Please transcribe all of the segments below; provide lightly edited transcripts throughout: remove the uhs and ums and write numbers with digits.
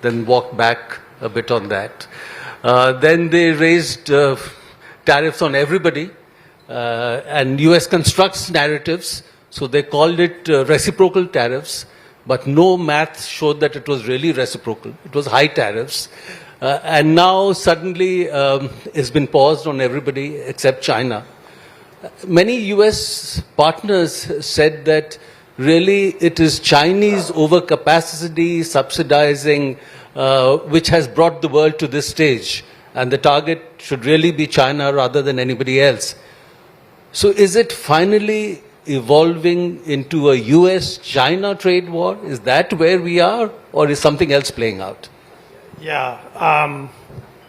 then walked back a bit on that. Then they raised tariffs on everybody, and US constructs narratives, so they called it reciprocal tariffs, but no math showed that it was really reciprocal. It was high tariffs. And now suddenly it's been paused on everybody except China. Many US partners said that really it is Chinese overcapacity subsidizing which has brought the world to this stage, and the target should really be China rather than anybody else. So is it finally evolving into a US-China trade war? Is that where we are, or is something else playing out? Yeah.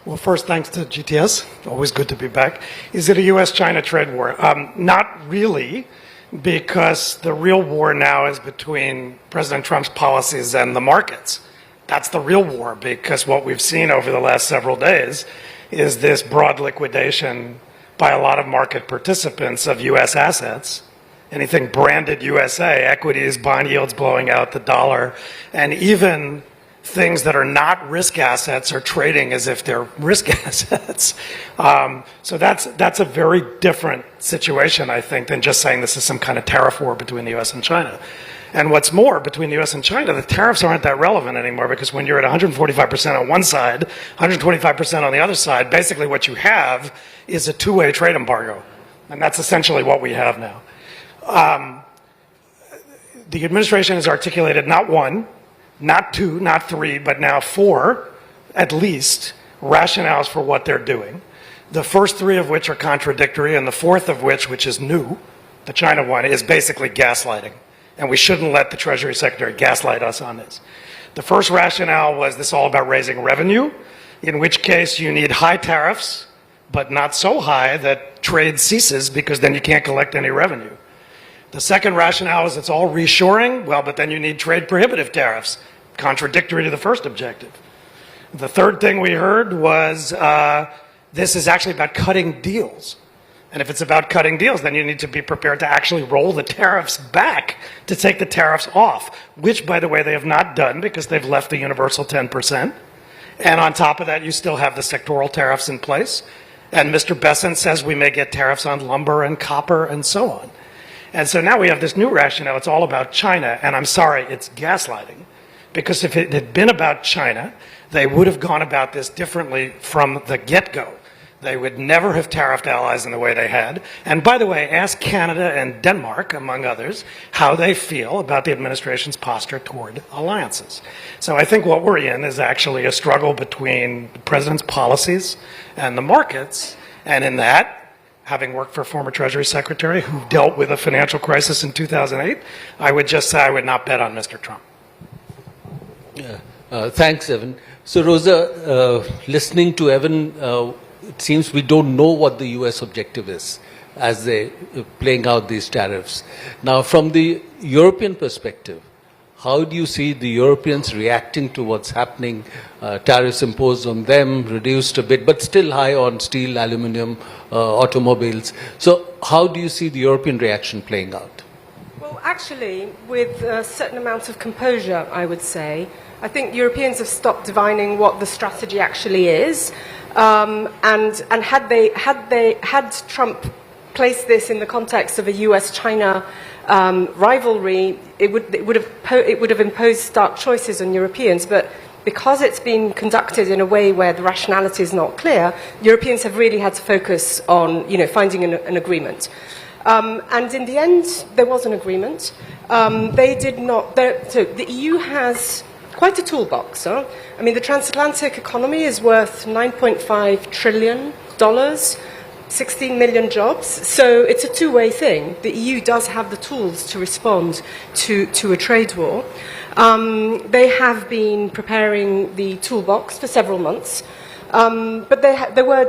Well, first, thanks to GTS. Always good to be back. Is it a US-China trade war? Not really, because the real war now is between President Trump's policies and the markets. That's the real war, because what we've seen over the last several days is this broad liquidation by a lot of market participants of US assets. Anything branded USA, equities, bond yields blowing out, the dollar, and even things that are not risk assets are trading as if they're risk assets. So that's a very different situation, I think, than just saying this is some kind of tariff war between the US and China. And what's more, between the US and China, the tariffs aren't that relevant anymore, because when you're at 145% on one side, 125% on the other side, basically what you have is a two-way trade embargo. And that's essentially what we have now. The administration has articulated not one, not two, not three, but now four, at least, rationales for what they're doing. The first three of which are contradictory, and the fourth of which is new, the China one, is basically gaslighting. And we shouldn't let the Treasury Secretary gaslight us on this. The first rationale was this all about raising revenue, in which case you need high tariffs, but not so high that trade ceases, because then you can't collect any revenue. The second rationale is it's all reshoring. Well, but then you need trade prohibitive tariffs, contradictory to the first objective. The third thing we heard was this is actually about cutting deals. And if it's about cutting deals, then you need to be prepared to actually roll the tariffs back to take the tariffs off, which, by the way, they have not done because they've left the universal 10%. And on top of that, you still have the sectoral tariffs in place. And Mr. Bessent says we may get tariffs on lumber and copper and so on. And so now we have this new rationale. It's all about China. And I'm sorry, it's gaslighting. Because if it had been about China, they would have gone about this differently from the get-go. They would never have tariffed allies in the way they had. And by the way, ask Canada and Denmark, among others, how they feel about the administration's posture toward alliances. So I think what we're in is actually a struggle between the president's policies and the markets. And in that, having worked for a former Treasury Secretary who dealt with a financial crisis in 2008, I would just say I would not bet on Mr. Trump. Yeah. Thanks, Evan. So, Rosa, listening to Evan, it seems we don't know what the US objective is as they're playing out these tariffs. Now, from the European perspective, how do you see the Europeans reacting to what's happening? Tariffs imposed on them, reduced a bit, but still high on steel, aluminum, automobiles. So how do you see the European reaction playing out? Well, actually, with a certain amount of composure, I would say. I think Europeans have stopped divining what the strategy actually is. And had Trump placed this in the context of a US-China rivalry, it would have imposed stark choices on Europeans. But because it's been conducted in a way where the rationality is not clear, Europeans have really had to focus on, finding an agreement. And in the end, there was an agreement. They did not. So the EU has quite a toolbox. Huh? I mean, the transatlantic economy is worth $9.5 trillion, 16 million jobs. So it's a two-way thing. The EU does have the tools to respond to a trade war. They have been preparing the toolbox for several months. But there were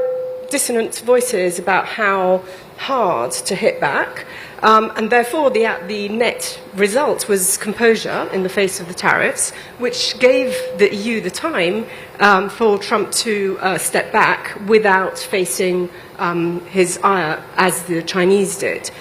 dissonant voices about how hard to hit back. And therefore, the net result was composure in the face of the tariffs, which gave the EU the time for Trump to step back without facing his ire, as the Chinese did.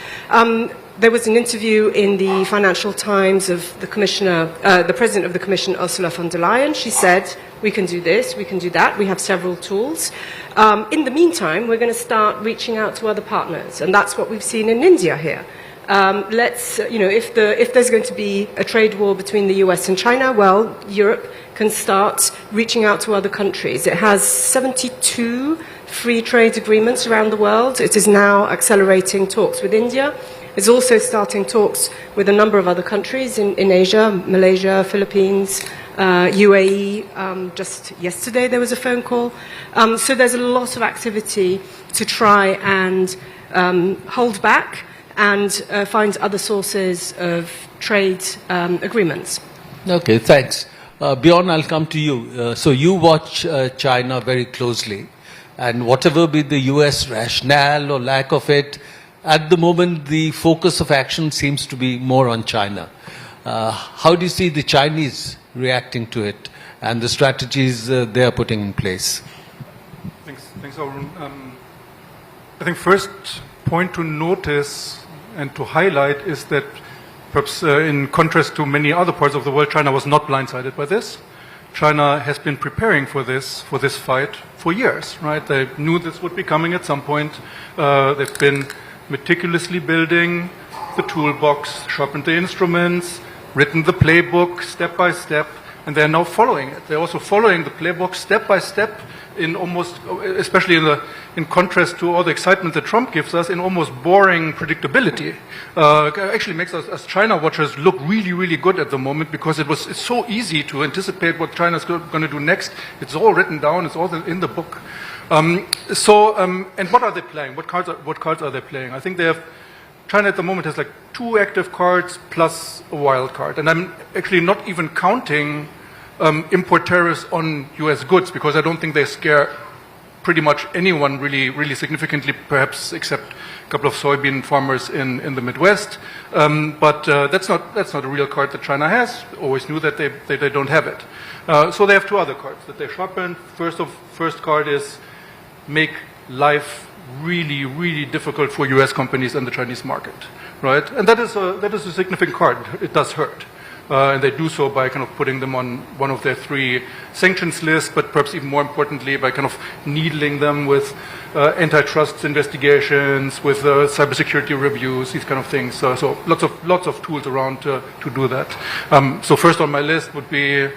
There was an interview in the Financial Times of the Commissioner, the President of the Commission, Ursula von der Leyen. She said, we can do this, we can do that. We have several tools. In the meantime, we're going to start reaching out to other partners, and that's what we've seen in India here. If there's going to be a trade war between the US and China, well, Europe can start reaching out to other countries. It has 72 free trade agreements around the world. It is now accelerating talks with India. It's also starting talks with a number of other countries in Asia, Malaysia, Philippines, UAE. Just yesterday there was a phone call. So there's a lot of activity to try and hold back and find other sources of trade agreements. Okay, thanks. Bjorn, I'll come to you. So you watch China very closely, and whatever be the US rationale or lack of it, at the moment the focus of action seems to be more on China. How do you see the Chinese reacting to it and the strategies they are putting in place? Thanks, Arun. I think first point to notice and to highlight is that perhaps in contrast to many other parts of the world, China was not blindsided by this. China has been preparing for this fight for years, right? They knew this would be coming at some point. They've been meticulously building the toolbox, sharpened the instruments, written the playbook step by step, and they're now following it. They're also following the playbook step by step in almost, especially in contrast to all the excitement that Trump gives us, in almost boring predictability. Actually makes us as China watchers look really, really good at the moment, because it's so easy to anticipate what China's going to do next. It's all written down. It's all in the book. And what are they playing? What cards are they playing? I think China at the moment has like 2 active cards plus a wild card, and I'm actually not even counting import tariffs on U.S. goods, because I don't think they scare pretty much anyone really, really significantly, perhaps except a couple of soybean farmers in the Midwest. But that's not a real card that China has. Always knew that they don't have it. So they have 2 other cards that they sharpen. First card is make life really, really difficult for U.S. companies in the Chinese market, right? And that is a significant card. It does hurt. And they do so by kind of putting them on one of their 3 sanctions lists, but perhaps even more importantly by kind of needling them with antitrust investigations, with cybersecurity reviews, these kind of things. So lots of tools around to do that. So first on my list would be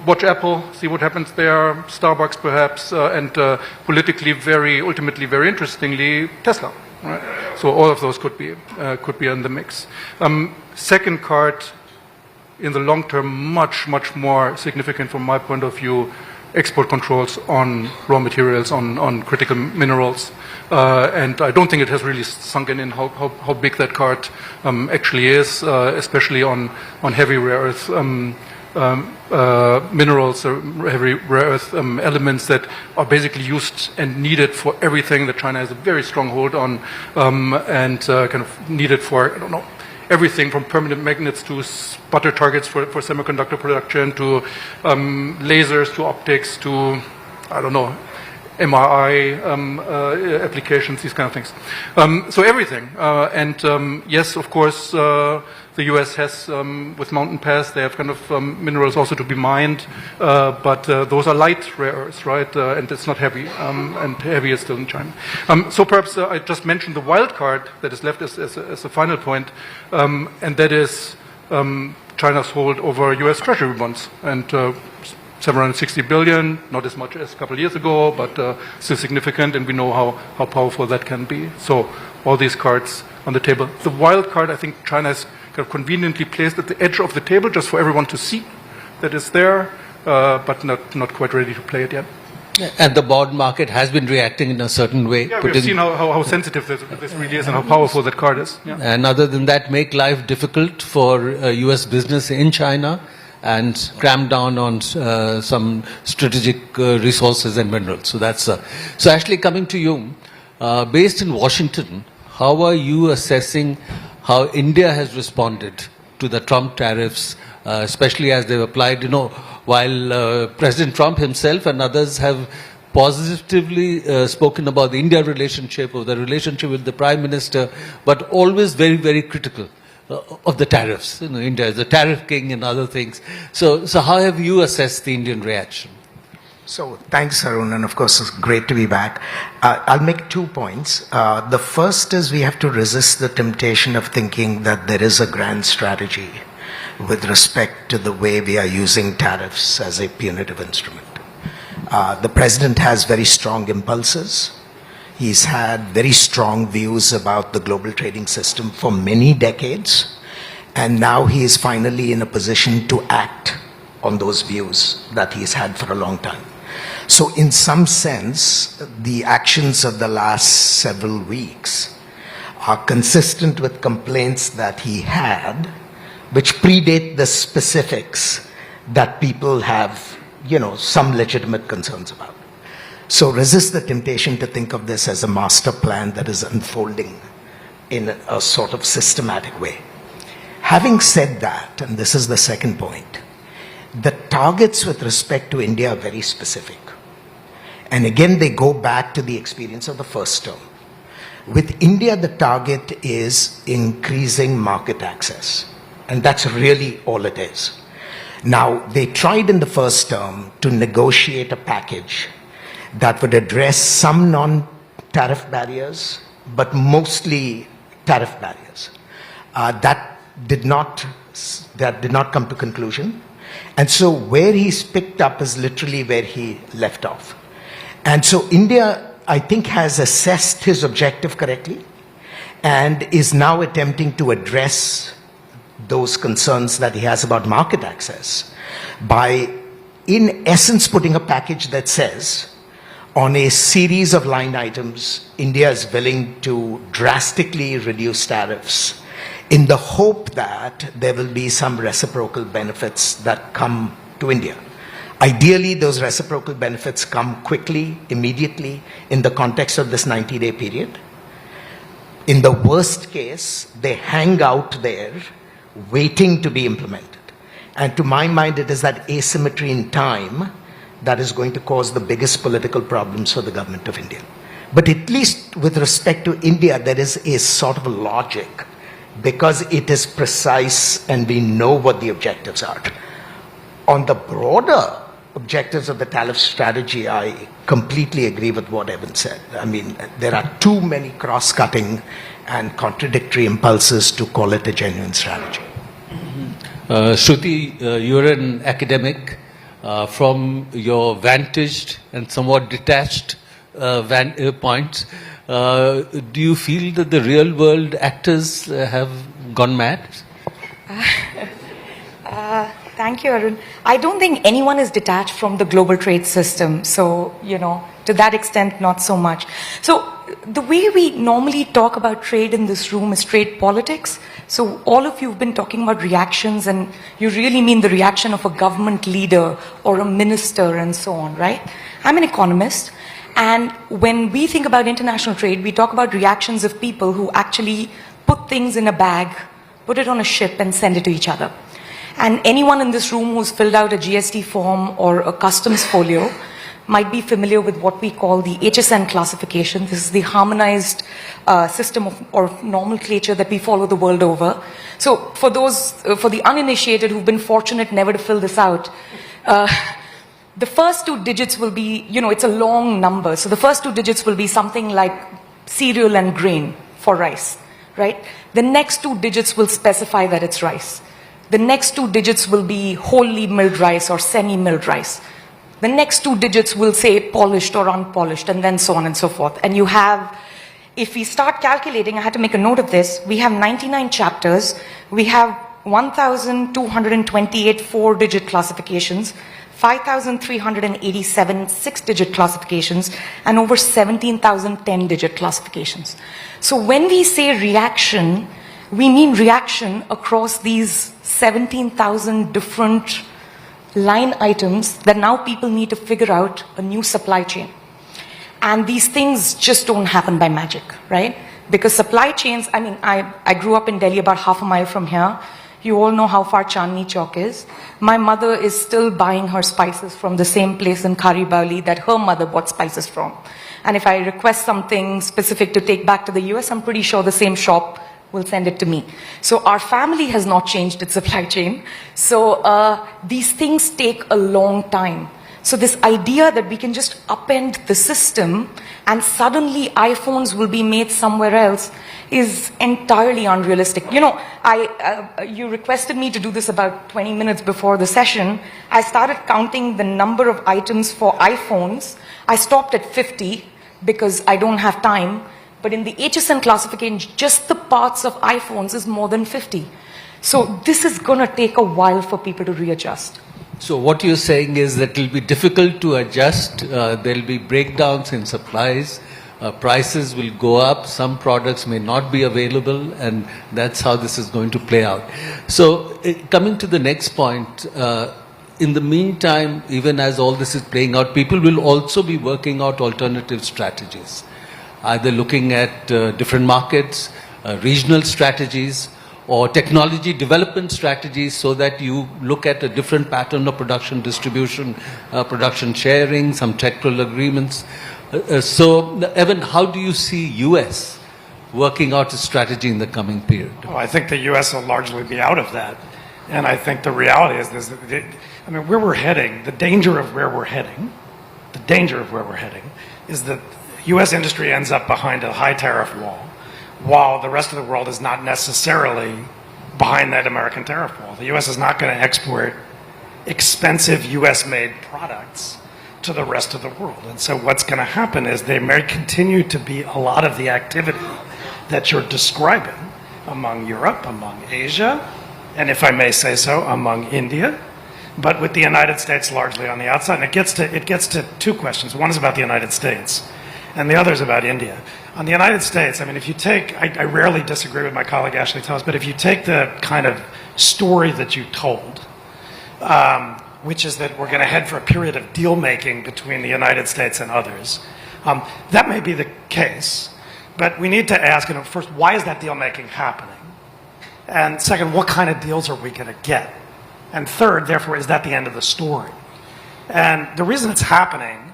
watch Apple, see what happens there, Starbucks perhaps, and ultimately very interestingly, Tesla. Right? So all of those could be in the mix. Second card, in the long term, much more significant from my point of view, export controls on raw materials, on critical minerals. And I don't think it has really sunk in how big that card actually is, especially on heavy rare earth minerals, heavy rare earth elements that are basically used and needed for everything that China has a very strong hold on, and kind of needed for, I don't know, everything from permanent magnets to sputter targets for semiconductor production, to lasers, to optics, to, I don't know, MRI applications, these kind of things. So everything. Yes, of course, the US has, with Mountain Pass, they have kind of minerals also to be mined, but those are light rare earths, right? And it's not heavy, and heavy is still in China. So perhaps I just mentioned the wild card that is left as a final point, and that is China's hold over US Treasury bonds. And 760 billion, not as much as a couple of years ago, but still significant, and we know how powerful that can be. So all these cards on the table. The wild card, I think China has kind of conveniently placed at the edge of the table just for everyone to see that it's there, but not quite ready to play it yet. And the bond market has been reacting in a certain way. Yeah, we've seen how sensitive this really is and how powerful that card is. Yeah. And other than that, make life difficult for US business in China and cram down on some strategic resources and minerals. So that's so Ashley, coming to you, based in Washington, how are you assessing how India has responded to the Trump tariffs, especially as they've applied, while President Trump himself and others have positively spoken about the India relationship or the relationship with the Prime Minister, but always very, very critical of the tariffs. You know, India is a tariff king and other things. So how have you assessed the Indian reaction? So thanks, Arun, and of course it's great to be back. I'll make 2 points. The first is we have to resist the temptation of thinking that there is a grand strategy with respect to the way we are using tariffs as a punitive instrument. The president has very strong impulses. He's had very strong views about the global trading system for many decades, and now he is finally in a position to act on those views that he's had for a long time. So in some sense, the actions of the last several weeks are consistent with complaints that he had, which predate the specifics that people have, some legitimate concerns about. So resist the temptation to think of this as a master plan that is unfolding in a sort of systematic way. Having said that, and this is the second point, the targets with respect to India are very specific. And again, they go back to the experience of the first term. With India, the target is increasing market access. And that's really all it is. Now, they tried in the first term to negotiate a package that would address some non-tariff barriers, but mostly tariff barriers. That did not come to conclusion. And so where he's picked up is literally where he left off. And so India, I think, has assessed his objective correctly and is now attempting to address those concerns that he has about market access by, in essence, putting a package that says, on a series of line items, India is willing to drastically reduce tariffs in the hope that there will be some reciprocal benefits that come to India. Ideally, those reciprocal benefits come quickly, immediately, in the context of this 90-day period. In the worst case, they hang out there, waiting to be implemented. And to my mind, it is that asymmetry in time that is going to cause the biggest political problems for the government of India. But at least with respect to India, there is a sort of logic, because it is precise and we know what the objectives are. On the broader objectives of the tariff strategy, I completely agree with what Evan said. I mean, there are too many cross-cutting and contradictory impulses to call it a genuine strategy. Shruti, you're an academic. From your vantage and somewhat detached points, do you feel that the real world actors have gone mad? Thank you, Arun. I don't think anyone is detached from the global trade system. So, to that extent, not so much. So, the way we normally talk about trade in this room is trade politics. So, all of you have been talking about reactions, and you really mean the reaction of a government leader or a minister and so on, right? I'm an economist. And when we think about international trade, we talk about reactions of people who actually put things in a bag, put it on a ship, and send it to each other. And anyone in this room who's filled out a GST form or a customs folio might be familiar with what we call the HSN classification. This is the harmonized system or nomenclature that we follow the world over. So for the uninitiated who've been fortunate never to fill this out, the first 2 digits will be, it's a long number. So the first 2 digits will be something like cereal and grain for rice, right? The next 2 digits will specify that it's rice. The next 2 digits will be wholly milled rice or semi-milled rice. The next 2 digits will say polished or unpolished, and then so on and so forth. And you have, if we start calculating, I had to make a note of this, we have 99 chapters, we have 1,228 4-digit classifications, 5,387 6-digit classifications, and over 17,000 10-digit classifications. So when we say reaction, we mean reaction across these 17,000 different line items that now people need to figure out a new supply chain. And these things just don't happen by magic, right? Because supply chains, I grew up in Delhi about half a mile from here. You all know how far Chandni Chowk is. My mother is still buying her spices from the same place in Khari Bauli that her mother bought spices from. And if I request something specific to take back to the US, I'm pretty sure the same shop will send it to me. So our family has not changed its supply chain. So these things take a long time. So this idea that we can just upend the system and suddenly iPhones will be made somewhere else is entirely unrealistic. You know, you requested me to do this about 20 minutes before the session. I started counting the number of items for iPhones. I stopped at 50 because I don't have time. But in the HSN classification, just the parts of iPhones is more than 50. So this is going to take a while for people to readjust. So what you're saying is that it will be difficult to adjust. There will be breakdowns in supplies. Prices will go up. Some products may not be available, and that's how this is going to play out. So coming to the next point, in the meantime, even as all this is playing out, people will also be working out alternative strategies, either looking at different markets, regional strategies, or technology development strategies, so that you look at a different pattern of production distribution, production sharing, some sectoral agreements. So, Evan, how do you see US working out a strategy in the coming period? Oh, I think the US will largely be out of that. And I think the reality is this, where we're heading, the danger of where we're heading is that US industry ends up behind a high tariff wall, while the rest of the world is not necessarily behind that American tariff wall. The US is not going to export expensive US-made products to the rest of the world. And so what's going to happen is there may continue to be a lot of the activity that you're describing among Europe, among Asia, and if I may say so, among India, but with the United States largely on the outside. And it gets to two questions. One is about the United States, and the other is about India. On the United States, if you take, I rarely disagree with my colleague Ashley Tellis, but if you take the kind of story that you told, which is that we're going to head for a period of deal making between the United States and others, that may be the case, but we need to ask, first, why is that deal making happening? And second, what kind of deals are we going to get? And third, therefore, is that the end of the story? And the reason it's happening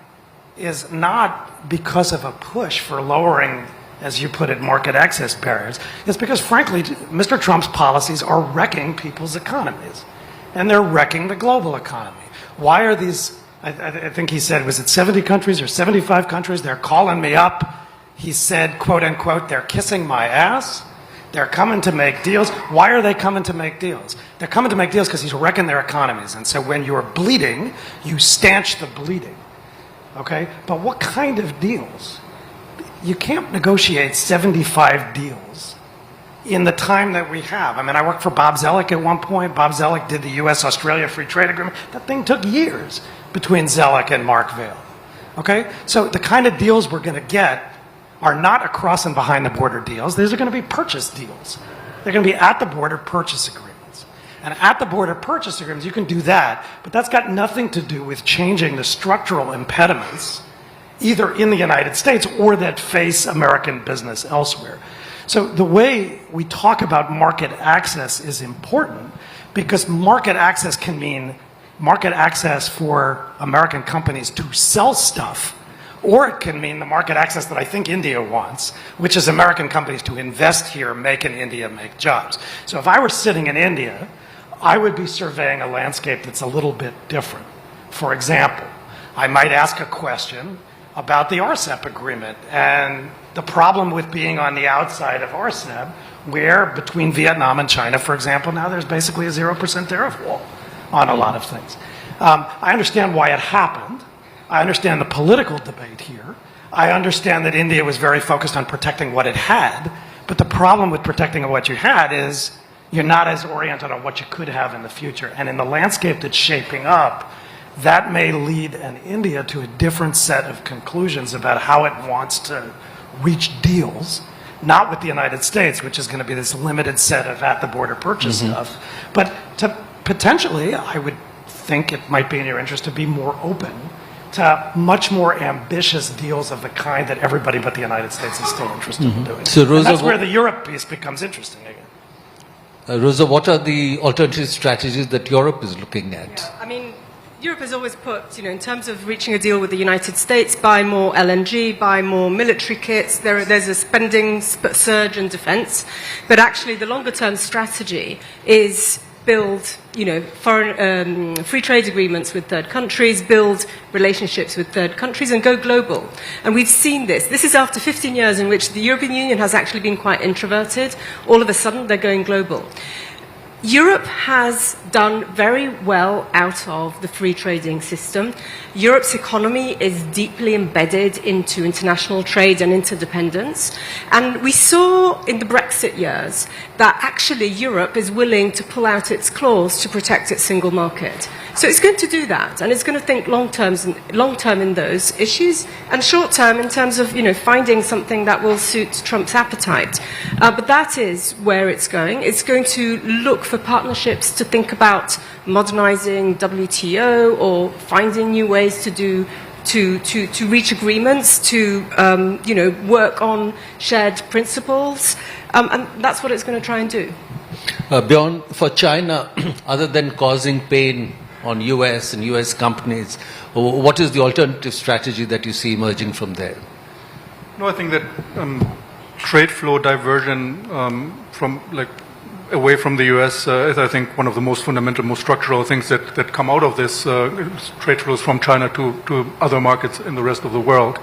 is not because of a push for lowering, as you put it, market access barriers. It's because, frankly, Mr. Trump's policies are wrecking people's economies. And they're wrecking the global economy. Why are these, I think he said, was it 70 countries or 75 countries? They're calling me up. He said, quote unquote, they're kissing my ass. They're coming to make deals. Why are they coming to make deals? They're coming to make deals because he's wrecking their economies. And so when you're bleeding, you stanch the bleeding. Okay? But what kind of deals? You can't negotiate 75 deals in the time that we have. I worked for Bob Zoellick at one point. Bob Zoellick did the US-Australia Free Trade Agreement. That thing took years between Zoellick and Mark Vail. Okay? So the kind of deals we're going to get are not across and behind the border deals. These are going to be purchase deals. They're going to be at the border purchase agreements. And at the border purchase agreements, you can do that, but that's got nothing to do with changing the structural impediments, either in the United States or that face American business elsewhere. So the way we talk about market access is important, because market access can mean market access for American companies to sell stuff, or it can mean the market access that I think India wants, which is American companies to invest here, make in India, make jobs. So if I were sitting in India, I would be surveying a landscape that's a little bit different. For example, I might ask a question about the RCEP agreement and the problem with being on the outside of RCEP, where between Vietnam and China, for example, now there's basically a 0% tariff wall on a lot of things. I understand why it happened. I understand the political debate here. I understand that India was very focused on protecting what it had, but the problem with protecting what you had is you're not as oriented on what you could have in the future. And in the landscape that's shaping up, that may lead in India to a different set of conclusions about how it wants to reach deals, not with the United States, which is going to be this limited set of at-the-border purchase stuff, but to potentially, I would think it might be in your interest to be more open to much more ambitious deals of the kind that everybody but the United States is still interested in doing. So, Rosa, and that's where the Europe piece becomes interesting again. Rosa, what are the alternative strategies that Europe is looking at? Yeah, Europe has always put, in terms of reaching a deal with the United States, buy more LNG, buy more military kits. There's a spending surge in defence, but actually the longer-term strategy is build, foreign free trade agreements with third countries, build relationships with third countries, and go global. And we've seen this. This is after 15 years in which the European Union has actually been quite introverted. All of a sudden, they're going global. Europe has done very well out of the free trading system. Europe's economy is deeply embedded into international trade and interdependence. And we saw in the Brexit years that actually Europe is willing to pull out its claws to protect its single market. So it's going to do that, and it's going to think long term in those issues, and short term in terms of finding something that will suit Trump's appetite. But that is where it's going. It's going to look for partnerships to think about modernizing WTO or finding new ways to reach agreements, to work on shared principles, and that's what it's going to try and do. Beyond for China, other than causing pain on US and US companies, what is the alternative strategy that you see emerging from there? No, I think that trade flow diversion from away from the US is, I think, one of the most fundamental, most structural things that come out of this trade flows from China to other markets in the rest of the world.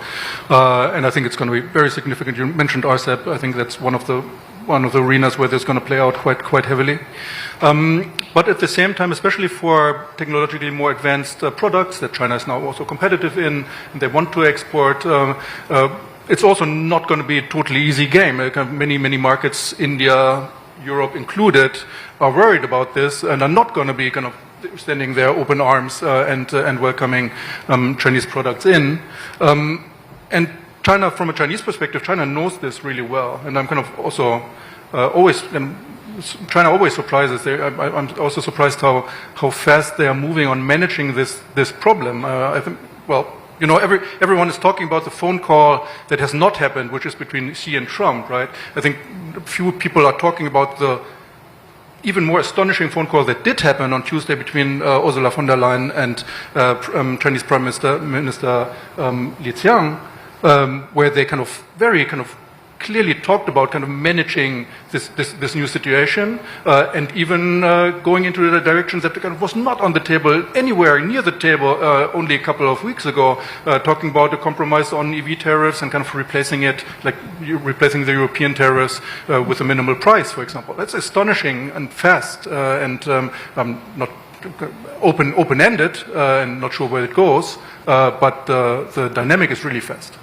And I think it's going to be very significant. You mentioned RCEP. I think that's one of the arenas where this is going to play out quite heavily. But at the same time, especially for technologically more advanced products that China is now also competitive in, and they want to export, it's also not going to be a totally easy game. Many markets, India, Europe included, are worried about this and are not going to be kind of standing there open arms and welcoming Chinese products in. And China, from a Chinese perspective, China knows this really well. And I'm kind of also China always surprises. I'm also surprised how fast they are moving on managing this problem. I think, everyone is talking about the phone call that has not happened, which is between Xi and Trump, right? I think few people are talking about the even more astonishing phone call that did happen on Tuesday between Ursula von der Leyen and Chinese Prime Minister Li Qiang, where they very clearly talked about kind of managing this new situation and even going into the direction that kind of was not on the table, anywhere near the table only a couple of weeks ago, talking about a compromise on EV tariffs and kind of replacing the European tariffs with a minimal price, for example. That's astonishing and fast and not open-ended and not sure where it goes, but the dynamic is really fast.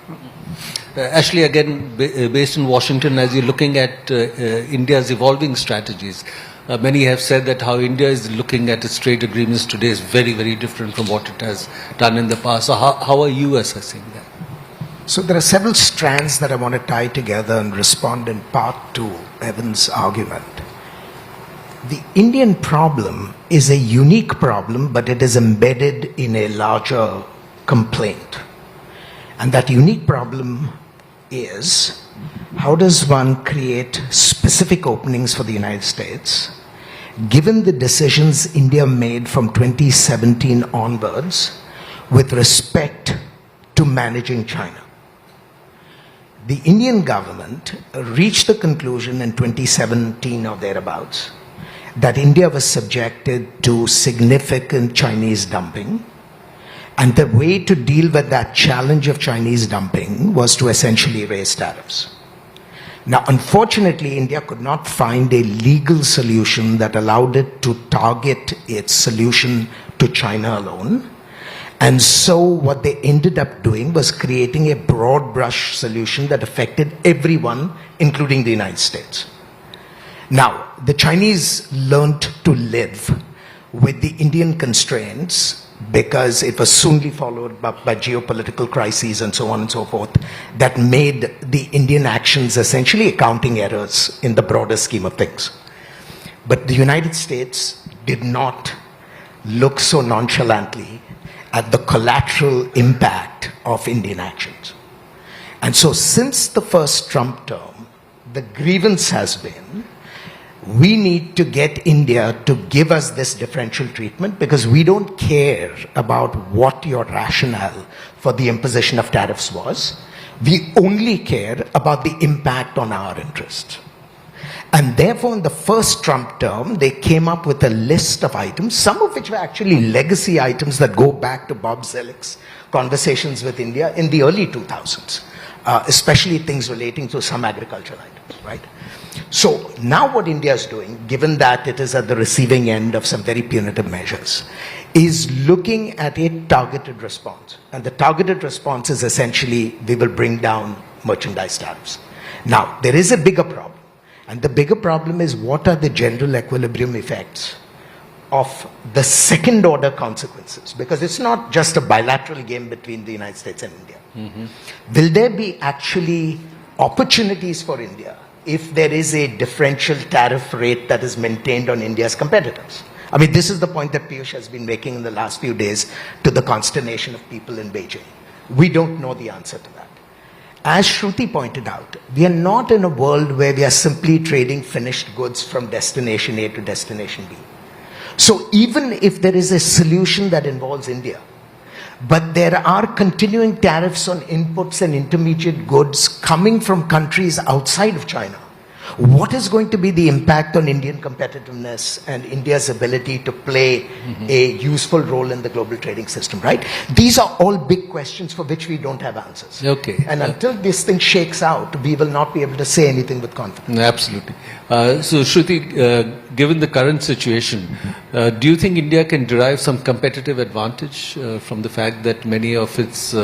Ashley, again, based in Washington, as you're looking at India's evolving strategies, many have said that how India is looking at its trade agreements today is very, very different from what it has done in the past. So how are you assessing that? So there are several strands that I want to tie together and respond in part to Evan's argument. The Indian problem is a unique problem, but it is embedded in a larger complaint. And that unique problem is, how does one create specific openings for the United States, given the decisions India made from 2017 onwards with respect to managing China? The Indian government reached the conclusion in 2017 or thereabouts that India was subjected to significant Chinese dumping. And the way to deal with that challenge of Chinese dumping was to essentially raise tariffs. Now, unfortunately, India could not find a legal solution that allowed it to target its solution to China alone. And so what they ended up doing was creating a broad brush solution that affected everyone, including the United States. Now, the Chinese learned to live with the Indian constraints because it was soonly followed by geopolitical crises and so on and so forth that made the Indian actions essentially accounting errors in the broader scheme of things. But the United States did not look so nonchalantly at the collateral impact of Indian actions. And so since the first Trump term, the grievance has been we need to get India to give us this differential treatment because we don't care about what your rationale for the imposition of tariffs was. We only care about the impact on our interest. And therefore, in the first Trump term, they came up with a list of items, some of which were actually legacy items that go back to Bob Zelik's conversations with India in the early 2000s, especially things relating to some agricultural items, right? So now what India is doing, given that it is at the receiving end of some very punitive measures, is looking at a targeted response. And the targeted response is essentially, we will bring down merchandise tariffs. Now, there is a bigger problem. And the bigger problem is what are the general equilibrium effects of the second order consequences? Because it's not just a bilateral game between the United States and India. Mm-hmm. Will there be actually opportunities for India if there is a differential tariff rate that is maintained on India's competitors? I mean, this is the point that Piyush has been making in the last few days to the consternation of people in Beijing. We don't know the answer to that. As Shruti pointed out, we are not in a world where we are simply trading finished goods from destination A to destination B. So even if there is a solution that involves India, but there are continuing tariffs on inputs and intermediate goods coming from countries outside of China, what is going to be the impact on Indian competitiveness and India's ability to play a useful role in the global trading system, right? These are all big questions for which we don't have answers. Okay. And until this thing shakes out, we will not be able to say anything with confidence. Absolutely. So, Shruti, given the current situation, do you think India can derive some competitive advantage from the fact that many of its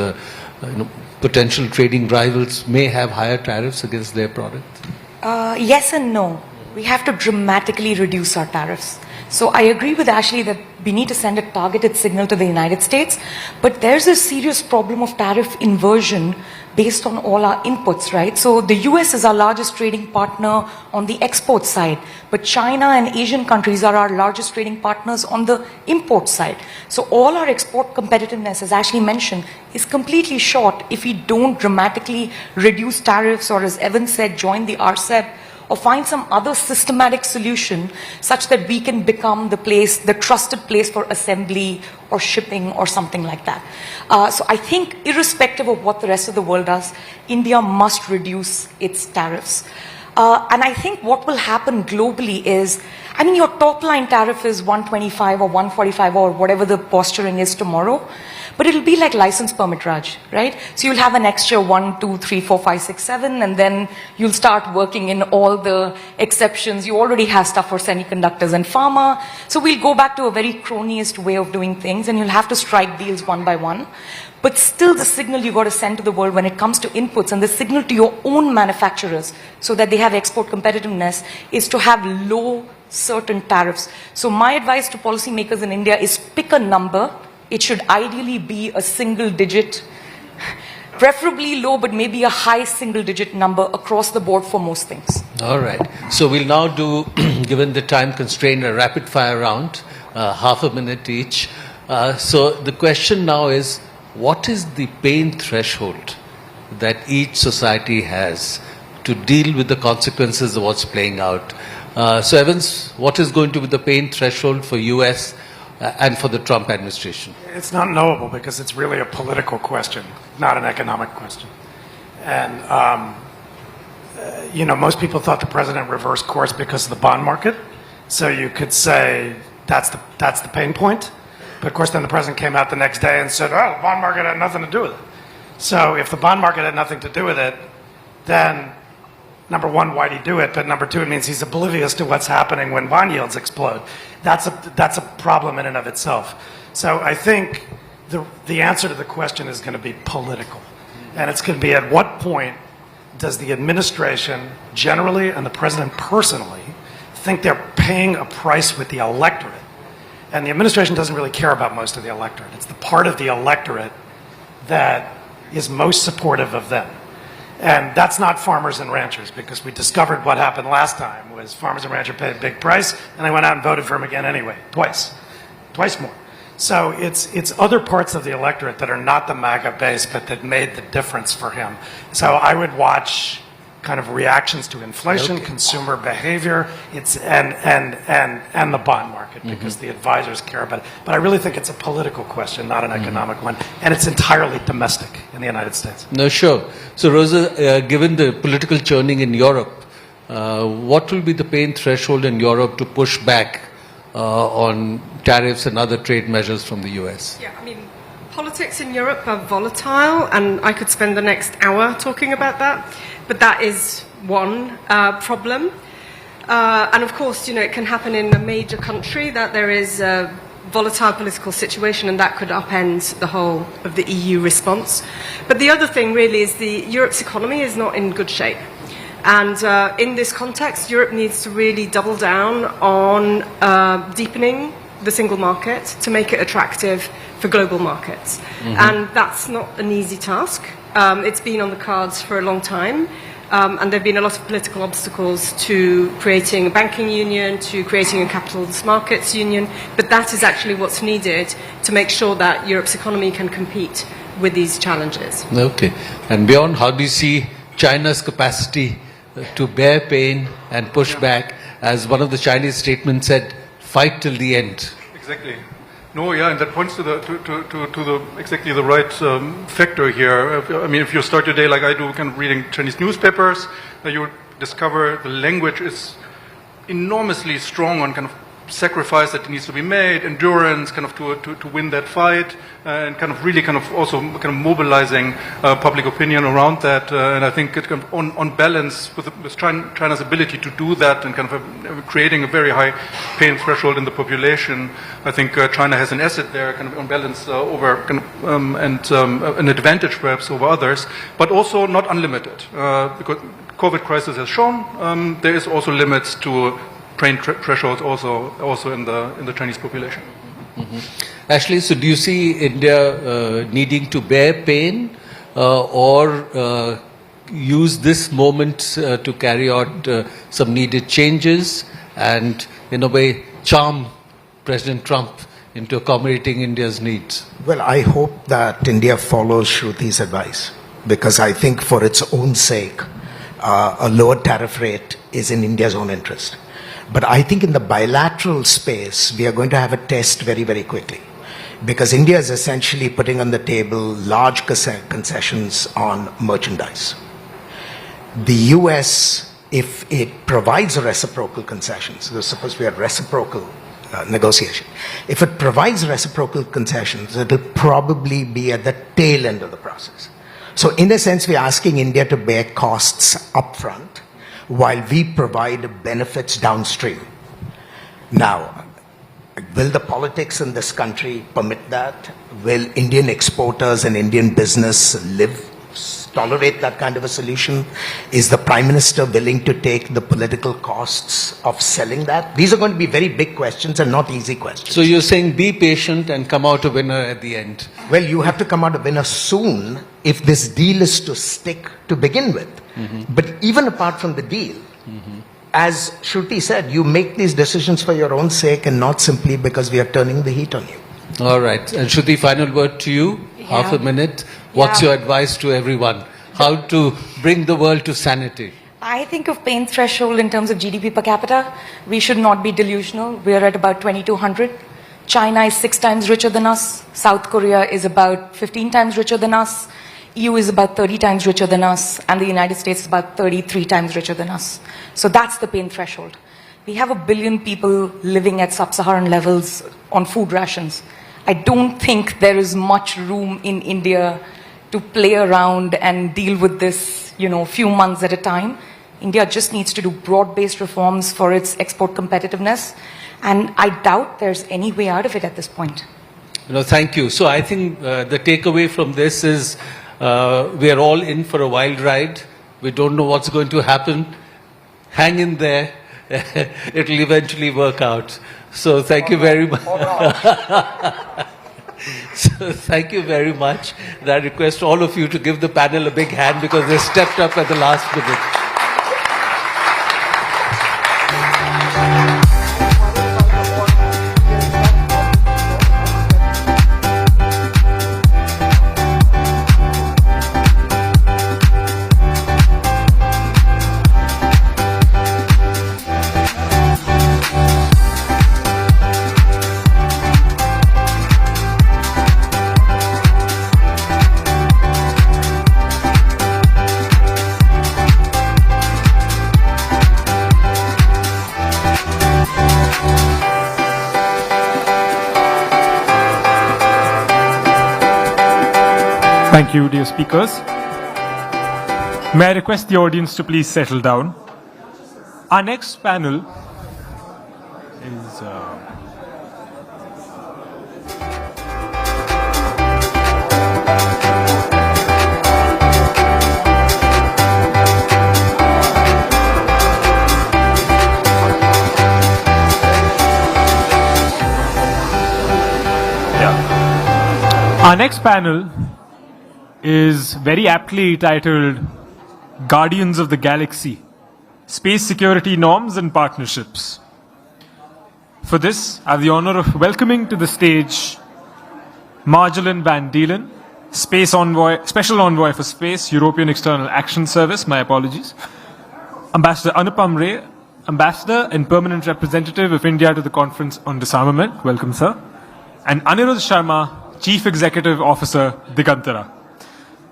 potential trading rivals may have higher tariffs against their products? Yes and no. We have to dramatically reduce our tariffs. So I agree with Ashley that we need to send a targeted signal to the United States, but there's a serious problem of tariff inversion based on all our inputs, right? So the US is our largest trading partner on the export side, but China and Asian countries are our largest trading partners on the import side. So all our export competitiveness, as Ashley mentioned, is completely short if we don't dramatically reduce tariffs or, as Evan said, join the RCEP or find some other systematic solution such that we can become the place, the trusted place for assembly or shipping or something like that. So I think irrespective of what the rest of the world does, India must reduce its tariffs. And I think what will happen globally is, I mean, your top line tariff is 125 or 145 or whatever the posturing is tomorrow, but it'll be like license permit, Raj, right? So you'll have an extra 1, 2, 3, 4, 5, 6, 7, and then you'll start working in all the exceptions. You already have stuff for semiconductors and pharma. So we'll go back to a very cronyist way of doing things, and you'll have to strike deals one by one. But still the signal you got to send to the world when it comes to inputs and the signal to your own manufacturers so that they have export competitiveness is to have low certain tariffs. So my advice to policymakers in India is pick a number. It should ideally be a single digit, preferably low, but maybe a high single digit number across the board for most things. All right. So we'll now do, given the time constraint, a rapid fire round, half a minute each. So the question now is, what is the pain threshold that each society has to deal with the consequences of what's playing out? So Evans, what is going to be the pain threshold for US and for the Trump administration? It's not knowable because it's really a political question, not an economic question. And, most people thought the president reversed course because of the bond market. So you could say that's the pain point. But of course, then the president came out the next day and said, oh, the bond market had nothing to do with it. So if the bond market had nothing to do with it, then number one, why'd he do it? But number two, it means he's oblivious to what's happening when bond yields explode. That's a problem in and of itself. So I think the answer to the question is going to be political. And it's going to be at what point does the administration generally and the president personally think they're paying a price with the electorate? And the administration doesn't really care about most of the electorate. It's the part of the electorate that is most supportive of them. And that's not farmers and ranchers, because we discovered what happened last time was farmers and ranchers paid a big price, and they went out and voted for him again anyway, twice more. So it's other parts of the electorate that are not the MAGA base, but that made the difference for him. So I would watch kind of reactions to inflation, consumer behavior, and the bond market, because the advisors care about it. But I really think it's a political question, not an economic one, and it's entirely domestic in the United States. No, sure. So, Rosa, given the political churning in Europe, what will be the pain threshold in Europe to push back on tariffs and other trade measures from the US? Yeah, I mean, politics in Europe are volatile, and I could spend the next hour talking about that. But that is one problem. And of course, it can happen in a major country that there is a volatile political situation, and that could upend the whole of the EU response. But the other thing really is Europe's economy is not in good shape. And in this context, Europe needs to really double down on deepening the single market to make it attractive for global markets. And that's not an easy task. It's been on the cards for a long time, and there have been a lot of political obstacles to creating a banking union, to creating a capital markets union, but that is actually what's needed to make sure that Europe's economy can compete with these challenges. Okay. And beyond, how do you see China's capacity to bear pain and push back? As one of the Chinese statements said, fight till the end. Exactly. No, yeah, and that points to the exactly the right factor here. I mean, if you start your day like I do, kind of reading Chinese newspapers, you discover the language is enormously strong on kind of sacrifice that needs to be made, endurance, kind of to win that fight, and kind of really kind of also kind of mobilizing public opinion around that. And I think it kind of on balance with China's ability to do that and kind of creating a very high pain threshold in the population, I think China has an asset there, kind of on balance over kind of and an advantage perhaps over others, but also not unlimited because COVID crisis has shown there is also limits to pain thresholds also in the Chinese population. Ashley, so do you see India needing to bear pain or use this moment to carry out some needed changes and, in a way, charm President Trump into accommodating India's needs? Well, I hope that India follows Shruti's advice, because I think for its own sake, a lower tariff rate is in India's own interest. But I think in the bilateral space, we are going to have a test very, very quickly, because India is essentially putting on the table large concessions on merchandise. The US, if it provides reciprocal concessions, there's supposed to be a reciprocal negotiation. If it provides reciprocal concessions, it will probably be at the tail end of the process. So in a sense, we're asking India to bear costs upfront, while we provide benefits downstream. Now, will the politics in this country permit that? Will Indian exporters and Indian business tolerate that kind of a solution? Is the Prime Minister willing to take the political costs of selling that? These are going to be very big questions and not easy questions. So you're saying be patient and come out a winner at the end? Well, you have to come out a winner soon if this deal is to stick to begin with. But even apart from the deal, as Shruti said, you make these decisions for your own sake and not simply because we are turning the heat on you. All right. And Shruti, final word to you, half a minute. What's your advice to everyone? How to bring the world to sanity? I think of pain threshold in terms of GDP per capita. We should not be delusional. We're at about 2,200. China is 6 times richer than us. South Korea is about 15 times richer than us. EU is about 30 times richer than us, and the United States is about 33 times richer than us. So that's the pain threshold. We have 1 billion people living at sub-Saharan levels on food rations. I don't think there is much room in India to play around and deal with this, few months at a time. India just needs to do broad-based reforms for its export competitiveness, and I doubt there's any way out of it at this point. Thank you. So I think the takeaway from this is we are all in for a wild ride. We don't know what's going to happen. Hang in there. It'll eventually work out. So thank you very much. So thank you very much. And I request all of you to give the panel a big hand because they stepped up at the last minute. Thank you, dear speakers. May I request the audience to please settle down? Our next panel is... Our next panel is very aptly titled Guardians of the Galaxy, Space Security Norms and Partnerships. For this, I have the honor of welcoming to the stage Marjolijn van Dielen, Space Envoy, Special Envoy for Space, European External Action Service, my apologies, Ambassador Anupam Ray, Ambassador and Permanent Representative of India to the Conference on Disarmament, welcome sir, and Anirudh Sharma, Chief Executive Officer, Digantara.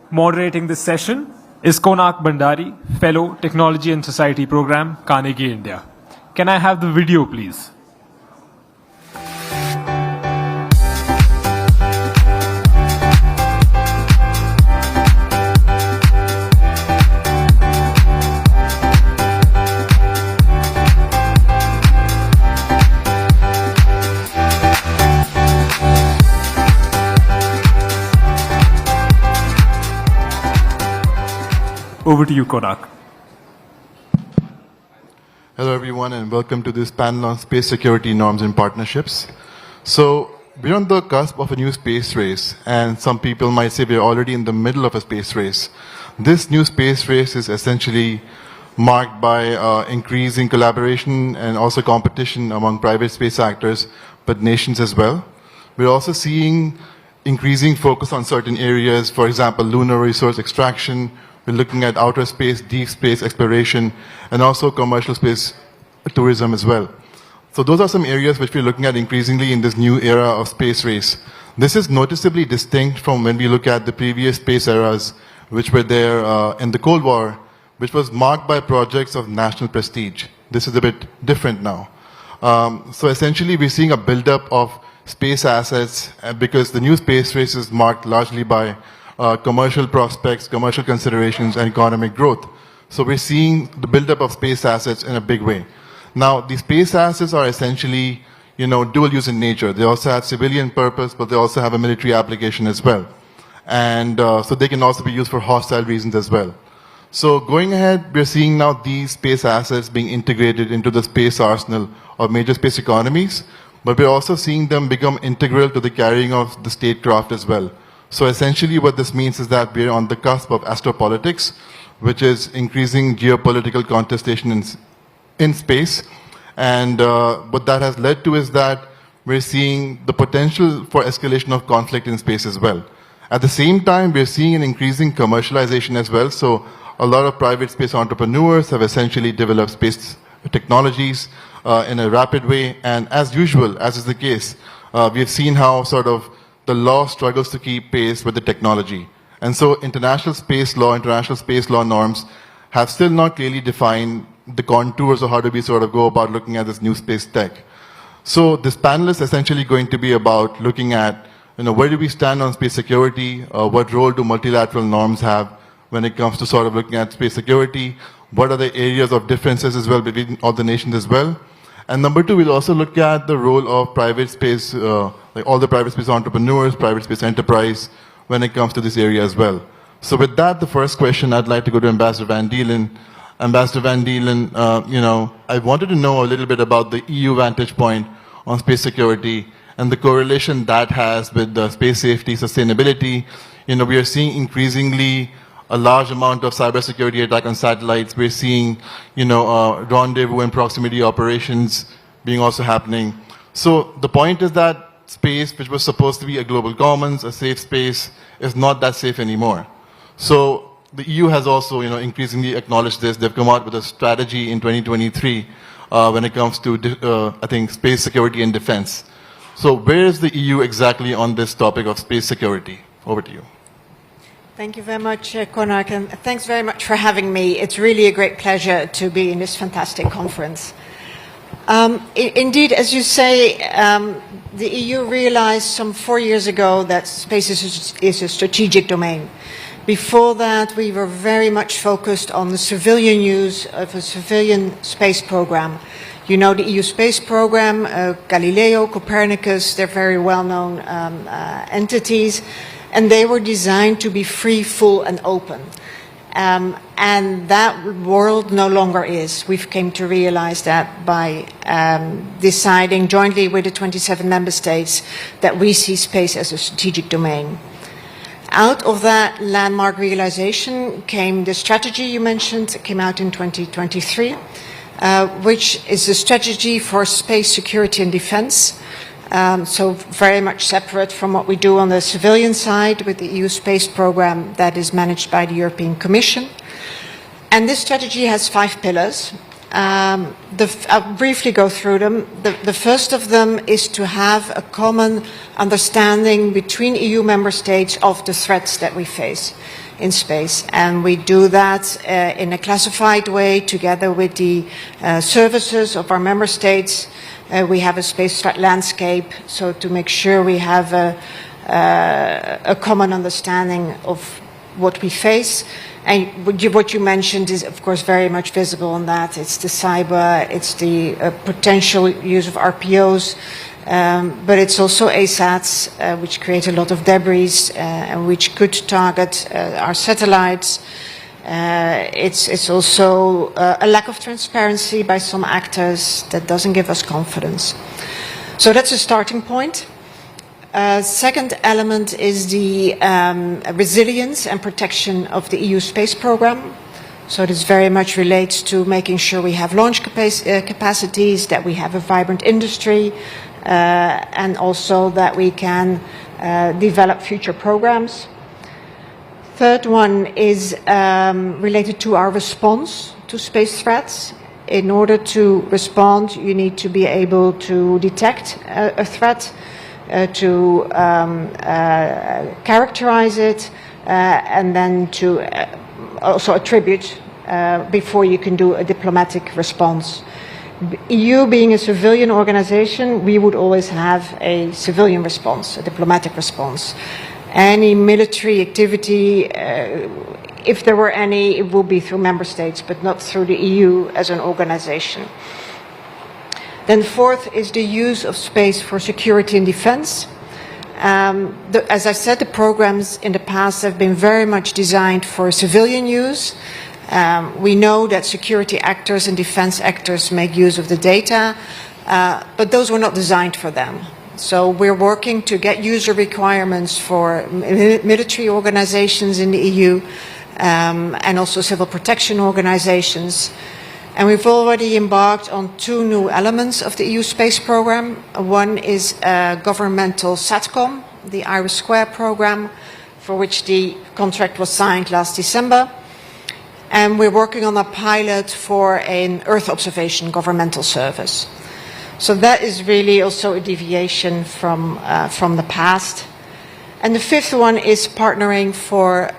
Moderating this session is Konak Bandari, Fellow, Technology and Society Program, Carnegie, India. Can I have the video, please? Over to you, Konak. Hello, everyone, and welcome to this panel on space security norms and partnerships. So, we're on the cusp of a new space race, and some people might say we're already in the middle of a space race. This new space race is essentially marked by increasing collaboration and also competition among private space actors, but nations as well. We're also seeing increasing focus on certain areas, for example, lunar resource extraction. We're looking at outer space, deep space exploration, and also commercial space tourism as well. So those are some areas which we're looking at increasingly in this new era of space race. This is noticeably distinct from when we look at the previous space eras, which were there in the Cold War, which was marked by projects of national prestige. This is a bit different now. So essentially, we're seeing a buildup of space assets because the new space race is marked largely by commercial prospects, commercial considerations, and economic growth. So we're seeing the buildup of space assets in a big way. Now, these space assets are essentially, dual use in nature. They also have civilian purpose, but they also have a military application as well. And so they can also be used for hostile reasons as well. So going ahead, we're seeing now these space assets being integrated into the space arsenal of major space economies, but we're also seeing them become integral to the carrying of the statecraft as well. So essentially what this means is that we're on the cusp of astropolitics, which is increasing geopolitical contestation in space. And what that has led to is that we're seeing the potential for escalation of conflict in space as well. At the same time, we're seeing an increasing commercialization as well. So a lot of private space entrepreneurs have essentially developed space technologies in a rapid way. And as usual, as is the case, we've seen how sort of the law struggles to keep pace with the technology. And so international space law norms have still not clearly defined the contours of how do we sort of go about looking at this new space tech. So this panel is essentially going to be about looking at, where do we stand on space security? What role do multilateral norms have when it comes to sort of looking at space security? What are the areas of differences as well between all the nations as well? And number two, we'll also look at the role of private space, like all the private space entrepreneurs, private space enterprise, when it comes to this area as well. So with that, the first question I'd like to go to Ambassador van Dielen. Ambassador van Dielen, I wanted to know a little bit about the EU vantage point on space security and the correlation that has with the space safety, sustainability. We are seeing increasingly a large amount of cybersecurity attack on satellites. We're seeing, rendezvous and proximity operations being also happening. So the point is that space, which was supposed to be a global commons, a safe space, is not that safe anymore. So the EU has also, increasingly acknowledged this. They've come out with a strategy in 2023 when it comes to, I think, space security and defense. So where is the EU exactly on this topic of space security? Over to you. Thank you very much, Konak, and thanks very much for having me. It's really a great pleasure to be in this fantastic conference. Indeed, as you say, the EU realized some 4 years ago that space is a strategic domain. Before that, we were very much focused on the civilian use of a civilian space program. You know the EU space program, Galileo, Copernicus, they're very well-known entities, and they were designed to be free, full, and open. And that world no longer is. We've came to realize that by deciding jointly with the 27 member states that we see space as a strategic domain. Out of that landmark realization came the strategy you mentioned. It came out in 2023, which is a strategy for space security and defense. So very much separate from what we do on the civilian side with the EU space program that is managed by the European Commission. And this strategy has 5 pillars. I'll briefly go through them. The first of them is to have a common understanding between EU member states of the threats that we face in space. And we do that in a classified way together with the services of our member states. We have a space threat landscape, so to make sure we have a common understanding of what we face. And what you mentioned is, of course, very much visible on that. It's the cyber, it's the potential use of RPOs, but it's also ASATs, which create a lot of debris and which could target our satellites. It's also a lack of transparency by some actors that doesn't give us confidence. So that's a starting point. Second element is the resilience and protection of the EU space program. So this very much relates to making sure we have launch capacities, that we have a vibrant industry, and also that we can develop future programs. Third one is related to our response to space threats. In order to respond, you need to be able to detect a threat, to characterize it, and then to also attribute before you can do a diplomatic response. EU being a civilian organization, we would always have a civilian response, a diplomatic response. Any military activity, if there were any, it would be through member states, but not through the EU as an organization. Then fourth is the use of space for security and defense. As I said, the programs in the past have been very much designed for civilian use. We know that security actors and defense actors make use of the data, but those were not designed for them. So we're working to get user requirements for military organizations in the EU and also civil protection organizations. And we've already embarked on 2 new elements of the EU space program. One is governmental SATCOM, the IRIS² program, for which the contract was signed last December. And we're working on a pilot for an Earth observation governmental service. So that is really also a deviation from the past. And the fifth one is partnering for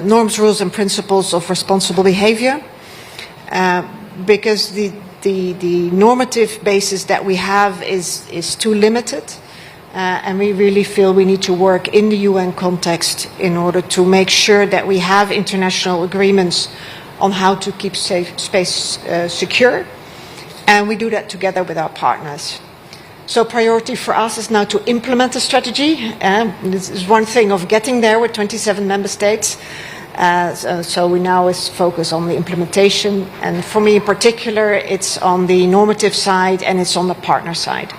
norms, rules, and principles of responsible behavior. Because the normative basis that we have is too limited, and we really feel we need to work in the UN context in order to make sure that we have international agreements on how to keep space secure, and we do that together with our partners. So priority for us is now to implement the strategy. This is one thing of getting there with 27 member states. So we now focus on the implementation, and for me in particular, it's on the normative side and it's on the partner side.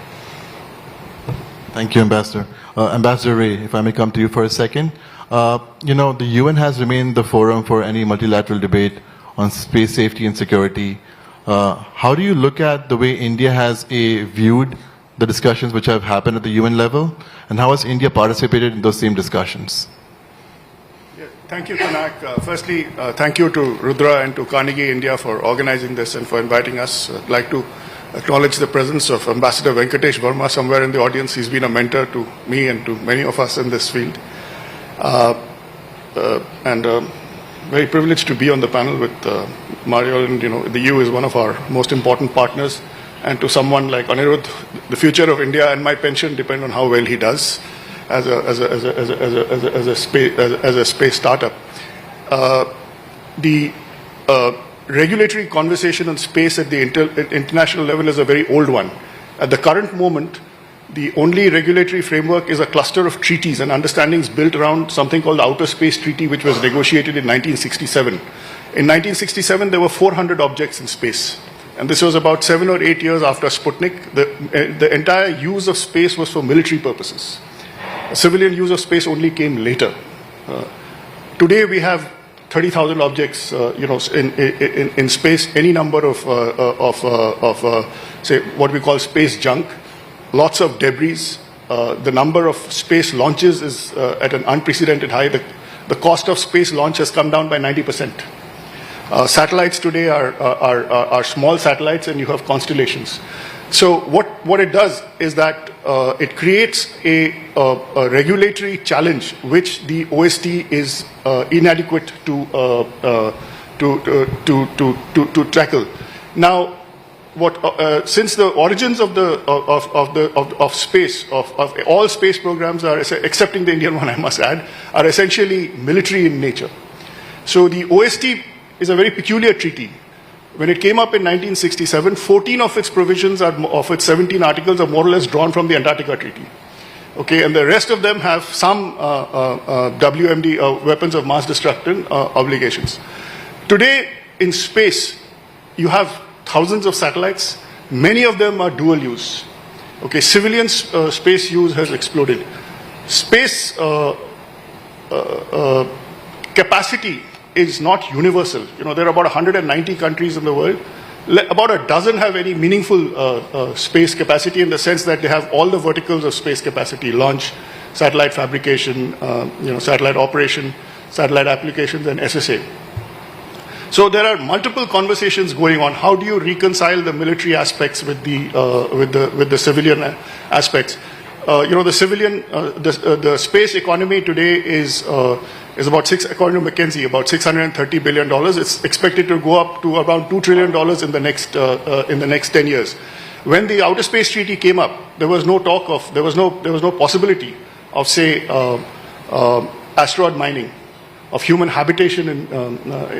Thank you, Ambassador. Ambassador Ray, if I may come to you for a second. The UN has remained the forum for any multilateral debate on space safety and security. How do you look at the way India has viewed the discussions which have happened at the UN level, and how has India participated in those same discussions? Thank you, Konak. Firstly, thank you to Rudra and to Carnegie India for organizing this and for inviting us. I'd like to acknowledge the presence of Ambassador Venkatesh Verma somewhere in the audience. He's been a mentor to me and to many of us in this field. And very privileged to be on the panel with Mario, and the EU is one of our most important partners. And to someone like Anirudh, the future of India and my pension depend on how well he does as a space startup. The regulatory conversation on space at the international level is a very old one. At the current moment, the only regulatory framework is a cluster of treaties and understandings built around something called the Outer Space Treaty, which was negotiated in 1967. In 1967, there were 400 objects in space. And this was about 7 or 8 years after Sputnik. The entire use of space was for military purposes. Civilian use of space only came later. Today, we have 30,000 objects, in space, any number of say, what we call space junk, lots of debris. The number of space launches is at an unprecedented high. The cost of space launch has come down by 90%. Satellites today are small satellites, and you have constellations. So what it does is that it creates a regulatory challenge which the OST is inadequate to tackle. Now, since the origins of space of all space programs are, excepting the Indian one, I must add, are essentially military in nature. So the OST is a very peculiar treaty. When it came up in 1967, 14 of its provisions of its 17 articles are more or less drawn from the Antarctica Treaty. Okay, and the rest of them have some WMD, weapons of mass destruction obligations. Today, in space, you have thousands of satellites. Many of them are dual use. Okay, civilian space use has exploded. Space capacity is not universal. There are about 190 countries in the world. About a dozen have any meaningful space capacity, in the sense that they have all the verticals of space capacity: launch, satellite fabrication, satellite operation, satellite applications, and SSA. So there are multiple conversations going on. How do you reconcile the military aspects with the civilian aspects? The space economy today is about according to McKinsey, about $630 billion. It's expected to go up to around $2 trillion in the next 10 years. When the Outer Space Treaty came up, there was no possibility of, say, asteroid mining, of human habitation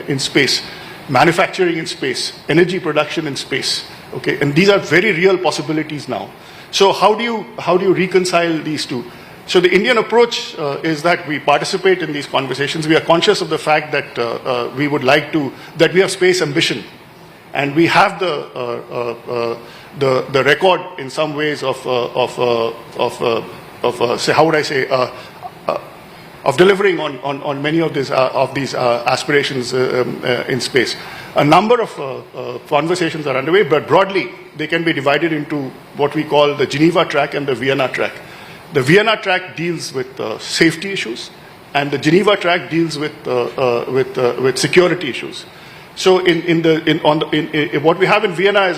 in space, manufacturing in space, energy production in space. Okay, and these are very real possibilities now. So how do you reconcile these two? So the Indian approach is that we participate in these conversations. We are conscious of the fact that we would like that we have space ambition, and we have the record in some ways of delivering on many of these aspirations in space. A number of conversations are underway, but broadly they can be divided into what we call the Geneva track and the Vienna track. The Vienna track deals with safety issues, and the Geneva track deals with security issues. So what we have in Vienna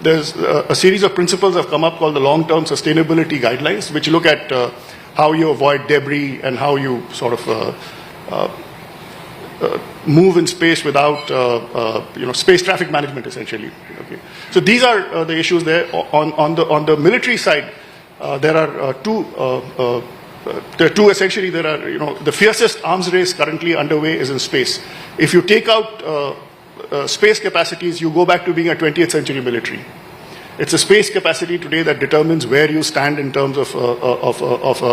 there's a series of principles have come up called the long-term sustainability guidelines, which look at how you avoid debris and how you sort of move in space without space traffic management, essentially. Okay. So these are the issues there. On the military side, there are two essentially. There are the fiercest arms race currently underway is in space. If you take out space capacities, you go back to being a 20th century military. It's a space capacity today that determines where you stand in terms of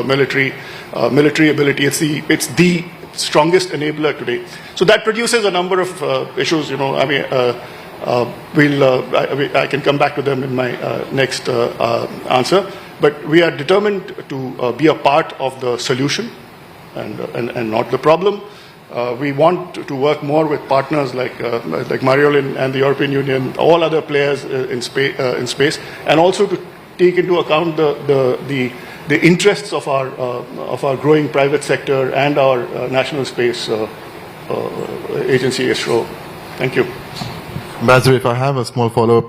military ability. It's the strongest enabler today. So that produces a number of issues. I can come back to them in my next answer. But we are determined to be a part of the solution and not the problem. We want to work more with partners like Mariolin and the European Union, all other players in space, and also to take into account the interests of our growing private sector and our national space agency, ISRO. Thank you. Ambassador, if I have a small follow-up.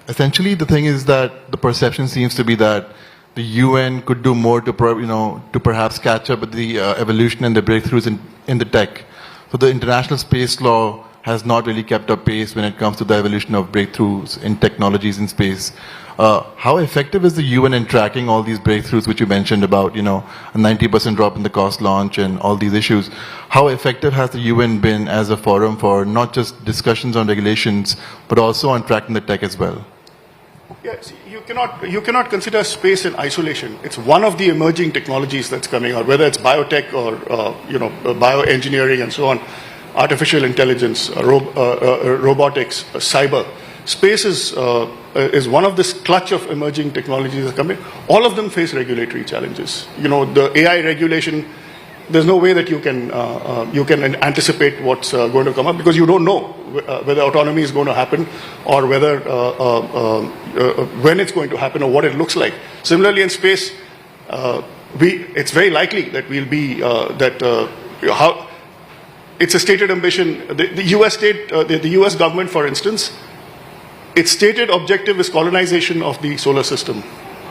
Essentially, the thing is that the perception seems to be that the UN could do more to, to perhaps catch up with the evolution and the breakthroughs in the tech. So the international space law has not really kept up pace when it comes to the evolution of breakthroughs in technologies in space. How effective is the UN in tracking all these breakthroughs which you mentioned about, a 90% drop in the cost launch and all these issues? How effective has the UN been as a forum for not just discussions on regulations, but also on tracking the tech as well? Yes, you cannot consider space in isolation. It's one of the emerging technologies that's coming out, whether it's biotech or bioengineering and so on, artificial intelligence, robotics, cyber. Space is one of this clutch of emerging technologies that come in. All of them face regulatory challenges. The AI regulation, there's no way that you can anticipate what's going to come up, because you don't know whether autonomy is going to happen or whether when it's going to happen or what it looks like. Similarly, in space, it's very likely that we'll be it's a stated ambition. The US government, for instance, its stated objective is colonization of the solar system.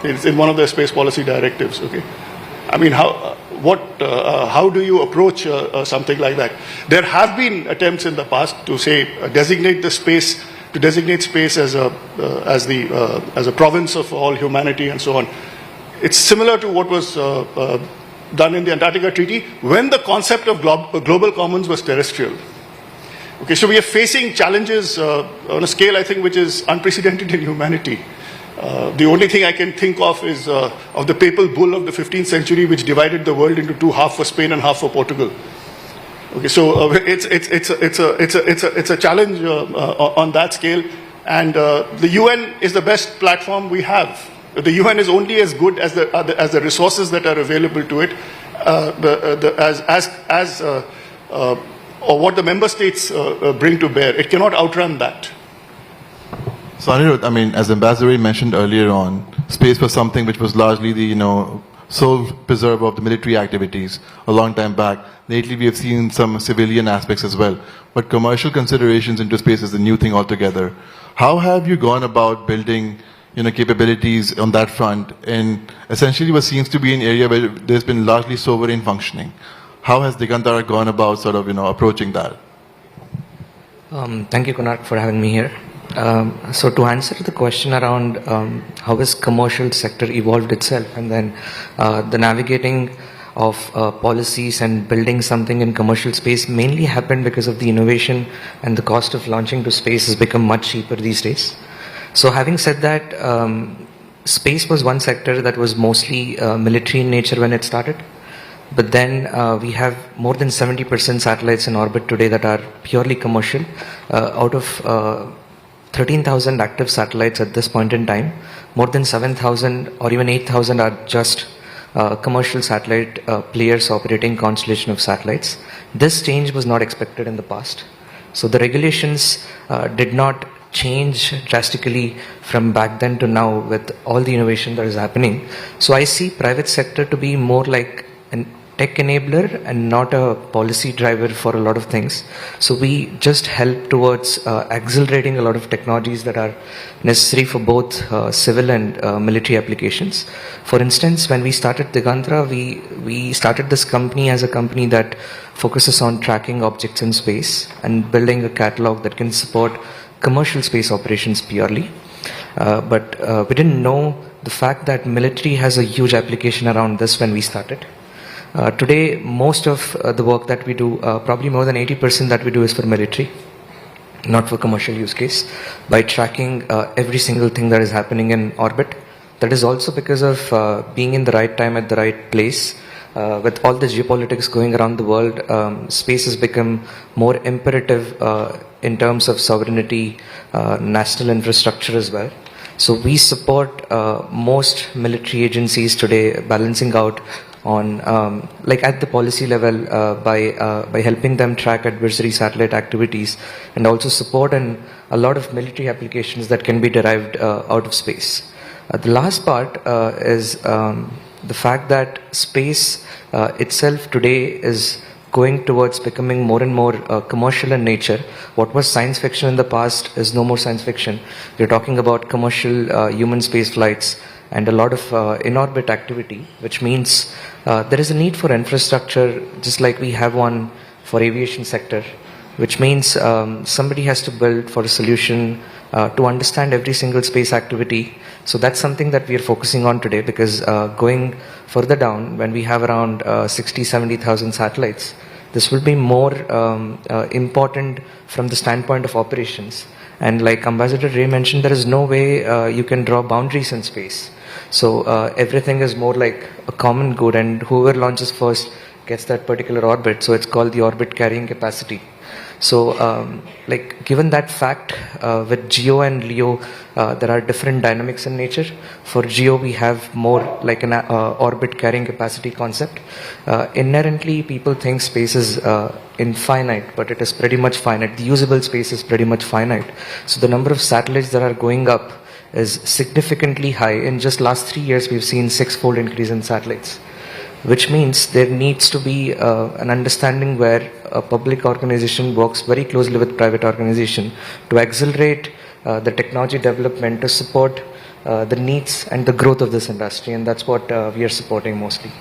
It's in one of their space policy directives. Okay, I mean, how do you approach something like that? There have been attempts in the past to say designate space as a province of all humanity and so on. It's similar to what was done in the Antarctica Treaty when the concept of global commons was terrestrial. Okay, so we are facing challenges on a scale, I think, which is unprecedented in humanity. The only thing I can think of is of the papal bull of the 15th century, which divided the world into two, half for Spain and half for Portugal. Okay, so it's a challenge on that scale, and the UN is the best platform we have. The UN is only as good as the resources that are available to it, or what the member states bring to bear. It cannot outrun that. So Anirudh, I mean, as Ambassador mentioned earlier on, space was something which was largely the, sole preserver of the military activities a long time back. Lately, we have seen some civilian aspects as well. But commercial considerations into space is a new thing altogether. How have you gone about building, capabilities on that front in essentially what seems to be an area where there's been largely sovereign functioning? How has Digantara gone about sort of, approaching that? Thank you, Konark, for having me here. So to answer the question around how has commercial sector evolved itself, and then the navigating of policies and building something in commercial space mainly happened because of the innovation, and the cost of launching to space has become much cheaper these days. So having said that, space was one sector that was mostly military in nature when it started. But then we have more than 70% satellites in orbit today that are purely commercial. Out of 13,000 active satellites at this point in time, more than 7,000 or even 8,000 are just commercial satellite players operating constellation of satellites. This change was not expected in the past. So the regulations did not change drastically from back then to now with all the innovation that is happening. So I see private sector to be more like an tech enabler and not a policy driver for a lot of things. So we just help towards accelerating a lot of technologies that are necessary for both civil and military applications. For instance, when we started Digantara, we started this company as a company that focuses on tracking objects in space and building a catalog that can support commercial space operations purely. But we didn't know the fact that military has a huge application around this when we started. Today, most of the work that we do, probably more than 80% that we do is for military, not for commercial use case, by tracking every single thing that is happening in orbit. That is also because of being in the right time at the right place. With all the geopolitics going around the world, space has become more imperative in terms of sovereignty, national infrastructure as well. So we support most military agencies today, balancing out on like at the policy level by helping them track adversary satellite activities, and also support in a lot of military applications that can be derived out of space. The last part is the fact that space itself today is going towards becoming more and more commercial in nature. What was science fiction in the past is no more science fiction. We're talking about commercial human space flights, and a lot of in-orbit activity, which means there is a need for infrastructure, just like we have one for aviation sector, which means somebody has to build for a solution to understand every single space activity. So that's something that we are focusing on today, because going further down, when we have around 70,000 satellites, this will be more important from the standpoint of operations. And like Ambassador Ray mentioned, there is no way you can draw boundaries in space. So everything is more like a common good, and whoever launches first gets that particular orbit. So it's called the orbit carrying capacity. So like given that fact, with GEO and LEO, there are different dynamics in nature. For GEO, we have more like an orbit carrying capacity concept. Inherently, people think space is infinite, but it is pretty much finite. The usable space is pretty much finite. So the number of satellites that are going up is significantly high. In just last 3 years, we've seen 6-fold increase in satellites, which means there needs to be an understanding where a public organization works very closely with private organization to accelerate the technology development to support the needs and the growth of this industry, and that's what we are supporting mostly.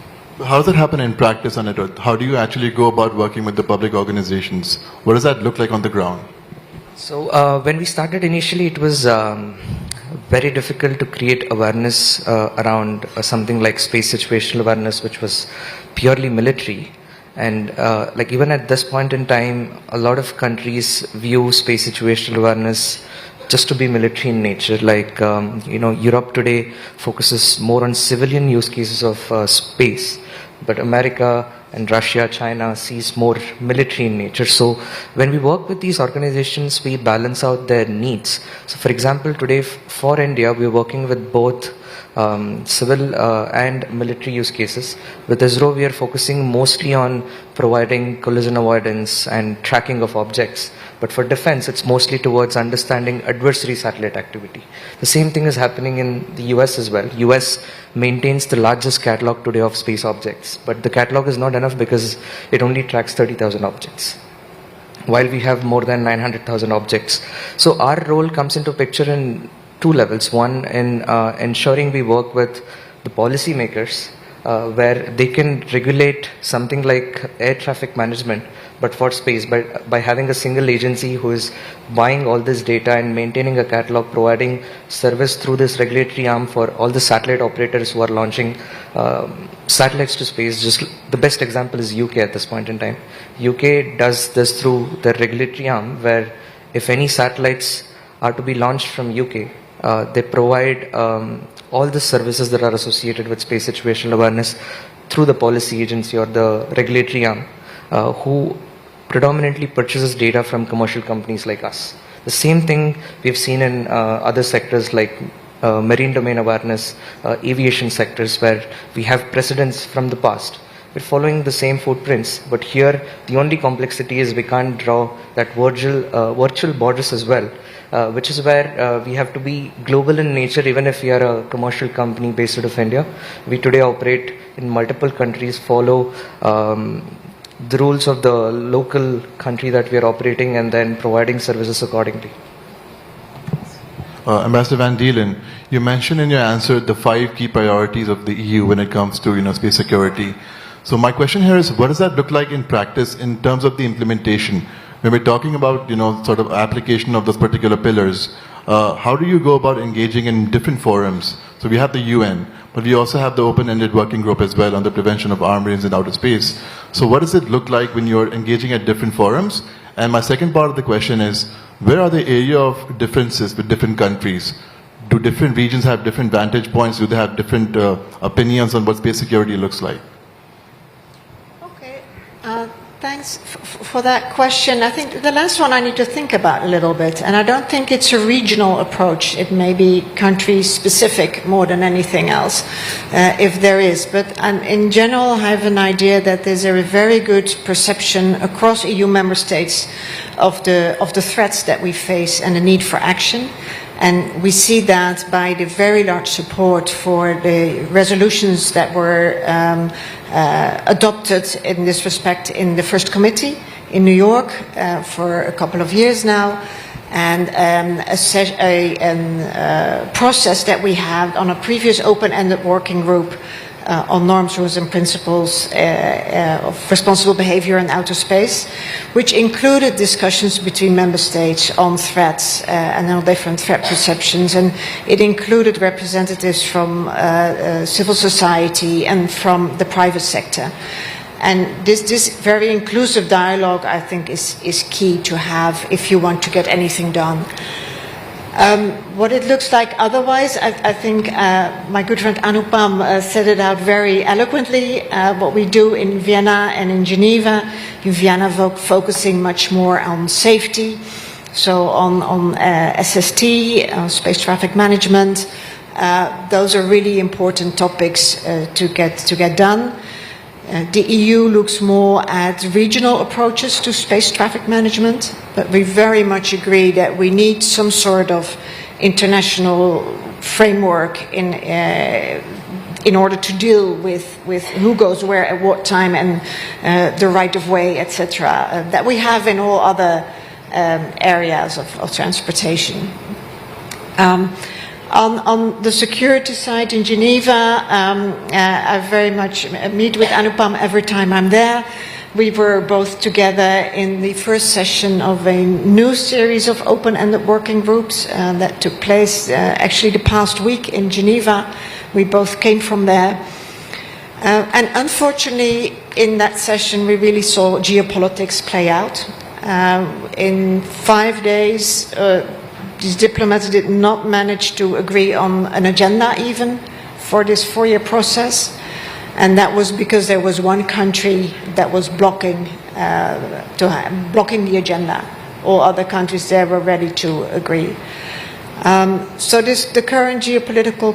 How does it happen in practice on it? How do you actually go about working with the public organizations? What does that look like on the ground? So when we started initially, it was very difficult to create awareness around something like space situational awareness, which was purely military. And like even at this point in time, a lot of countries view space situational awareness just to be military in nature. Like Europe today focuses more on civilian use cases of space, but America and Russia, China sees more military in nature. So when we work with these organizations, we balance out their needs. So for example, today for India, we're working with both civil and military use cases. With ISRO, we are focusing mostly on providing collision avoidance and tracking of objects. But for defense, it's mostly towards understanding adversary satellite activity. The same thing is happening in the US as well. US maintains the largest catalog today of space objects, but the catalog is not enough because it only tracks 30,000 objects, while we have more than 900,000 objects. So our role comes into picture in two levels. One, in ensuring we work with the policymakers, where they can regulate something like air traffic management, but for space, by having a single agency who is buying all this data and maintaining a catalog, providing service through this regulatory arm for all the satellite operators who are launching satellites to space. Just the best example is UK at this point in time. UK does this through their regulatory arm, where if any satellites are to be launched from UK, they provide all the services that are associated with space situational awareness through the policy agency or the regulatory arm, who predominantly purchases data from commercial companies like us. The same thing we've seen in other sectors like marine domain awareness, aviation sectors, where we have precedents from the past. We're following the same footprints, but here the only complexity is we can't draw that virtual borders as well, which is where we have to be global in nature. Even if we are a commercial company based out of India, we today operate in multiple countries, follow the rules of the local country that we are operating, and then providing services accordingly. Ambassador Van Deelen, you mentioned in your answer the 5 key priorities of the EU when it comes to space security. So my question here is, what does that look like in practice in terms of the implementation? When we're talking about sort of application of those particular pillars, how do you go about engaging in different forums? So we have the UN, but we also have the open-ended working group as well on the prevention of arms race in outer space. So what does it look like when you're engaging at different forums? And my second part of the question is, where are the area of differences with different countries? Do different regions have different vantage points? Do they have different opinions on what space security looks like? Okay, thanks for that question. I think the last one I need to think about a little bit, and I don't think it's a regional approach. It may be country-specific more than anything else, if there is. But in general, I have an idea that there's a very good perception across EU member states of the threats that we face and the need for action. And we see that by the very large support for the resolutions that were adopted in this respect in the first committee in New York for a couple of years now. And a process that we had on a previous open-ended working group on norms, rules and principles of responsible behavior in outer space, which included discussions between member states on threats and on different threat perceptions. And it included representatives from civil society and from the private sector. And this very inclusive dialogue, I think, is key to have if you want to get anything done. What it looks like otherwise, I think my good friend Anupam set it out very eloquently. What we do in Vienna and in Geneva, in Vienna focusing much more on safety, so on SST, space traffic management. Those are really important topics to get done. The EU looks more at regional approaches to space traffic management, but we very much agree that we need some sort of international framework in order to deal with who goes where at what time and the right of way, etc., that we have in all other areas of transportation. On the security side in Geneva, I very much meet with Anupam every time I'm there. We were both together in the first session of a new series of open-ended working groups that took place actually the past week in Geneva. We both came from there. And unfortunately, in that session, we really saw geopolitics play out. In 5 days, these diplomats did not manage to agree on an agenda even for this 4-year process. And that was because there was one country that was blocking the agenda. All other countries there were ready to agree. So the current geopolitical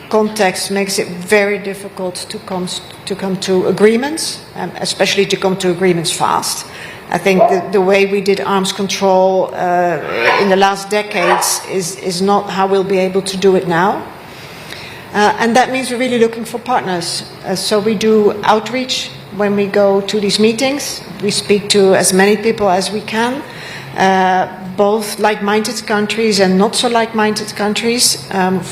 context makes it very difficult to come to agreements, especially to come to agreements fast. I think the way we did arms control in the last decades is not how we'll be able to do it now. And that means we're really looking for partners. So we do outreach when we go to these meetings. We speak to as many people as we can, both like-minded countries and not so like-minded countries.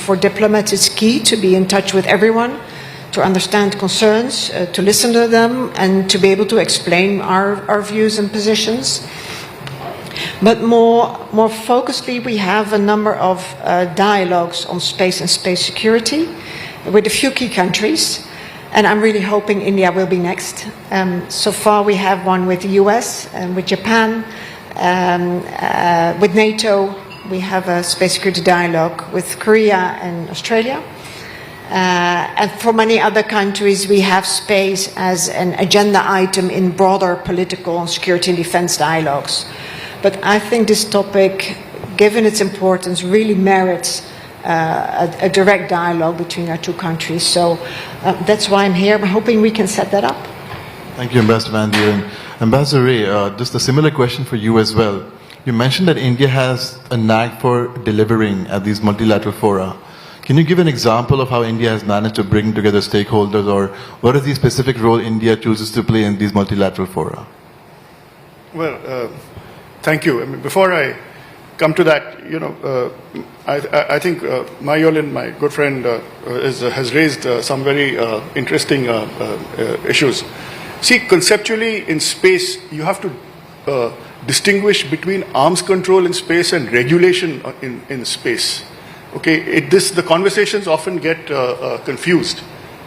For diplomats, it's key to be in touch with everyone, to understand concerns, to listen to them, and to be able to explain our views and positions. But more focusedly, we have a number of dialogues on space and space security with a few key countries, and I'm really hoping India will be next. So far, we have one with the US and with Japan, with NATO. We have a space security dialogue with Korea and Australia. And for many other countries, we have space as an agenda item in broader political and security and defense dialogues. But I think this topic, given its importance, really merits a direct dialogue between our two countries. So that's why I'm here. I'm hoping we can set that up. Thank you, Ambassador Van Buren. Ambassador Ray, just a similar question for you as well. You mentioned that India has a knack for delivering at these multilateral fora. Can you give an example of how India has managed to bring together stakeholders, or what is the specific role India chooses to play in these multilateral fora? Well, thank you. I mean, before I come to that, I think Mayolin, my good friend, has raised some very interesting issues. See, conceptually in space, you have to distinguish between arms control in space and regulation in space. Okay, the conversations often get confused.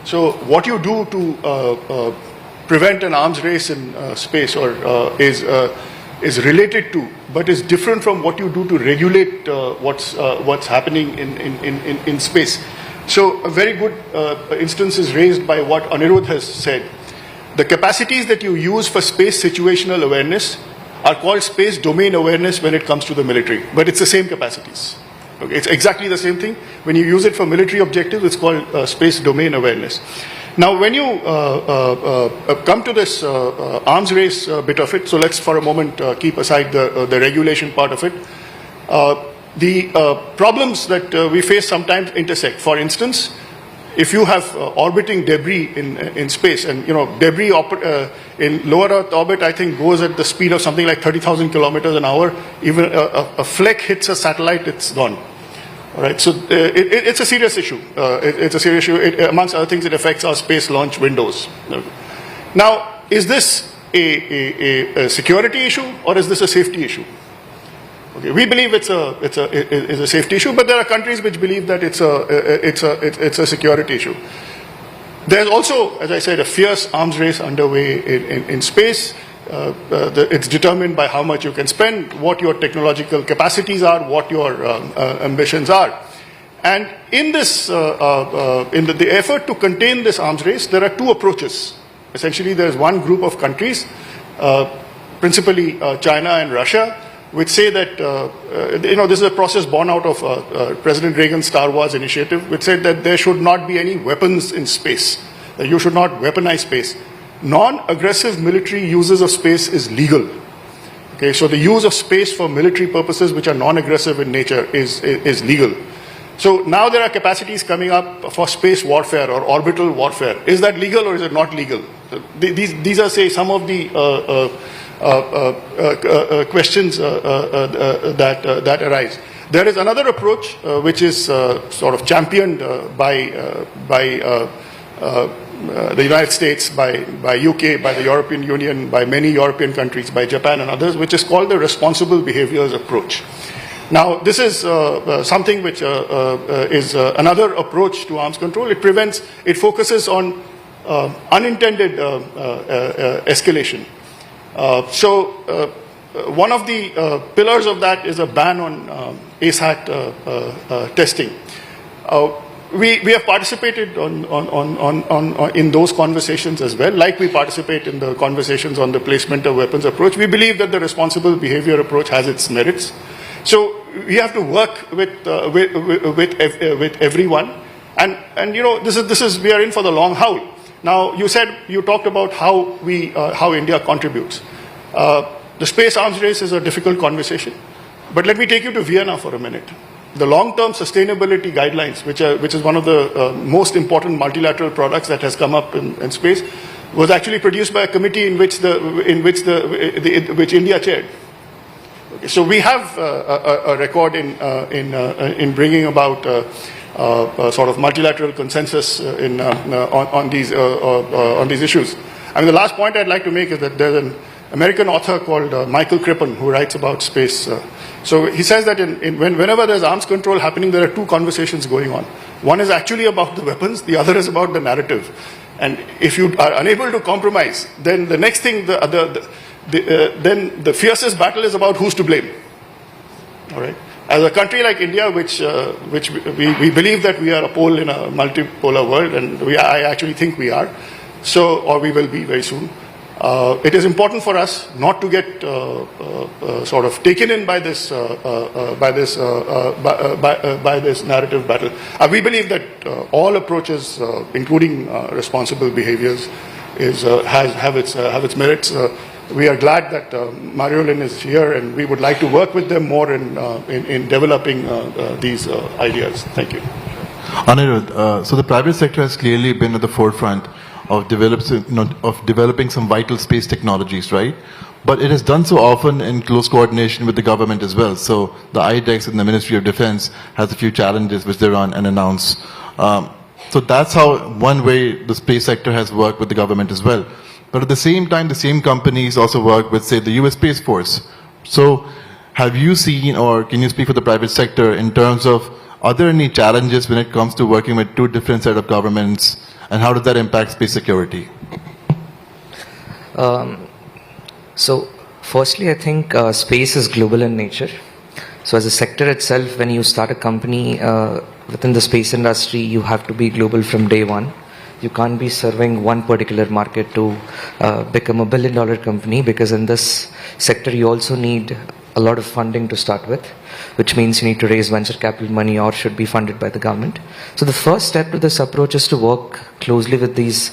So what you do to prevent an arms race in space or is related to, but is different from what you do to regulate what's happening in space. So a very good instance is raised by what Anirudh has said. The capacities that you use for space situational awareness are called space domain awareness when it comes to the military, but it's the same capacities. Okay, it's exactly the same thing. When you use it for military objectives, it's called space domain awareness. Now, when you come to this arms race bit of it, so let's for a moment keep aside the regulation part of it. The problems that we face sometimes intersect. For instance, if you have orbiting debris in space, and debris in lower Earth orbit, I think goes at the speed of something like 30,000 kilometers an hour. Even a fleck hits a satellite, it's gone. All right, so it's a serious issue. It's a serious issue. Amongst other things, it affects our space launch windows. Now, is this a security issue or is this a safety issue? Okay, we believe it's a safety issue, but there are countries which believe that it's a security issue. There's also, as I said, a fierce arms race underway in space. It's determined by how much you can spend, what your technological capacities are, what your ambitions are. And in this, in the effort to contain this arms race, there are two approaches. Essentially, there's one group of countries, principally China and Russia, which say that, this is a process born out of President Reagan's Star Wars initiative, which said that there should not be any weapons in space, that you should not weaponize space. Non-aggressive military uses of space is legal. Okay, so the use of space for military purposes which are non-aggressive in nature is legal. So now there are capacities coming up for space warfare or orbital warfare. Is that legal or is it not legal? These are, say, some of the questions that arise. There is another approach which is sort of championed by the United States, by UK, by the European Union, by many European countries, by Japan and others, which is called the responsible behaviors approach. Now, this is something which is another approach to arms control. It focuses on unintended escalation. One of the pillars of that is a ban on ASAT testing. We have participated in those conversations as well, like we participate in the conversations on the placement of weapons approach. We believe that the responsible behavior approach has its merits. So we have to work with everyone, and this is we are in for the long haul. Now, you talked about how India contributes. The space arms race is a difficult conversation, but let me take you to Vienna for a minute. The long-term sustainability guidelines, which is one of the most important multilateral products that has come up in space, was actually produced by a committee in which India chaired. Okay, so we have a record in bringing about sort of multilateral consensus on these issues. I mean, the last point I'd like to make is that there's an American author called Michael Crippen who writes about space. So he says that whenever there's arms control happening, there are two conversations going on. One is actually about the weapons, the other is about the narrative. And if you are unable to compromise, then the next thing, then the fiercest battle is about who's to blame. All right. As a country like India, which we believe that we are a pole in a multipolar world, and I actually think we are, or we will be very soon. It is important for us not to get sort of taken in by this narrative battle. We believe that all approaches, including responsible behaviors, have its merits. We are glad that Mariolin is here, and we would like to work with them more in developing these ideas. Thank you. Anirudh, so the private sector has clearly been at the forefront of developing some vital space technologies, right? But it has done so often in close coordination with the government as well. So the IDEX and the Ministry of Defense has a few challenges which they run and announce. So that's how one way the space sector has worked with the government as well. But at the same time, the same companies also work with, say, the US Space Force. So have you seen, or can you speak for the private sector in terms of, are there any challenges when it comes to working with two different set of governments, and how does that impact space security? So firstly, I think space is global in nature. So as a sector itself, when you start a company within the space industry, you have to be global from day one. You can't be serving one particular market to become $1 billion company, because in this sector you also need a lot of funding to start with, which means you need to raise venture capital money or should be funded by the government. So the first step to this approach is to work closely with these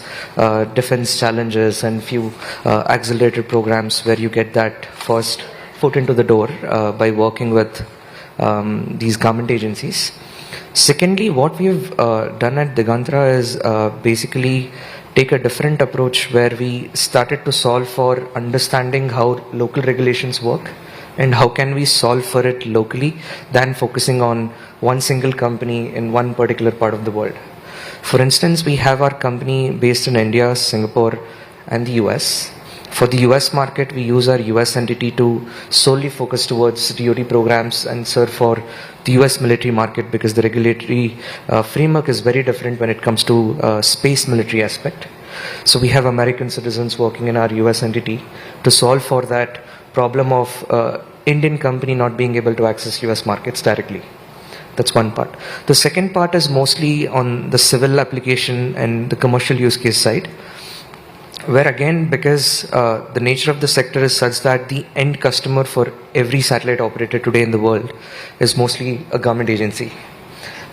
defense challenges and few accelerated programs where you get that first foot into the door by working with these government agencies. Secondly, what we've done at Digantra is basically take a different approach where we started to solve for understanding how local regulations work and how can we solve for it locally than focusing on one single company in one particular part of the world. For instance, we have our company based in India, Singapore, and the US. For the US market, we use our US entity to solely focus towards DoD programs and serve for the US military market because the regulatory framework is very different when it comes to space military aspect. So we have American citizens working in our US entity to solve for that problem of Indian company not being able to access US markets directly. That's one part. The second part is mostly on the civil application and the commercial use case side, where again, because the nature of the sector is such that the end customer for every satellite operator today in the world is mostly a government agency,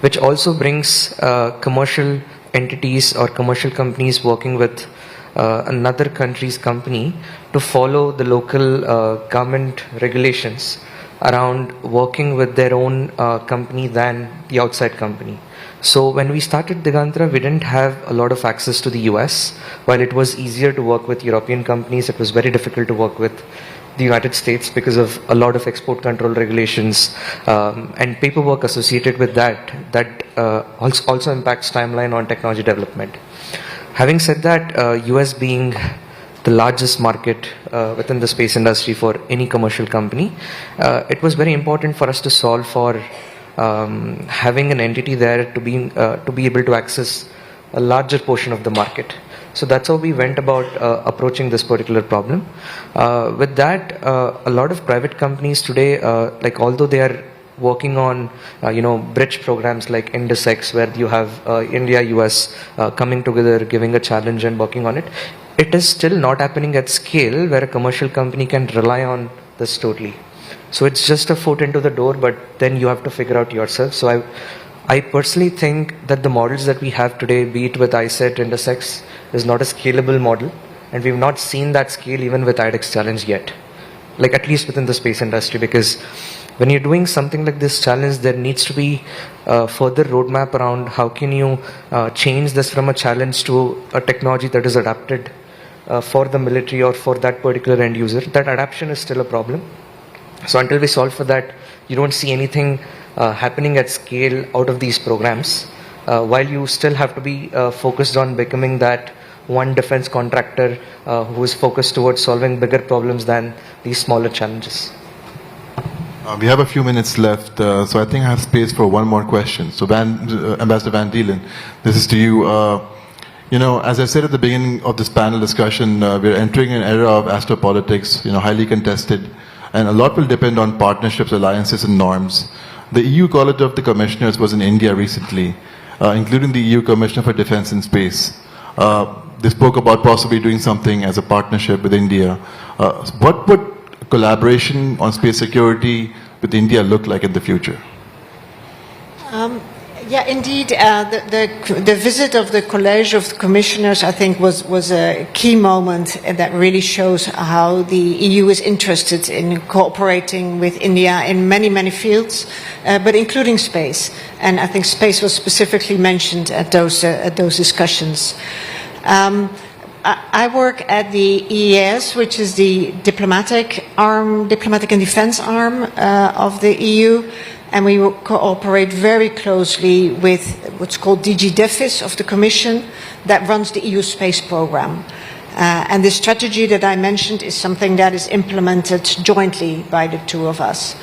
which also brings commercial entities or commercial companies working with another country's company to follow the local government regulations around working with their own company than the outside company. So when we started Digantra, we didn't have a lot of access to the US. While it was easier to work with European companies, it was very difficult to work with the United States because of a lot of export control regulations and paperwork associated with that also impacts timeline on technology development. Having said that, US being the largest market within the space industry for any commercial company, it was very important for us to solve for having an entity there to be able to access a larger portion of the market. So that's how we went about approaching this particular problem. With that, a lot of private companies today, like although they are working on bridge programs like INDUSX, where you have India, US coming together, giving a challenge and working on it, it is still not happening at scale where a commercial company can rely on this totally. So it's just a foot into the door, but then you have to figure out yourself. So I personally think that the models that we have today, be it with ISET, INDUSX, is not a scalable model. And we've not seen that scale even with IDEX challenge yet. Like at least within the space industry, because when you're doing something like this challenge, there needs to be a further roadmap around how can you change this from a challenge to a technology that is adapted for the military or for that particular end user. That adaptation is still a problem. So until we solve for that, you don't see anything happening at scale out of these programs, while you still have to be focused on becoming that one defense contractor who is focused towards solving bigger problems than these smaller challenges. We have a few minutes left, so I think I have space for one more question. So Ambassador Van Deelen, this is to you. As I said at the beginning of this panel discussion, we're entering an era of astropolitics, highly contested, and a lot will depend on partnerships, alliances, and norms. The EU College of the Commissioners was in India recently, including the EU Commissioner for Defense and Space. They spoke about possibly doing something as a partnership with India. What would collaboration on space security with India look like in the future? Yeah, indeed. The visit of the College of Commissioners, I think, was a key moment that really shows how the EU is interested in cooperating with India in many, many fields, but including space. And I think space was specifically mentioned at those discussions. I work at the EEAS, which is the diplomatic and defense arm of the EU. And we will cooperate very closely with what's called DG DEFIS of the Commission that runs the EU space program. And the strategy that I mentioned is something that is implemented jointly by the two of us.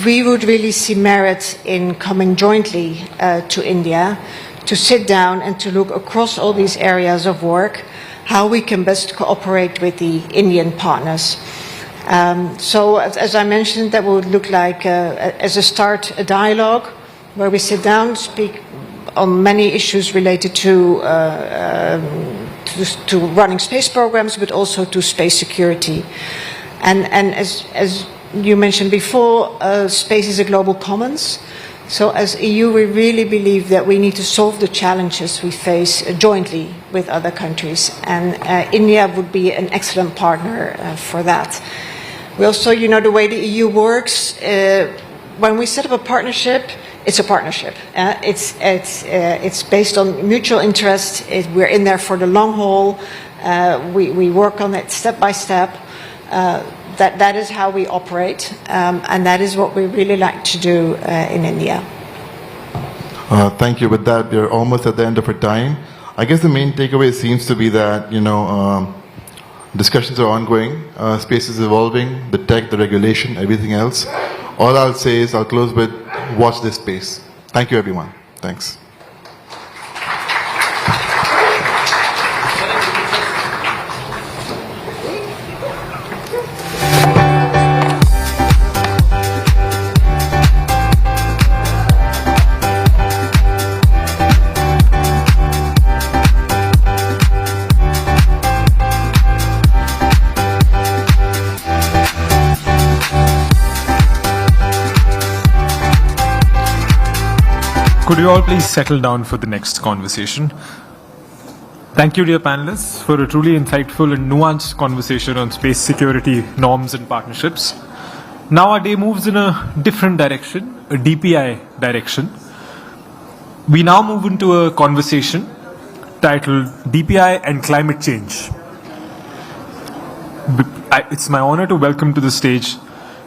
We would really see merit in coming jointly to India to sit down and to look across all these areas of work, how we can best cooperate with the Indian partners. So, as I mentioned, that would look like, as a start, a dialogue where we sit down, speak on many issues related to running space programs, but also to space security. And as you mentioned before, space is a global commons. So, as EU, we really believe that we need to solve the challenges we face jointly with other countries, and India would be an excellent partner for that. We also, the way the EU works, when we set up a partnership, it's a partnership. It's based on mutual interest. We're in there for the long haul. We work on it step by step. That is how we operate, and that is what we really like to do in India. Thank you. With that, we're almost at the end of our time. I guess the main takeaway seems to be that, discussions are ongoing, space is evolving, the tech, the regulation, everything else. All I'll say is, I'll close with, watch this space. Thank you, everyone. Thanks. Could you all please settle down for the next conversation? Thank you, dear panelists, for a truly insightful and nuanced conversation on space security norms and partnerships. Now our day moves in a different direction, a DPI direction. We now move into a conversation titled DPI and Climate Change. It's my honor to welcome to the stage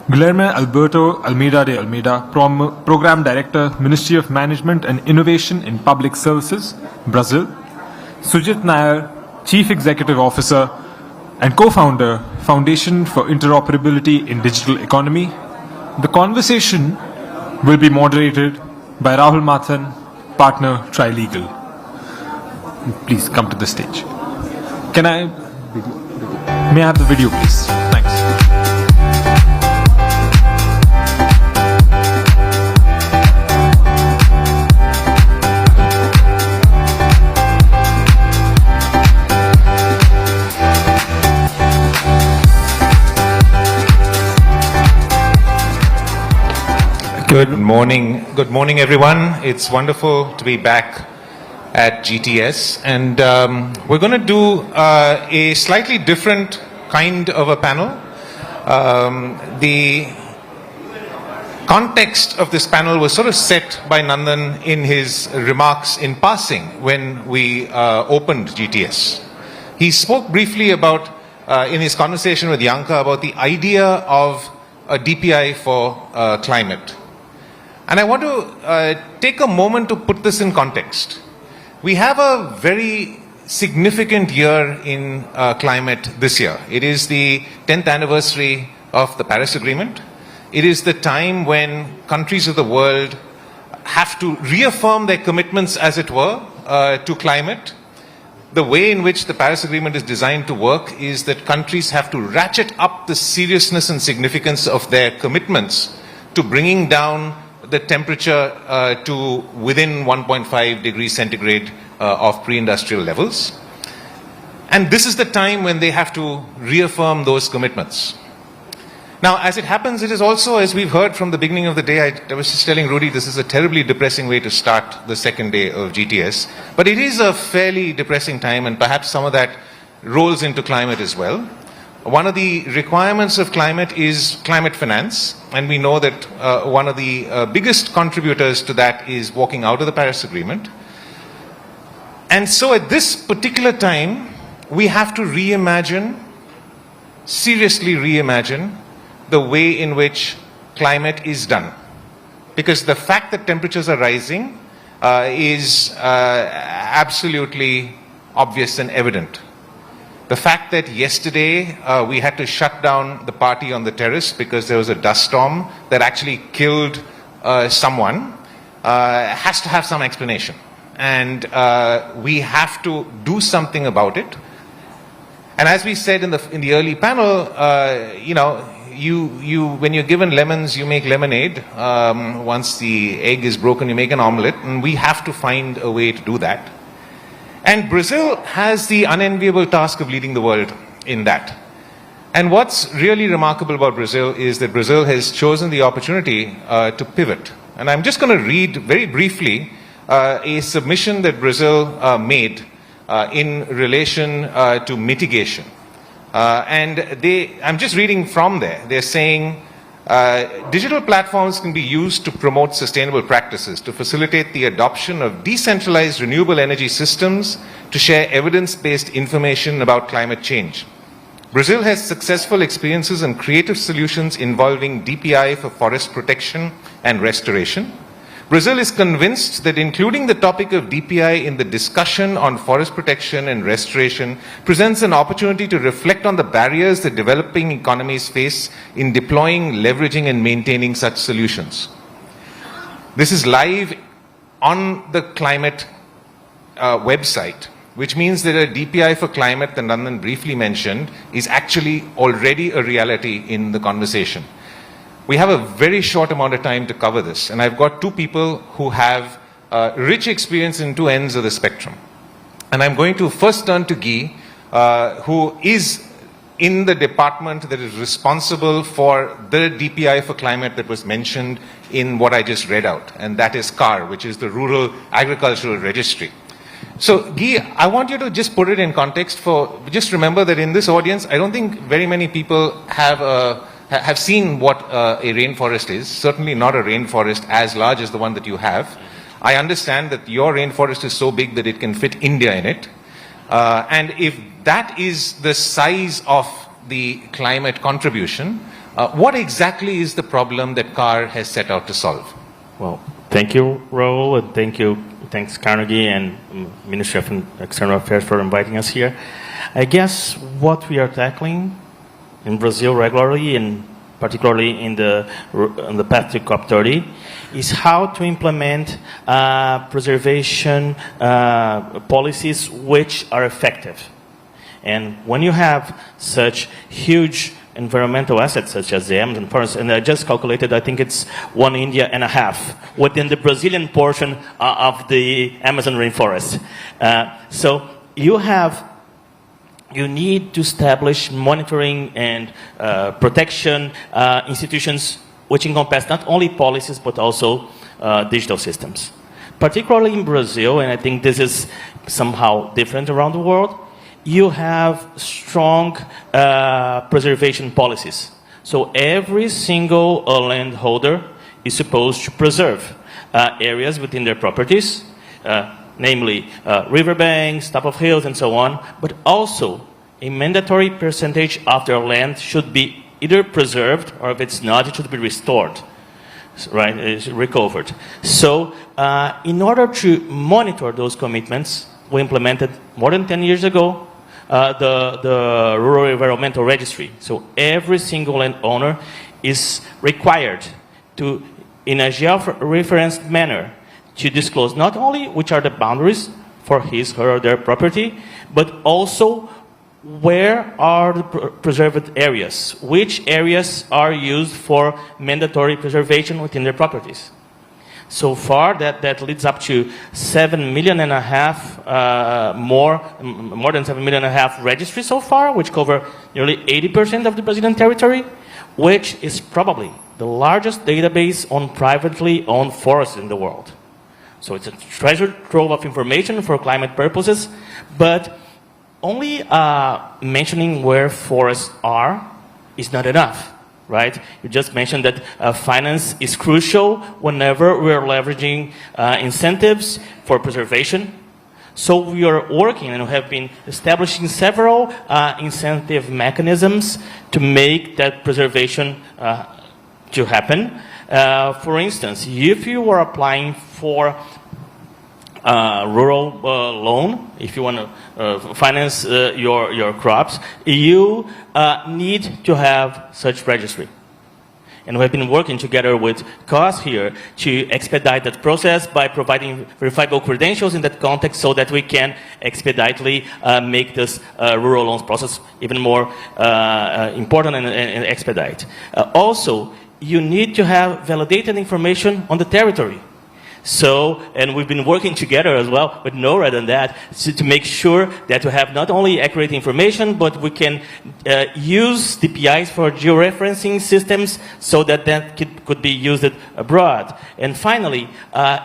Guilherme Alberto Almeida de Almeida, Program Director, Ministry of Management and Innovation in Public Services, Brazil. Sujit Nair, Chief Executive Officer and Co-founder, Foundation for Interoperability in Digital Economy. The conversation will be moderated by Rahul Mathan, Partner, Trilegal. Please come to the stage. May I have the video, please? Thanks. Good morning, everyone. It's wonderful to be back at GTS, and we're going to do a slightly different kind of a panel. The context of this panel was sort of set by Nandan in his remarks in passing when we opened GTS. He spoke briefly about, in his conversation with Yanka, about the idea of a DPI for climate. And I want to take a moment to put this in context. We have a very significant year in climate this year. It is the 10th anniversary of the Paris Agreement. It is the time when countries of the world have to reaffirm their commitments, as it were, to climate. The way in which the Paris Agreement is designed to work is that countries have to ratchet up the seriousness and significance of their commitments to bringing down the temperature to within 1.5 degrees centigrade of pre-industrial levels. And this is the time when they have to reaffirm those commitments. Now, as it happens, it is also, as we've heard from the beginning of the day, I was just telling Rudy, this is a terribly depressing way to start the second day of GTS. But it is a fairly depressing time, and perhaps some of that rolls into climate as well. One of the requirements of climate is climate finance, and we know that one of the biggest contributors to that is walking out of the Paris Agreement. And so at this particular time, we have to reimagine, seriously reimagine, the way in which climate is done. Because the fact that temperatures are rising is absolutely obvious and evident. The fact that yesterday we had to shut down the party on the terrace because there was a dust storm that actually killed someone has to have some explanation. And we have to do something about it. And as we said in the early panel, when you're given lemons, you make lemonade. Once the egg is broken, you make an omelette. And we have to find a way to do that. And Brazil has the unenviable task of leading the world in that. And what's really remarkable about Brazil is that Brazil has chosen the opportunity to pivot. And I'm just going to read very briefly a submission that Brazil made in relation to mitigation. I'm just reading from there. They're saying, Digital platforms can be used to promote sustainable practices, to facilitate the adoption of decentralized renewable energy systems, to share evidence-based information about climate change. Brazil has successful experiences and creative solutions involving DPI for forest protection and restoration. Brazil is convinced that including the topic of DPI in the discussion on forest protection and restoration presents an opportunity to reflect on the barriers that developing economies face in deploying, leveraging, and maintaining such solutions. This is live on the climate website, which means that a DPI for climate that Nandan briefly mentioned is actually already a reality in the conversation. We have a very short amount of time to cover this, and I've got two people who have rich experience in two ends of the spectrum. And I'm going to first turn to Guy, who is in the department that is responsible for the DPI for climate that was mentioned in what I just read out, and that is CAR, which is the Rural Agricultural Registry. So, Guy, I want you to just put it in context just remember that in this audience, I don't think very many people have seen what a rainforest is, certainly not a rainforest as large as the one that you have. I understand that your rainforest is so big that it can fit India in it. And if that is the size of the climate contribution, what exactly is the problem that CAR has set out to solve? Well, thank you, Raul, and thanks Carnegie and Ministry of External Affairs for inviting us here. I guess what we are tackling in Brazil regularly, and particularly in the path to COP30, is how to implement preservation policies which are effective. And when you have such huge environmental assets such as the Amazon forest, and I just calculated, I think it's 1.5 India within the Brazilian portion of the Amazon rainforest. So you need to establish monitoring and protection institutions which encompass not only policies but also digital systems. Particularly in Brazil, and I think this is somehow different around the world, you have strong preservation policies. So every single landholder is supposed to preserve areas within their properties, namely riverbanks, top of hills, and so on, but also a mandatory percentage of their land should be either preserved, or if it's not, it should be restored, right? It's recovered. So in order to monitor those commitments, we implemented more than 10 years ago the Rural Environmental Registry. So every single landowner is required to, in a geo-referenced manner, to disclose not only which are the boundaries for his, her, or their property, but also where are the preserved areas, which areas are used for mandatory preservation within their properties. So far, that leads up to 7.5 million more than 7.5 million registries so far, which cover nearly 80% of the Brazilian territory, which is probably the largest database on privately owned forests in the world. So it's a treasure trove of information for climate purposes, but only mentioning where forests are is not enough, right? You just mentioned that finance is crucial whenever we're leveraging incentives for preservation. So we are working and have been establishing several incentive mechanisms to make that preservation to happen. For instance, if you are applying for rural loan, if you want to finance your crops, you need to have such registry. And we have been working together with COS here to expedite that process by providing verifiable credentials in that context so that we can expeditely make this rural loans process even more important and expedite. Also, you need to have validated information on the territory. So, and we've been working together as well with NORAD on that to make sure that we have not only accurate information, but we can use DPIs for georeferencing systems so that could be used abroad. And finally,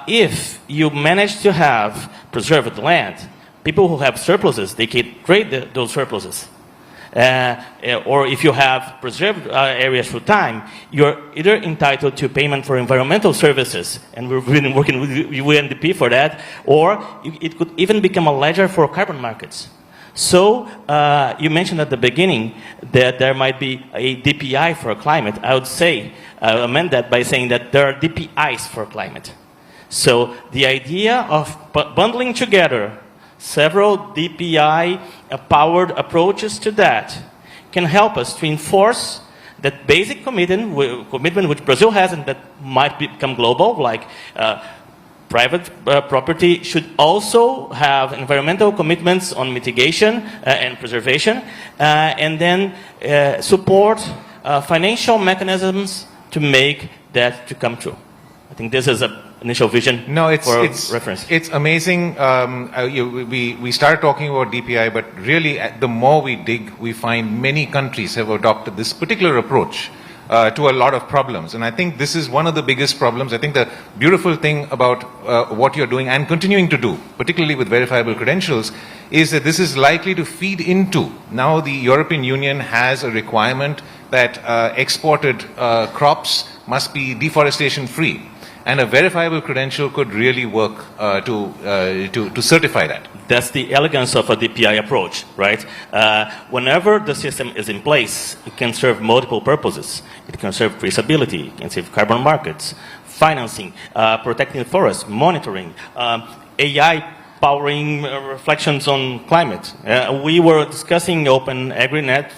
if you manage to have preserved land, people who have surpluses, they can trade those surpluses. or if you have preserved areas through time, you're either entitled to payment for environmental services, and we've been working with UNDP for that, or it could even become a ledger for carbon markets. So you mentioned at the beginning that there might be a DPI for climate. I would say, amend that by saying that there are DPIs for climate. So the idea of bundling together several DPI-powered approaches to that can help us to enforce that basic commitment which Brazil has and that might become global, like private property should also have environmental commitments on mitigation and preservation, and then support financial mechanisms to make that to come true. I think this is an initial vision for reference. It's amazing. We started talking about DPI, but really the more we dig, we find many countries have adopted this particular approach to a lot of problems. And I think this is one of the biggest problems. I think the beautiful thing about what you're doing and continuing to do, particularly with verifiable credentials, is that this is likely to feed into, now the European Union has a requirement that exported crops must be deforestation free. And a verifiable credential could really work to certify that. That's the elegance of a DPI approach, right? Whenever the system is in place, it can serve multiple purposes. It can serve traceability, it can serve carbon markets, financing, protecting the forest, monitoring, AI powering reflections on climate. We were discussing Open AgriNet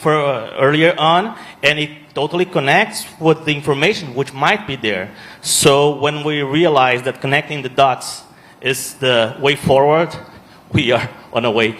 earlier on, and it totally connects with the information which might be there. So when we realize that connecting the dots is the way forward, we are on our way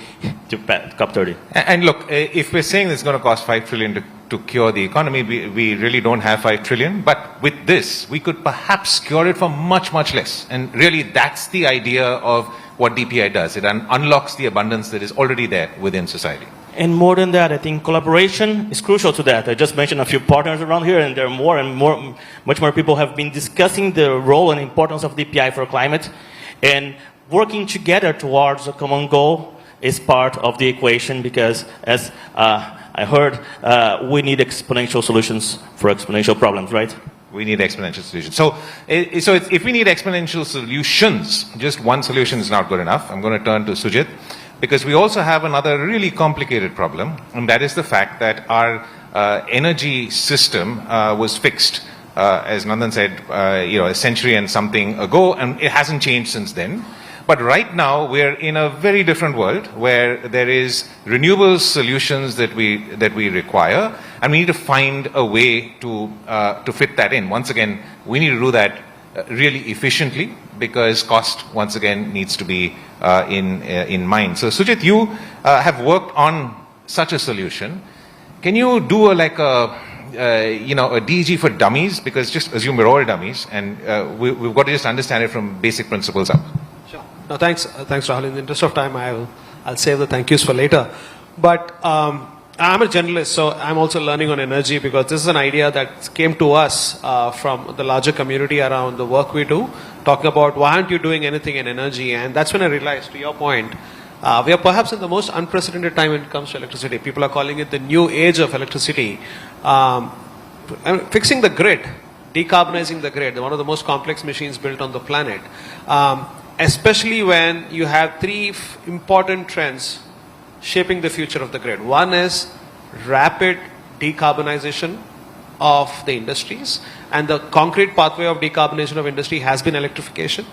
to COP30. And look, if we're saying it's going to cost $5 trillion to cure the economy, we really don't have $5 trillion. But with this, we could perhaps cure it for much, much less. And really, that's the idea of what DPI does. It unlocks the abundance that is already there within society. And more than that, I think collaboration is crucial to that. I just mentioned a few partners around here, and there are more and more, much more people have been discussing the role and importance of DPI for climate. And working together towards a common goal is part of the equation, because as I heard, we need exponential solutions for exponential problems, right? We need exponential solutions. So if we need exponential solutions, just one solution is not good enough. I'm going to turn to Sujit, because we also have another really complicated problem, and that is the fact that our energy system was fixed, as Nandan said, a century and something ago, and it hasn't changed since then. But right now, we're in a very different world where there is renewable solutions that we require, and we need to find a way to fit that in. Once again, we need to do that really efficiently, because cost, once again, needs to be in mind. So, Sujit, you have worked on such a solution. Can you do a DG for dummies? Because just assume we're all dummies, and we've got to just understand it from basic principles up. Sure. No, thanks, Rahul. In the interest of time, I'll save the thank yous for later. But I'm a journalist, so I'm also learning on energy, because this is an idea that came to us from the larger community around the work we do, talking about why aren't you doing anything in energy? And that's when I realized, to your point, we are perhaps in the most unprecedented time when it comes to electricity. People are calling it the new age of electricity. Fixing the grid, decarbonizing the grid, one of the most complex machines built on the planet, especially when you have three important trends shaping the future of the grid. One is rapid decarbonization of the industries, and the concrete pathway of decarbonization of industry has been electrification.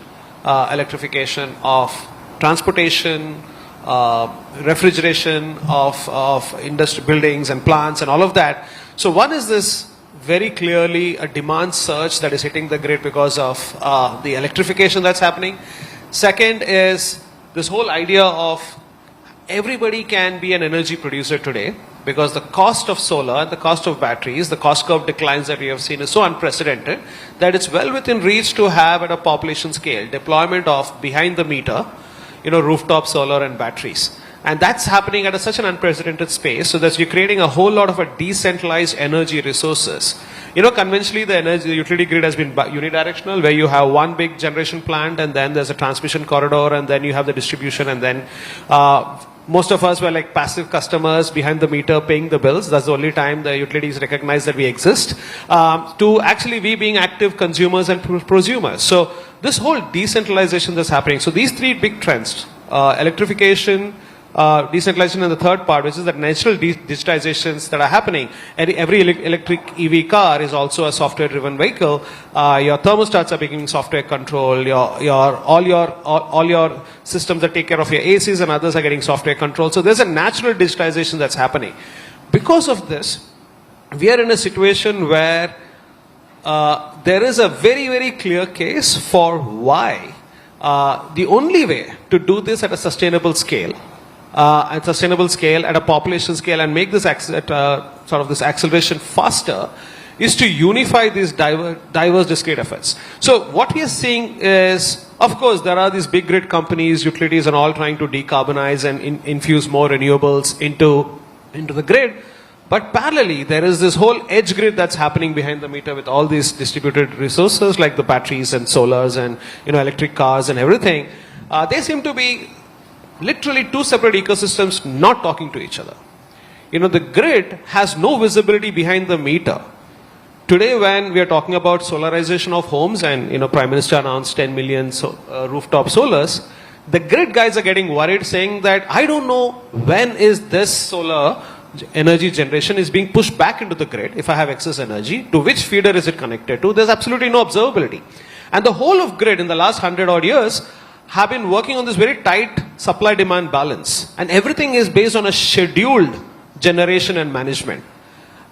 Electrification of transportation, refrigeration of industry buildings and plants and all of that. So one is this very clearly a demand surge that is hitting the grid because of the electrification that's happening. Second is this whole idea of everybody can be an energy producer today, because the cost of solar and the cost of batteries, the cost curve declines that we have seen is so unprecedented that it's well within reach to have at a population scale deployment of behind the meter, rooftop solar and batteries. And that's happening at such an unprecedented space, so that you're creating a whole lot of a decentralized energy resources. Conventionally the utility grid has been unidirectional, where you have one big generation plant, and then there's a transmission corridor, and then you have the distribution, and then most of us were like passive customers behind the meter paying the bills. That's the only time the utilities recognize that we exist. To actually we being active consumers and prosumers. So this whole decentralization that's happening. So these three big trends, electrification, decentralization, and the third part, which is the natural digitizations that are happening. Every electric EV car is also a software-driven vehicle. Your thermostats are becoming software controlled. All your systems that take care of your ACs and others are getting software controlled. So there's a natural digitization that's happening. Because of this, we are in a situation where there is a very, very clear case for why the only way to do this at a sustainable scale, at a population scale, and make this this acceleration faster, is to unify these diverse discrete efforts. So what we are seeing is, of course, there are these big grid companies, utilities, and all trying to decarbonize and infuse more renewables into the grid. But parallelly, there is this whole edge grid that's happening behind the meter with all these distributed resources like the batteries and solars and electric cars and everything. They seem to be literally two separate ecosystems not talking to each other. The grid has no visibility behind the meter. Today, when we are talking about solarization of homes and Prime Minister announced 10 million rooftop solars, the grid guys are getting worried, saying that I don't know when is this solar energy generation is being pushed back into the grid, if I have excess energy, to which feeder is it connected to? There's absolutely no observability. And the whole of grid in the last 100 odd years have been working on this very tight supply-demand balance. And everything is based on a scheduled generation and management.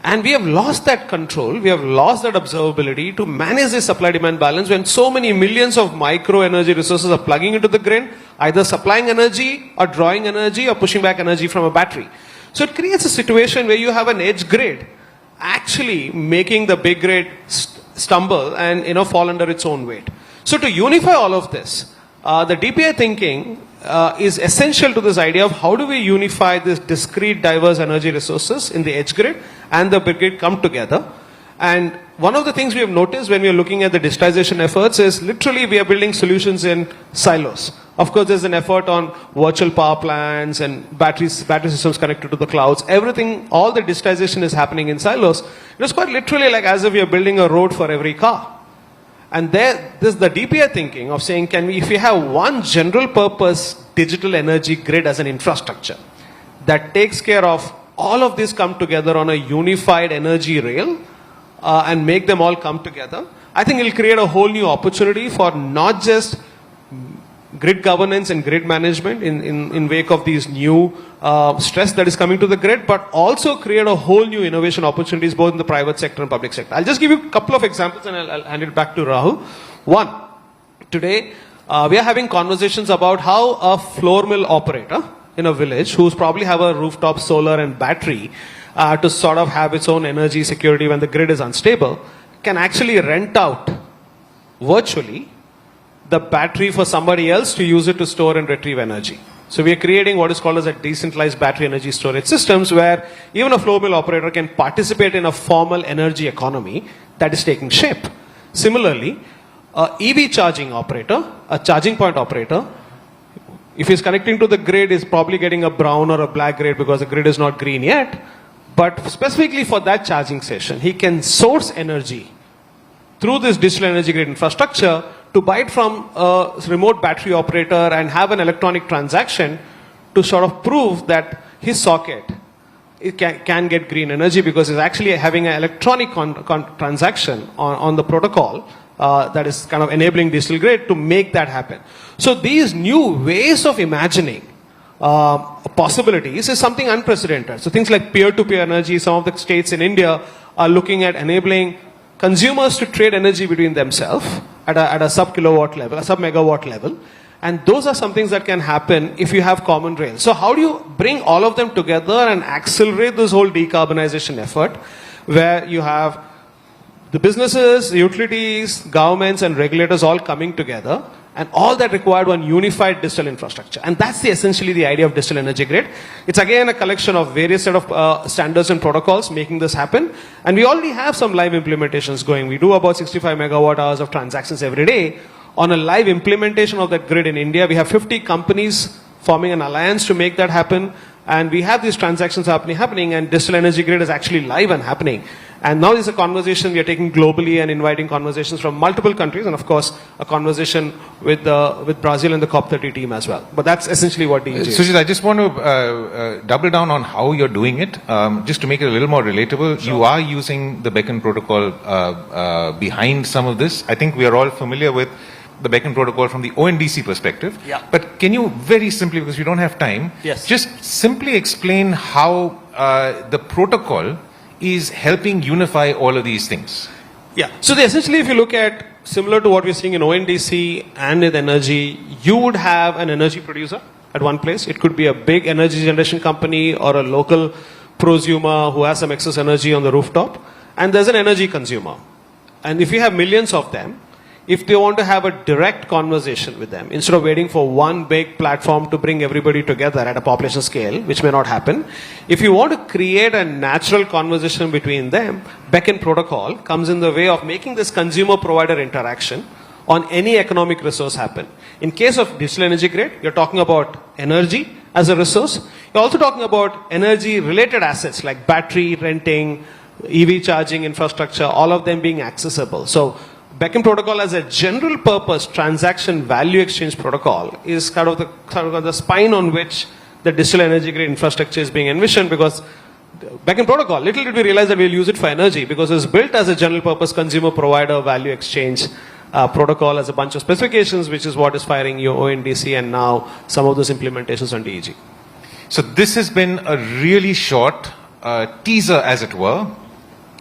And we have lost that control, we have lost that observability to manage this supply-demand balance when so many millions of micro-energy resources are plugging into the grid, either supplying energy or drawing energy or pushing back energy from a battery. So it creates a situation where you have an edge grid actually making the big grid stumble and fall under its own weight. So to unify all of this, the DPI thinking is essential to this idea of how do we unify this discrete diverse energy resources in the edge grid and the big grid come together. And one of the things we have noticed when we are looking at the digitization efforts is literally we are building solutions in silos. Of course, there's an effort on virtual power plants and battery systems connected to the clouds. Everything, all the digitization is happening in silos. It's quite literally like as if we are building a road for every car. And this is the DPI thinking of saying, if we have one general purpose digital energy grid as an infrastructure that takes care of all of this come together on a unified energy rail and make them all come together, I think it will create a whole new opportunity for not just grid governance and grid management in wake of these new stress that is coming to the grid, but also create a whole new innovation opportunities both in the private sector and public sector. I'll just give you a couple of examples and I'll hand it back to Rahul. One, today we are having conversations about how a floor mill operator in a village who's probably have a rooftop solar and battery to sort of have its own energy security when the grid is unstable can actually rent out virtually the battery for somebody else to use it to store and retrieve energy. So we are creating what is called as a decentralized battery energy storage systems where even a floor mill operator can participate in a formal energy economy that is taking shape. Similarly, a EV charging operator, a charging point operator, if he's connecting to the grid, is probably getting a brown or a black grid because the grid is not green yet. But specifically for that charging station, he can source energy through this digital energy grid infrastructure to buy it from a remote battery operator and have an electronic transaction to sort of prove that his socket can get green energy because it's actually having an electronic transaction on the protocol that is kind of enabling digital grid to make that happen. So these new ways of imagining possibilities is something unprecedented. So things like peer-to-peer energy, some of the states in India are looking at enabling consumers to trade energy between themselves at a sub-kilowatt level, a sub-megawatt level. And those are some things that can happen if you have common rails. So how do you bring all of them together and accelerate this whole decarbonization effort where you have the businesses, the utilities, governments and regulators all coming together and all that required one unified digital infrastructure. And that's essentially the idea of digital energy grid. It's again a collection of various set of standards and protocols making this happen. And we already have some live implementations going. We do about 65 megawatt hours of transactions every day. On a live implementation of that grid in India, we have 50 companies forming an alliance to make that happen. And we have these transactions happening, and digital energy grid is actually live and happening. And now there's a conversation we are taking globally and inviting conversations from multiple countries, and of course, a conversation with Brazil and the COP30 team as well. But that's essentially what DEG is. Sujit, I just want to double down on how you're doing it, just to make it a little more relatable. Sure. You are using the Beacon protocol behind some of this. I think we are all familiar with the Beacon protocol from the ONDC perspective. Yeah. But can you very simply, because we don't have time, yes, just simply explain how the protocol is helping unify all of these things? Yeah. So essentially, if you look at similar to what we're seeing in ONDC and with energy, you would have an energy producer at one place. It could be a big energy generation company or a local prosumer who has some excess energy on the rooftop. And there's an energy consumer. And if you have millions of them, if they want to have a direct conversation with them, instead of waiting for one big platform to bring everybody together at a population scale, which may not happen, if you want to create a natural conversation between them, Beacon protocol comes in the way of making this consumer-provider interaction on any economic resource happen. In case of digital energy grid, you're talking about energy as a resource. You're also talking about energy-related assets like battery, renting, EV charging infrastructure, all of them being accessible. So Beacon protocol as a general purpose transaction value exchange protocol is kind of the spine on which the digital energy grid infrastructure is being envisioned, because Beacon protocol, little did we realize that we'll use it for energy, because it's built as a general purpose consumer provider value exchange protocol as a bunch of specifications, which is what is firing your ONDC and now some of those implementations on DEG. So this has been a really short teaser, as it were,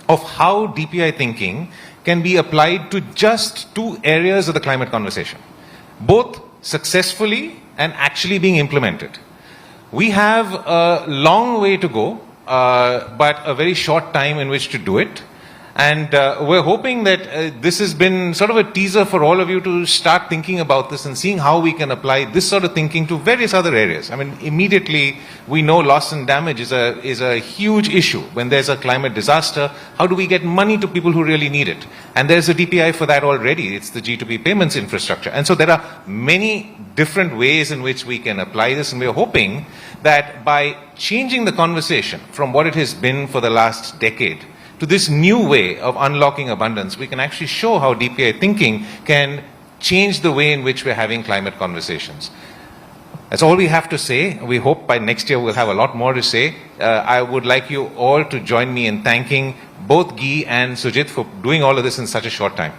of how DPI thinking can be applied to just two areas of the climate conversation, both successfully and actually being implemented. We have a long way to go, but a very short time in which to do it. And we're hoping that this has been sort of a teaser for all of you to start thinking about this and seeing how we can apply this sort of thinking to various other areas. I mean, immediately we know loss and damage is a huge issue. When there's a climate disaster, how do we get money to people who really need it? And there's a DPI for that already. It's the G2P payments infrastructure. And so there are many different ways in which we can apply this, and we're hoping that by changing the conversation from what it has been for the last decade to this new way of unlocking abundance, we can actually show how DPI thinking can change the way in which we're having climate conversations. That's all we have to say. We hope by next year we'll have a lot more to say. I would like you all to join me in thanking both Guy and Sujit for doing all of this in such a short time.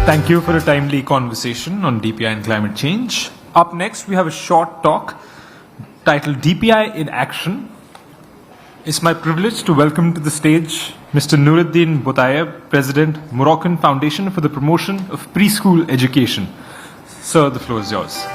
Thank you for a timely conversation on DPI and climate change. Up next, we have a short talk titled DPI in Action. It's my privilege to welcome to the stage Mr. Nuruddin Boutayeb, President, Moroccan Foundation for the Promotion of Preschool Education. Sir, the floor is yours.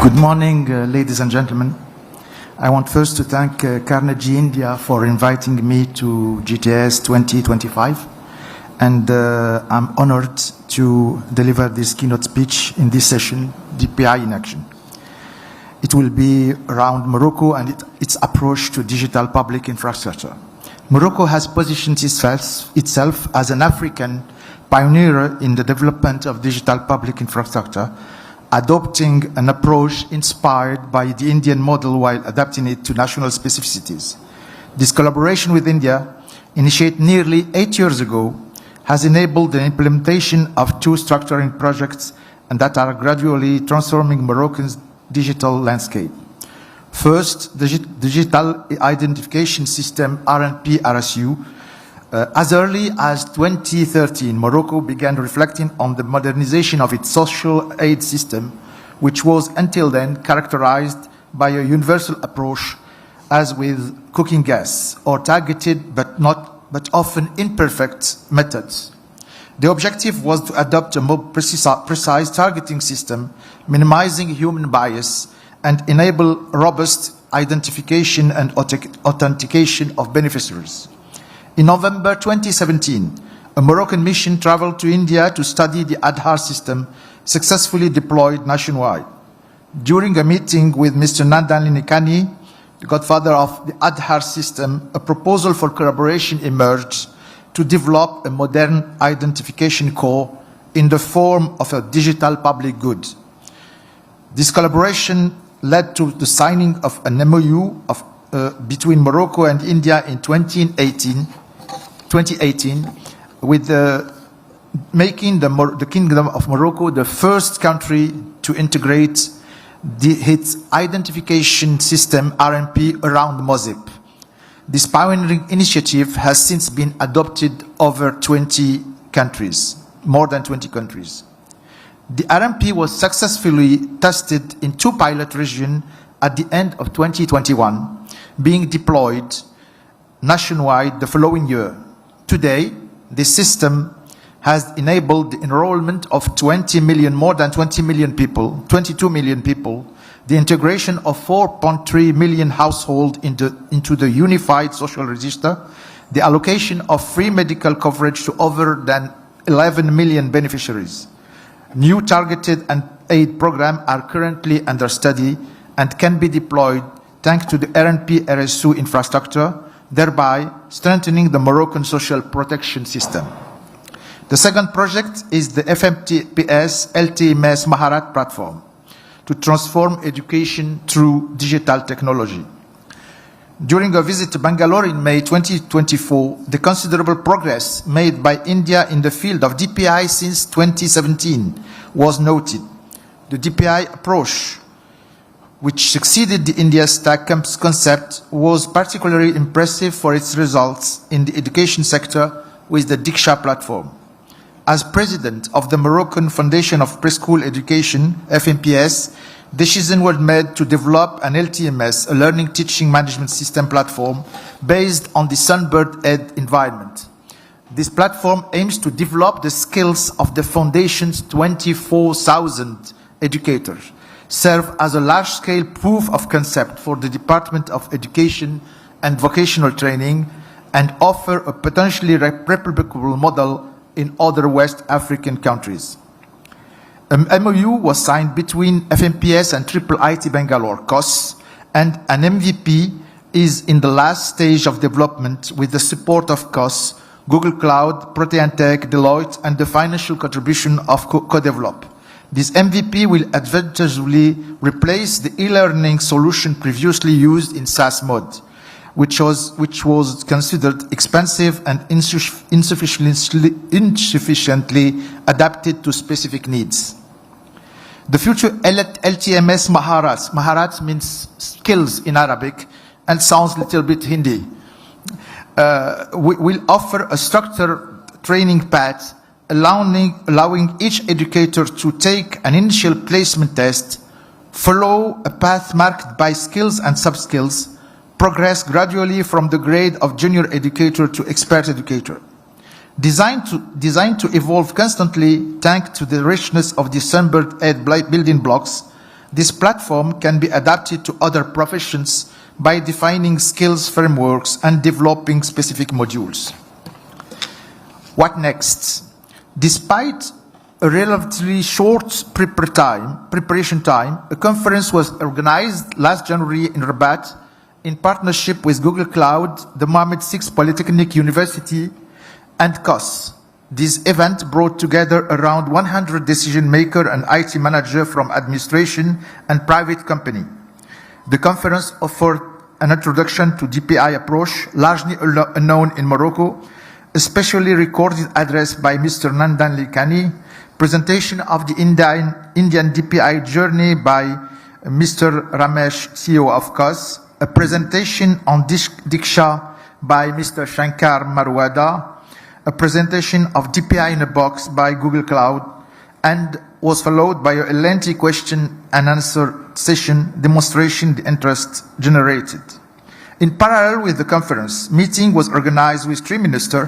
Good morning, ladies and gentlemen. I want first to thank Carnegie India for inviting me to GTS 2025, and I'm honored to deliver this keynote speech in this session, DPI in Action. It will be around Morocco and its approach to digital public infrastructure. Morocco has positioned itself as an African pioneer in the development of digital public infrastructure, adopting an approach inspired by the Indian model while adapting it to national specificities. This collaboration with India, initiated nearly 8 years ago, has enabled the implementation of two structuring projects and that are gradually transforming Moroccan's digital landscape. First, the Digital Identification System RNP RSU. As early as 2013, Morocco began reflecting on the modernization of its social aid system, which was until then characterized by a universal approach, as with cooking gas, or targeted but often imperfect methods. The objective was to adopt a more precise targeting system, minimizing human bias, and enable robust identification and authentication of beneficiaries. In November 2017, a Moroccan mission traveled to India to study the Aadhaar system successfully deployed nationwide. During a meeting with Mr. Nandan Linikani, the godfather of the Aadhaar system, a proposal for collaboration emerged to develop a modern identification core in the form of a digital public good. This collaboration led to the signing of an MOU between Morocco and India in 2018 with making the Kingdom of Morocco the first country to integrate its identification system, RMP, around MOSIP. This pioneering initiative has since been adopted over 20 countries, more than 20 countries. The RMP was successfully tested in 2 pilot regions at the end of 2021, being deployed nationwide the following year. Today, this system has enabled the enrollment of more than 20 million people, 22 million people, the integration of 4.3 million households into the unified social register, the allocation of free medical coverage to over than 11 million beneficiaries. New targeted and aid programs are currently under study and can be deployed thanks to the RNP RSU infrastructure, thereby strengthening the Moroccan social protection system. The second project is the FMTPS LTMS Maharat platform to transform education through digital technology. During a visit to Bangalore in May 2024, the considerable progress made by India in the field of DPI since 2017 was noted. The DPI approach, which succeeded the India Stack concept, was particularly impressive for its results in the education sector with the Diksha platform. As president of the Moroccan Foundation of Preschool Education, FMPS, decisions were made to develop an LTMS, a learning teaching management system platform, based on the Sunbird Ed environment. This platform aims to develop the skills of the Foundation's 24,000 educators, serve as a large-scale proof of concept for the Department of Education and Vocational Training, and offer a potentially replicable model in other West African countries. An MOU was signed between FMPS and IIIT Bangalore COS, and an MVP is in the last stage of development with the support of COS, Google Cloud, Proteantech, Deloitte, and the financial contribution of Co-Develop. This MVP will advantageously replace the e-learning solution previously used in SaaS mode, which was considered expensive and insufficiently adapted to specific needs. The future LTMS Maharat means skills in Arabic and sounds a little bit Hindi, will offer a structured training path allowing each educator to take an initial placement test, follow a path marked by skills and sub-skills, progress gradually from the grade of junior educator to expert educator. Designed to evolve constantly thanks to the richness of the Sunbird Ed building blocks, this platform can be adapted to other professions by defining skills frameworks and developing specific modules. What next? Despite a relatively short preparation time, a conference was organized last January in Rabat in partnership with Google Cloud, the Mohammed VI Polytechnic University, and COS. This event brought together around 100 decision makers and IT managers from administration and private company. The conference offered an introduction to DPI approach, largely unknown in Morocco, especially recorded address by Mr. Nandan Linikani, presentation of the Indian DPI journey by Mr. Ramesh, CEO of COS, a presentation on Diksha by Mr. Shankar Marwada, a presentation of DPI in a box by Google Cloud, and was followed by a lengthy question and answer session demonstrating the interest generated. In parallel with the conference, meeting was organized with 3 ministers,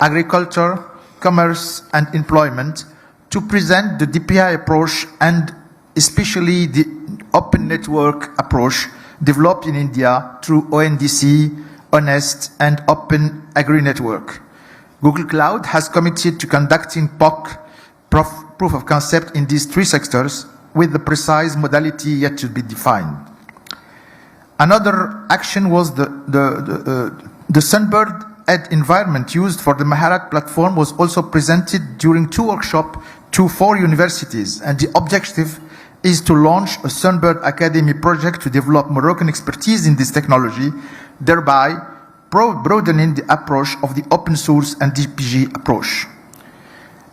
Agriculture, commerce and employment to present the DPI approach and especially the open network approach developed in India through ONDC, Honest, and Open Agri-Network. Google Cloud has committed to conducting POC, proof of concept, in these three sectors, with the precise modality yet to be defined. Another action was the Sunbird Ed environment used for the Maharat platform was also presented during two workshops to 4 universities, and the objective is to launch a Sunbird Academy project to develop Moroccan expertise in this technology, thereby broadening the approach of the open source and DPG approach.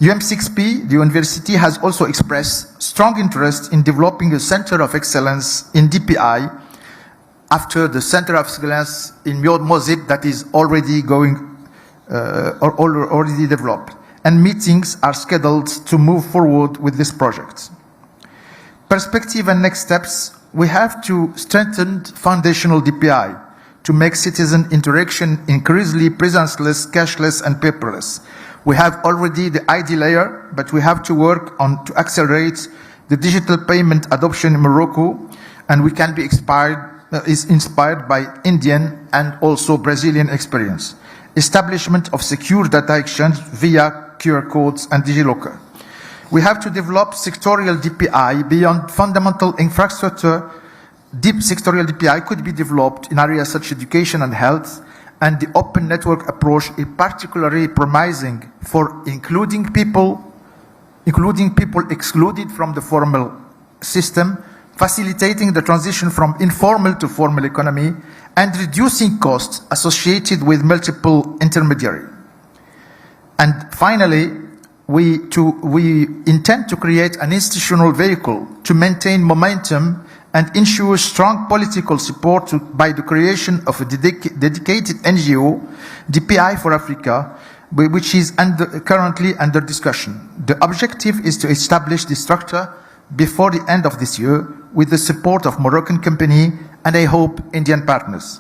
UM6P, the university, has also expressed strong interest in developing a center of excellence in DPI after the center of excellence in Mozit that is already already developed, and meetings are scheduled to move forward with this project. Perspective and next steps: we have to strengthen foundational DPI to make citizen interaction increasingly presenceless, cashless, and paperless. We have already the ID layer, but we have to work on to accelerate the digital payment adoption in Morocco, and we can be inspired by Indian and also Brazilian experience. Establishment of secure data exchange via QR codes and DigiLocker. We have to develop sectorial DPI beyond fundamental infrastructure. Deep sectorial DPI could be developed in areas such as education and health, and the open network approach is particularly promising for including people excluded from the formal system, facilitating the transition from informal to formal economy, and reducing costs associated with multiple intermediaries. And finally, we intend to create an institutional vehicle to maintain momentum and ensure strong political support by the creation of a dedicated NGO, DPI for Africa, which is currently under discussion. The objective is to establish the structure before the end of this year with the support of Moroccan company and, I hope, Indian partners.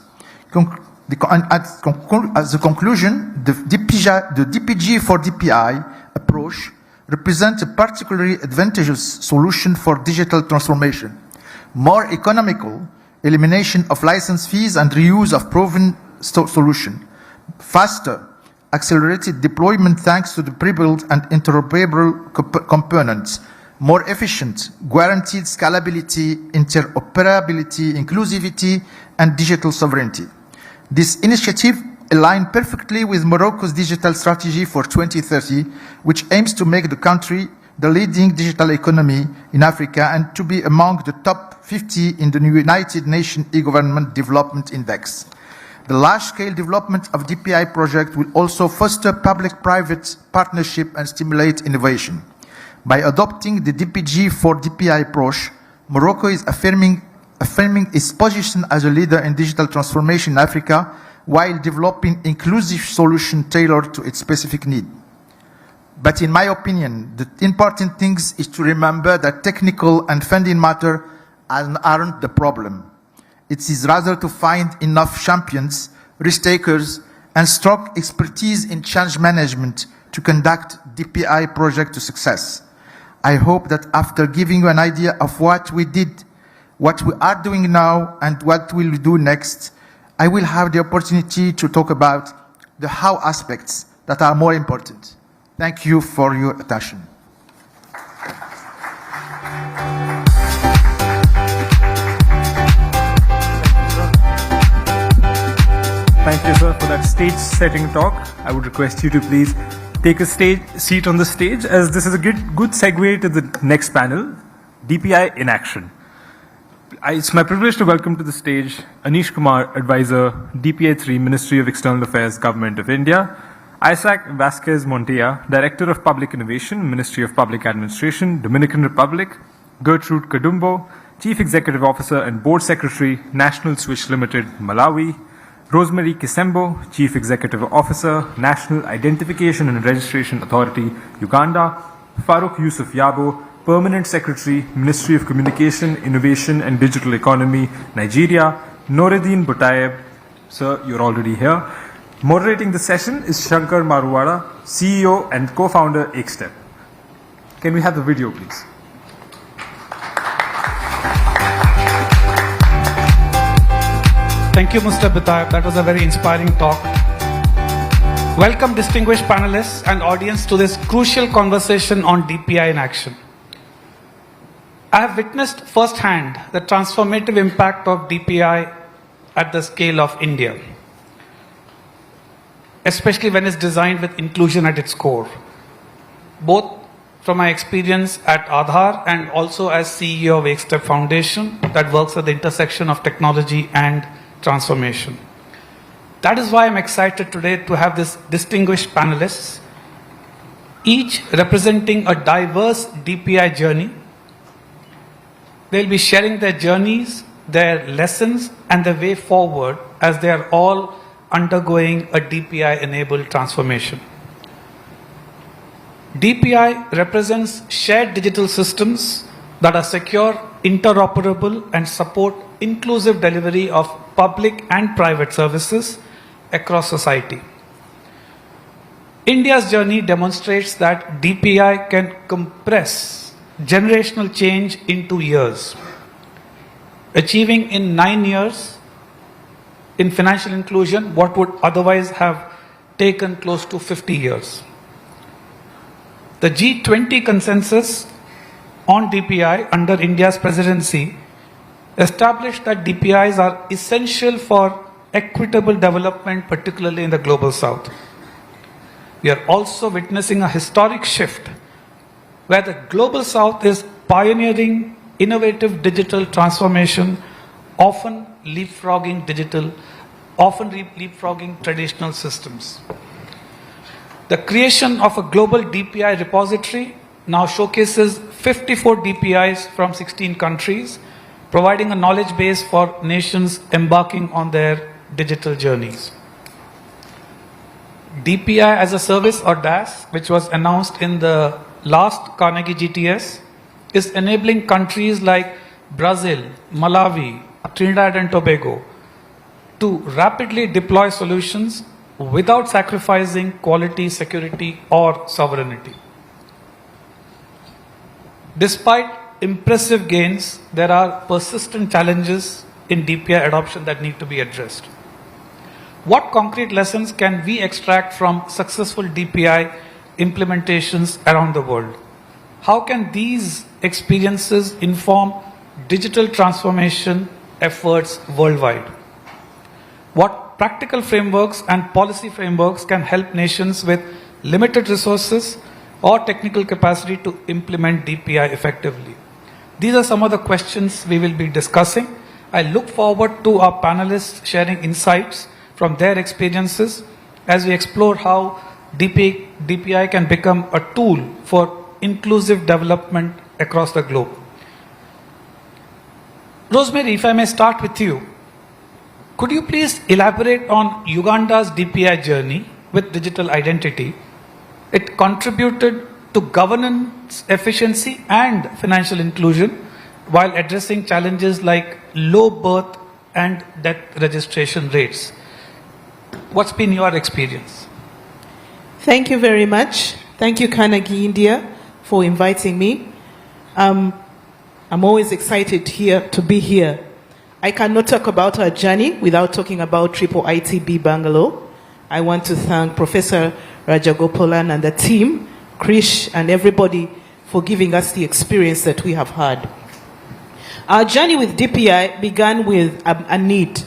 As a conclusion, the DPG for DPI approach represents a particularly advantageous solution for digital transformation. More economical, elimination of license fees and reuse of proven solution. Faster, accelerated deployment thanks to the pre-built and interoperable components. More efficient, guaranteed scalability, interoperability, inclusivity, and digital sovereignty. This initiative aligns perfectly with Morocco's digital strategy for 2030, which aims to make the country the leading digital economy in Africa and to be among the top 50 in the United Nations E-Government Development Index. The large-scale development of DPI project will also foster public-private partnership and stimulate innovation. By adopting the DPG for DPI approach, Morocco is affirming its position as a leader in digital transformation in Africa while developing inclusive solutions tailored to its specific need. But in my opinion, the important thing is to remember that technical and funding matter aren't the problem. It is rather to find enough champions, risk-takers, and strong expertise in change management to conduct DPI project to success. I hope that after giving you an idea of what we did, what we are doing now, and what we'll do next, I will have the opportunity to talk about the how aspects that are more important. Thank you for your attention. Thank you, sir, for that stage-setting talk. I would request you to please take a seat on the stage, as this is a good segue to the next panel, DPI in action. It's my privilege to welcome to the stage Anish Kumar, Advisor, DPI-3, Ministry of External Affairs, Government of India, Isaac Vasquez Montilla, Director of Public Innovation, Ministry of Public Administration, Dominican Republic, Gertrude Kadumbo, Chief Executive Officer and Board Secretary, National Switch Limited, Malawi, Rosemary Kisembo, Chief Executive Officer, National Identification and Registration Authority, Uganda, Farooq Yusuf Yabo, Permanent Secretary, Ministry of Communication, Innovation and Digital Economy, Nigeria, Noureddin Butayeb, sir, you're already here, Moderating the session is Shankar Maruwada, CEO and co-founder Ekstep. Can we have the video, please? Thank you, Mr. Bittar. That was a very inspiring talk. Welcome, distinguished panelists and audience, to this crucial conversation on DPI in action. I have witnessed firsthand the transformative impact of DPI at the scale of India, especially when it's designed with inclusion at its core, both from my experience at Aadhaar and also as CEO of Ekstep Foundation that works at the intersection of technology and transformation. That is why I'm excited today to have this distinguished panelists, each representing a diverse DPI journey. They'll be sharing their journeys, their lessons, and the way forward as they are all undergoing a DPI-enabled transformation. DPI represents shared digital systems that are secure, interoperable, and support inclusive delivery of public and private services across society. India's journey demonstrates that DPI can compress generational change into years, achieving in 9 years in financial inclusion what would otherwise have taken close to 50 years. The G20 consensus on DPI under India's presidency established that DPIs are essential for equitable development, particularly in the global south. We are also witnessing a historic shift where the global south is pioneering innovative digital transformation, often leapfrogging traditional systems. The creation of a global DPI repository now showcases 54 DPIs from 16 countries, providing a knowledge base for nations embarking on their digital journeys. DPI as a service, or DaaS, which was announced in the last Carnegie GTS, is enabling countries like Brazil, Malawi, Trinidad and Tobago to rapidly deploy solutions without sacrificing quality, security, or sovereignty. Despite impressive gains, there are persistent challenges in DPI adoption that need to be addressed. What concrete lessons can we extract from successful DPI implementations around the world? How can these experiences inform digital transformation efforts worldwide? What practical frameworks and policy frameworks can help nations with limited resources or technical capacity to implement DPI effectively? These are some of the questions we will be discussing. I look forward to our panelists sharing insights from their experiences as we explore how DPI can become a tool for inclusive development across the globe. Rosemary, if I may start with you, could you please elaborate on Uganda's DPI journey with digital identity? It contributed to governance efficiency and financial inclusion while addressing challenges like low birth and death registration rates. What's been your experience? Thank you very much. Thank you, Carnegie India, for inviting me. I'm always excited to be here. I cannot talk about our journey without talking about Triple ITB Bangalore. I want to thank Professor Rajagopalan and the team, Krish and everybody for giving us the experience that we have had. Our journey with DPI began with a need.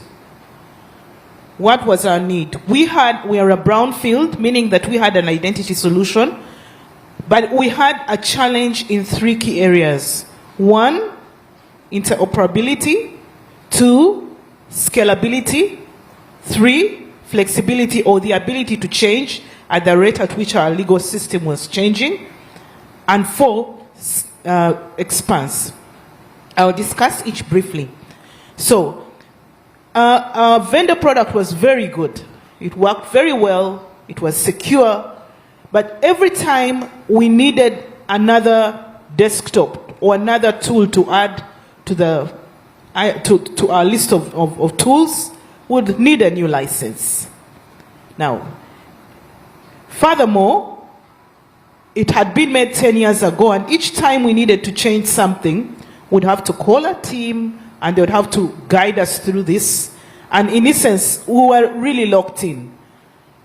What was our need? We are a brownfield, meaning that we had an identity solution, but we had a challenge in 3 key areas. 1, interoperability. 2, scalability. 3, flexibility, or the ability to change at the rate at which our legal system was changing. And 4, expanse. I'll discuss each briefly. So, our vendor product was very good. It worked very well. It was secure. But every time we needed another desktop or another tool to add to our list of tools, would need a new license. Now, furthermore, it had been made 10 years ago, and each time we needed to change something, we'd have to call a team, and they would have to guide us through this. And in essence, we were really locked in.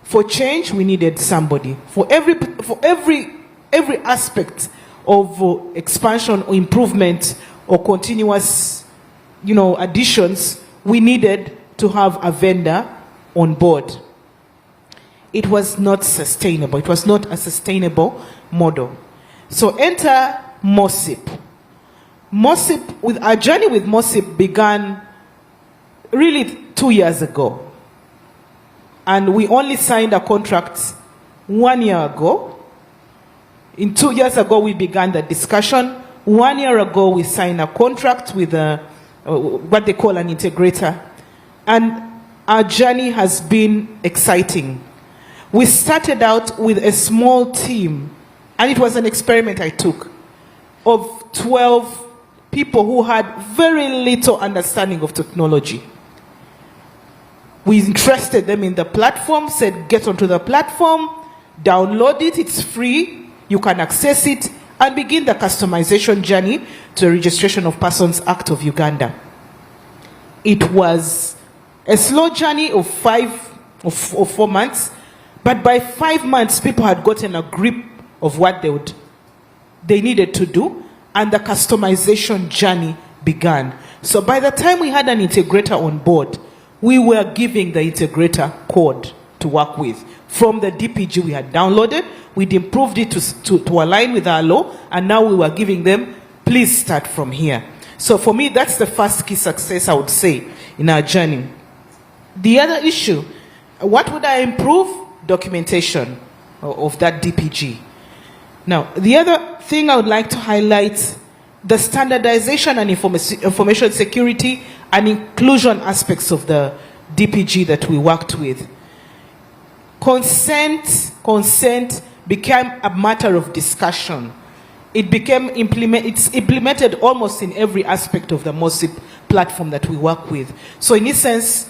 For change, we needed somebody. For every aspect of expansion or improvement or continuous, additions, we needed to have a vendor on board. It was not sustainable. It was not a sustainable model. So enter MOSIP. Our journey with MOSIP began really 2 years ago. And we only signed a contract 1 year ago. 2 years ago, we began the discussion. 1 year ago, we signed a contract with what they call an integrator. And our journey has been exciting. We started out with a small team, and it was an experiment I took, of 12 people who had very little understanding of technology. We interested them in the platform, said, get onto the platform, download it, it's free, you can access it, and begin the customization journey to the Registration of Persons Act of Uganda. It was a slow journey of 4 months, but by 5 months, people had gotten a grip of what they needed to do, and the customization journey began. So by the time we had an integrator on board, we were giving the integrator code to work with. From the DPG we had downloaded, we'd improved it to align with our law, and now we were giving them, please start from here. So for me, that's the first key success, I would say, in our journey. The other issue, what would I improve? Documentation of that DPG. Now, the other thing I would like to highlight, the standardization and information security and inclusion aspects of the DPG that we worked with. Consent became a matter of discussion. It's implemented almost in every aspect of the MOSIP platform that we work with. So in essence,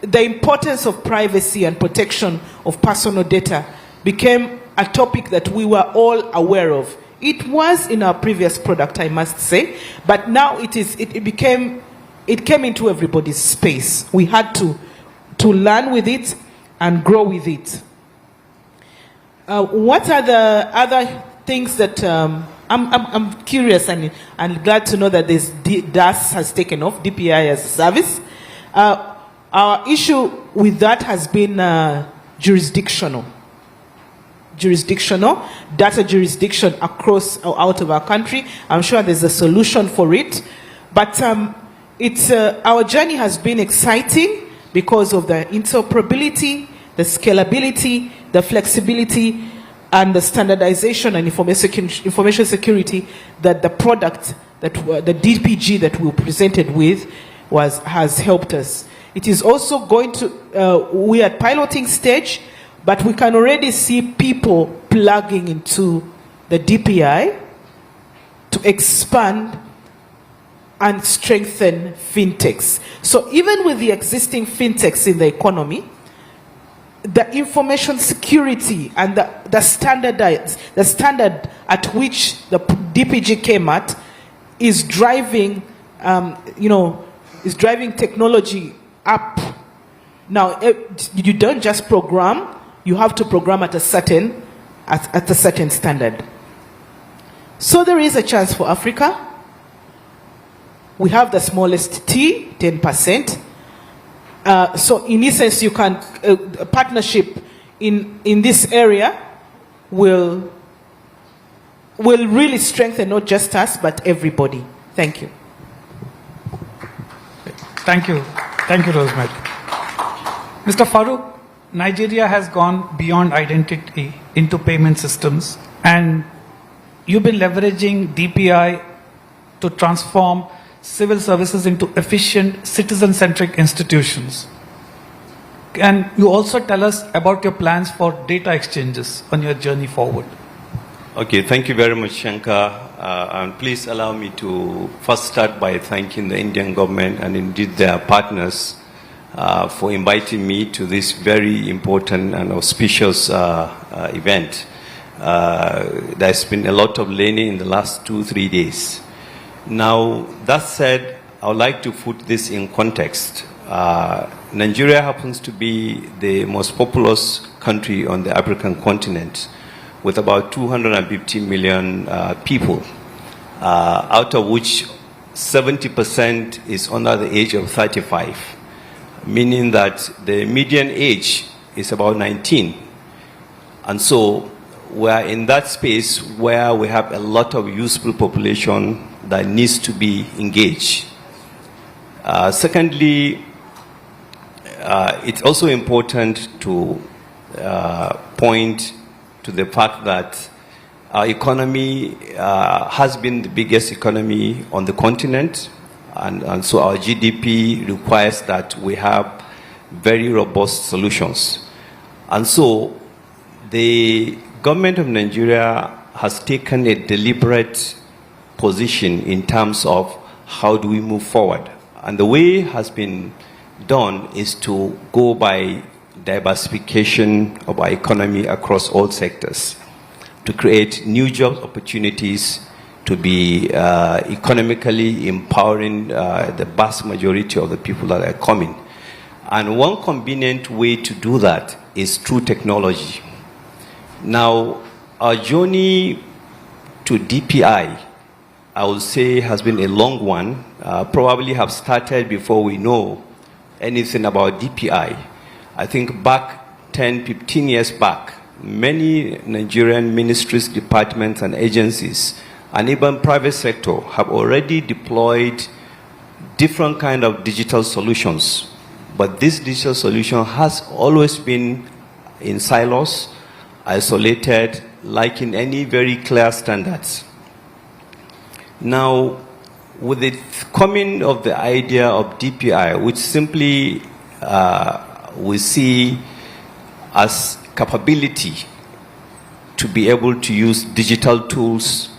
the importance of privacy and protection of personal data became a topic that we were all aware of. It was in our previous product, I must say, but now it came into everybody's space. We had to learn with it and grow with it. What are the other things that I'm curious and glad to know that this DAS has taken off, DPI as a service. Our issue with that has been jurisdictional data jurisdiction across or out of our country. I'm sure there's a solution for it, but our journey has been exciting because of the interoperability, the scalability, the flexibility, and the standardization and information security that the product, that the DPG that we were presented with has helped us. It is also going to, we are at piloting stage, but we can already see people plugging into the DPI to expand and strengthen fintechs. So even with the existing fintechs in the economy, the information security and the standard at which the DPG came at is driving, is driving technology up. Now, you don't just program; you have to program at a certain standard. So there is a chance for Africa. We have the smallest T, 10%. So in essence, you can a partnership in this area will really strengthen not just us but everybody. Thank you. Thank you, Rosemary. Mr. Farooq, Nigeria has gone beyond identity into payment systems, and you've been leveraging DPI to transform civil services into efficient, citizen-centric institutions. And you also tell us about your plans for data exchanges on your journey forward. Okay, thank you very much, Shankar. And please allow me to first start by thanking the Indian government and indeed their partners for inviting me to this very important and auspicious event. There's been a lot of learning in the last 2-3 days. Now, that said, I would like to put this in context. Nigeria happens to be the most populous country on the African continent, with about 250 million people, out of which 70% is under the age of 35, meaning that the median age is about 19. And so we are in that space where we have a lot of useful population that needs to be engaged. Secondly, it's also important to point to the fact that our economy has been the biggest economy on the continent, and so our GDP requires that we have very robust solutions. And so the government of Nigeria has taken a deliberate position in terms of how do we move forward. And the way it has been done is to go by diversification of our economy across all sectors, to create new job opportunities, to be economically empowering the vast majority of the people that are coming. And one convenient way to do that is through technology. Now, our journey to DPI, I would say, has been a long one. Probably have started before we know anything about DPI. I think back 10, 15 years back, many Nigerian ministries, departments, and agencies, and even private sector have already deployed different kind of digital solutions. But this digital solution has always been in silos, isolated, lacking any very clear standards. Now, with the coming of the idea of DPI, which simply we see as capability to be able to use digital tools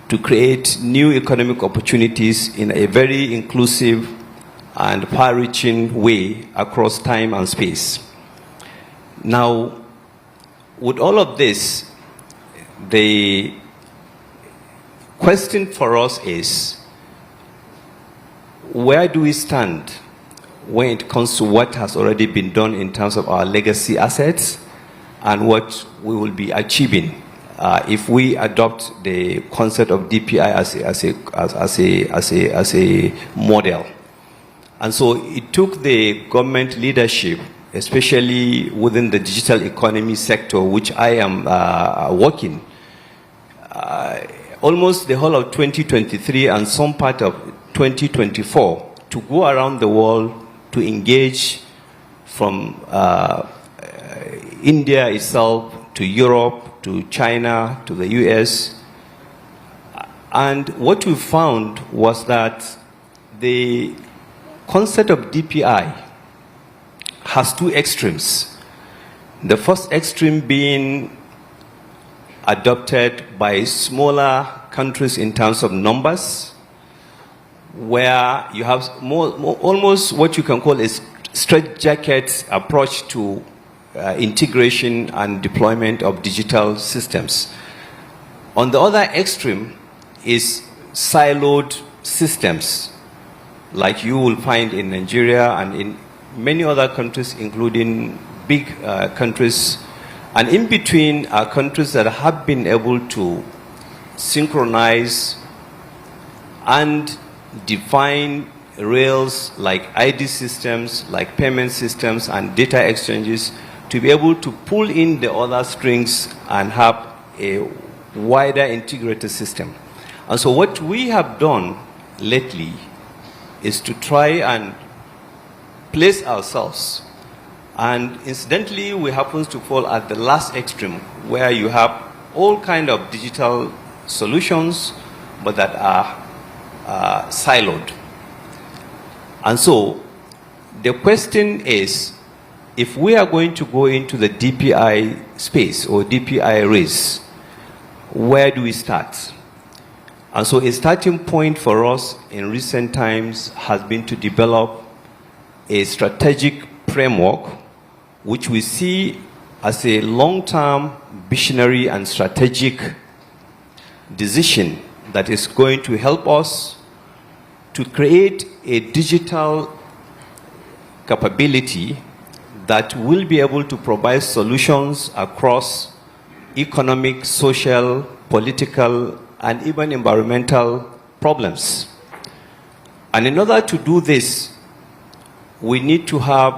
to create new economic opportunities in a very inclusive and far-reaching way across time and space. Now, with all of this, the question for us is, where do we stand when it comes to what has already been done in terms of our legacy assets and what we will be achieving if we adopt the concept of DPI as a model? And so it took the government leadership, especially within the digital economy sector, which I am working, almost the whole of 2023 and some part of 2024 to go around the world to engage from India itself to Europe to China to the US. And what we found was that the concept of DPI has two extremes. The first extreme being adopted by smaller countries in terms of numbers, where you have almost what you can call a straitjacket approach to integration and deployment of digital systems. On the other extreme is siloed systems, like you will find in Nigeria and in many other countries, including big countries. And in between are countries that have been able to synchronize and define rails like ID systems, like payment systems and data exchanges to be able to pull in the other strings and have a wider integrated system. And so what we have done lately is to try and place ourselves. And incidentally, we happen to fall at the last extreme, where you have all kind of digital solutions, but that are siloed. And so the question is, if we are going to go into the DPI space or DPI race, where do we start? And so a starting point for us in recent times has been to develop a strategic framework which we see as a long-term visionary and strategic decision that is going to help us to create a digital capability that will be able to provide solutions across economic, social, political, and even environmental problems. And in order to do this, we need to have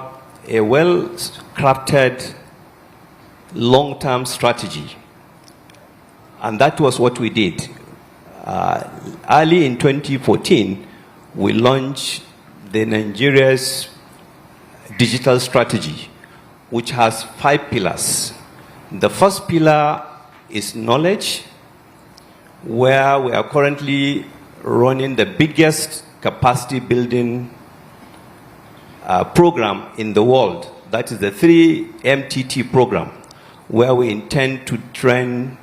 a well-crafted long-term strategy. And that was what we did. Early in 2014, we launched the Nigeria's digital strategy, which has 5 pillars. The first pillar is knowledge, where we are currently running the biggest capacity building program in the world. That is the 3MTT program, where we intend to train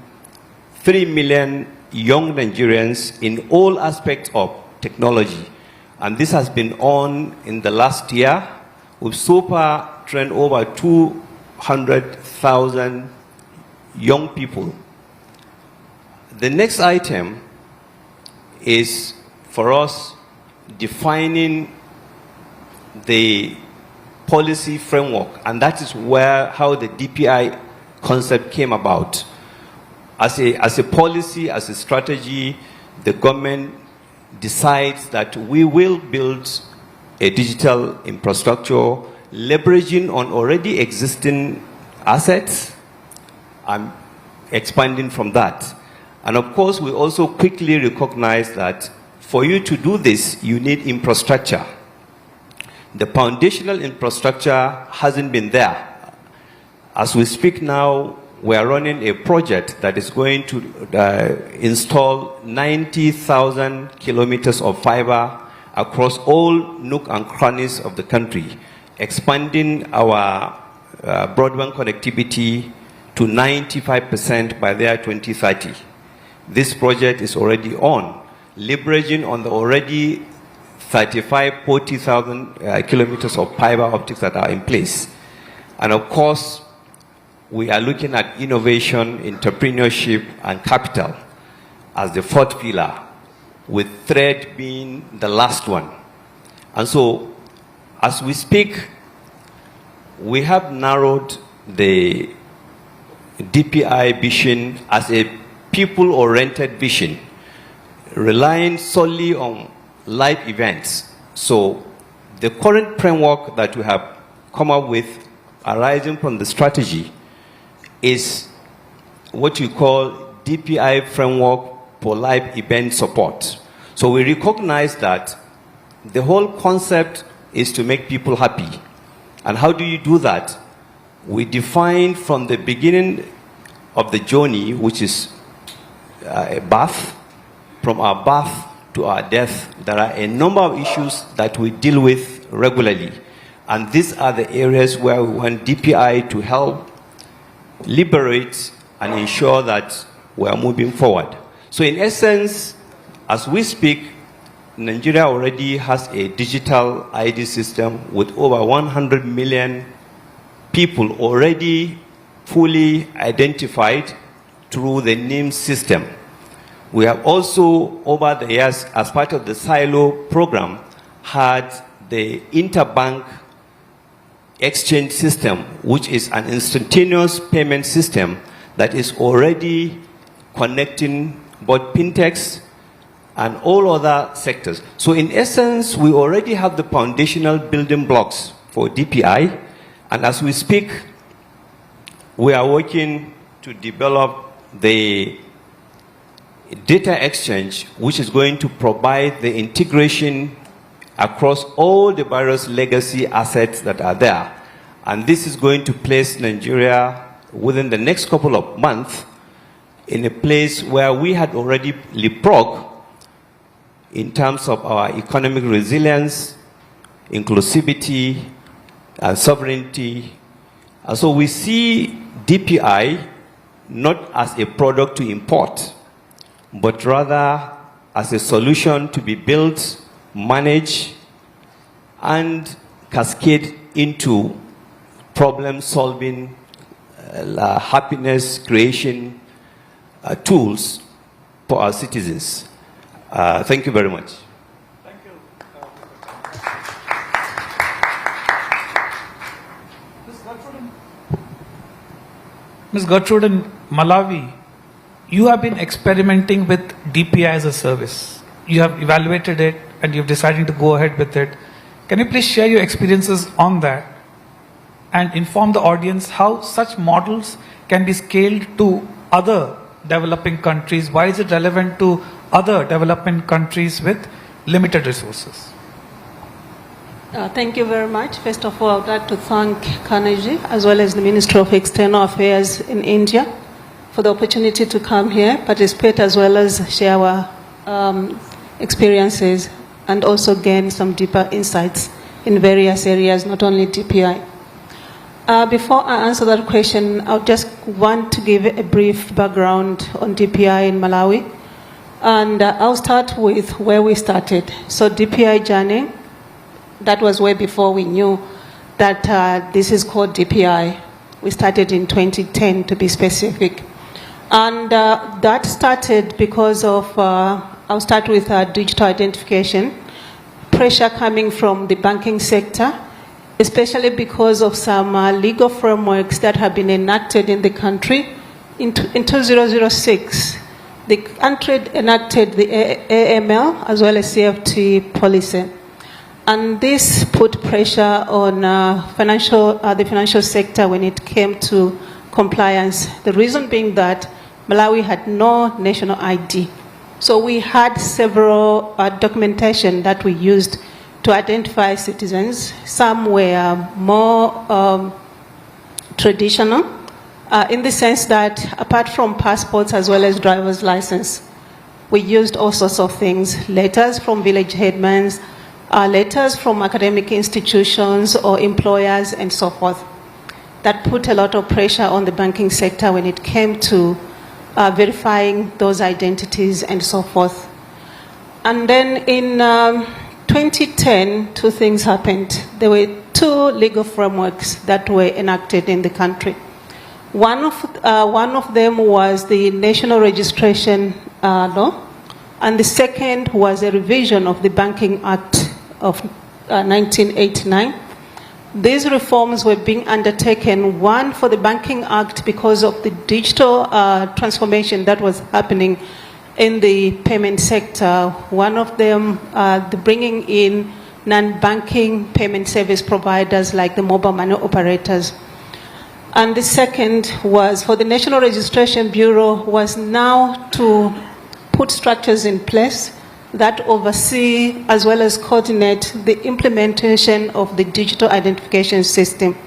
3 million young Nigerians in all aspects of technology. And this has been on in the last year. We've so far trained over 200,000 young people. The next item is for us defining the policy framework, and that is how the DPI concept came about. As a policy, as a strategy, the government decides that we will build a digital infrastructure leveraging on already existing assets and expanding from that. And of course, we also quickly recognize that for you to do this, you need infrastructure. The foundational infrastructure hasn't been there. As we speak now, we are running a project that is going to install 90,000 kilometers of fiber across all nook and crannies of the country, expanding our broadband connectivity to 95% by the year 2030. This project is already on, leveraging on the already 40,000 kilometers of fiber optics that are in place. And of course, we are looking at innovation, entrepreneurship, and capital as the fourth pillar, with trade being the last one. And so, as we speak, we have narrowed the DPI vision as a people-oriented vision, relying solely on live events. So, the current framework that we have come up with, arising from the strategy, is what you call DPI framework for live event support. So we recognize that the whole concept is to make people happy. And how do you do that? We define from the beginning of the journey, which is a birth, from our birth to our death, there are a number of issues that we deal with regularly. And these are the areas where we want DPI to help liberate and ensure that we are moving forward. So in essence, as we speak, Nigeria already has a digital ID system with over 100 million people already fully identified through the NIM system. We have also, over the years, as part of the Silo program, had the interbank exchange system, which is an instantaneous payment system that is already connecting both fintechs and all other sectors. So in essence, we already have the foundational building blocks for DPI, and as we speak, we are working to develop the data exchange, which is going to provide the integration across all the various legacy assets that are there. And this is going to place Nigeria within the next couple of months in a place where we had already leapfrogged in terms of our economic resilience, inclusivity, and sovereignty. And so we see DPI not as a product to import, but rather as a solution to be built, managed, and cascade into problem solving, happiness creation tools for our citizens. Thank you very much. Ms. Gertrude, in Malawi, you have been experimenting with DPI as a service. You have evaluated it and you've decided to go ahead with it. Can you please share your experiences on that and inform the audience how such models can be scaled to other developing countries? Why is it relevant to other developing countries with limited resources? Thank you very much. First of all, I'd like to thank Carnegie as well as the Ministry of External Affairs in India for the opportunity to come here, participate as well as share our experiences and also gain some deeper insights in various areas, not only DPI. Before I answer that question, I just want to give a brief background on DPI in Malawi. And I'll start with where we started. So DPI journey, that was way before we knew that this is called DPI. We started in 2010 to be specific. And that started because of, I'll start with digital identification, pressure coming from the banking sector, especially because of some legal frameworks that have been enacted in the country. In 2006, the country enacted the AML as well as CFT policy. And this put pressure on the financial sector when it came to compliance. The reason being that Malawi had no national ID. So we had several documentation that we used to identify citizens. Some were more traditional in the sense that apart from passports as well as driver's license, we used all sorts of things, letters from village headmen, letters from academic institutions or employers and so forth. That put a lot of pressure on the banking sector when it came to verifying those identities and so forth. And then in 2010, two things happened. There were two legal frameworks that were enacted in the country. One of them was the National Registration Law, and the second was a revision of the Banking Act of 1989. These reforms were being undertaken, one for the Banking Act because of the digital transformation that was happening in the payment sector. One of them, the bringing in non-banking payment service providers like the mobile money operators. And the second was for the National Registration Bureau was now to put structures in place that oversee as well as coordinate the implementation of the digital identification system.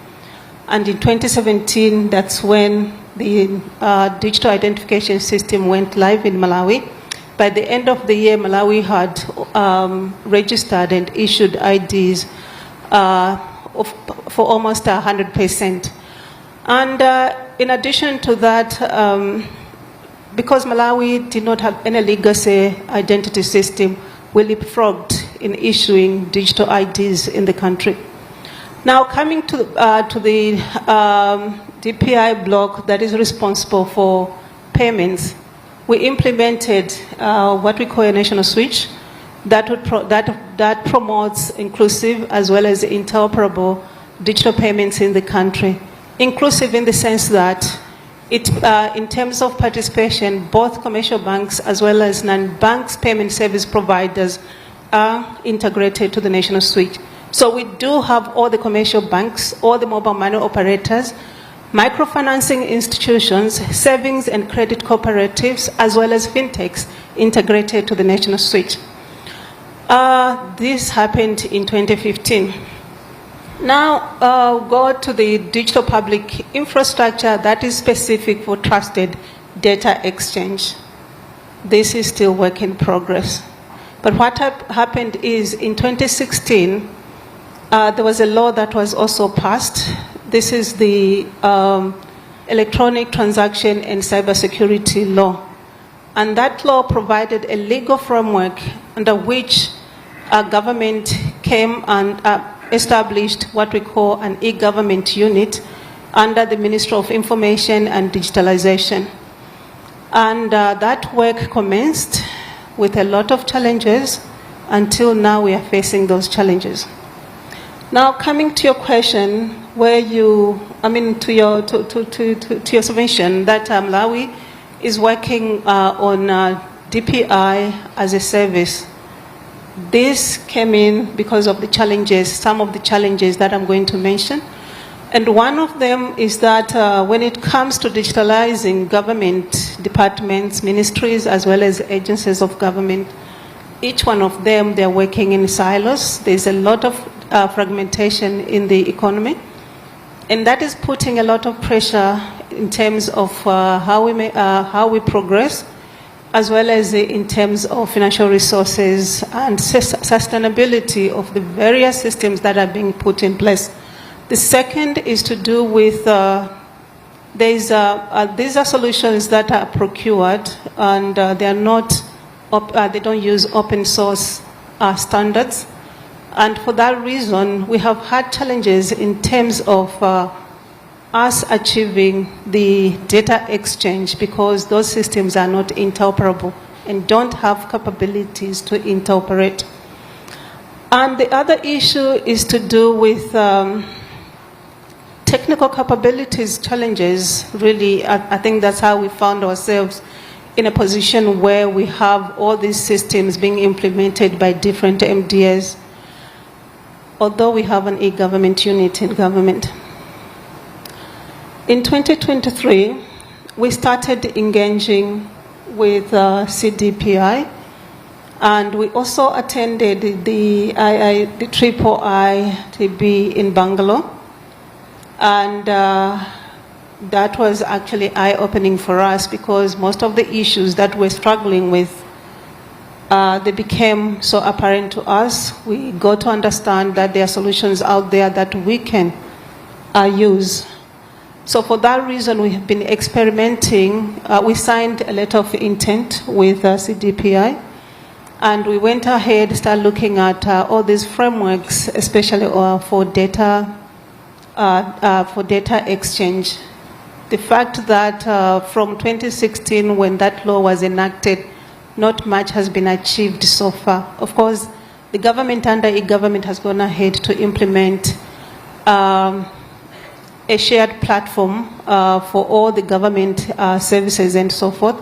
And in 2017, that's when the digital identification system went live in Malawi. By the end of the year, Malawi had registered and issued IDs for almost 100%. And in addition to that, because Malawi did not have any legacy identity system, we leapfrogged in issuing digital IDs in the country. Now, coming to the DPI block that is responsible for payments, we implemented what we call a national switch that promotes inclusive as well as interoperable digital payments in the country. Inclusive in the sense that in terms of participation, both commercial banks as well as non-banks payment service providers are integrated to the national switch. So we do have all the commercial banks, all the mobile money operators, microfinancing institutions, savings and credit cooperatives, as well as fintechs integrated to the national switch. This happened in 2015. Now, go to the digital public infrastructure that is specific for trusted data exchange. This is still work in progress. But what happened is in 2016, there was a law that was also passed. This is the Electronic Transaction and Cybersecurity Law. And that law provided a legal framework under which government came and established what we call an e-government unit under the Ministry of Information and Digitalization. And that work commenced with a lot of challenges. Until now, we are facing those challenges. Now, coming to your question, to your submission that Malawi is working on DPI as a service. This came in because of the challenges, some of the challenges that I'm going to mention. And one of them is that when it comes to digitalizing government departments, ministries, as well as agencies of government, each one of them, they're working in silos. There's a lot of fragmentation in the economy. And that is putting a lot of pressure in terms of how we progress, as well as in terms of financial resources and sustainability of the various systems that are being put in place. The second is to do with these are solutions that are procured, and they are not they don't use open source standards. And for that reason, we have had challenges in terms of us achieving the data exchange because those systems are not interoperable and don't have capabilities to interoperate. And the other issue is to do with technical capabilities challenges. Really, I think that's how we found ourselves in a position where we have all these systems being implemented by different MDAs, although we have an e-government unit in government. In 2023, we started engaging with CDPI, and we also attended the IIITB in Bangalore, and that was actually eye-opening for us because most of the issues that we're struggling with, they became so apparent to us. We got to understand that there are solutions out there that we can use. So for that reason, we have been experimenting. We signed a letter of intent with CDPI, and we went ahead, started looking at all these frameworks, especially for data exchange. The fact that from 2016, when that law was enacted, not much has been achieved so far. Of course, the government under e-government has gone ahead to implement a shared platform for all the government services and so forth,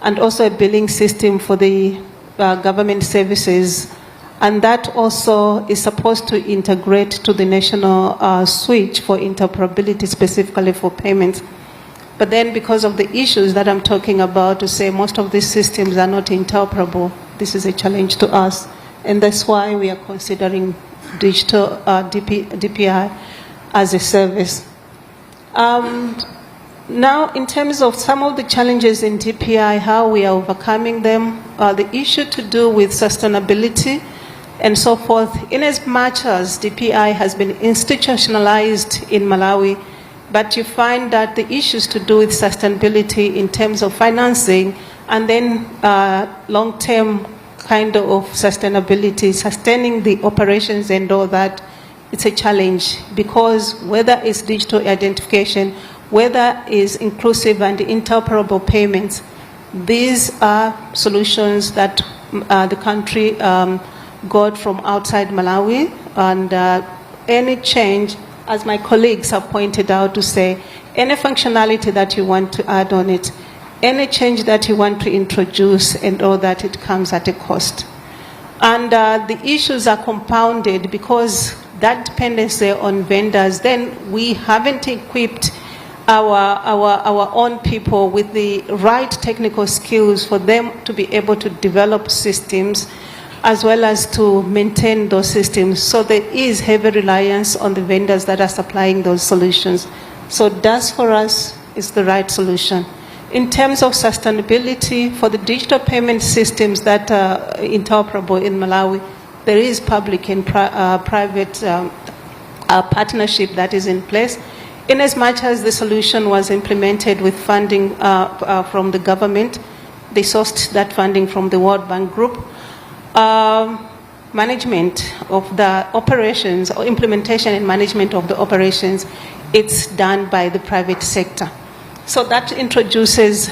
and also a billing system for the government services. And that also is supposed to integrate to the national switch for interoperability, specifically for payments. But then because of the issues that I'm talking about, to say most of these systems are not interoperable, this is a challenge to us. And that's why we are considering digital DPI as a service. Now, in terms of some of the challenges in DPI, how we are overcoming them, the issue to do with sustainability and so forth, in as much as DPI has been institutionalized in Malawi, but you find that the issues to do with sustainability in terms of financing and then long-term kind of sustainability, sustaining the operations and all that, it's a challenge because whether it's digital identification, whether it's inclusive and interoperable payments, these are solutions that the country got from outside Malawi, and any change, as my colleagues have pointed out, to say any functionality that you want to add on it, any change that you want to introduce and all that, it comes at a cost. And the issues are compounded because that dependency on vendors, then we haven't equipped our own people with the right technical skills for them to be able to develop systems as well as to maintain those systems. So there is heavy reliance on the vendors that are supplying those solutions. So DAS for us is the right solution. In terms of sustainability, for the digital payment systems that are interoperable in Malawi, there is public and private partnership that is in place. In as much as the solution was implemented with funding from the government, they sourced that funding from the World Bank Group. management of the operations or implementation and management of the operations, it's done by the private sector. So that introduces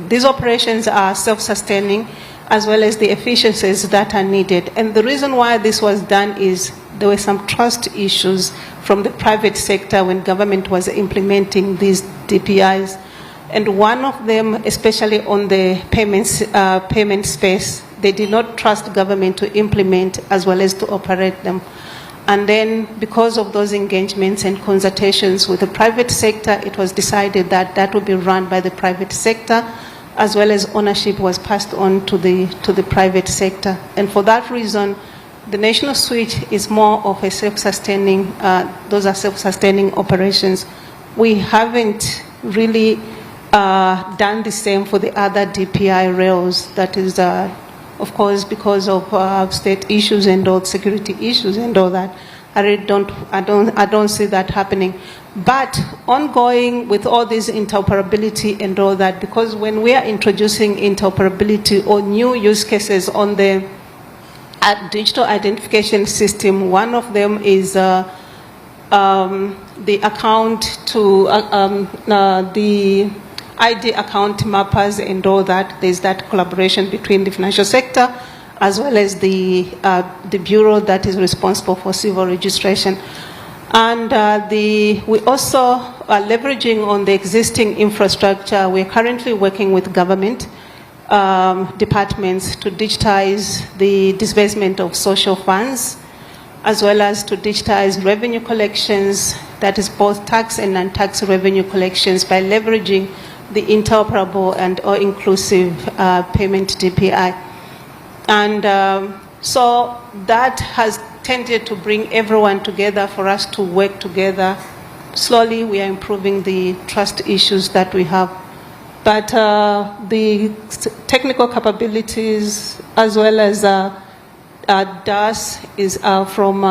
these operations are self-sustaining, as well as the efficiencies that are needed. And the reason why this was done is there were some trust issues from the private sector when government was implementing these DPIs. And one of them, especially on the payment space, they did not trust government to implement as well as to operate them. And then because of those engagements and consultations with the private sector, it was decided that that would be run by the private sector, as well as ownership was passed on to the private sector. And for that reason, the national switch is more of a self-sustaining, those are self-sustaining operations. We haven't really done the same for the other DPI rails. That is, of course, because of state issues and all security issues and all that. I don't see that happening. But ongoing with all this interoperability and all that, because when we are introducing interoperability or new use cases on the digital identification system, one of them is the account to the ID account mappers and all that. There's that collaboration between the financial sector as well as the bureau that is responsible for civil registration. And we also are leveraging on the existing infrastructure. We're currently working with government departments to digitize the disbursement of social funds, as well as to digitize revenue collections, that is both tax and non-tax revenue collections, by leveraging the interoperable and or inclusive payment DPI. And so that has tended to bring everyone together for us to work together. Slowly we are improving the trust issues that we have. But the technical capabilities as well as DAS is from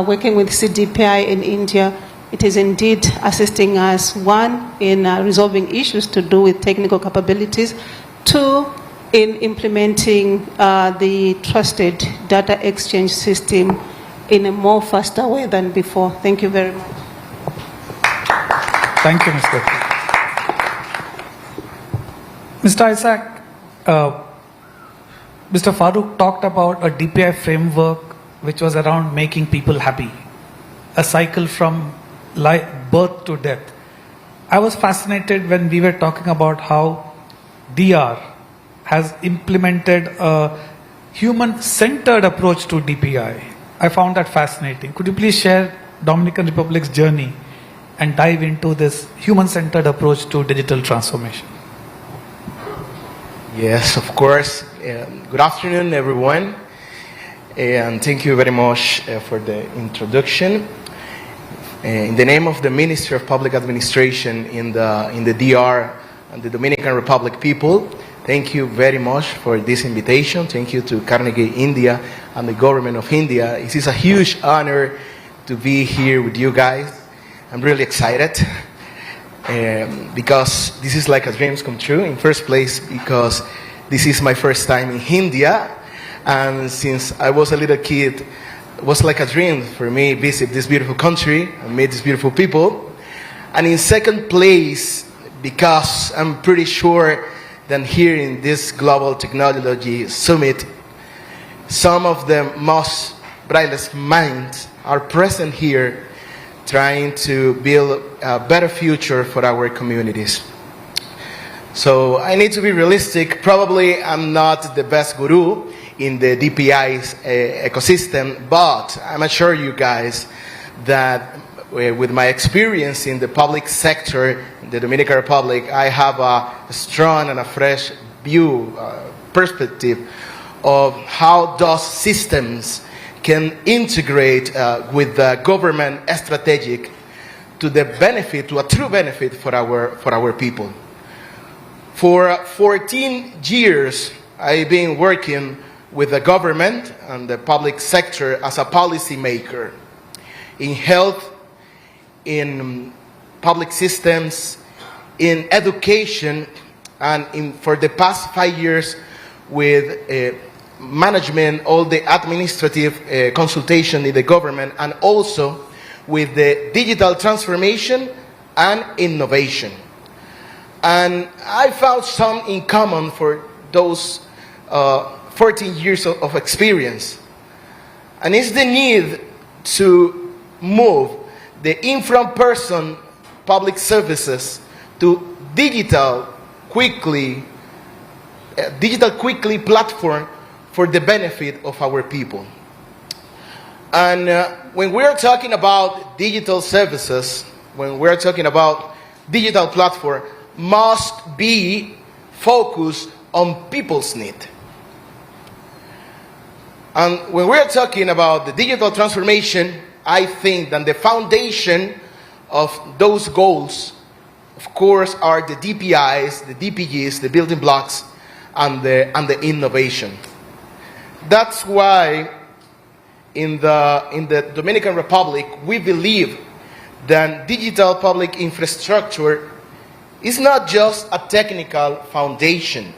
working with CDPI in India. It is indeed assisting us, one, in resolving issues to do with technical capabilities, two, in implementing the trusted data exchange system in a more faster way than before. Thank you very much. Thank you, Mr. Mr. Isaac, Mr. Farooq talked about a DPI framework which was around making people happy, a cycle from birth to death. I was fascinated when we were talking about how DR has implemented a human-centered approach to DPI. I found that fascinating. Could you please share Dominican Republic's journey and dive into this human-centered approach to digital transformation? Yes, of course. Good afternoon, everyone. And thank you very much for the introduction. In the name of the Ministry of Public Administration in the DR and the Dominican Republic people, thank you very much for this invitation. Thank you to Carnegie India and the government of India. It is a huge honor to be here with you guys. I'm really excited because this is like a dream come true. In first place, because this is my first time in India, and since I was a little kid, it was like a dream for me to visit this beautiful country and meet these beautiful people. And in second place, because I'm pretty sure that here in this Global Technology Summit, some of the most brightest minds are present here trying to build a better future for our communities. So I need to be realistic. Probably I'm not the best guru in the DPI's ecosystem, but I'm assure you guys that with my experience in the public sector in the Dominican Republic, I have a strong and a fresh view, perspective of how those systems can integrate with the government strategic to the benefit, to a true benefit for our people. For 14 years, I've been working with the government and the public sector as a policy maker in health, in public systems, in education, and for the past 5 years with management, all the administrative consultation in the government, and also with the digital transformation and innovation. And I found some in common for those 14 years of experience. And it's the need to move the in-from-person public services to digital quickly platform for the benefit of our people. And when we're talking about digital services, when we're talking about digital platform, must be focused on people's need. And when we're talking about the digital transformation, I think that the foundation of those goals, of course, are the DPIs, the DPGs, the building blocks, and the innovation. That's why in the Dominican Republic, we believe that digital public infrastructure is not just a technical foundation.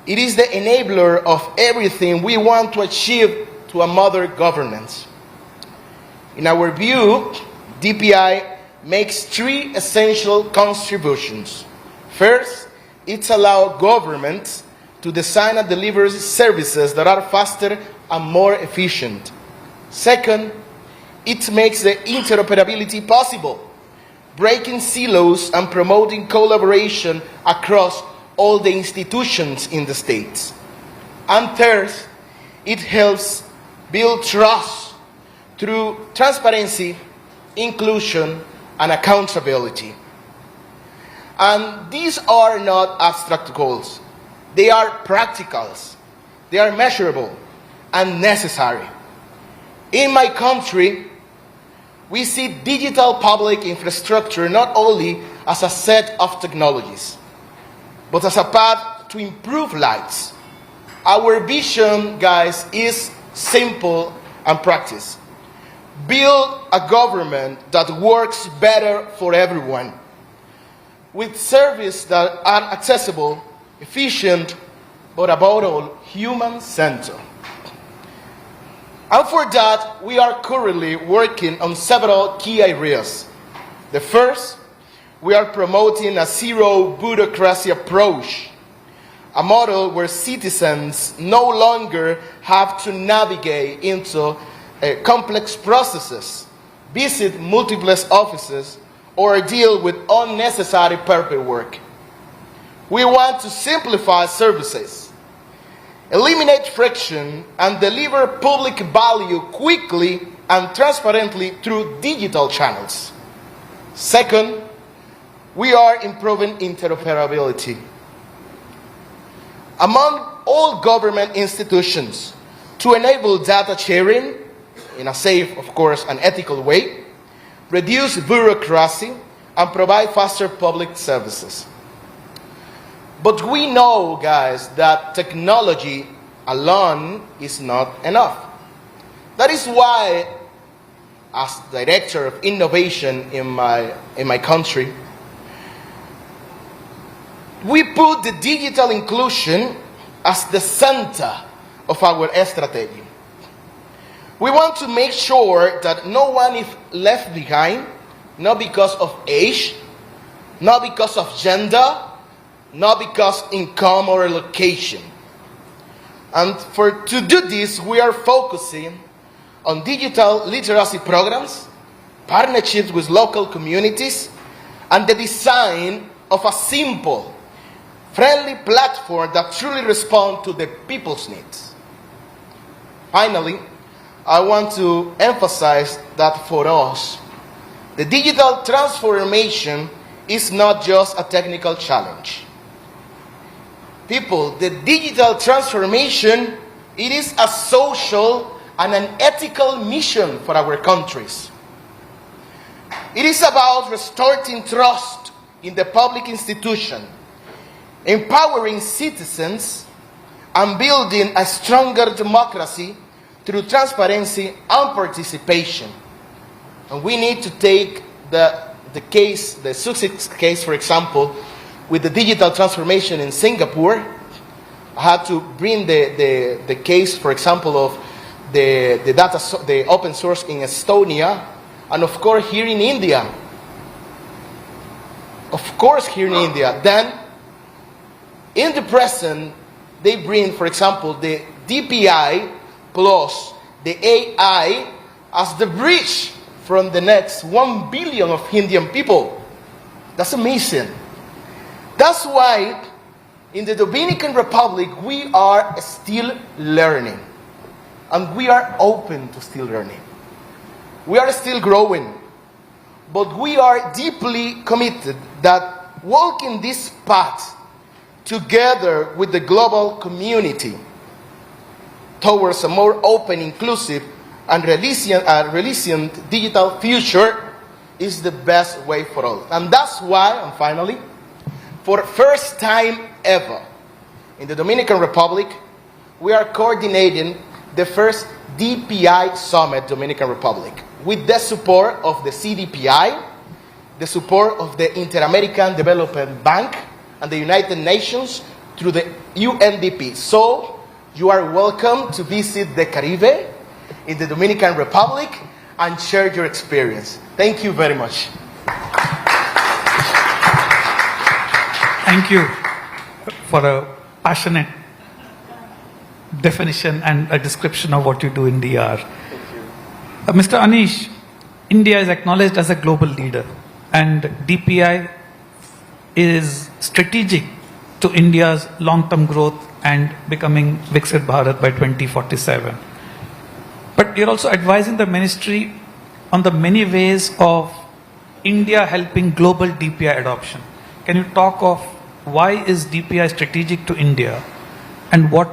It is the enabler of everything we want to achieve to a modern governance. In our view, DPI makes three essential contributions. First, it allows governments to design and deliver services that are faster and more efficient. Second, it makes the interoperability possible, breaking silos and promoting collaboration across all the institutions in the states. And third, it helps build trust through transparency, inclusion, and accountability. And these are not abstract goals. They are practicals. They are measurable and necessary. In my country, we see digital public infrastructure not only as a set of technologies, but as a path to improve lives. Our vision, guys, is simple and practice. Build a government that works better for everyone, with services that are accessible, efficient, but above all, human-centered. And for that, we are currently working on several key areas. The first, we are promoting a zero bureaucracy approach, a model where citizens no longer have to navigate into complex processes, visit multiple offices, or deal with unnecessary paperwork. We want to simplify services, eliminate friction, and deliver public value quickly and transparently through digital channels. Second, we are improving interoperability among all government institutions to enable data sharing in a safe, of course, and ethical way, reduce bureaucracy, and provide faster public services. But we know, guys, that technology alone is not enough. That is why, as Director of Innovation in my country, we put the digital inclusion as the center of our strategy. We want to make sure that no one is left behind, not because of age, not because of gender, not because of income or location. And to do this, we are focusing on digital literacy programs, partnerships with local communities, and the design of a simple, friendly platform that truly responds to the people's needs. Finally, I want to emphasize that for us, the digital transformation is not just a technical challenge. People, the digital transformation, it is a social and an ethical mission for our countries. It is about restoring trust in the public institution, empowering citizens, and building a stronger democracy through transparency and participation. And we need to take the success case, for example, with the digital transformation in Singapore, I had to bring the case, for example, of the open source in Estonia, and of course here in India. Then, in the present, they bring, for example, the DPI plus the AI as the bridge from the next 1 billion of Indian people. That's amazing. That's why in the Dominican Republic we are still learning. And we are open to still learning. We are still growing. But we are deeply committed that walking this path together with the global community towards a more open, inclusive, and resilient digital future is the best way for all. And that's why, and finally, for the first time ever in the Dominican Republic, we are coordinating the first DPI Summit Dominican Republic with the support of the CDPI, the support of the Inter-American Development Bank, and the United Nations through the UNDP. So, you are welcome to visit the Caribe in the Dominican Republic and share your experience. Thank you very much. Thank you for a passionate definition and a description of what you do in DR. Mr. Anish, India is acknowledged as a global leader, and DPI is strategic to India's long-term growth and becoming Viksit Bharat by 2047. But you're also advising the ministry on the many ways of India helping global DPI adoption. Can you talk of why is DPI strategic to India and what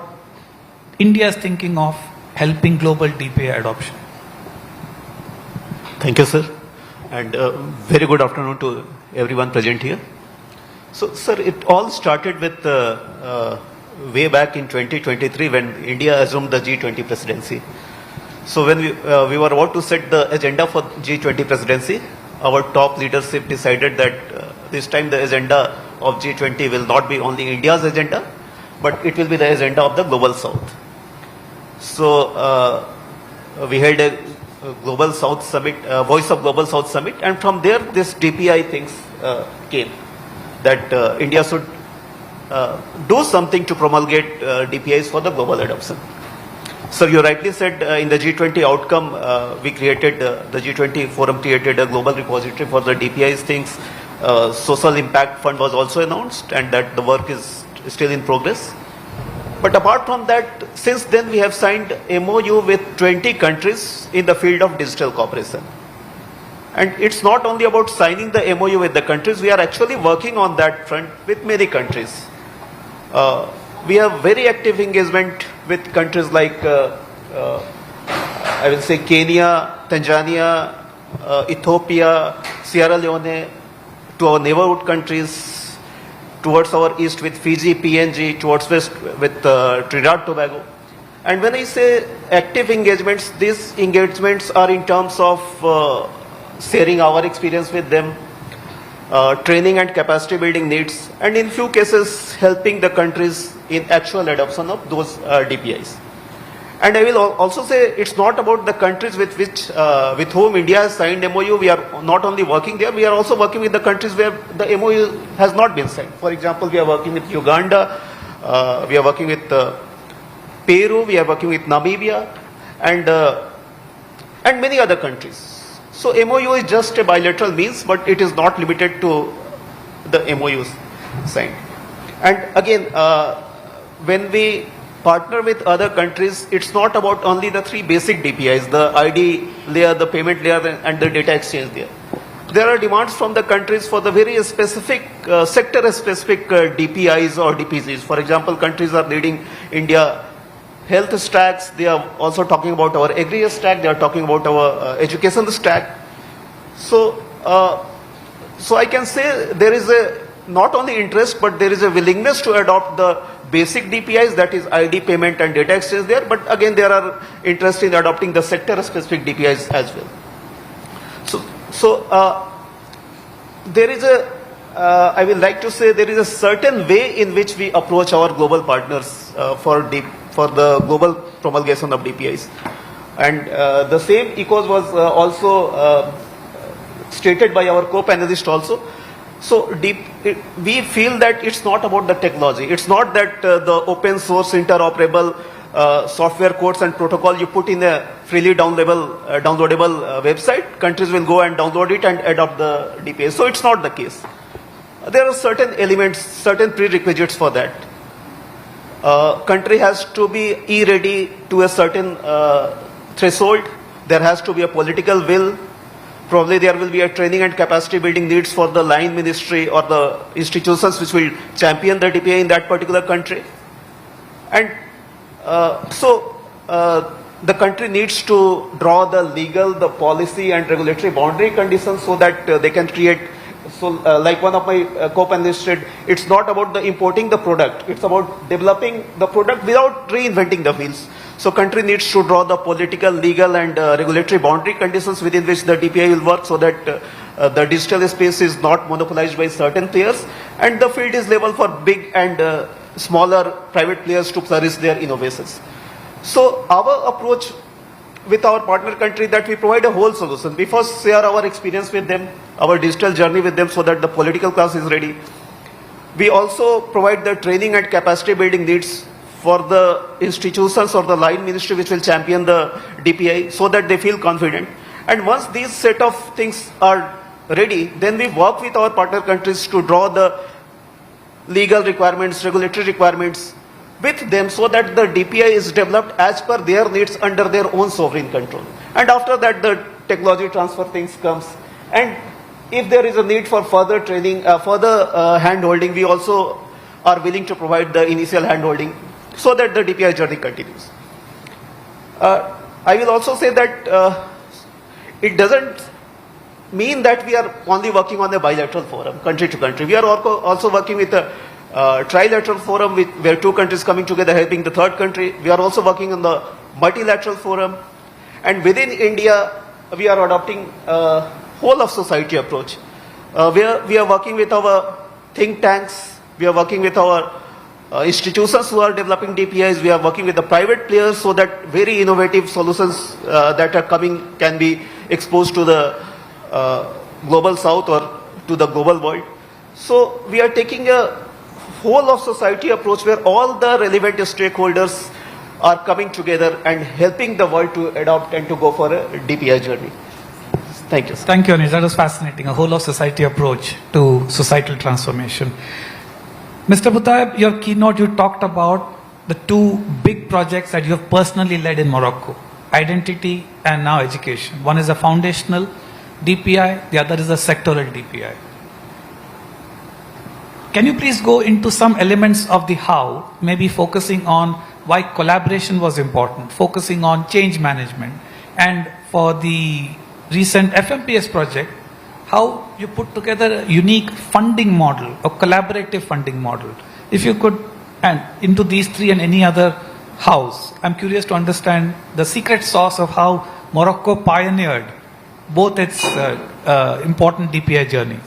India is thinking of helping global DPI adoption? Thank you, sir. And very good afternoon to everyone present here. So, sir, it all started with way back in 2023 when India assumed the G20 presidency. So when we were about to set the agenda for G20 presidency, our top leadership decided that this time the agenda of G20 will not be only India's agenda, but it will be the agenda of the Global South. So we held a Global South Summit, Voice of Global South Summit, and from there this DPI things came, that India should do something to promulgate DPIs for the global adoption. So you rightly said in the G20 outcome, we created, the G20 forum created a global repository for the DPIs things. Social Impact Fund was also announced, and that the work is still in progress. But apart from that, since then we have signed MOU with 20 countries in the field of digital cooperation. And it's not only about signing the MOU with the countries, we are actually working on that front with many countries. We have very active engagement with countries like, I will say, Kenya, Tanzania, Ethiopia, Sierra Leone, to our neighborhood countries, towards our east with Fiji, PNG, towards west with Trinidad Tobago. And when I say active engagements, these engagements are in terms of sharing our experience with them, training and capacity building needs, and in few cases helping the countries in actual adoption of those DPIs. And I will also say it's not about the countries with whom India has signed MOU. We are not only working there, we are also working with the countries where the MOU has not been signed. For example, we are working with Uganda, we are working with Peru, we are working with Namibia, and many other countries. So MOU is just a bilateral means, but it is not limited to the MOUs signed. And again, when we partner with other countries, it's not about only the three basic DPIs, the ID layer, the payment layer, and the data exchange layer. There are demands from the countries for the very specific, sector-specific DPIs or DPCs. For example, countries are leading India health stacks, they are also talking about our agri stack, they are talking about our education stack. So, so I can say there is a not only interest, but there is a willingness to adopt the basic DPIs, that is ID, payment and data exchange there, but again there are interest in adopting the sector-specific DPIs as well. So there is a, I will like to say there is a certain way in which we approach our global partners for the global promulgation of DPIs. And the same ethos was also stated by our co-panelist also. So we feel that it's not about the technology. It's not that the open source interoperable software codes and protocol you put in a freely downloadable website, countries will go and download it and adopt the DPI. So it's not the case. There are certain elements, certain prerequisites for that. Country has to be e-ready to a certain threshold. There has to be a political will. Probably there will be a training and capacity building needs for the line ministry or the institutions which will champion the DPI in that particular country. And the country needs to draw the legal, the policy and regulatory boundary conditions so that they can create. So like one of my co-panelists said, it's not about the importing the product, it's about developing the product without reinventing the wheels. So country needs to draw the political, legal and regulatory boundary conditions within which the DPI will work so that the digital space is not monopolized by certain players and the field is level for big and smaller private players to flourish their innovations. So our approach with our partner country that we provide a whole solution. We first share our experience with them, our digital journey with them so that the political class is ready. We also provide the training and capacity building needs for the institutions or the line ministry which will champion the DPI so that they feel confident. And once these set of things are ready, then we work with our partner countries to draw the legal requirements, regulatory requirements with them so that the DPI is developed as per their needs under their own sovereign control. And after that the technology transfer things comes. And if there is a need for further training, further hand-holding, we also are willing to provide the initial hand-holding so that the DPI journey continues. I will also say that it doesn't mean that we are only working on a bilateral forum, country to country. We are also working with a trilateral forum where two countries coming together helping the third country. We are also working on the multilateral forum. And within India, we are adopting a whole of society approach. We are working with our think tanks, we are working with our institutions who are developing DPIs, we are working with the private players so that very innovative solutions that are coming can be exposed to the global south or to the global world. So we are taking a whole of society approach where all the relevant stakeholders are coming together and helping the world to adopt and to go for a DPI journey. Thank you. Thank you, Anish. That was fascinating. A whole of society approach to societal transformation. Mr. Butayeb, your keynote, you talked about the two big projects that you have personally led in Morocco, identity and now education. One is a foundational DPI, the other is a sectoral DPI. Can you please go into some elements of the how, maybe focusing on why collaboration was important, focusing on change management, and for the recent FMPS project, how you put together a unique funding model, a collaborative funding model. If you could, and into these three and any other hows, I'm curious to understand the secret sauce of how Morocco pioneered both its important DPI journeys.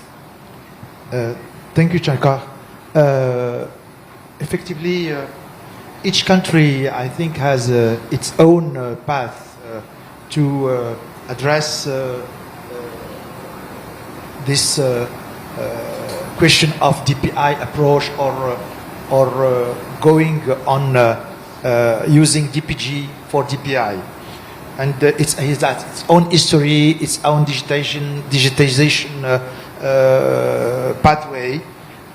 Thank you, Shankar. Effectively, each country, I think, has its own path to address this question of DPI approach or going on using DPG for DPI. And it has its own history, its own digitization pathway.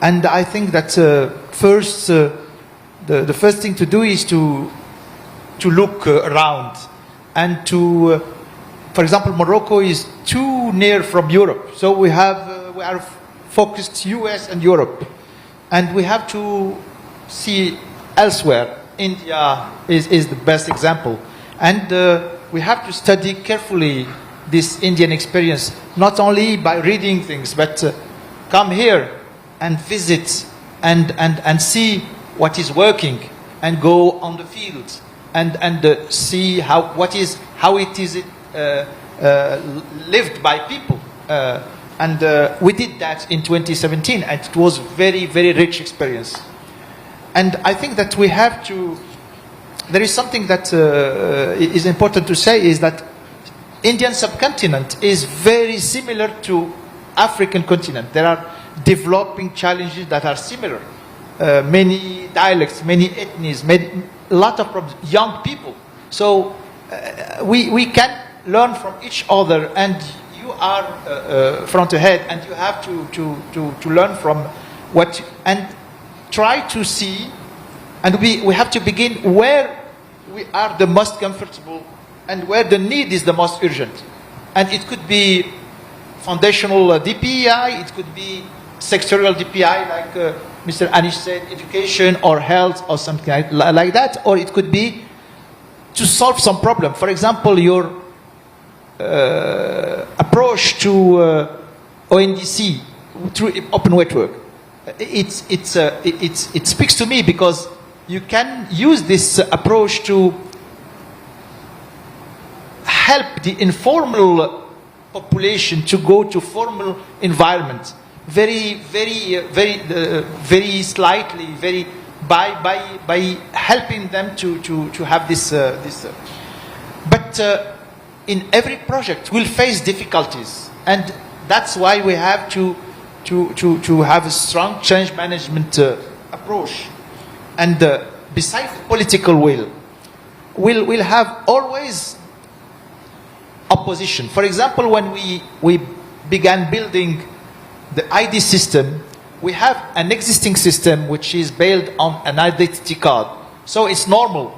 And I think that first, the first thing to do is to look around and to, for example, Morocco is too near from Europe, so we are focused US and Europe, and we have to see elsewhere. India is the best example, and we have to study carefully this Indian experience, not only by reading things, but come here and visit and see what is working and go on the field and see how it is lived by people. And we did that in 2017 and it was very, very rich experience. And I think that we have to, there is something that is important to say, is that Indian subcontinent is very similar to African continent. There are developing challenges that are similar. Many dialects, many ethnies, a lot of problems, young people. So we can learn from each other, and you are front ahead, and you have to learn from what, and try to see, and we have to begin where we are the most comfortable and where the need is the most urgent. And it could be foundational DPI, it could be sectorial DPI, like Mr. Anish said, education or health or something like that, or it could be to solve some problem. For example, your approach to ONDC through open network, it speaks to me, because you can use this approach to help the informal population to go to formal environment very slightly, by helping them to have this. But in every project we'll face difficulties, and that's why we have to have a strong change management approach. And besides political will, we'll have always opposition. For example, when we began building the ID system, we have an existing system which is built on an identity card. So it's normal.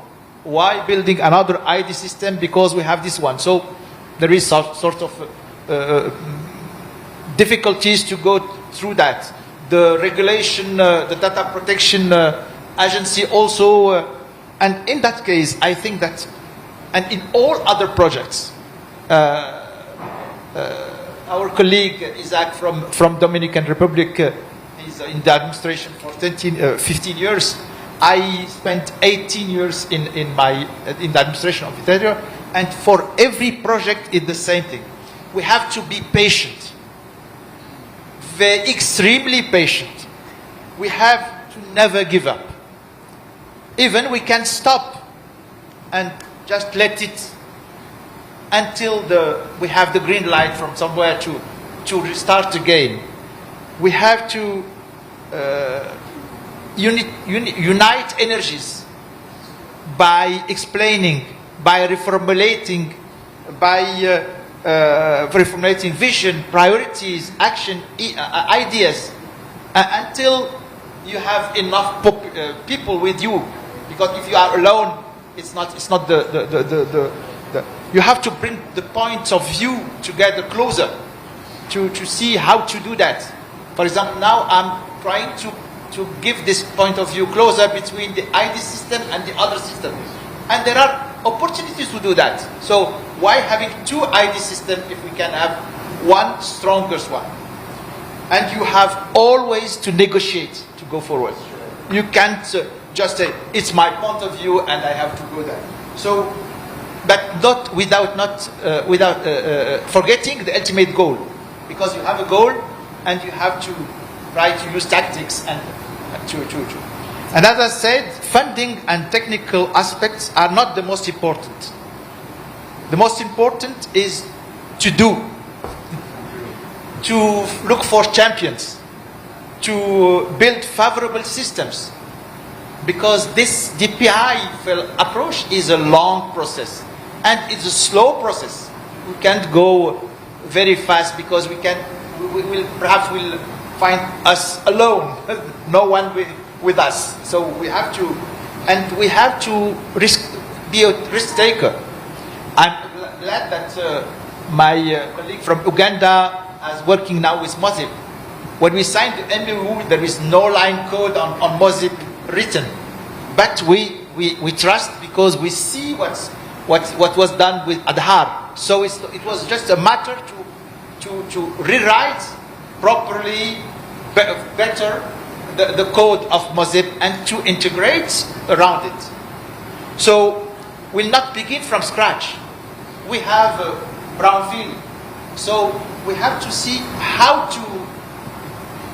Why building another ID system? Because we have this one. So there is sort of difficulties to go through that. The regulation, the data protection agency also, and in that case, I think that, and in all other projects, our colleague Isaac from Dominican Republic is in the administration for 15 years. I spent 18 years in the administration of Italia, and for every project it's the same thing. We have to be patient, extremely patient. We have to never give up. Even we can stop and just let it until we have the green light from somewhere to restart again. We have to unite energies by explaining, by reformulating, reformulating vision, priorities, action, ideas, until you have enough people with you. Because if you are alone, it's not you have to bring the points of view together closer to see how to do that. For example, now I'm trying to give this point of view closer between the ID system and the other system. And there are opportunities to do that. So why having two ID systems if we can have one strongest one? And you have always to negotiate to go forward. You can't just say, it's my point of view and I have to go there. So, but not without forgetting the ultimate goal. Because you have a goal and you have to try to use tactics and And as I said, funding and technical aspects are not the most important. The most important is to do, to look for champions, to build favorable systems. Because this DPI approach is a long process and it's a slow process. We can't go very fast because perhaps we'll find us alone, no one with us. So we have to, and we have to be a risk taker. I'm glad that my colleague from Uganda is working now with Mozip. When we signed the MOU, there is no line code on Mozip written, but we trust because we see what was done with Aadhaar. So it was just a matter to rewrite properly, better the code of Mozip and to integrate around it. So we'll not begin from scratch. We have a brownfield, so we have to see how to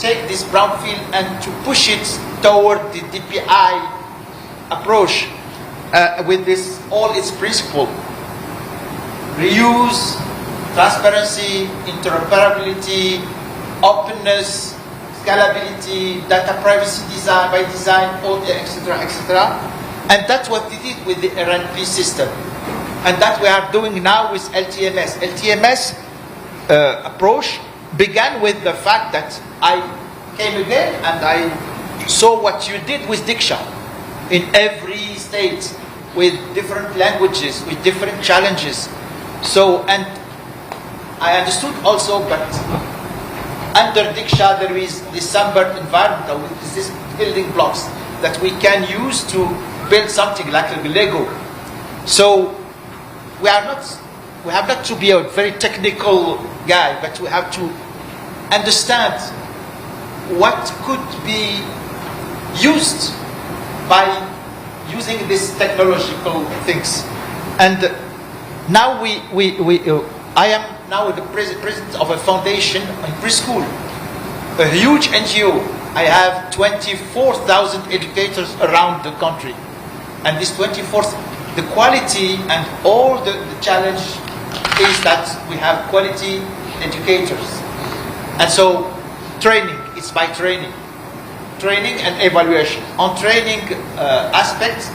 take this brownfield and to push it toward the DPI approach with this all its principle: reuse, transparency, interoperability, openness, scalability, data privacy design by design, etc., etc. And that's what we did with the RNP system. And that we are doing now with LTMS. LTMS approach began with the fact that I came again and I saw what you did with Diksha in every state with different languages, with different challenges. So, and I understood also, but under Diksha there is this Sunbird environment with these building blocks that we can use to build something like a Lego. So we have not to be a very technical guy, but we have to understand what could be used by using these technological things. And now I am now the president of a foundation in preschool, a huge NGO. I have 24,000 educators around the country. And this 24,000, the quality and all the challenge is that we have quality educators. And so training, it's by training and evaluation. On training aspects,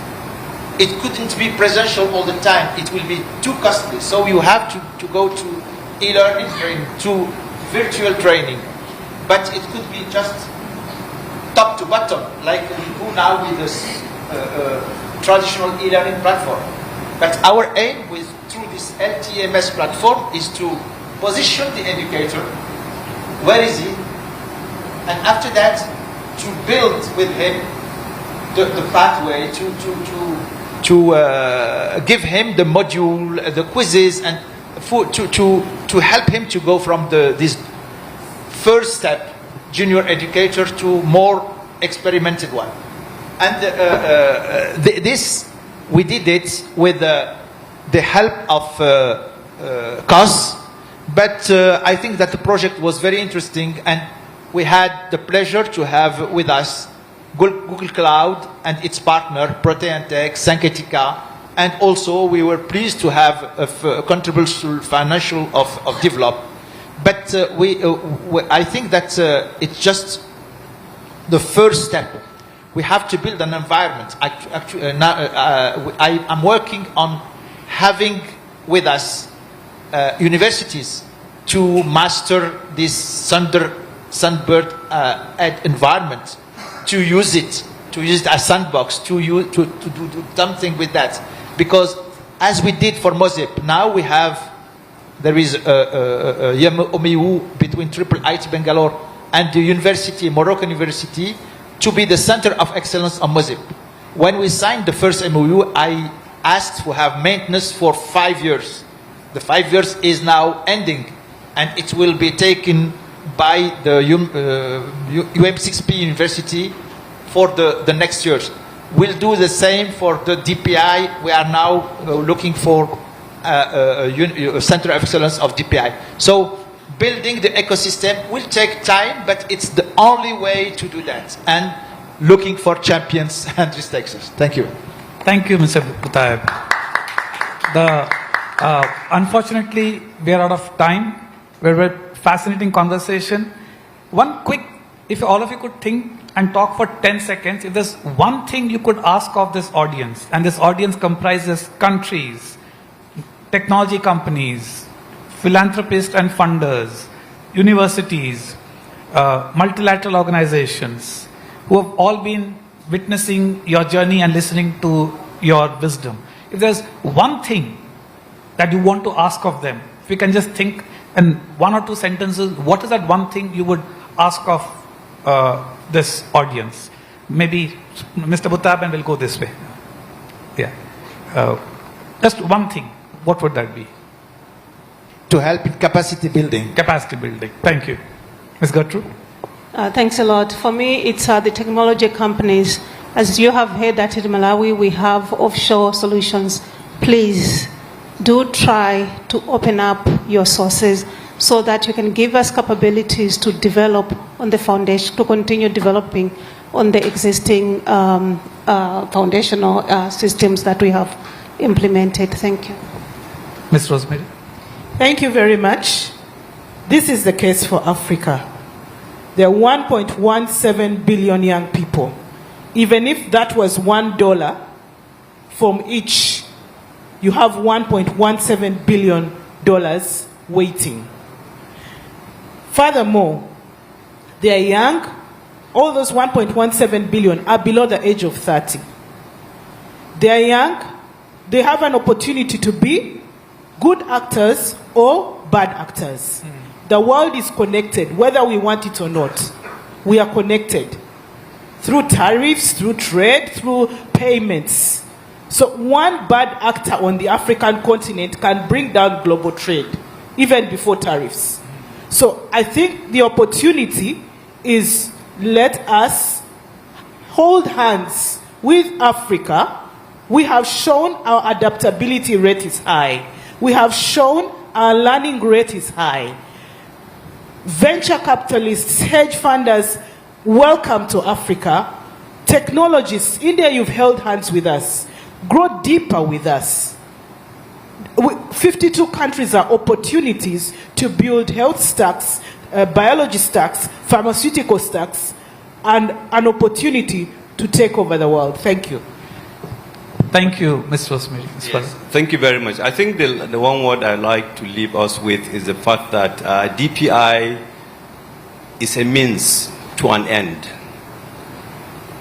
it couldn't be presential all the time. It will be too costly. So you have to go to e-learning training, to virtual training. But it could be just top to bottom, like we do now with this traditional e-learning platform. But our aim through this LTMS platform is to position the educator, where is he? And after that, to build with him the pathway, to give him the module, the quizzes, and to help him to go from this first step, junior educator, to more experimented one. And we did it with the help of COS, but I think that the project was very interesting, and we had the pleasure to have with us Google Cloud and its partner, Proteantech, Synthetica, and also we were pleased to have a contribution financial of develop. But I think that it's just the first step. We have to build an environment. I'm working on having with us universities to master this Sunbird environment, to use it as sandbox, to do something with that. Because as we did for Mozip, now there is a MOU between IIIT Bangalore and the Moroccan University, to be the center of excellence on Mozip. When we signed the first MOU, I asked to have maintenance for 5 years. The 5 years is now ending, and it will be taken by the UM6P University for the next years. We'll do the same for the DPI. We are now looking for a center of excellence of DPI. So building the ecosystem will take time, but it's the only way to do that. And looking for champions and restrictions. Thank you. Thank you, Mr. Butaib. Unfortunately, we are out of time. We were a fascinating conversation. One quick, if all of you could think and talk for 10 seconds, if there's one thing you could ask of this audience, and this audience comprises countries, technology companies, philanthropists and funders, universities, multilateral organizations, who have all been witnessing your journey and listening to your wisdom. If there's one thing that you want to ask of them, if you can just think in 1 or 2 sentences, what is that one thing you would ask of this audience? Maybe Mr. Butaib, and we'll go this way. Yeah. Just one thing. What would that be? To help in capacity building. Capacity building. Thank you. Ms. Gertrude? Thanks a lot. For me, it's the technology companies. As you have heard that in Malawi, we have offshore solutions. Please do try to open up your sources so that you can give us capabilities to develop on the foundation, to continue developing on the existing foundational systems that we have implemented. Thank you. Ms. Rosemary. Thank you very much. This is the case for Africa. There are 1.17 billion young people. Even if that was $1 from each, you have $1.17 billion waiting. Furthermore, they are young. All those 1.17 billion are below the age of 30. They are young. They have an opportunity to be good actors or bad actors. The world is connected, whether we want it or not. We are connected through tariffs, through trade, through payments. So one bad actor on the African continent can bring down global trade, even before tariffs. So I think the opportunity is, let us hold hands with Africa. We have shown our adaptability rate is high. We have shown our learning rate is high. Venture capitalists, hedge funders, welcome to Africa. Technologists, India, you've held hands with us. Grow deeper with us. 52 countries are opportunities to build health stacks, biology stacks, pharmaceutical stacks, and an opportunity to take over the world. Thank you. Thank you, Ms. Rosemary. Yes. Thank you very much. I think the one word I'd like to leave us with is the fact that DPI is a means to an end.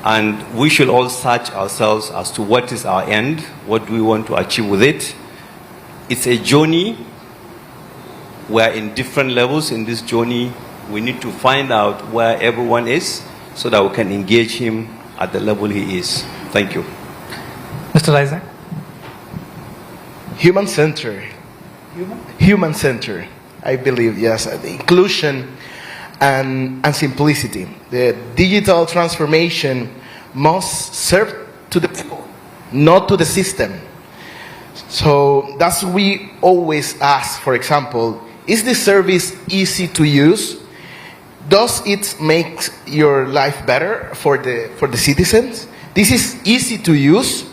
And we should all search ourselves as to what is our end, what do we want to achieve with it. It's a journey. We're in different levels in this journey. We need to find out where everyone is so that we can engage him at the level he is. Thank you. Mr. Isaac. Human-centered. Human-centered, I believe, yes. The inclusion and simplicity. The digital transformation must serve to the people, not to the system. So that's what we always ask. For example, is this service easy to use? Does it make your life better for the citizens? This is easy to use.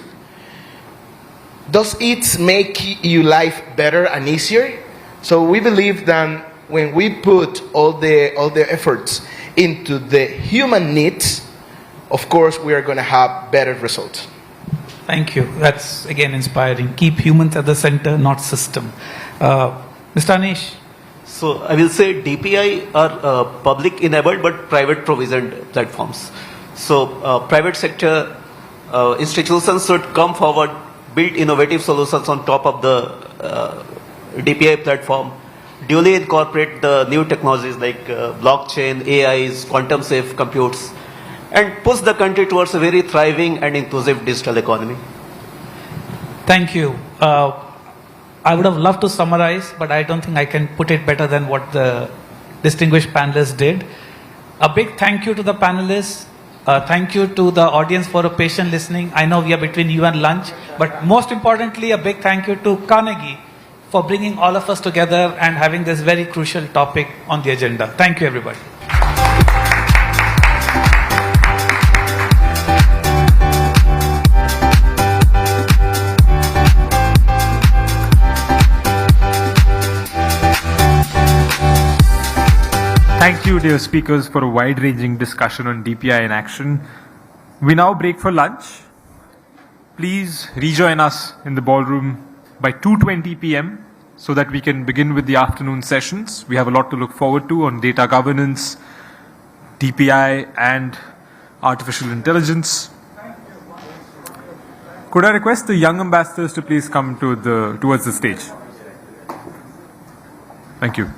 Does it make your life better and easier? So we believe that when we put all the efforts into the human needs, of course we are going to have better results. Thank you. That's again inspiring. Keep humans at the center, not system. Mr. Anish. So I will say DPI are public enabled but private provisioned platforms. So private sector institutions should come forward, build innovative solutions on top of the DPI platform, duly incorporate the new technologies like blockchain, AIs, quantum safe computes, and push the country towards a very thriving and inclusive digital economy. Thank you. I would have loved to summarize, but I don't think I can put it better than what the distinguished panelists did. A big thank you to the panelists. Thank you to the audience for a patient listening. I know we are between you and lunch, but most importantly, a big thank you to Carnegie for bringing all of us together and having this very crucial topic on the agenda. Thank you, everybody. Thank you, dear speakers, for a wide-ranging discussion on DPI in action. We now break for lunch. Please rejoin us in the ballroom by 2:20 p.m. so that we can begin with the afternoon sessions. We have a lot to look forward to on data governance, DPI, and artificial intelligence. Could I request the young ambassadors to please come towards the stage? Thank you.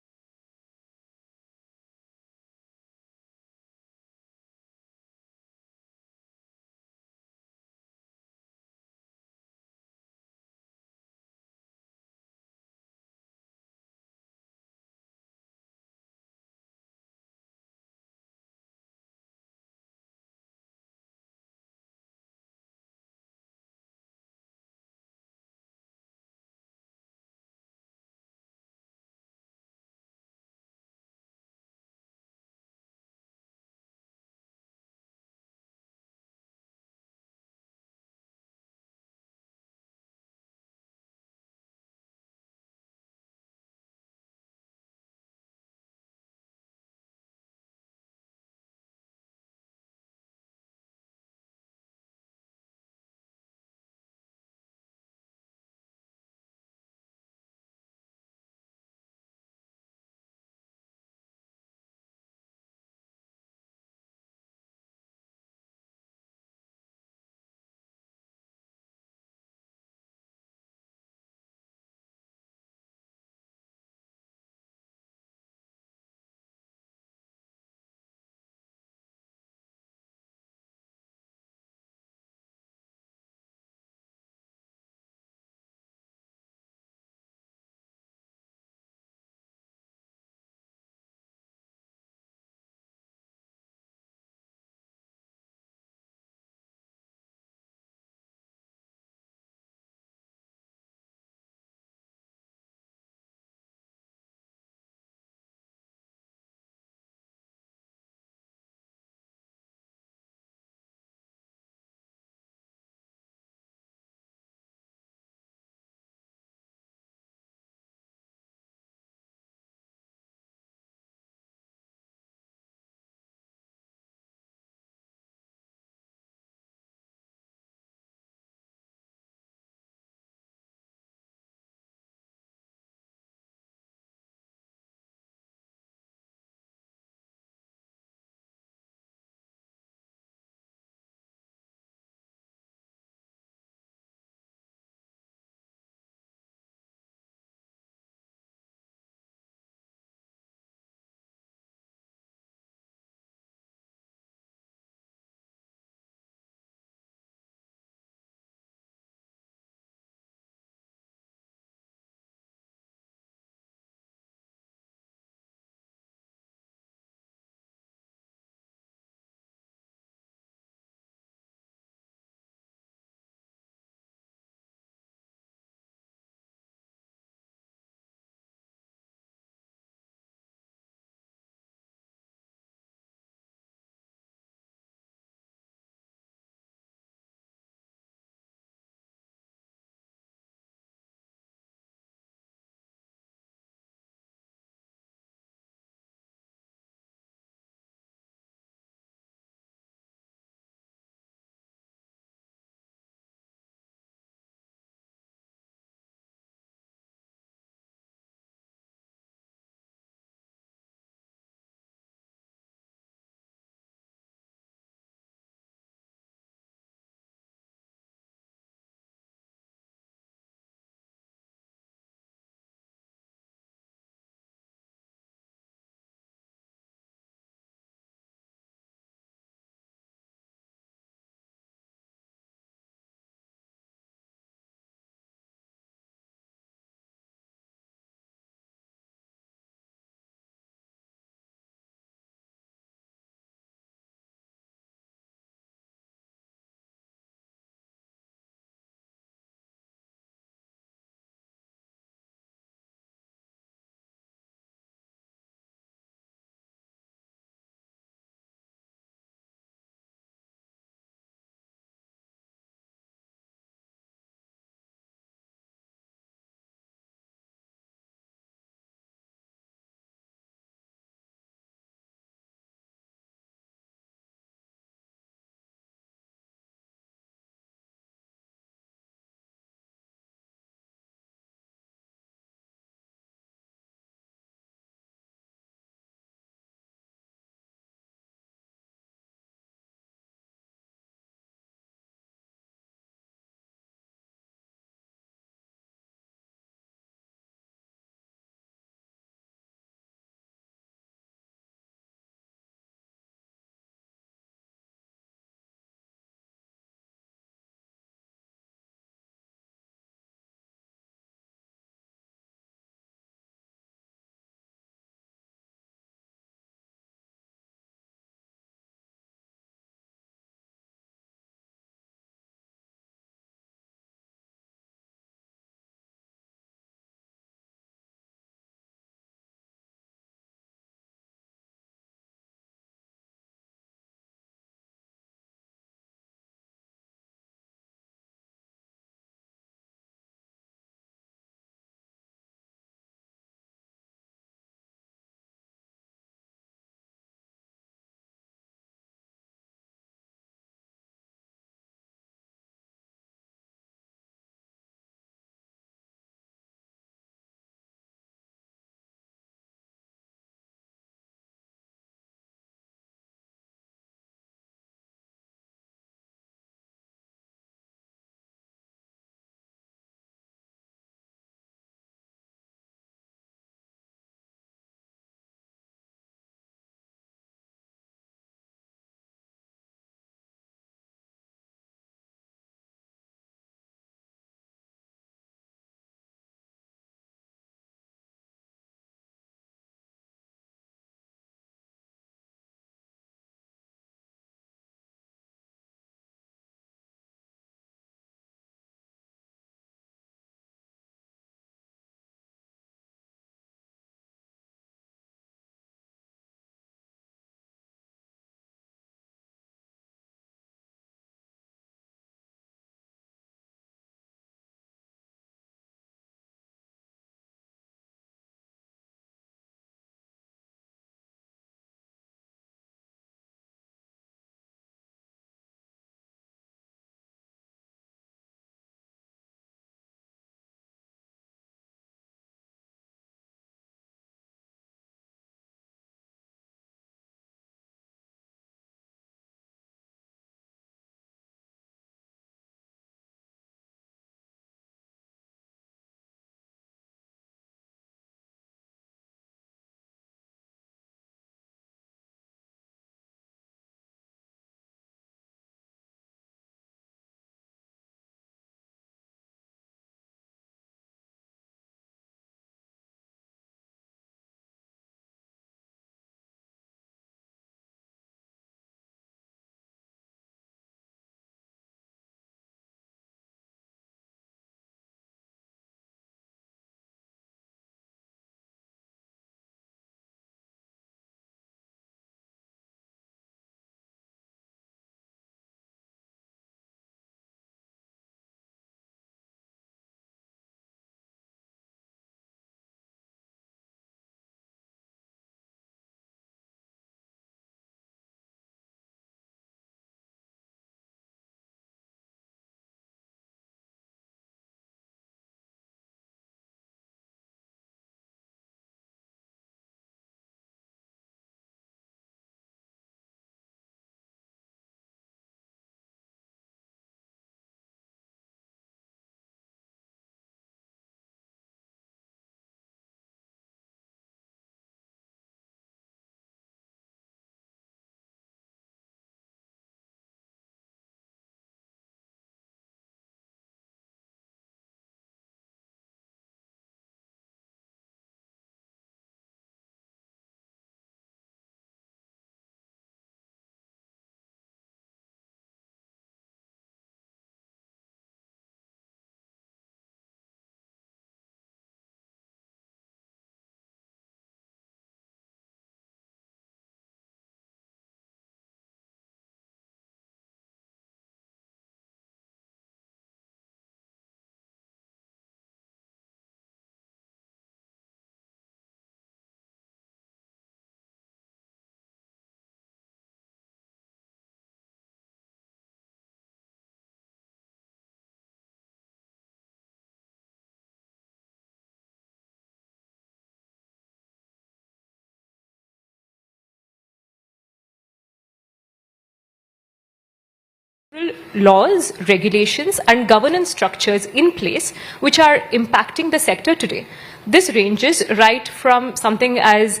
laws, regulations, and governance structures in place which are impacting the sector today. This ranges right from something as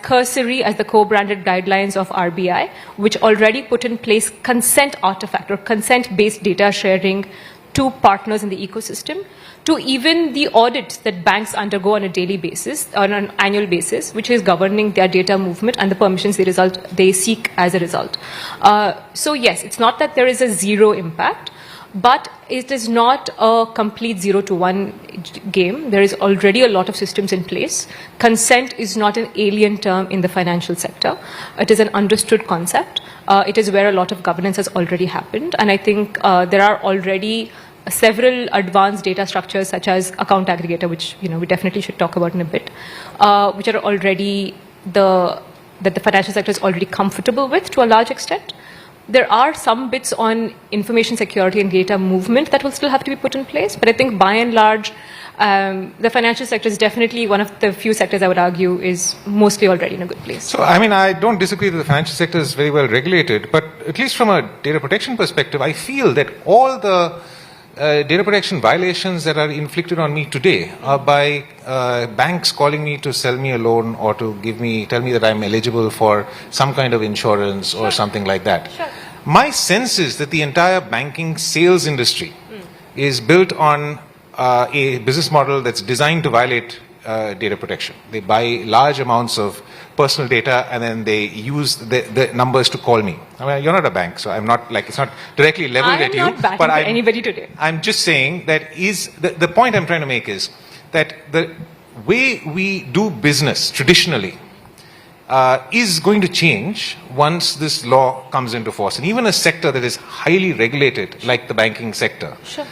cursory as the co-branded guidelines of RBI, which already put in place consent artifact or consent-based data sharing to partners in the ecosystem, to even the audits that banks undergo on a daily basis, on an annual basis, which is governing their data movement and the permissions they seek as a result. So yes, it's not that there is a zero impact, but it is not a complete 0 to 1 game. There is already a lot of systems in place. Consent is not an alien term in the financial sector. It is an understood concept. It is where a lot of governance has already happened. And I think there are already several advanced data structures such as account aggregator, which we definitely should talk about in a bit, which are already that the financial sector is already comfortable with to a large extent. There are some bits on information security and data movement that will still have to be put in place, but I think by and large, the financial sector is definitely one of the few sectors I would argue is mostly already in a good place. So, I mean, I don't disagree that the financial sector is very well regulated, but at least from a data protection perspective, I feel that all the data protection violations that are inflicted on me today are by banks calling me to sell me a loan or to tell me that I'm eligible for some kind of insurance or something like that. Sure. My sense is that the entire banking sales industry is built on a business model that's designed to violate data protection. They buy large amounts of personal data and then they use the numbers to call me. I mean, you're not a bank, so I'm not it's not directly leveled at you. I'm not batting for anybody today. I'm just saying that the point I'm trying to make is that the way we do business traditionally is going to change once this law comes into force. And even a sector that is highly regulated, like the banking sector, Sure.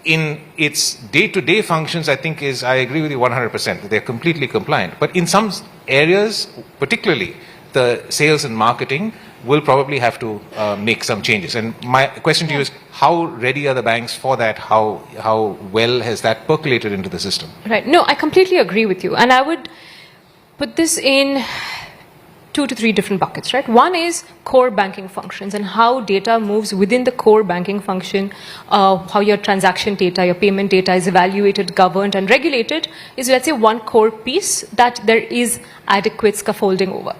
In its day-to-day functions, I think I agree with you 100%, that they're completely compliant. But in some areas, particularly the sales and marketing, will probably have to make some changes. And my question to you is, how ready are the banks for that? How well has that percolated into the system? Right. No, I completely agree with you. And I would put this in 2 to 3 different buckets, right? One is core banking functions and how data moves within the core banking function, how your transaction data, your payment data is evaluated, governed, and regulated is, let's say, one core piece that there is adequate scaffolding over.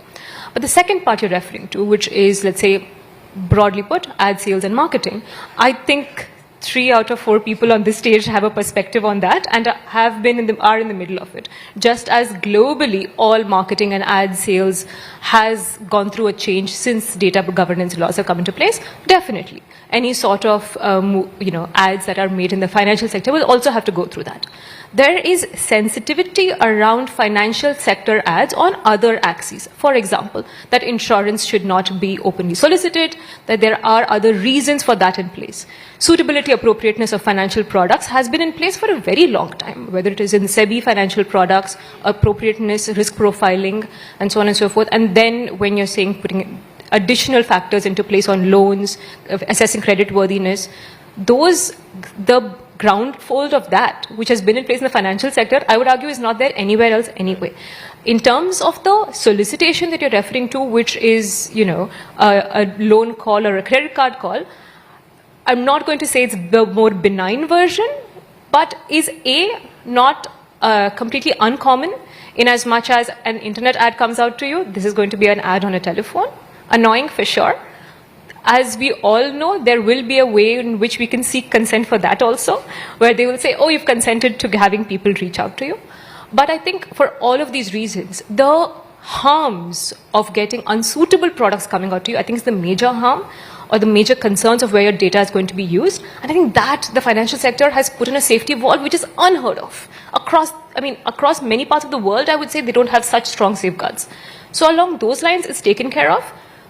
But the second part you're referring to, which is, let's say, broadly put, ad sales and marketing, I think 3 out of 4 people on this stage have a perspective on that and are in the middle of it. Just as globally, all marketing and ad sales has gone through a change since data governance laws have come into place, definitely. Any sort of ads that are made in the financial sector will also have to go through that. There is sensitivity around financial sector ads on other axes. For example, that insurance should not be openly solicited, that there are other reasons for that in place. Suitability, appropriateness of financial products has been in place for a very long time, whether it is in SEBI financial products, appropriateness, risk profiling, and so on and so forth. And then when you're saying putting additional factors into place on loans, assessing creditworthiness, the groundfold of that, which has been in place in the financial sector, I would argue is not there anywhere else anyway. In terms of the solicitation that you're referring to, which is, a loan call or a credit card call, I'm not going to say it's the more benign version, but is not completely uncommon in as much as an internet ad comes out to you. This is going to be an ad on a telephone. Annoying for sure. As we all know, there will be a way in which we can seek consent for that also, where they will say, oh, you've consented to having people reach out to you. But I think for all of these reasons, the harms of getting unsuitable products coming out to you, I think is the major harm or the major concerns of where your data is going to be used. And I think that the financial sector has put in a safety valve which is unheard of. Across many parts of the world, I would say they don't have such strong safeguards. So along those lines, it's taken care of.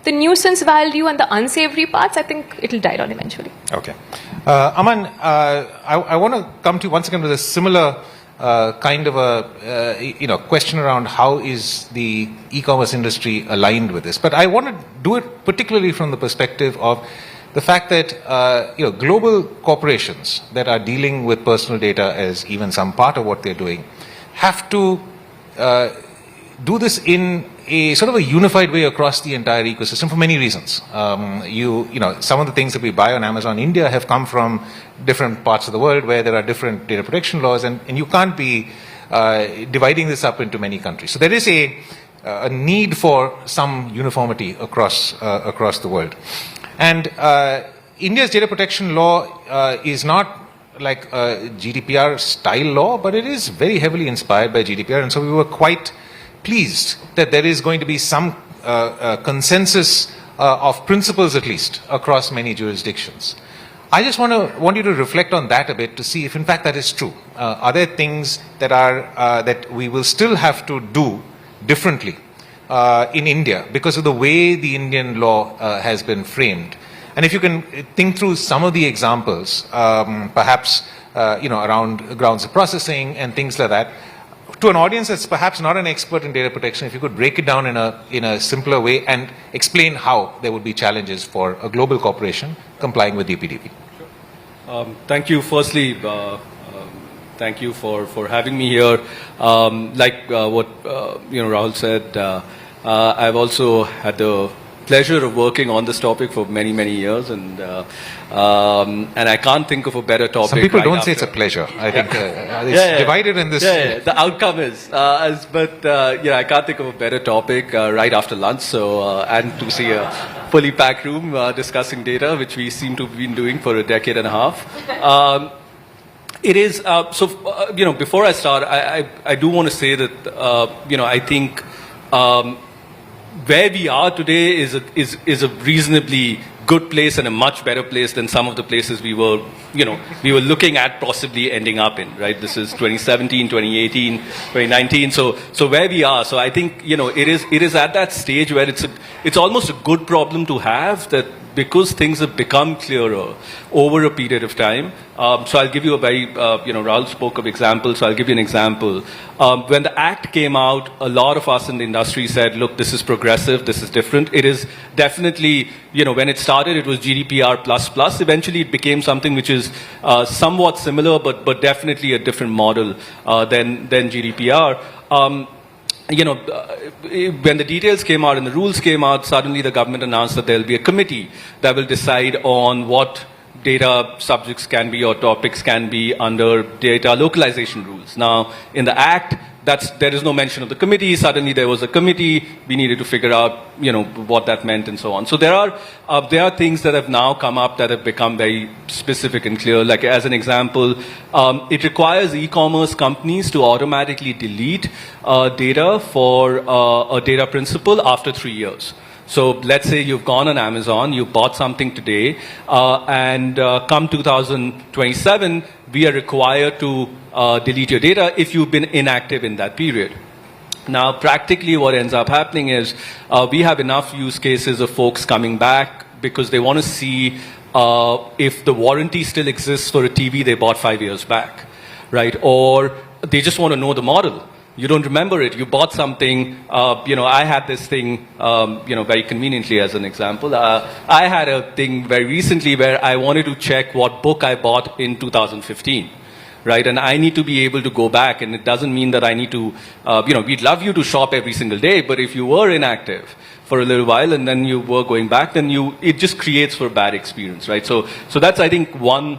The nuisance value and the unsavory parts, I think it'll die down eventually. Okay. Aman, I want to come to you once again with a similar kind of a question around how is the e-commerce industry aligned with this. But I want to do it particularly from the perspective of the fact that global corporations that are dealing with personal data as even some part of what they're doing have to do this in a sort of a unified way across the entire ecosystem for many reasons. Some of the things that we buy on Amazon India have come from different parts of the world where there are different data protection laws, and you can't be dividing this up into many countries. So there is a need for some uniformity across the world. And India's data protection law is not like a GDPR style law, but it is very heavily inspired by GDPR, and so we were quite pleased that there is going to be some consensus of principles, at least, across many jurisdictions. I just want you to reflect on that a bit to see if in fact that is true. Are there things that that we will still have to do differently in India because of the way the Indian law has been framed? And if you can think through some of the examples, perhaps around grounds of processing and things like that, to an audience that's perhaps not an expert in data protection, if you could break it down in a simpler way and explain how there would be challenges for a global corporation complying with DPDP. Thank you. Firstly, thank you for having me here. Like what Rahul said, I've also had the pleasure of working on this topic for many years, and I can't think of a better topic. Some people don't say it's a pleasure. I think it's divided in this. The outcome is, I can't think of a better topic right after lunch. So and to see a fully packed room discussing data, which we seem to have been doing for a decade and a half. It is before I start, I do want to say that I think. Where we are today is a reasonably good place and a much better place than some of the places we were looking at possibly ending up in, right? This is 2017, 2018, 2019. So where we are. So I think, it is at that stage where it's almost a good problem to have, that because things have become clearer over a period of time. So I'll give you a very, Rahul spoke of examples, so I'll give you an example. When the Act came out, a lot of us in the industry said, look, this is progressive, this is different. It is definitely, when it started, it was GDPR++. Eventually, it became something which is somewhat similar, but definitely a different model than GDPR. When the details came out and the rules came out, suddenly the government announced that there will be a committee that will decide on what data subjects can be or topics can be under data localization rules. Now, in the Act, there is no mention of the committee. Suddenly there was a committee. We needed to figure out, what that meant and so on. So there are things that have now come up that have become very specific and clear. Like as an example, it requires e-commerce companies to automatically delete data for a data principal after 3 years. So let's say you've gone on Amazon, you bought something today, and come 2027, we are required to delete your data if you've been inactive in that period. Now, practically what ends up happening is we have enough use cases of folks coming back because they want to see if the warranty still exists for a TV they bought 5 years back, right? Or they just want to know the model. You don't remember it. You bought something. I had this thing, very conveniently as an example. I had a thing very recently where I wanted to check what book I bought in 2015, right? And I need to be able to go back. And it doesn't mean that I need to, we'd love you to shop every single day. But if you were inactive for a little while and then you were going back, then it just creates for a bad experience, right? So that's, I think, one.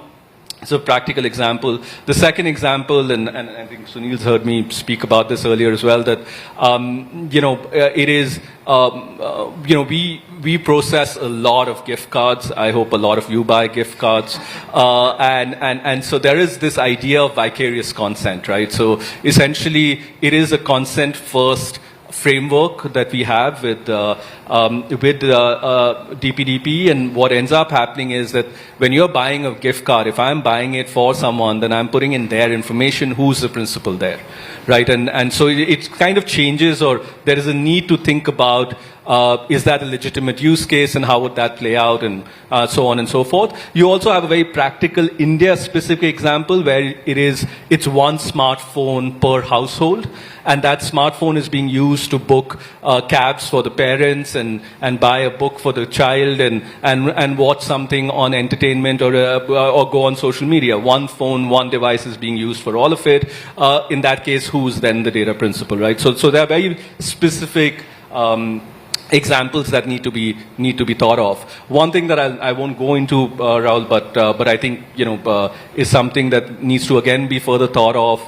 It's a practical example. The second example, and I think Sunil's heard me speak about this earlier as well, that, it is, we process a lot of gift cards. I hope a lot of you buy gift cards. And so there is this idea of vicarious consent, right? So essentially, it is a consent first framework that we have with DPDP, and what ends up happening is that when you're buying a gift card, if I'm buying it for someone, then I'm putting in their information, who's the principal there, right? And so it kind of changes, or there is a need to think about is that a legitimate use case and how would that play out, and so on and so forth. You also have a very practical India-specific example where it's one smartphone per household, and that smartphone is being used to book cabs for the parents and buy a book for the child and watch something on entertainment or go on social media. One phone, one device is being used for all of it. In that case, who's then the data principal, right? So there are very specific examples that need to be thought of. One thing that I won't go into, Rahul, but I think is something that needs to again be further thought of.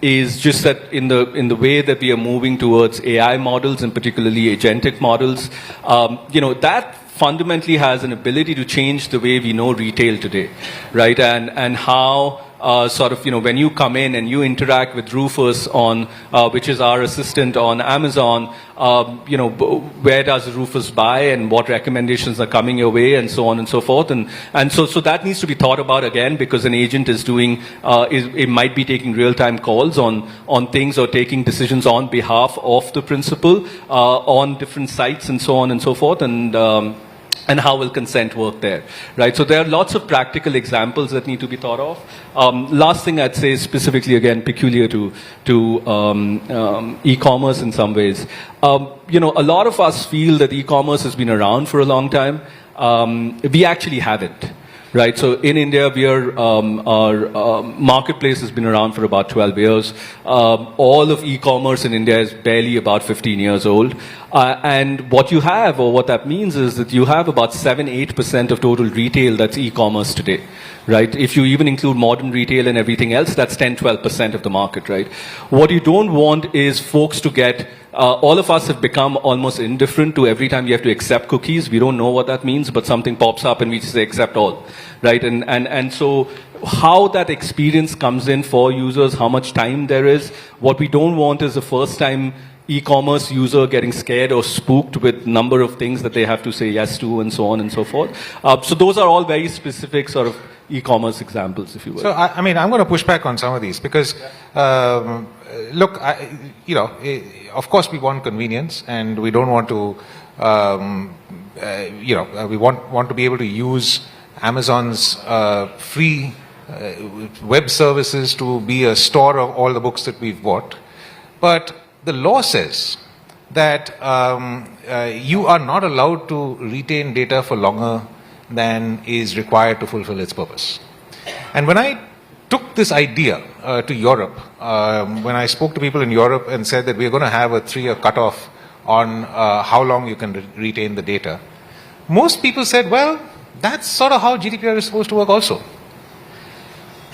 Is just that in the way that we are moving towards AI models and particularly agentic models, that fundamentally has an ability to change the way we know retail today, right? And how when you come in and you interact with Rufus on, which is our assistant on Amazon, where does Rufus buy and what recommendations are coming your way and so on and so forth. And so that needs to be thought about again, because an agent is doing, it might be taking real-time calls on things or taking decisions on behalf of the principal on different sites and so on and so forth. And how will consent work there, right? So there are lots of practical examples that need to be thought of. Last thing I'd say, specifically again peculiar to e-commerce in some ways. A lot of us feel that e-commerce has been around for a long time. We actually haven't. Right, so in India, our marketplace has been around for about 12 years. All of e-commerce in India is barely about 15 years old. And what you have, or what that means, is that you have about 7-8% of total retail that's e-commerce today. Right? If you even include modern retail and everything else, that's 10-12% of the market, right? What you don't want is folks to get, all of us have become almost indifferent to every time you have to accept cookies. We don't know what that means, but something pops up and we say accept all, right? And so how that experience comes in for users, how much time there is, what we don't want is the first time e-commerce user getting scared or spooked with number of things that they have to say yes to and so on and so forth. So those are all very specific sort of e-commerce examples, if you will. So, I'm going to push back on some of these because, look, of course we want convenience and we don't want to, we want to be able to use Amazon's free web services to be a store of all the books that we've bought. But the law says that you are not allowed to retain data for longer than is required to fulfill its purpose. And when I took this idea to Europe, when I spoke to people in Europe and said that we're going to have a 3-year cutoff on how long you can retain the data, most people said, well, that's sort of how GDPR is supposed to work also.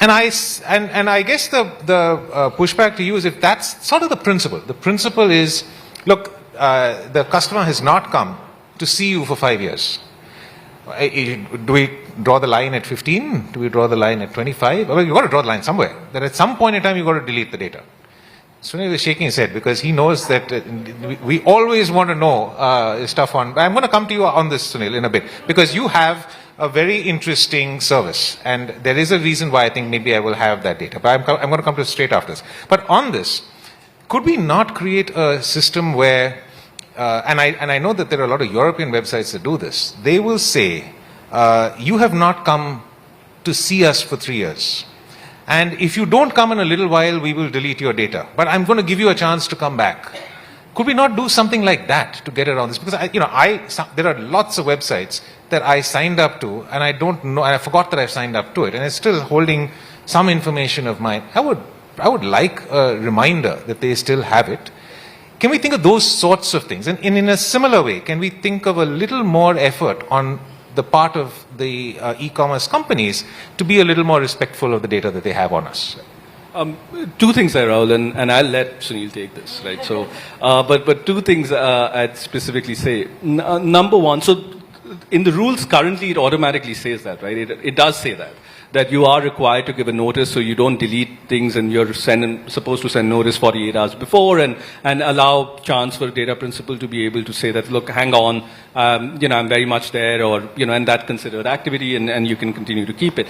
And I guess the pushback to you is if that's sort of the principle. The principle is, look, the customer has not come to see you for 5 years. Do we draw the line at 15? Do we draw the line at 25? Well, you've got to draw the line somewhere. That at some point in time, you've got to delete the data. Sunil is shaking his head because he knows that we always want to know stuff on. I'm going to come to you on this, Sunil, in a bit, because you have a very interesting service. And there is a reason why I think maybe I will have that data. But I'm going to come to it straight after this. But on this, could we not create a system where and I know that there are a lot of European websites that do this. They will say, you have not come to see us for 3 years. And if you don't come in a little while, we will delete your data. But I'm going to give you a chance to come back. Could we not do something like that to get around this? Because there are lots of websites that I signed up to, and I don't know, and I forgot that I've signed up to it, and it's still holding some information of mine. I would like a reminder that they still have it. Can we think of those sorts of things? And in a similar way, can we think of a little more effort on the part of the e-commerce companies to be a little more respectful of the data that they have on us? Two things there, Rahul, and I'll let Sunil take this, right? So, but two things I'd specifically say. Number one, so in the rules currently it automatically says that, right? It does say that you are required to give a notice, so you don't delete things, and you're supposed to send notice 48 hours before, and allow chance for data principal to be able to say that, look, hang on, I'm very much there, or and that considered activity, and you can continue to keep it.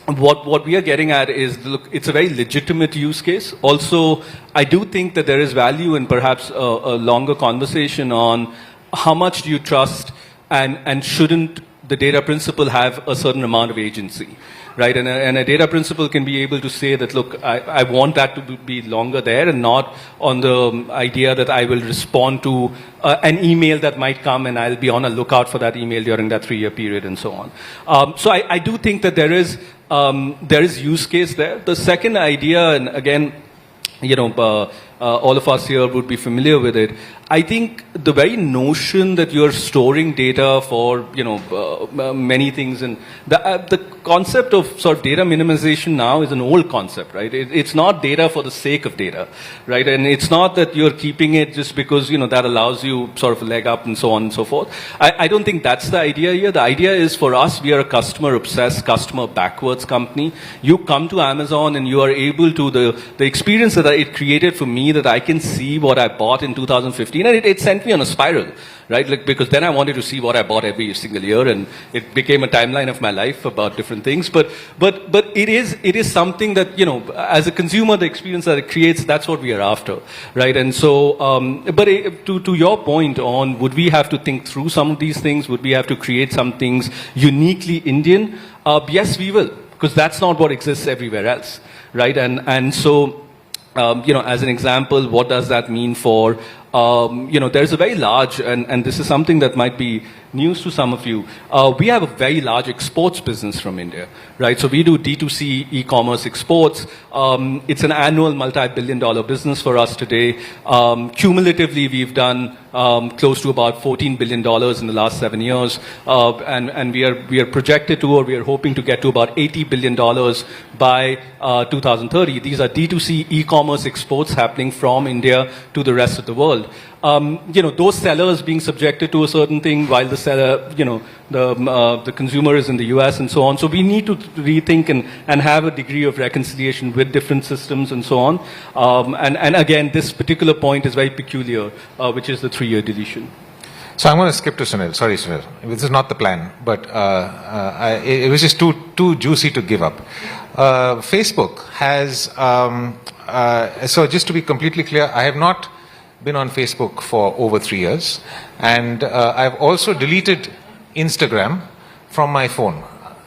What we are getting at is, look, it's a very legitimate use case. Also, I do think that there is value in perhaps a longer conversation on how much do you trust, and shouldn't the data principal have a certain amount of agency, right? And a data principal can be able to say that, look, I want that to be longer there, and not on the idea that I will respond to an email that might come, and I'll be on a lookout for that email during that 3-year period and so on. So I do think that there is use case there. The second idea, and again, all of us here would be familiar with it. I think the very notion that you're storing data for, many things, and the concept of sort of data minimization now is an old concept, right? It's not data for the sake of data, right? And it's not that you're keeping it just because, that allows you sort of a leg up and so on and so forth. I don't think that's the idea here. The idea is for us, we are a customer-obsessed, customer-backwards company. You come to Amazon and you are able to, the experience that it created for me, that I can see what I bought in 2015, and it sent me on a spiral, right? Like, because then I wanted to see what I bought every single year, and it became a timeline of my life about different things. But it is something that, as a consumer, the experience that it creates, that's what we are after, right? And so, to your point on, would we have to think through some of these things? Would we have to create some things uniquely Indian? Yes, we will, because that's not what exists everywhere else, right? And so, as an example, what does that mean for, there's a very large, and this is something that might be news to some of you. We have a very large exports business from India, right? So we do D2C e-commerce exports. It's an annual multi-billion-dollar business for us today. Cumulatively, we've done close to about $14 billion in the last 7 years, and we are projected to, or we are hoping to get to about $80 billion by 2030. These are D2C e-commerce exports happening from India to the rest of the world. Those sellers being subjected to a certain thing while the seller, the consumer is in the US and so on. So we need to rethink and have a degree of reconciliation with different systems and so on. And again, this particular point is very peculiar, which is the 3-year deletion. So I'm going to skip to Sunil. Sorry, Sunil. This is not the plan, but it was just too juicy to give up. Facebook has, so just to be completely clear, I have not been on Facebook for over 3 years, and I've also deleted Instagram from my phone.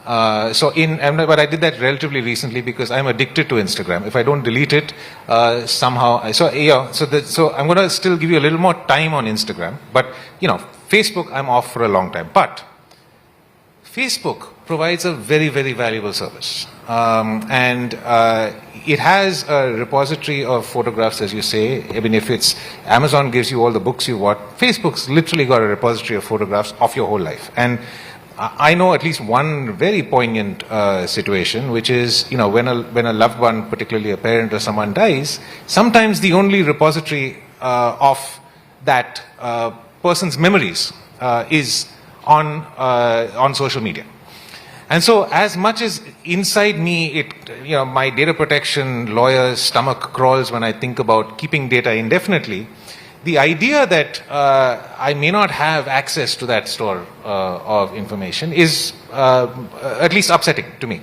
But I did that relatively recently because I'm addicted to Instagram. If I don't delete it, somehow, so I'm going to still give you a little more time on Instagram, but Facebook I'm off for a long time. But Facebook provides a very, very valuable service. It has a repository of photographs, as you say. I mean, if it's Amazon gives you all the books you want, Facebook's literally got a repository of photographs of your whole life. And I know at least one very poignant situation, which is, when a loved one, particularly a parent or someone dies, sometimes the only repository of that person's memories is on social media. And so, as much as inside me, my data protection lawyer's stomach crawls when I think about keeping data indefinitely, the idea that I may not have access to that store of information is at least upsetting to me.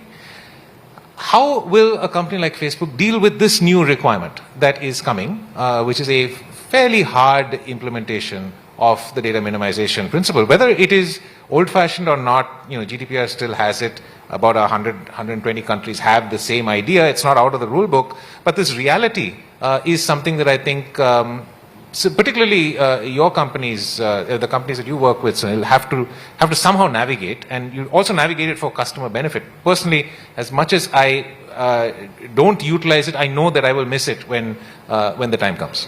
How will a company like Facebook deal with this new requirement that is coming, which is a fairly hard implementation of the data minimization principle? Whether it is old-fashioned or not, GDPR still has it. About 120 countries have the same idea. It's not out of the rule book, but this reality is something that I think, so particularly your companies, the companies that you work with, Sunil, have to somehow navigate, and you also navigate it for customer benefit. Personally, as much as I don't utilize it, I know that I will miss it when the time comes.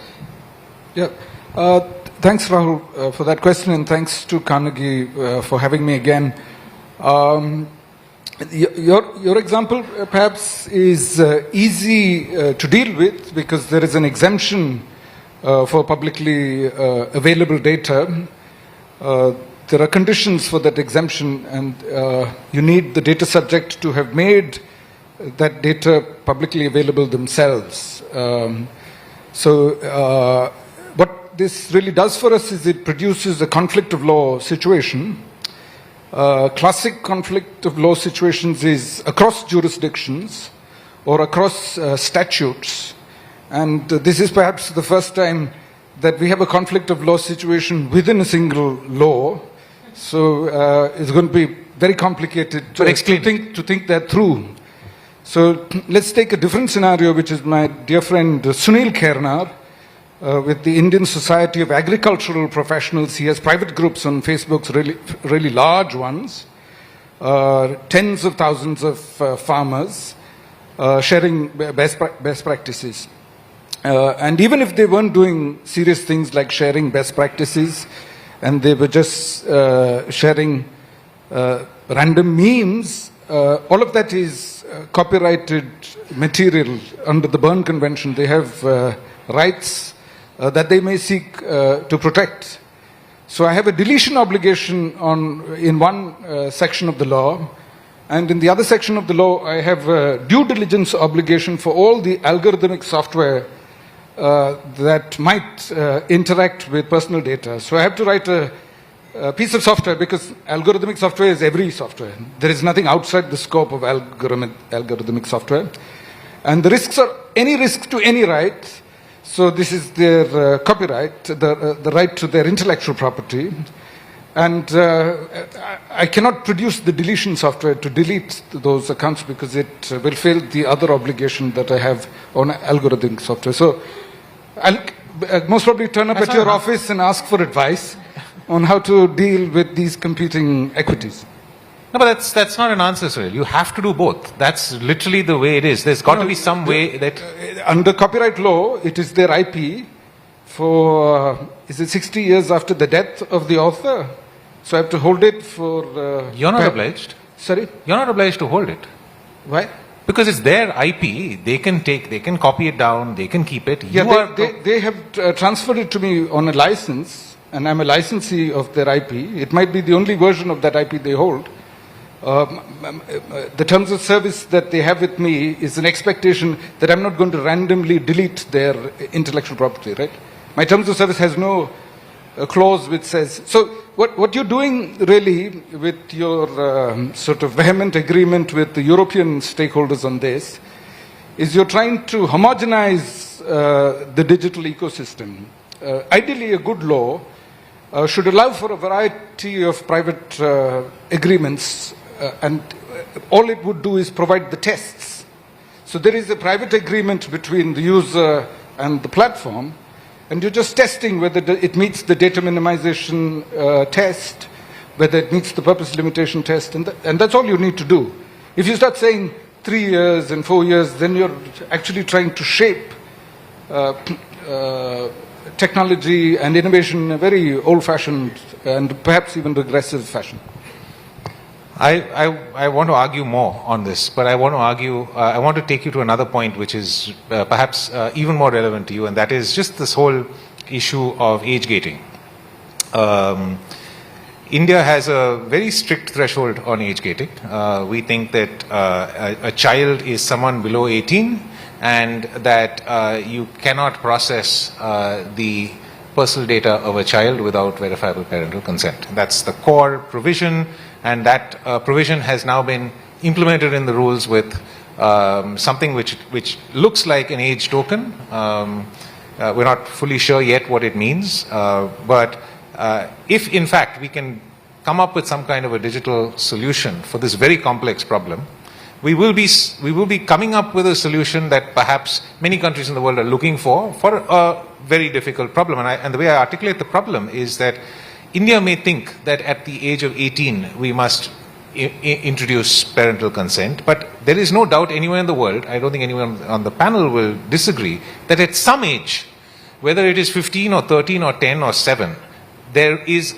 Yeah. Thanks, Rahul, for that question, and thanks to Carnegie for having me again. Your example perhaps is easy to deal with because there is an exemption for publicly available data. There are conditions for that exemption, and you need the data subject to have made that data publicly available themselves. What this really does for us is it produces a conflict of law situation. Classic conflict of law situations is across jurisdictions or across statutes, and this is perhaps the first time that we have a conflict of law situation within a single law. So it's going to be very complicated to think that through. So let's take a different scenario, which is my dear friend Sunil Khernar, with the Indian Society of Agricultural Professionals. He has private groups on Facebook, really large ones, tens of thousands of farmers sharing best practices. And even if they weren't doing serious things like sharing best practices, and they were just sharing random memes, all of that is copyrighted material under the Berne Convention. They have rights that they may seek to protect. So I have a deletion obligation in one section of the law, and in the other section of the law I have a due diligence obligation for all the algorithmic software that might interact with personal data. So I have to write a piece of software, because algorithmic software is every software. There is nothing outside the scope of algorithmic software. And the risks are any risk to any right. So this is their copyright, the right to their intellectual property. And I cannot produce the deletion software to delete those accounts, because it will fail the other obligation that I have on algorithmic software. So I'll most probably turn up at your office and ask for advice on how to deal with these competing equities. No, but that's not an answer, Cyril. You have to do both. That's literally the way it is. There's got to be some way that... Under copyright law, it is their IP for, is it 60 years after the death of the author? So I have to hold it for... You're not obliged. Sorry? You're not obliged to hold it. Why? Because it's their IP. They can copy it down, they can keep it. Yeah, they have transferred it to me on a license, and I'm a licensee of their IP. It might be the only version of that IP they hold. The terms of service that they have with me is an expectation that I'm not going to randomly delete their intellectual property, right? My terms of service has no clause which says... So what you're doing really with your sort of vehement agreement with the European stakeholders on this is you're trying to homogenize the digital ecosystem. Ideally, a good law should allow for a variety of private agreements, and all it would do is provide the tests. So there is a private agreement between the user and the platform, and you're just testing whether it meets the data minimization test, whether it meets the purpose limitation test, and that's all you need to do. If you start saying 3 years and 4 years, then you're actually trying to shape technology and innovation in a very old-fashioned and perhaps even regressive fashion. I want to argue more on this, but I want to take you to another point which is perhaps even more relevant to you, and that is just this whole issue of age gating. India has a very strict threshold on age gating. We think that a child is someone below 18, and that you cannot process the personal data of a child without verifiable parental consent. That's the core provision, and that provision has now been implemented in the rules with something which looks like an age token. We're not fully sure yet what it means, but if in fact we can come up with some kind of a digital solution for this very complex problem, we will be coming up with a solution that perhaps many countries in the world are looking for a very difficult problem. And the way I articulate the problem is that India may think that at the age of 18 we must introduce parental consent, but there is no doubt anywhere in the world, I don't think anyone on the panel will disagree, that at some age, whether it is 15 or 13 or 10 or 7, there is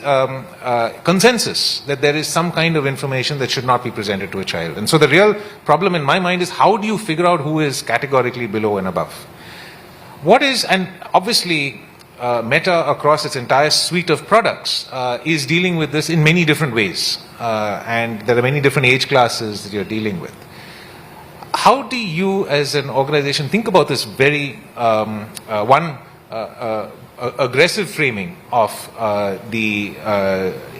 consensus that there is some kind of information that should not be presented to a child. And so the real problem in my mind is, how do you figure out who is categorically below and above? What is, and obviously Meta across its entire suite of products is dealing with this in many different ways. And there are many different age classes that you're dealing with. How do you as an organization think about this very aggressive framing of the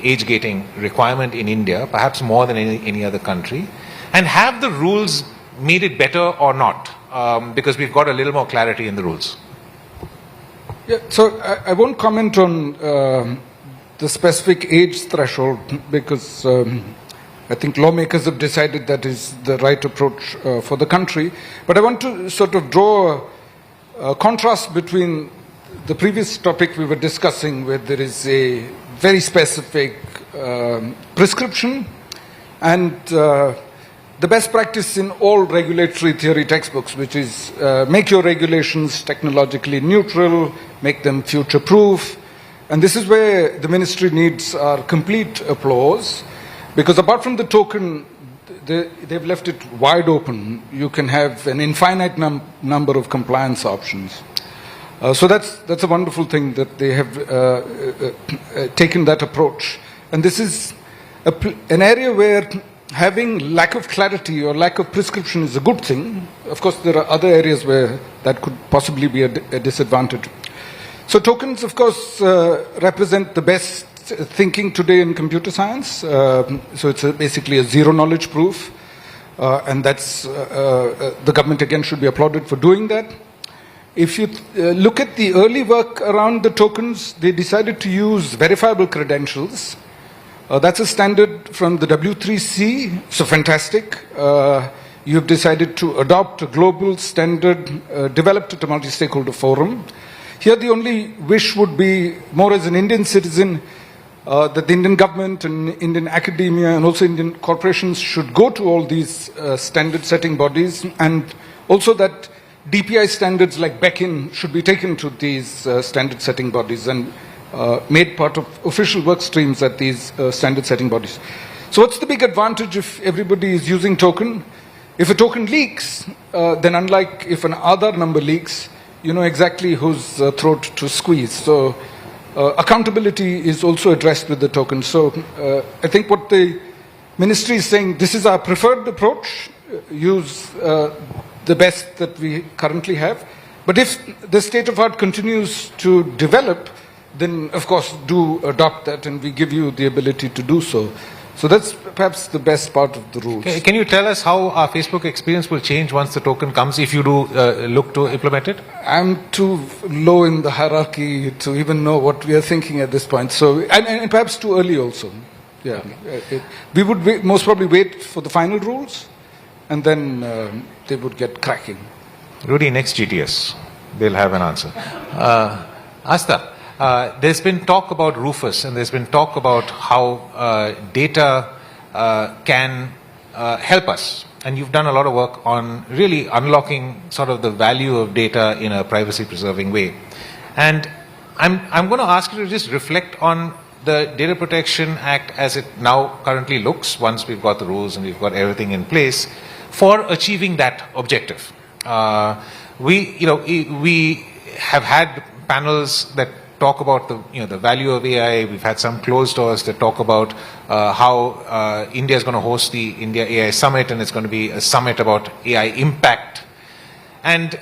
age gating requirement in India, perhaps more than any other country, and have the rules made it better or not? Because we've got a little more clarity in the rules. Yeah, so I won't comment on the specific age threshold, because I think lawmakers have decided that is the right approach for the country. But I want to sort of draw a contrast between the previous topic we were discussing, where there is a very specific prescription, and the best practice in all regulatory theory textbooks, which is make your regulations technologically neutral, make them future-proof. And this is where the ministry needs our complete applause, because apart from the token, they've left it wide open. You can have an infinite number of compliance options. So that's a wonderful thing that they have taken that approach. And this is an area where having lack of clarity or lack of prescription is a good thing. Of course, there are other areas where that could possibly be a disadvantage. So tokens, of course, represent the best thinking today in computer science. So it's basically a zero knowledge proof. And that's, the government again should be applauded for doing that. If you look at the early work around the tokens, they decided to use verifiable credentials. That's a standard from the W3C, so fantastic. You've decided to adopt a global standard developed at a multi-stakeholder forum. Here the only wish would be, more as an Indian citizen, that the Indian government and Indian academia and also Indian corporations should go to all these standard setting bodies, and also that DPI standards like BECIN should be taken to these standard setting bodies and made part of official work streams at these standard setting bodies. So what's the big advantage if everybody is using token? If a token leaks, then unlike if an Aadhaar number leaks, you know exactly whose throat to squeeze. So accountability is also addressed with the token. So I think what the ministry is saying, this is our preferred approach, use the best that we currently have. But if the state of art continues to develop, then of course do adopt that, and we give you the ability to do so. So that's perhaps the best part of the rules. Can you tell us how our Facebook experience will change once the token comes, if you do look to implement it? I'm too low in the hierarchy to even know what we are thinking at this point. So, and perhaps too early also. Yeah, we would most probably wait for the final rules, and then they would get cracking. Rudy, next GTS, they'll have an answer. Asta. There's been talk about Rufus, and there's been talk about how data can help us. And you've done a lot of work on really unlocking sort of the value of data in a privacy-preserving way. And I'm going to ask you to just reflect on the Data Protection Act as it now currently looks, once we've got the rules and we've got everything in place, for achieving that objective. We have had panels that talk about the value of AI. We've had some closed doors that talk about how India is going to host the India AI Summit, and it's going to be a summit about AI impact. And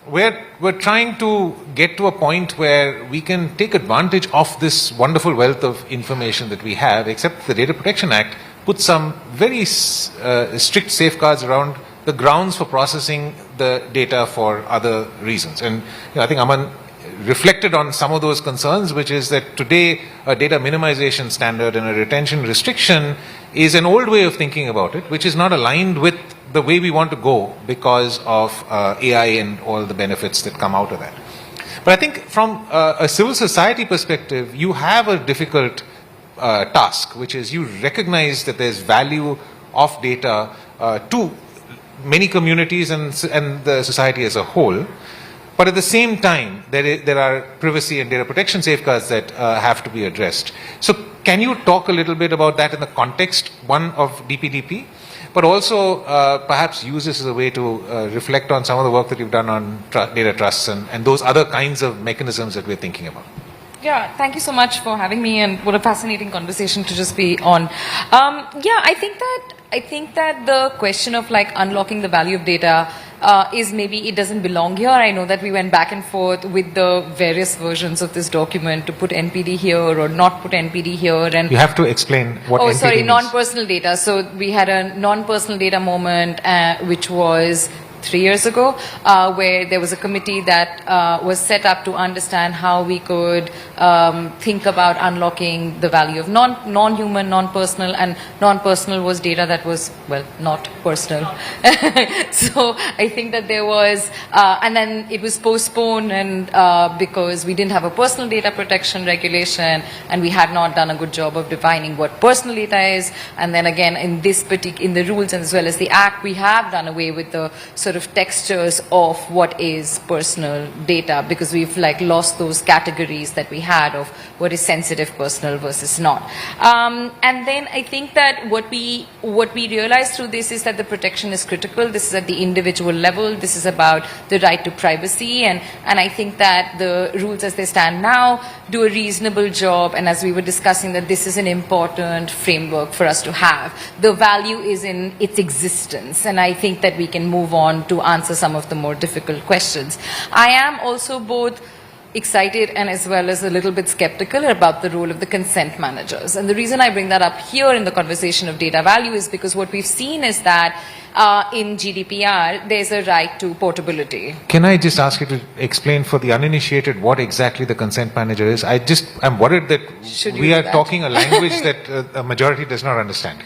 we're trying to get to a point where we can take advantage of this wonderful wealth of information that we have, except the Data Protection Act puts some very strict safeguards around the grounds for processing the data for other reasons. And I think Aman reflected on some of those concerns, which is that today a data minimization standard and a retention restriction is an old way of thinking about it, which is not aligned with the way we want to go because of AI and all the benefits that come out of that. But I think from a civil society perspective, you have a difficult task, which is you recognize that there's value of data to many communities and the society as a whole. But at the same time, there are privacy and data protection safeguards that have to be addressed. So can you talk a little bit about that in the context, one, of DPDP, but also perhaps use this as a way to reflect on some of the work that you've done on data trusts and those other kinds of mechanisms that we're thinking about? Yeah, thank you so much for having me, and what a fascinating conversation to just be on. I think that the question of like unlocking the value of data is maybe it doesn't belong here. I know that we went back and forth with the various versions of this document to put NPD here or not put NPD here. And you have to explain what NPD means. Non-personal data. So we had a non-personal data moment, which was 3 years ago, where there was a committee that was set up to understand how we could think about unlocking the value of non-human, non-personal, and non-personal was data that was, well, not personal. So I think that there was, and then it was postponed, and because we didn't have a personal data protection regulation, and we had not done a good job of defining what personal data is. And then again, in this in the rules as well as the Act, we have done away with the sort of textures of what is personal data, because we've like lost those categories that we had of what is sensitive personal versus not. And then I think that what we realize through this is that the protection is critical. This is at the individual level. This is about the right to privacy, and I think that the rules as they stand now do a reasonable job, and as we were discussing, that this is an important framework for us to have. The value is in its existence, and I think that we can move on to answer some of the more difficult questions. I am also both excited and as well as a little bit skeptical about the role of the consent managers. And the reason I bring that up here in the conversation of data value is because what we've seen is that in GDPR, there's a right to portability. Can I just ask you to explain for the uninitiated what exactly the consent manager is? I'm worried that we are talking a language that a majority does not understand.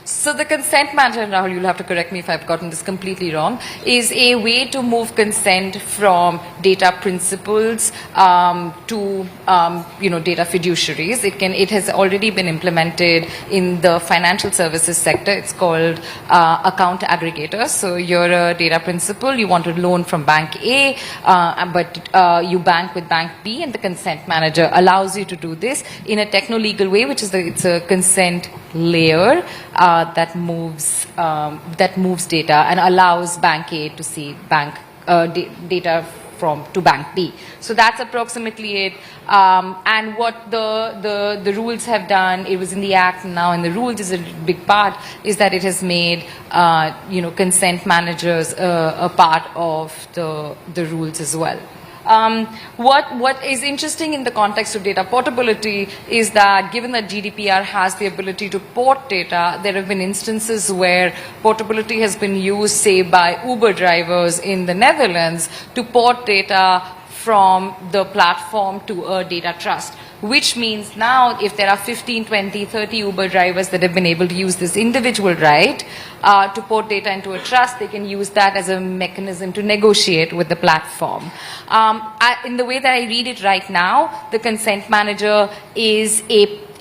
So the consent manager, and Rahul, you'll have to correct me if I've gotten this completely wrong, is a way to move consent from data principals to data fiduciaries. It has already been implemented in the financial services sector. It's called account aggregator. So you're a data principal, you want a loan from bank A, but you bank with bank B, and the consent manager allows you to do this in a techno-legal way, which is it's a consent layer that moves data and allows bank A to see data to bank B. So that's approximately it. And what the rules have done, it was in the Act, and now in the rules is a big part, is that it has made consent managers a part of the rules as well. What is interesting in the context of data portability is that given that GDPR has the ability to port data, there have been instances where portability has been used, say, by Uber drivers in the Netherlands to port data from the platform to a data trust, which means now if there are 15, 20, 30 Uber drivers that have been able to use this individual right to port data into a trust, they can use that as a mechanism to negotiate with the platform. In the way that I read it right now, the consent manager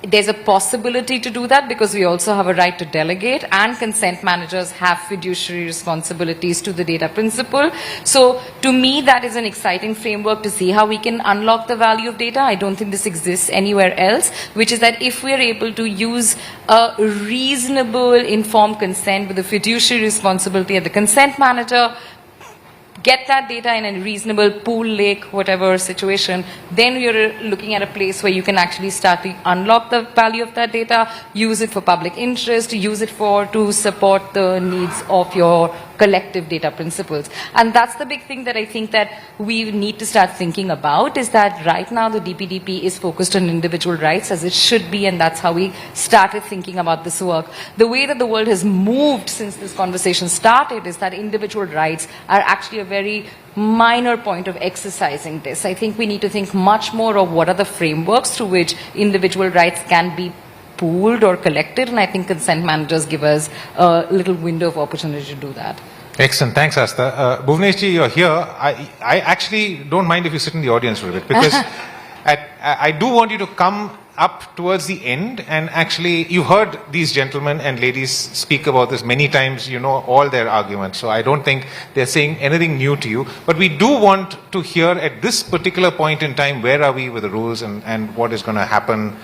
there's a possibility to do that because we also have a right to delegate, and consent managers have fiduciary responsibilities to the data principal. So to me, that is an exciting framework to see how we can unlock the value of data. I don't think this exists anywhere else, which is that if we're able to use a reasonable informed consent with a fiduciary responsibility at the consent manager, get that data in a reasonable pool, lake, whatever situation, then you're looking at a place where you can actually start to unlock the value of that data, use it for public interest, use it to support the needs of your collective data principles. And that's the big thing that I think that we need to start thinking about, is that right now the DPDP is focused on individual rights, as it should be, and that's how we started thinking about this work. The way that the world has moved since this conversation started is that individual rights are actually a very minor point of exercising this. I think we need to think much more of what are the frameworks through which individual rights can be pooled or collected, and I think consent managers give us a little window of opportunity to do that. Excellent. Thanks, Asta. Bhuvneshji, you're here. I actually don't mind if you sit in the audience for a bit, because I do want you to come up towards the end, and actually you've heard these gentlemen and ladies speak about this many times. You know all their arguments, so I don't think they're saying anything new to you, but we do want to hear at this particular point in time, where are we with the rules and what is going to happen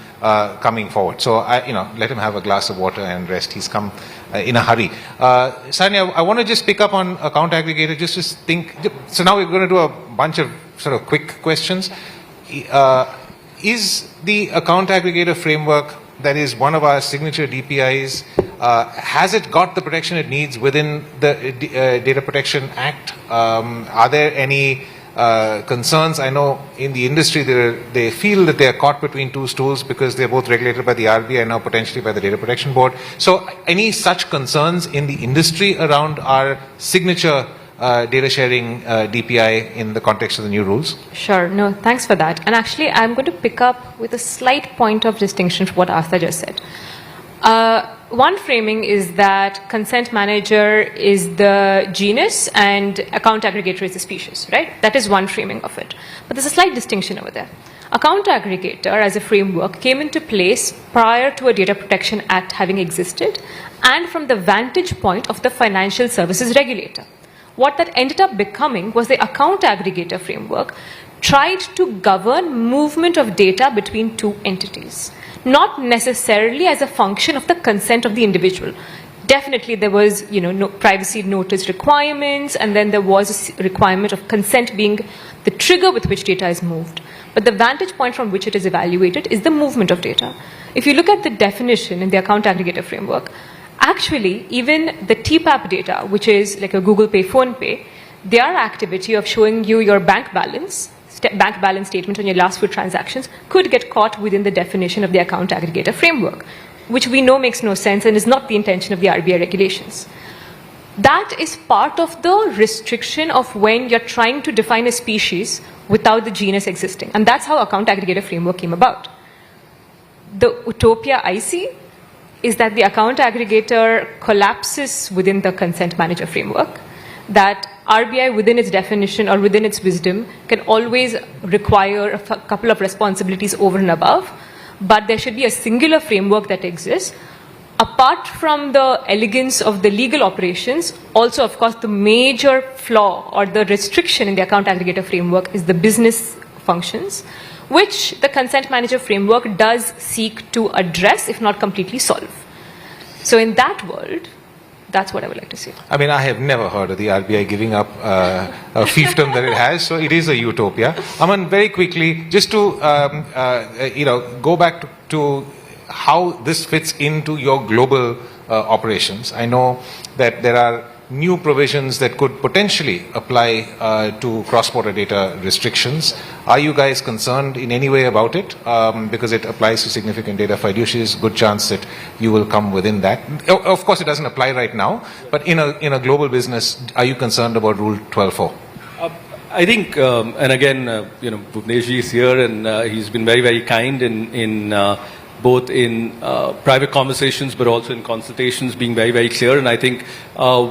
coming forward. So let him have a glass of water and rest. He's come in a hurry. Sanya, I want to just pick up on account aggregator, just to think. So now we're going to do a bunch of sort of quick questions. Is the account aggregator framework, that is one of our signature DPIs, has it got the protection it needs within the Data Protection Act? Are there any concerns? I know in the industry they feel that they are caught between two stools because they're both regulated by the RBI and now potentially by the Data Protection Board. So any such concerns in the industry around our signature data sharing DPI in the context of the new rules? Sure. No, thanks for that. And actually, I'm going to pick up with a slight point of distinction from what Arthur just said. One framing is that consent manager is the genus and account aggregator is the species, right? That is one framing of it. But there's a slight distinction over there. Account aggregator as a framework came into place prior to a Data Protection Act having existed and from the vantage point of the financial services regulator. What that ended up becoming was the account aggregator framework tried to govern movement of data between two entities, not necessarily as a function of the consent of the individual. Definitely there was, privacy notice requirements, and then there was a requirement of consent being the trigger with which data is moved. But the vantage point from which it is evaluated is the movement of data. If you look at the definition in the account aggregator framework, actually even the TPAP data, which is like a Google Pay, Phone Pay, their activity of showing you your bank balance statement on your last few transactions could get caught within the definition of the account aggregator framework, which we know makes no sense and is not the intention of the RBI regulations. That is part of the restriction of when you're trying to define a species without the genus existing. And that's how account aggregator framework came about. The utopia I see is that the account aggregator collapses within the consent manager framework, that RBI within its definition or within its wisdom can always require a couple of responsibilities over and above, but there should be a singular framework that exists. Apart from the elegance of the legal operations, also of course the major flaw or the restriction in the account aggregator framework is the business functions, which the consent manager framework does seek to address, if not completely solve. So in that world, that's what I would like to say. I mean, I have never heard of the RBI giving up a fiefdom that it has, so it is a utopia. Aman, very quickly, just to go back to how this fits into your global operations. I know that there are new provisions that could potentially apply to cross-border data restrictions. Are you guys concerned in any way about it? Because it applies to significant data fiduciaries, good chance that you will come within that. Of course, it doesn't apply right now, but in a global business, are you concerned about Rule 12.4? I think, and again, Bhuvneshji is here, and he's been very, very kind in both in private conversations but also in consultations, being very, very clear. And I think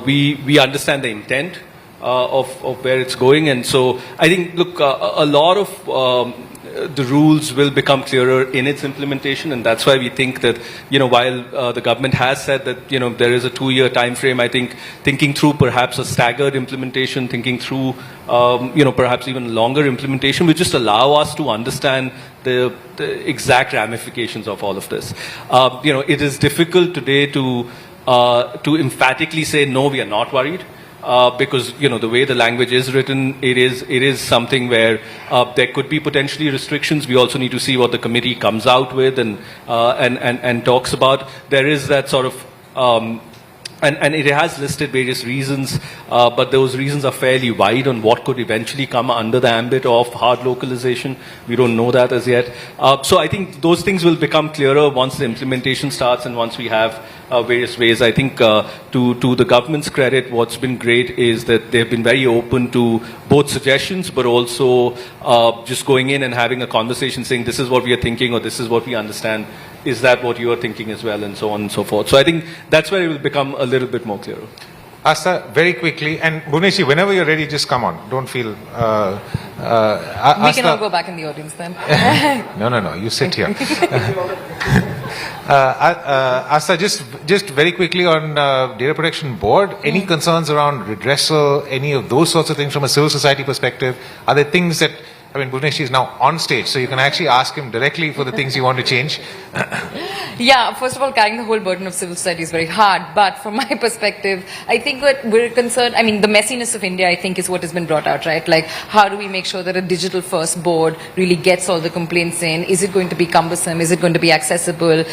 we understand the intent of where it's going. And so I think, look, a lot of the rules will become clearer in its implementation, and that's why we think that, while the government has said that, there is a 2-year time frame, I think thinking through perhaps a staggered implementation, thinking through, perhaps even longer implementation, will just allow us to understand the exact ramifications of all of this. It is difficult today to emphatically say, no, we are not worried. Because the way the language is written, it is something where there could be potentially restrictions. We also need to see what the committee comes out with and talks about. There is that sort of and it has listed various reasons, but those reasons are fairly wide on what could eventually come under the ambit of hard localization. We don't know that as yet. So I think those things will become clearer once the implementation starts and once we have various ways. I think to the government's credit, what's been great is that they've been very open to both suggestions, but also just going in and having a conversation saying, this is what we are thinking or this is what we understand. Is that what you are thinking as well, and so on and so forth. So I think that's where it will become a little bit more clearer. Asta, very quickly, and Bhuvneshji, whenever you're ready, just come on. Don't feel... we can all go back in the audience then. No, you sit here. Asta, just very quickly on Data Protection Board, any concerns around redressal, any of those sorts of things from a civil society perspective? Are there things that... I mean, Bhuvneshji is now on stage, so you can actually ask him directly for the things you want to change. Yeah, first of all, carrying the whole burden of civil society is very hard. But from my perspective, I think what we're concerned, I mean, the messiness of India, I think, is what has been brought out, right? Like, how do we make sure that a digital first board really gets all the complaints in? Is it going to be cumbersome? Is it going to be accessible?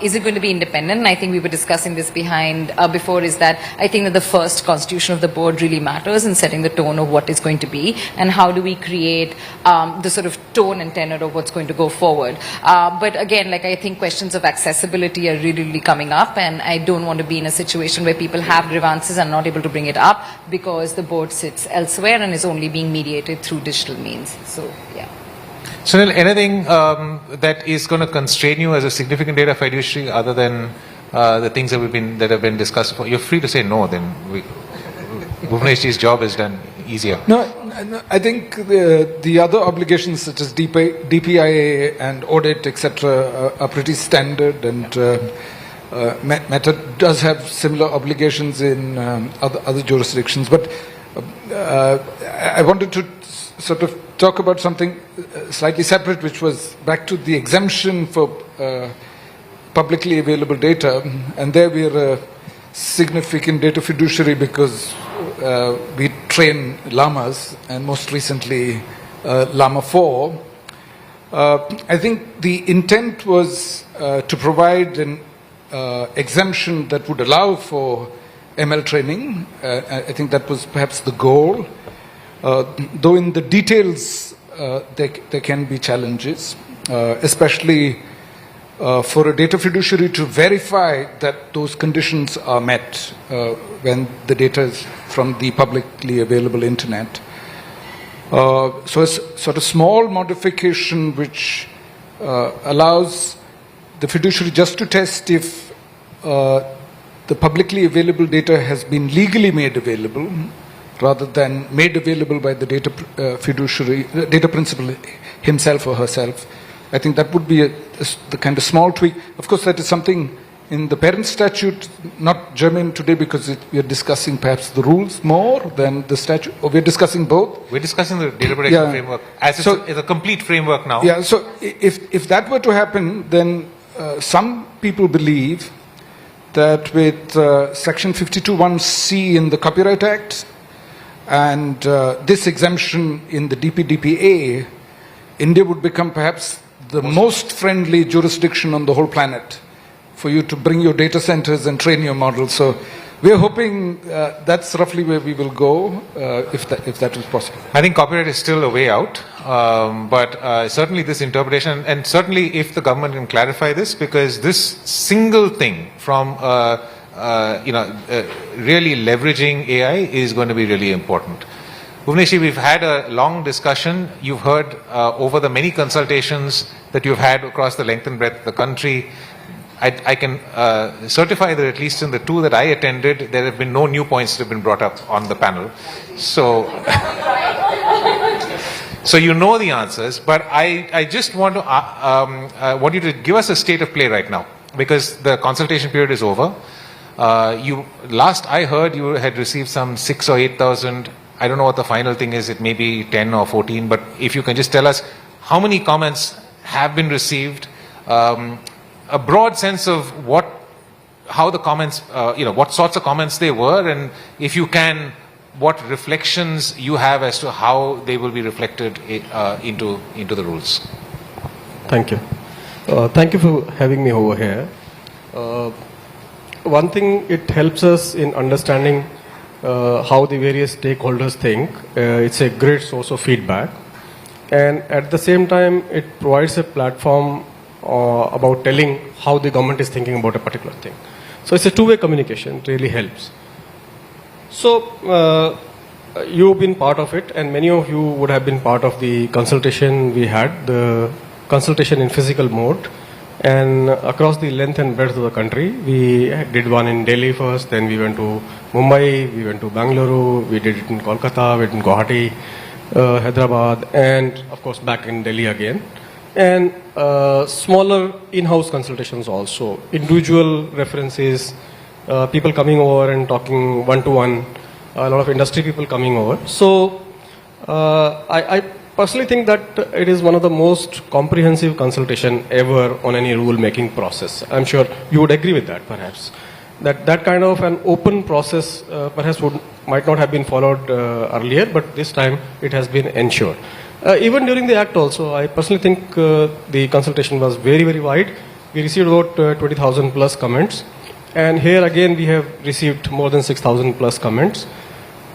Is it going to be independent? And I think we were discussing this before, is that I think that the first constitution of the board really matters in setting the tone of what is going to be, and how do we create the sort of tone and tenor of what's going to go forward. But again, like, I think questions of accessibility accessibility are really, really coming up, and I don't want to be in a situation where people have grievances and not able to bring it up because the board sits elsewhere and is only being mediated through digital means. So, yeah. Sunil, anything that is going to constrain you as a significant data fiduciary other than the things that have been discussed? You're free to say no, then Bhuvneshji's job is done easier. No, I think the other obligations such as DPIA and audit, etc., are pretty standard, and Meta does have similar obligations in other jurisdictions. But I wanted to sort of talk about something slightly separate, which was back to the exemption for publicly available data, and there we are a significant data fiduciary because we train llamas, and most recently Llama 4. I think the intent was to provide an exemption that would allow for ML training. I think that was perhaps the goal. Though in the details there can be challenges, especially for a data fiduciary to verify that those conditions are met when the data is from the publicly available internet. So a sort of small modification which allows the fiduciary just to test if the publicly available data has been legally made available rather than made available by the data fiduciary, data principal himself or herself. I think that would be the kind of small tweak. Of course, that is something in the parent statute, not germane today because we are discussing perhaps the rules more than the statute, or we're discussing both. We're discussing the data protection framework as it's a complete framework now. Yeah, so if that were to happen, then some people believe that with Section 52(1)(c) in the Copyright Act and this exemption in the DPDPA, India would become perhaps the most friendly jurisdiction on the whole planet for you to bring your data centers and train your models. So we're hoping that's roughly where we will go, if that is possible. I think copyright is still a way out, but certainly this interpretation, and certainly if the government can clarify this, because this single thing from really leveraging AI is going to be really important. Bhuvneshji, we've had a long discussion. You've heard over the many consultations that you've had across the length and breadth of the country. I can certify that at least in the two that I attended, there have been no new points that have been brought up on the panel. So, so you know the answers, but I just want to want you to give us a state of play right now, because the consultation period is over. Last I heard, you had received some 6,000 or 8,000. I don't know what the final thing is. It may be 10 or 14, but if you can just tell us how many comments have been received, a broad sense of how the comments, what sorts of comments they were, and if you can, what reflections you have as to how they will be reflected into the rules. Thank you. Thank you for having me over here. One thing, it helps us in understanding how the various stakeholders think. It's a great source of feedback, and at the same time it provides a platform about telling how the government is thinking about a particular thing. So it's a two-way communication. It really helps. So you've been part of it, and many of you would have been part of the consultation we had, the consultation in physical mode, and across the length and breadth of the country. We did one in Delhi first, then we went to Mumbai, we went to Bangalore, we did it in Kolkata, we did it in Guwahati, Hyderabad, and of course back in Delhi again. And smaller in-house consultations also, individual references, people coming over and talking one-to-one, a lot of industry people coming over. So I personally think that it is one of the most comprehensive consultation ever on any rule-making process. I'm sure you would agree with that, perhaps. That kind of an open process perhaps might not have been followed earlier, but this time it has been ensured. Even during the act also, I personally think the consultation was very, very wide. We received about 20,000 plus comments. And here again we have received more than 6,000 plus comments.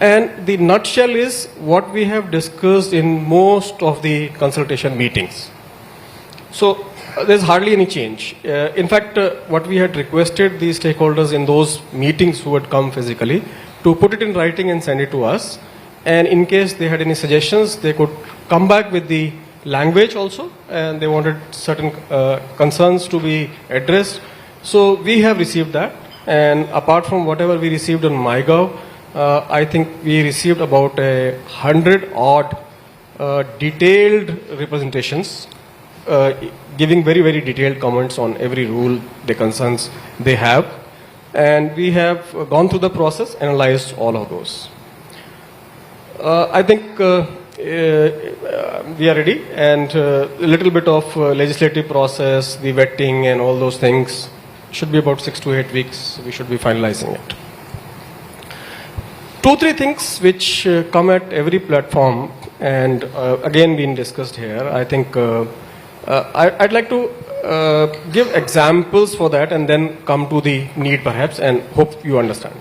And the nutshell is what we have discussed in most of the consultation meetings. So There's hardly any change. In fact, what we had requested the stakeholders in those meetings who had come physically to put it in writing and send it to us. And in case they had any suggestions, they could come back with the language also, and they wanted certain concerns to be addressed. So we have received that. And apart from whatever we received on MyGov, I think we received about 100 odd detailed representations, giving very, very detailed comments on every rule, the concerns they have. And we have gone through the process, analyzed all of those. I think we are ready, and a little bit of legislative process, the vetting and all those things should be about 6 to 8 weeks. We should be finalizing it. 2-3 things which come at every platform, and again being discussed here. I think I'd like to give examples for that and then come to the need perhaps, and hope you understand.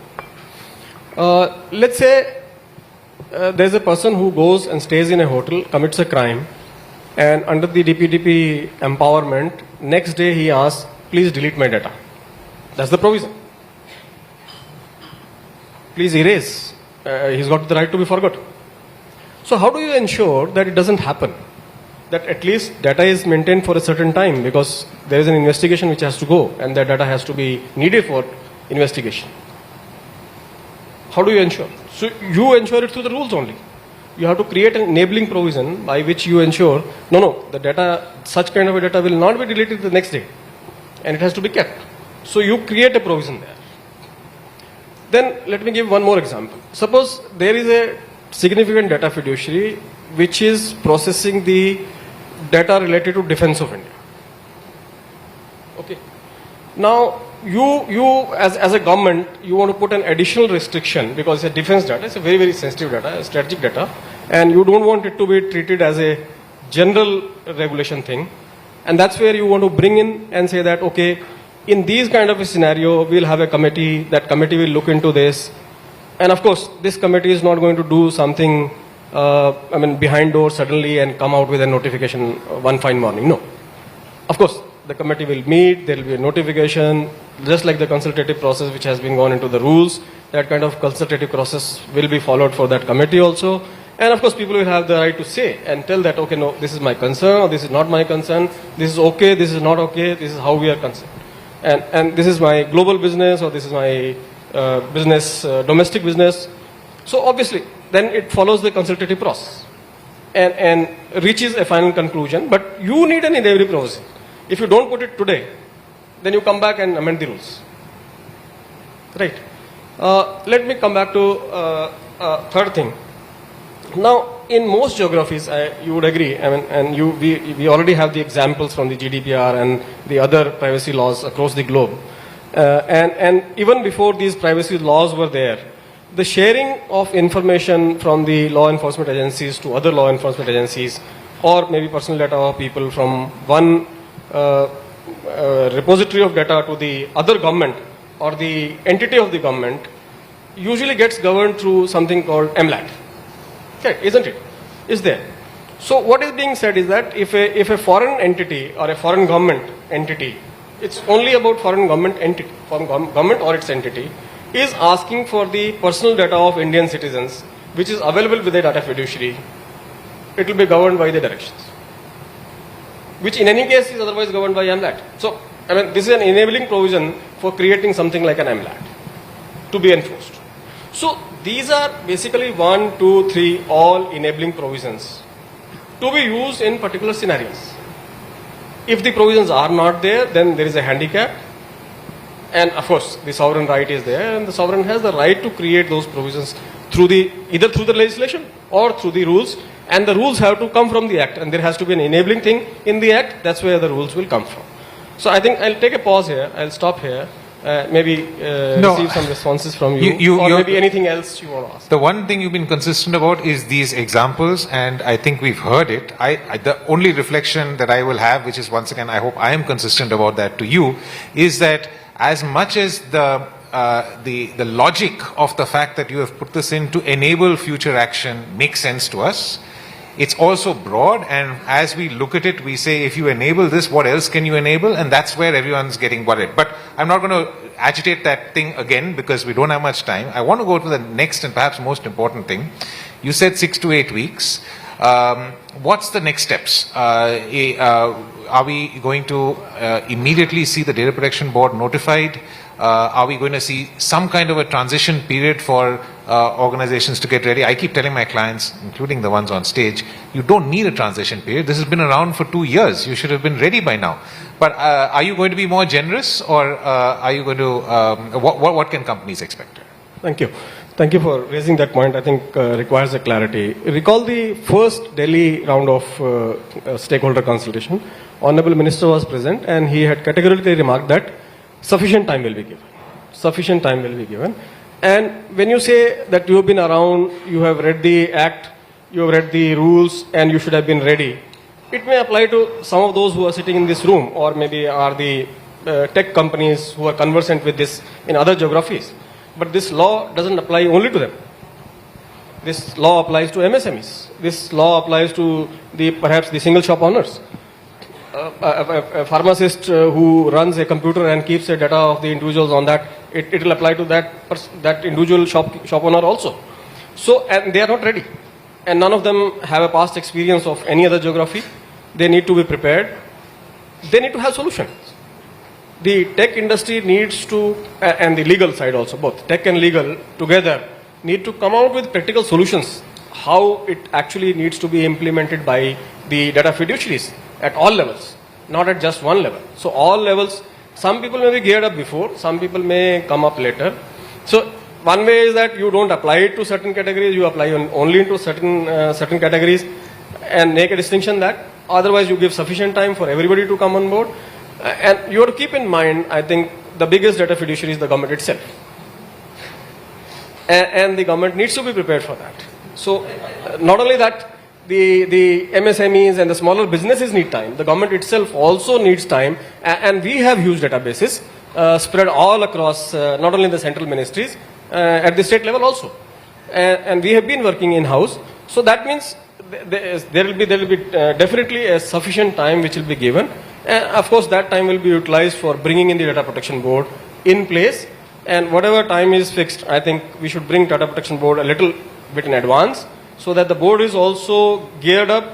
Let's say there's a person who goes and stays in a hotel, commits a crime, and under the DPDP empowerment, next day he asks, please delete my data. That's the provision. Please erase. He's got the right to be forgotten. So how do you ensure that it doesn't happen? That at least data is maintained for a certain time, because there is an investigation which has to go, and that data has to be needed for investigation. How do you ensure? So you ensure it through the rules only. You have to create an enabling provision by which you ensure, no, the data, such kind of a data will not be deleted the next day, and it has to be kept. So you create a provision there. Then let me give one more example. Suppose there is a significant data fiduciary which is processing the data related to defense of India. Okay. Now you as a government, you want to put an additional restriction because it's a defense data, it's a very, very sensitive data, strategic data, and you don't want it to be treated as a general regulation thing. And that's where you want to bring in and say that, okay, in these kind of a scenario, we'll have a committee, that committee will look into this. And of course, this committee is not going to do something, behind doors suddenly and come out with a notification one fine morning. No. Of course, the committee will meet, there will be a notification, just like the consultative process which has been gone into the rules. That kind of consultative process will be followed for that committee also. And of course, people will have the right to say and tell that, okay, no, this is my concern, or this is not my concern, this is okay, this is not okay, this is how we are concerned. And this is my global business, or this is my domestic business. So obviously, then it follows the consultative process and reaches a final conclusion. But you need an enabling process. If you don't put it today, then you come back and amend the rules. Right. Let me come back to third thing. Now, in most geographies, you would agree, we already have the examples from the GDPR and the other privacy laws across the globe. And even before these privacy laws were there, the sharing of information from the law enforcement agencies to other law enforcement agencies, or maybe personal data of people from one repository of data to the other government or the entity of the government, usually gets governed through something called MLAT. Okay, isn't it? Is there. So what is being said is that if a foreign entity or a foreign government entity, it's only about foreign government entity, foreign government or its entity, is asking for the personal data of Indian citizens, which is available with a data fiduciary, it will be governed by the directions, which in any case is otherwise governed by MLAT. So, this is an enabling provision for creating something like an MLAT to be enforced. So, these are basically 1, 2, 3, all enabling provisions to be used in particular scenarios. If the provisions are not there, then there is a handicap. And of course, the sovereign right is there, and the sovereign has the right to create those provisions either through the legislation or through the rules. And the rules have to come from the Act, and there has to be an enabling thing in the Act. That's where the rules will come from. So I think I'll take a pause here. I'll stop here. Receive some responses from you or maybe anything else you want to ask. The one thing you've been consistent about is these examples, and I think we've heard it. The only reflection that I will have, which is once again, I hope I am consistent about that to you, is that as much as the logic of the fact that you have put this in to enable future action makes sense to us, It's also broad, and as we look at it, we say, if you enable this, what else can you enable? And that's where everyone's getting worried. But I'm not going to agitate that thing again because we don't have much time. I want to go to the next and perhaps most important thing. You said 6 to 8 weeks. What's the next steps? Are we going to immediately see the Data Protection Board notified? Are we going to see some kind of a transition period for organizations to get ready? I keep telling my clients, including the ones on stage, you don't need a transition period. This has been around for 2 years. You should have been ready by now. But are you going to be more generous, or are you going to, what can companies expect? Thank you. Thank you for raising that point. I think requires a clarity. Recall the first Delhi round of stakeholder consultation. Honorable Minister was present, and he had categorically remarked that sufficient time will be given. Sufficient time will be given. And when you say that you have been around, you have read the act, you have read the rules, and you should have been ready, it may apply to some of those who are sitting in this room, or maybe are the tech companies who are conversant with this in other geographies. But this law doesn't apply only to them. This law applies to MSMEs. This law applies to perhaps the single shop owners. A pharmacist who runs a computer and keeps the data of the individuals on that, it will apply to that individual shop owner also. So, and they are not ready. And none of them have a past experience of any other geography. They need to be prepared. They need to have solutions. The tech industry needs to, and the legal side also, both tech and legal together, need to come out with practical solutions, how it actually needs to be implemented by the data fiduciaries at all levels, not at just one level. So all levels, some people may be geared up before, some people may come up later. So one way is that you don't apply it to certain categories, you apply only into certain categories and make a distinction that, otherwise you give sufficient time for everybody to come on board. And you have to keep in mind, I think, the biggest data fiduciary is the government itself. And the government needs to be prepared for that. So, not only that, the MSMEs and the smaller businesses need time, the government itself also needs time, and we have huge databases spread all across, not only the central ministries, at the state level also. And we have been working in-house. So that means there will be definitely a sufficient time which will be given. Of course, that time will be utilized for bringing in the Data Protection Board in place. And whatever time is fixed, I think we should bring Data Protection Board a little bit in advance, so that the board is also geared up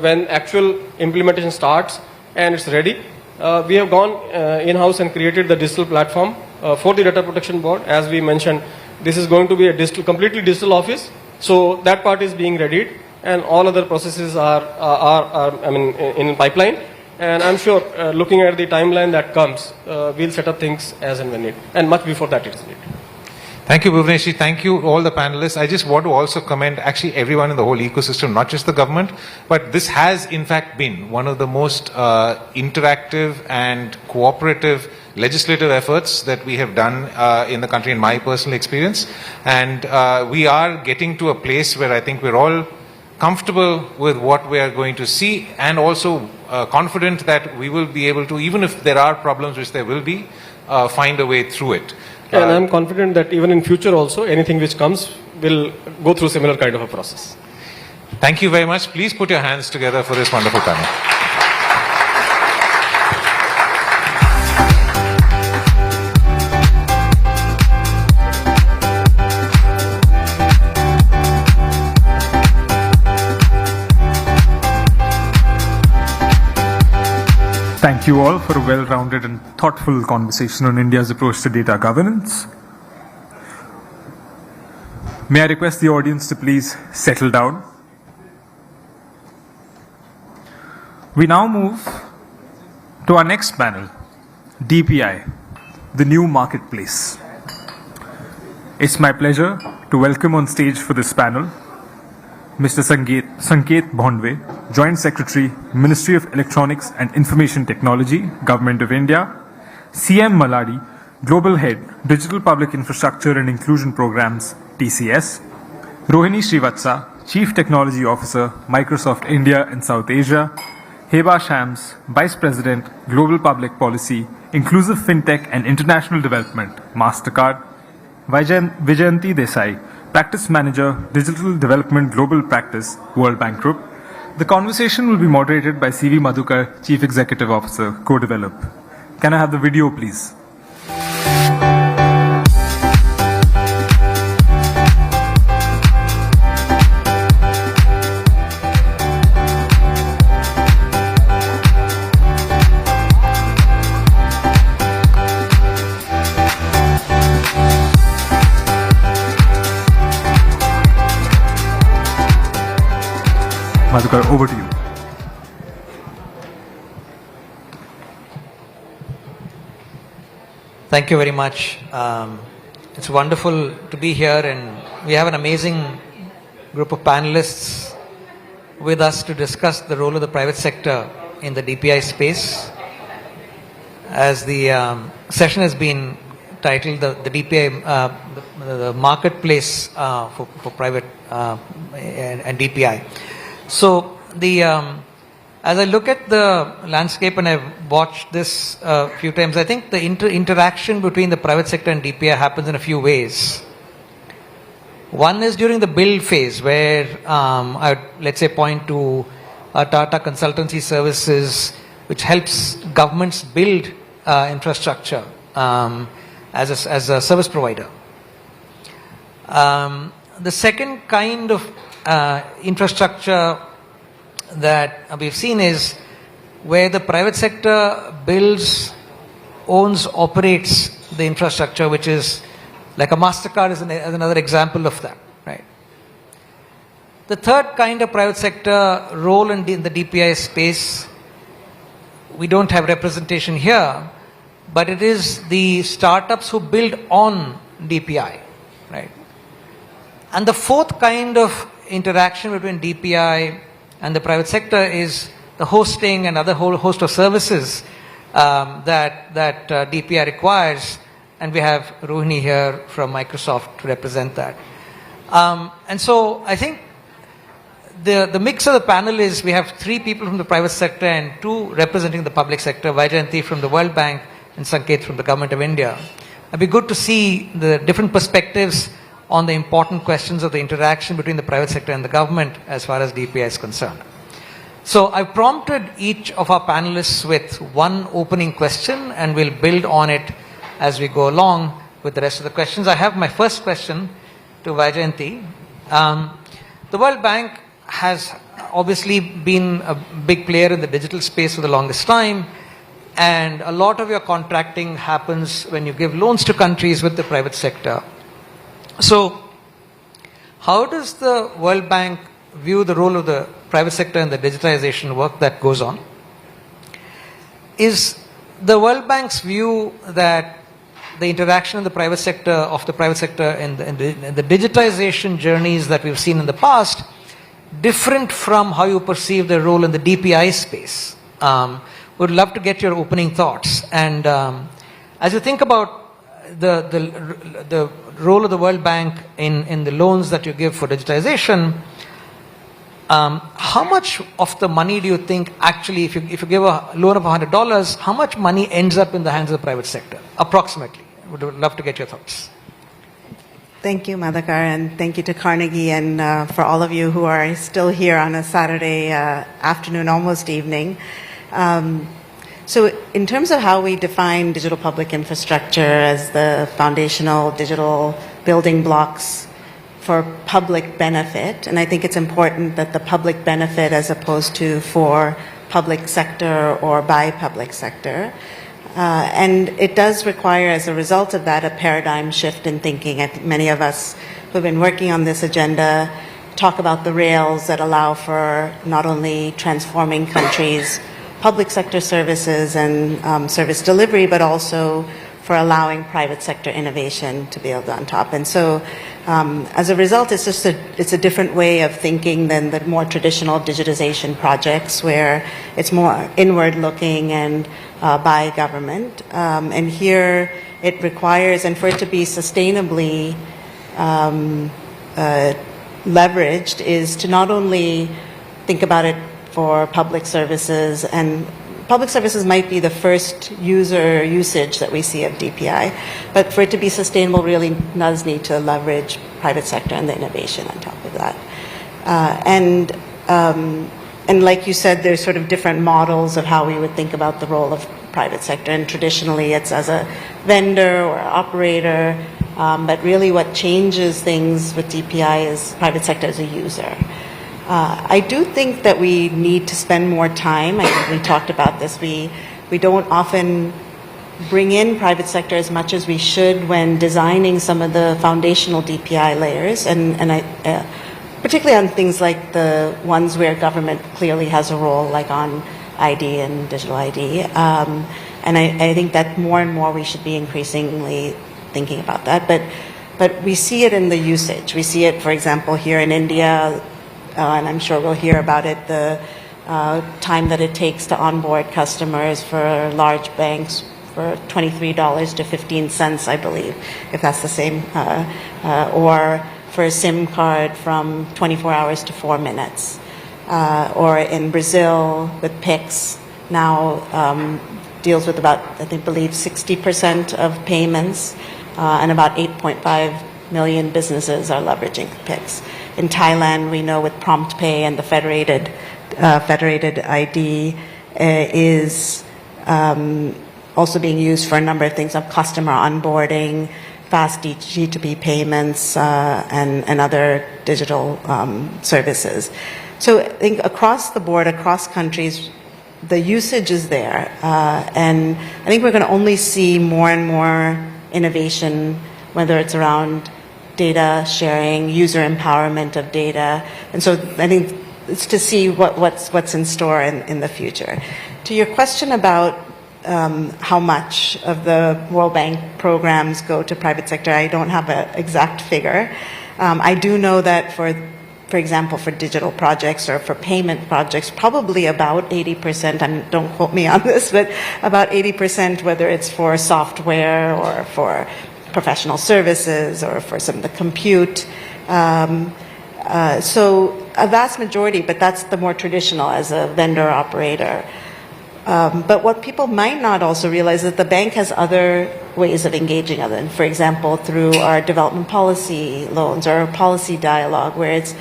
when actual implementation starts and it's ready. We have gone in-house and created the digital platform for the Data Protection Board. As we mentioned, this is going to be a completely digital office. So that part is being readied, and all other processes are in pipeline. And I'm sure, looking at the timeline that comes, we'll set up things as and when needed, and much before that it is needed. Thank you, Bhuvneshi. Thank you, all the panelists. I just want to also commend actually everyone in the whole ecosystem, not just the government, but this has in fact been one of the most interactive and cooperative legislative efforts that we have done in the country, in my personal experience. And we are getting to a place where I think we're all comfortable with what we are going to see, and also confident that we will be able to, even if there are problems, which there will be, find a way through it. And I'm confident that even in future also, anything which comes will go through similar kind of a process. Thank you very much. Please put your hands together for this wonderful panel. Thank you all for a well-rounded and thoughtful conversation on India's approach to data governance. May I request the audience to please settle down. We now move to our next panel, DPI, the new marketplace. It's my pleasure to welcome on stage for this panel Mr. Sanket Bhondwe, Joint Secretary, Ministry of Electronics and Information Technology, Government of India; CM Maladi, Global Head, Digital Public Infrastructure and Inclusion Programs, TCS; Rohini Srivathsa, Chief Technology Officer, Microsoft India and South Asia; Heba Shams, Vice President, Global Public Policy, Inclusive FinTech and International Development, MasterCard; Vijayanti Desai, Practice Manager, Digital Development Global Practice, World Bank Group; The conversation will be moderated by CV Madhukar, Chief Executive Officer, Co-Develop. Can I have the video, please? Madhukar, over to you. Thank you very much. It's wonderful to be here, and we have an amazing group of panelists with us to discuss the role of the private sector in the DPI space. As the session has been titled the DPI, the marketplace for private and DPI. So as I look at the landscape, and I've watched this a few times, I think the interaction between the private sector and DPI happens in a few ways. One is during the build phase, where I would, let's say, point to Tata Consultancy Services, which helps governments build infrastructure as a service provider. The second kind of infrastructure that we've seen is where the private sector builds, owns, operates the infrastructure, which is like a MasterCard is another example of that, right? The third kind of private sector role in the DPI space, we don't have representation here, but it is the startups who build on DPI, right? And the fourth kind of interaction between DPI and the private sector is the hosting and other whole host of services that DPI requires, and we have Rohini here from Microsoft to represent that. And so I think the mix of the panel is we have 3 people from the private sector and 2 representing the public sector, Vaijayanti from the World Bank and Sanket from the Government of India. It'd be good to see the different perspectives on the important questions of the interaction between the private sector and the government as far as DPI is concerned. So I've prompted each of our panelists with one opening question, and we'll build on it as we go along with the rest of the questions. I have my first question to Vaijayanti. The World Bank has obviously been a big player in the digital space for the longest time, and a lot of your contracting happens when you give loans to countries with the private sector. So, how does the World Bank view the role of the private sector in the digitization work that goes on? Is the World Bank's view that the interaction of the private sector in the digitization journeys that we've seen in the past different from how you perceive their role in the DPI space? Would love to get your opening thoughts. And as you think about the role of the World Bank in the loans that you give for digitization, how much of the money do you think actually, if you give a loan of $100, how much money ends up in the hands of the private sector, approximately? Would love to get your thoughts. Thank you, Madhukar, and thank you to Carnegie, and for all of you who are still here on a Saturday afternoon, almost evening. So in terms of how we define digital public infrastructure as the foundational digital building blocks for public benefit, and I think it's important that the public benefit as opposed to for public sector or by public sector. And it does require, as a result of that, a paradigm shift in thinking. I think many of us who have been working on this agenda talk about the rails that allow for not only transforming countries' public sector services and service delivery, but also for allowing private sector innovation to build on top. And so as a result, it's a different way of thinking than the more traditional digitization projects where it's more inward looking and by government. And here it requires, and for it to be sustainably leveraged, is to not only think about it for public services, and public services might be the first usage that we see of DPI, but for it to be sustainable really does need to leverage private sector and the innovation on top of that. and like you said, there's sort of different models of how we would think about the role of private sector, and traditionally it's as a vendor or operator, but really what changes things with DPI is private sector as a user. I do think that we need to spend more time. I think we talked about this. We don't often bring in private sector as much as we should when designing some of the foundational DPI layers, and particularly on things like the ones where government clearly has a role, like on ID and digital ID. And I think that more and more we should be increasingly thinking about that. But we see it in the usage. We see it, for example, here in India, and I'm sure we'll hear about it, the time that it takes to onboard customers for large banks for $23 to 15 cents, I believe, if that's the same, or for a SIM card from 24 hours to 4 minutes. Or in Brazil with Pix, now deals with about, I believe 60% of payments, and about 8.5 million businesses are leveraging Pix. In Thailand, we know with Prompt Pay and the federated ID is also being used for a number of things, of customer onboarding, fast G2B payments, and other digital services. So I think across the board, across countries, the usage is there. And I think we're going to only see more and more innovation, whether it's around data sharing, user empowerment of data. And so I think it's to see what's in store in the future. To your question about how much of the World Bank programs go to private sector, I don't have an exact figure. I do know that for example, for digital projects or for payment projects, probably about 80%, and don't quote me on this, but about 80%, whether it's for software or for professional services or for some of the compute. So a vast majority, but that's the more traditional as a vendor operator. But what people might not also realize is that the bank has other ways of engaging other than, for example, through our development policy loans or policy dialogue, where it's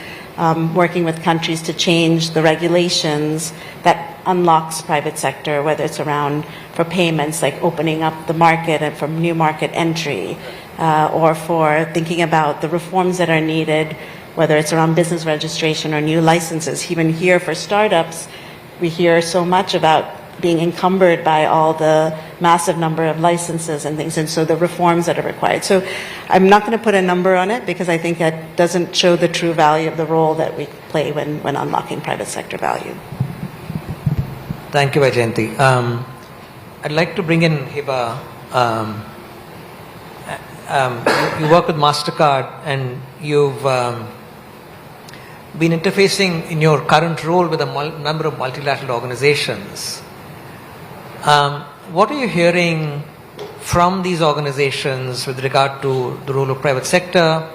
working with countries to change the regulations that unlocks private sector, whether it's around for payments, like opening up the market and for new market entry, or for thinking about the reforms that are needed, whether it's around business registration or new licenses. Even here for startups, we hear so much about being encumbered by all the massive number of licenses and things, and so the reforms that are required. So I'm not going to put a number on it because I think that doesn't show the true value of the role that we play when unlocking private sector value. Thank you, Vajayanti. I'd like to bring in Hiba. You work with MasterCard and you've been interfacing in your current role with a number of multilateral organizations. What are you hearing from these organizations with regard to the role of private sector,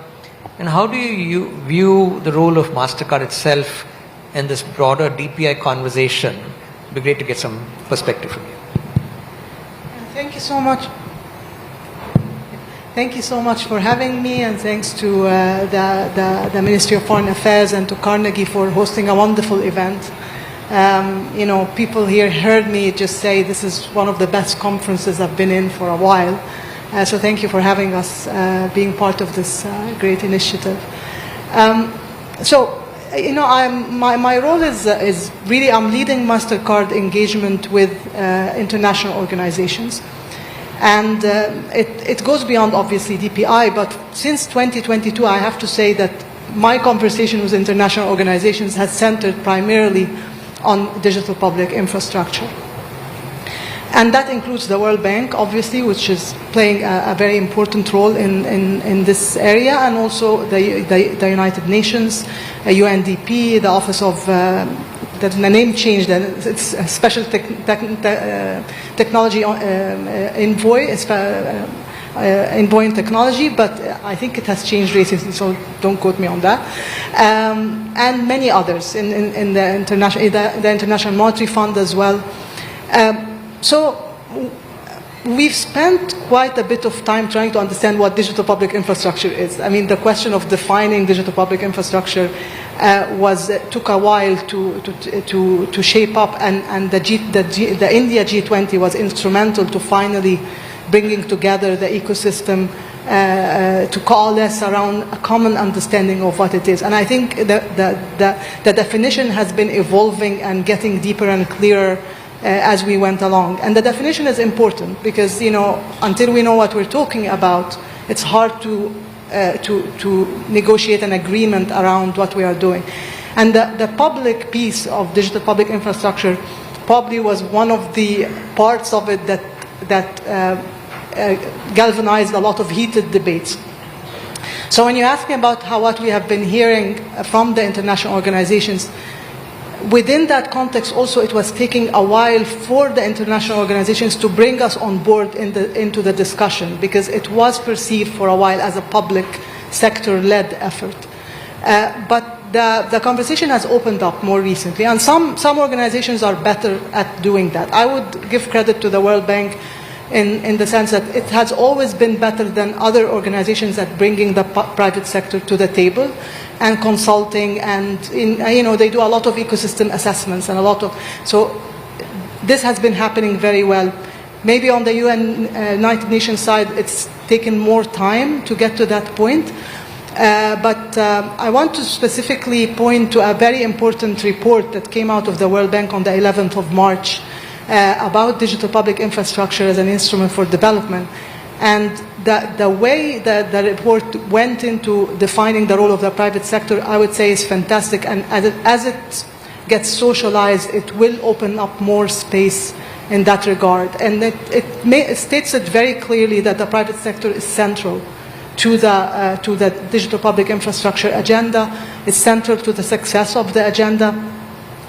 and how do you view the role of MasterCard itself in this broader DPI conversation? It'd be great to get some perspective from you. Thank you so much. Thank you so much for having me, and thanks to the Ministry of Foreign Affairs and to Carnegie for hosting a wonderful event. People here heard me just say this is one of the best conferences I've been in for a while. So thank you for having us, being part of this great initiative. My role is really, I'm leading MasterCard engagement with international organizations. And it goes beyond, obviously, DPI, but since 2022, I have to say that my conversation with international organizations has centered primarily on digital public infrastructure. And that includes the World Bank, obviously, which is playing a very important role in this area, and also the United Nations, UNDP, the Office of the name changed, and it's a special technology envoy, envoy in technology, but I think it has changed recently, so don't quote me on that. And many others in the International Monetary Fund as well. So we've spent quite a bit of time trying to understand what digital public infrastructure is. I mean, the question of defining digital public infrastructure took a while to shape up, and the India G20 was instrumental to finally bringing together the ecosystem to coalesce around a common understanding of what it is. And I think the definition has been evolving and getting deeper and clearer as we went along. And the definition is important because, until we know what we're talking about, it's hard to negotiate an agreement around what we are doing. And the public piece of digital public infrastructure probably was one of the parts of it that galvanized a lot of heated debates. So when you ask me about what we have been hearing from the international organizations, within that context also it was taking a while for the international organizations to bring us on board into the discussion, because it was perceived for a while as a public sector-led effort. But the conversation has opened up more recently, and some organizations are better at doing that. I would give credit to the World Bank in the sense that it has always been better than other organizations at bringing the private sector to the table and consulting, and they do a lot of ecosystem assessments and so this has been happening very well. Maybe on the United Nations side it's taken more time to get to that point, but I want to specifically point to a very important report that came out of the World Bank on the 11th of March about digital public infrastructure as an instrument for development. And the way that the report went into defining the role of the private sector, I would say, is fantastic. And as it gets socialized, it will open up more space in that regard. And it states it very clearly that the private sector is central to the digital public infrastructure agenda. It's central to the success of the agenda.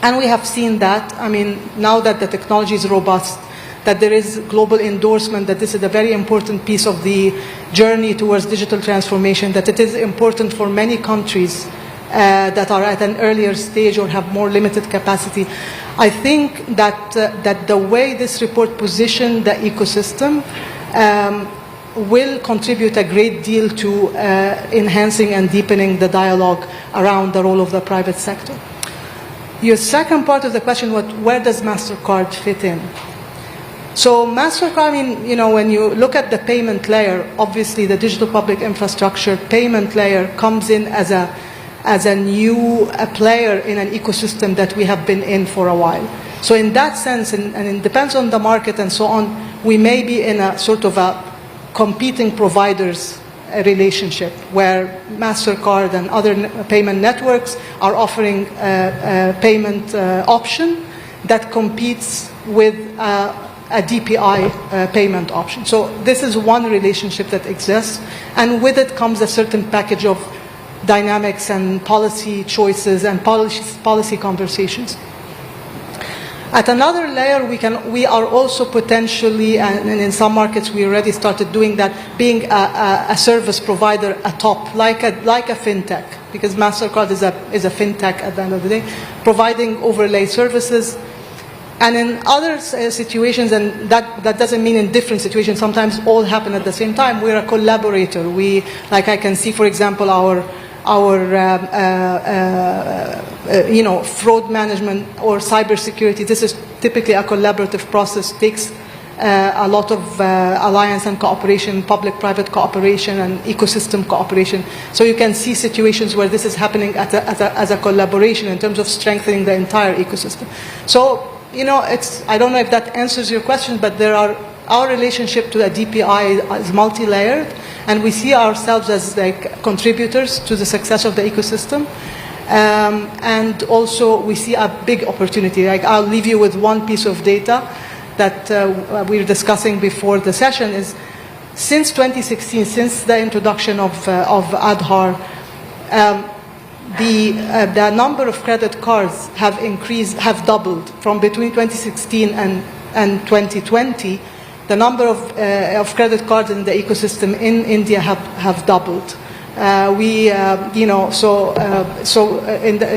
And we have seen that. I mean, now that the technology is robust, that there is global endorsement that this is a very important piece of the journey towards digital transformation, that it is important for many countries that are at an earlier stage or have more limited capacity. I think that the way this report positioned the ecosystem will contribute a great deal to enhancing and deepening the dialogue around the role of the private sector. Your second part of the question was, where does MasterCard fit in? So MasterCard, when you look at the payment layer, obviously the digital public infrastructure payment layer comes in as a new player in an ecosystem that we have been in for a while. So in that sense, and it depends on the market and so on, we may be in a sort of a competing providers relationship where MasterCard and other payment networks are offering a payment option that competes with a DPI payment option. So this is one relationship that exists, and with it comes a certain package of dynamics and policy choices and policy conversations. At another layer, we are also potentially, and in some markets we already started doing that, being a service provider atop, like a fintech, because MasterCard is a fintech at the end of the day, providing overlay services. And in other situations, and that doesn't mean in different situations, sometimes all happen at the same time, we're a collaborator. Like I can see, for example, our fraud management or cybersecurity. This is typically a collaborative process, takes a lot of alliance and cooperation, public-private cooperation and ecosystem cooperation. So you can see situations where this is happening as a collaboration in terms of strengthening the entire ecosystem. So, I don't know if that answers your question, but our relationship to the DPI is multi-layered, and we see ourselves as contributors to the success of the ecosystem. And also we see a big opportunity. I'll leave you with one piece of data that we were discussing before the session is, since 2016, since the introduction of Aadhaar, the number of credit cards have doubled from between 2016 and 2020. The number of credit cards in the ecosystem in India have doubled. In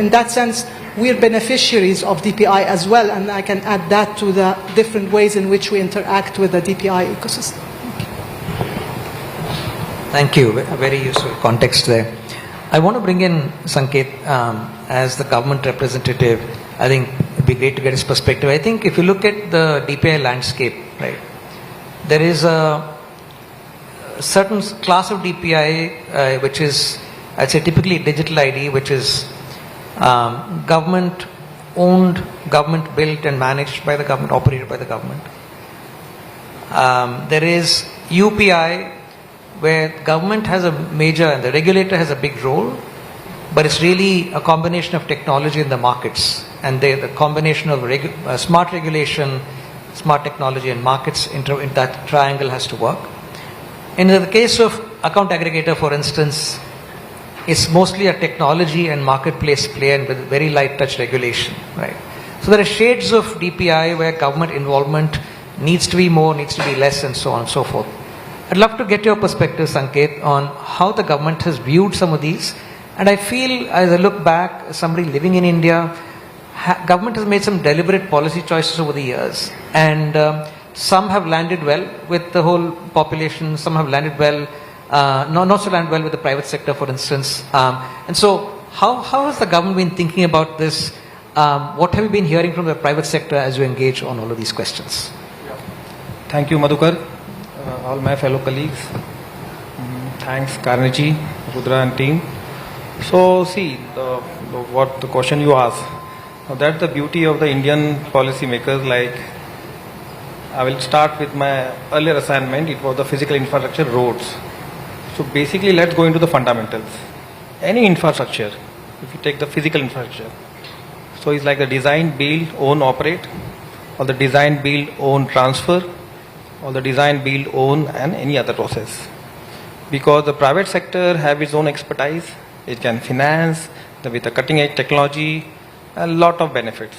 that sense, we're beneficiaries of DPI as well, and I can add that to the different ways in which we interact with the DPI ecosystem. Thank you. A very useful context there. I want to bring in Sanket as the government representative. I think it'd be great to get his perspective. I think if you look at the DPI landscape, right, there is a certain class of DPI which is, I'd say, typically digital ID, which is government owned, government built and managed by the government, operated by the government. There is UPI, where government has a major and the regulator has a big role, but it's really a combination of technology in the markets, and the combination of smart regulation, smart technology and markets, in that triangle has to work. In the case of account aggregator, for instance, it's mostly a technology and marketplace play and with very light touch regulation, right? So there are shades of DPI where government involvement needs to be more, needs to be less, and so on and so forth. I'd love to get your perspective, Sanket, on how the government has viewed some of these. And I feel, as I look back, as somebody living in India, government has made some deliberate policy choices over the years. And some have landed well with the whole population, some have landed well, not so landed well with the private sector, for instance. And so, how has the government been thinking about this? What have you been hearing from the private sector as you engage on all of these questions? Thank you, Madhukar. All my fellow colleagues. Thanks, Carnegie, Rudra and team. So, see, what the question you asked, that's the beauty of the Indian policy makers. Like, I will start with my earlier assignment. It was the physical infrastructure, roads. So basically, let's go into the fundamentals. Any infrastructure, if you take the physical infrastructure, so it's like the design, build, own, operate, or the design, build, own, transfer, or the design, build, own, and any other process. Because the private sector have its own expertise, it can finance with the cutting edge technology, a lot of benefits.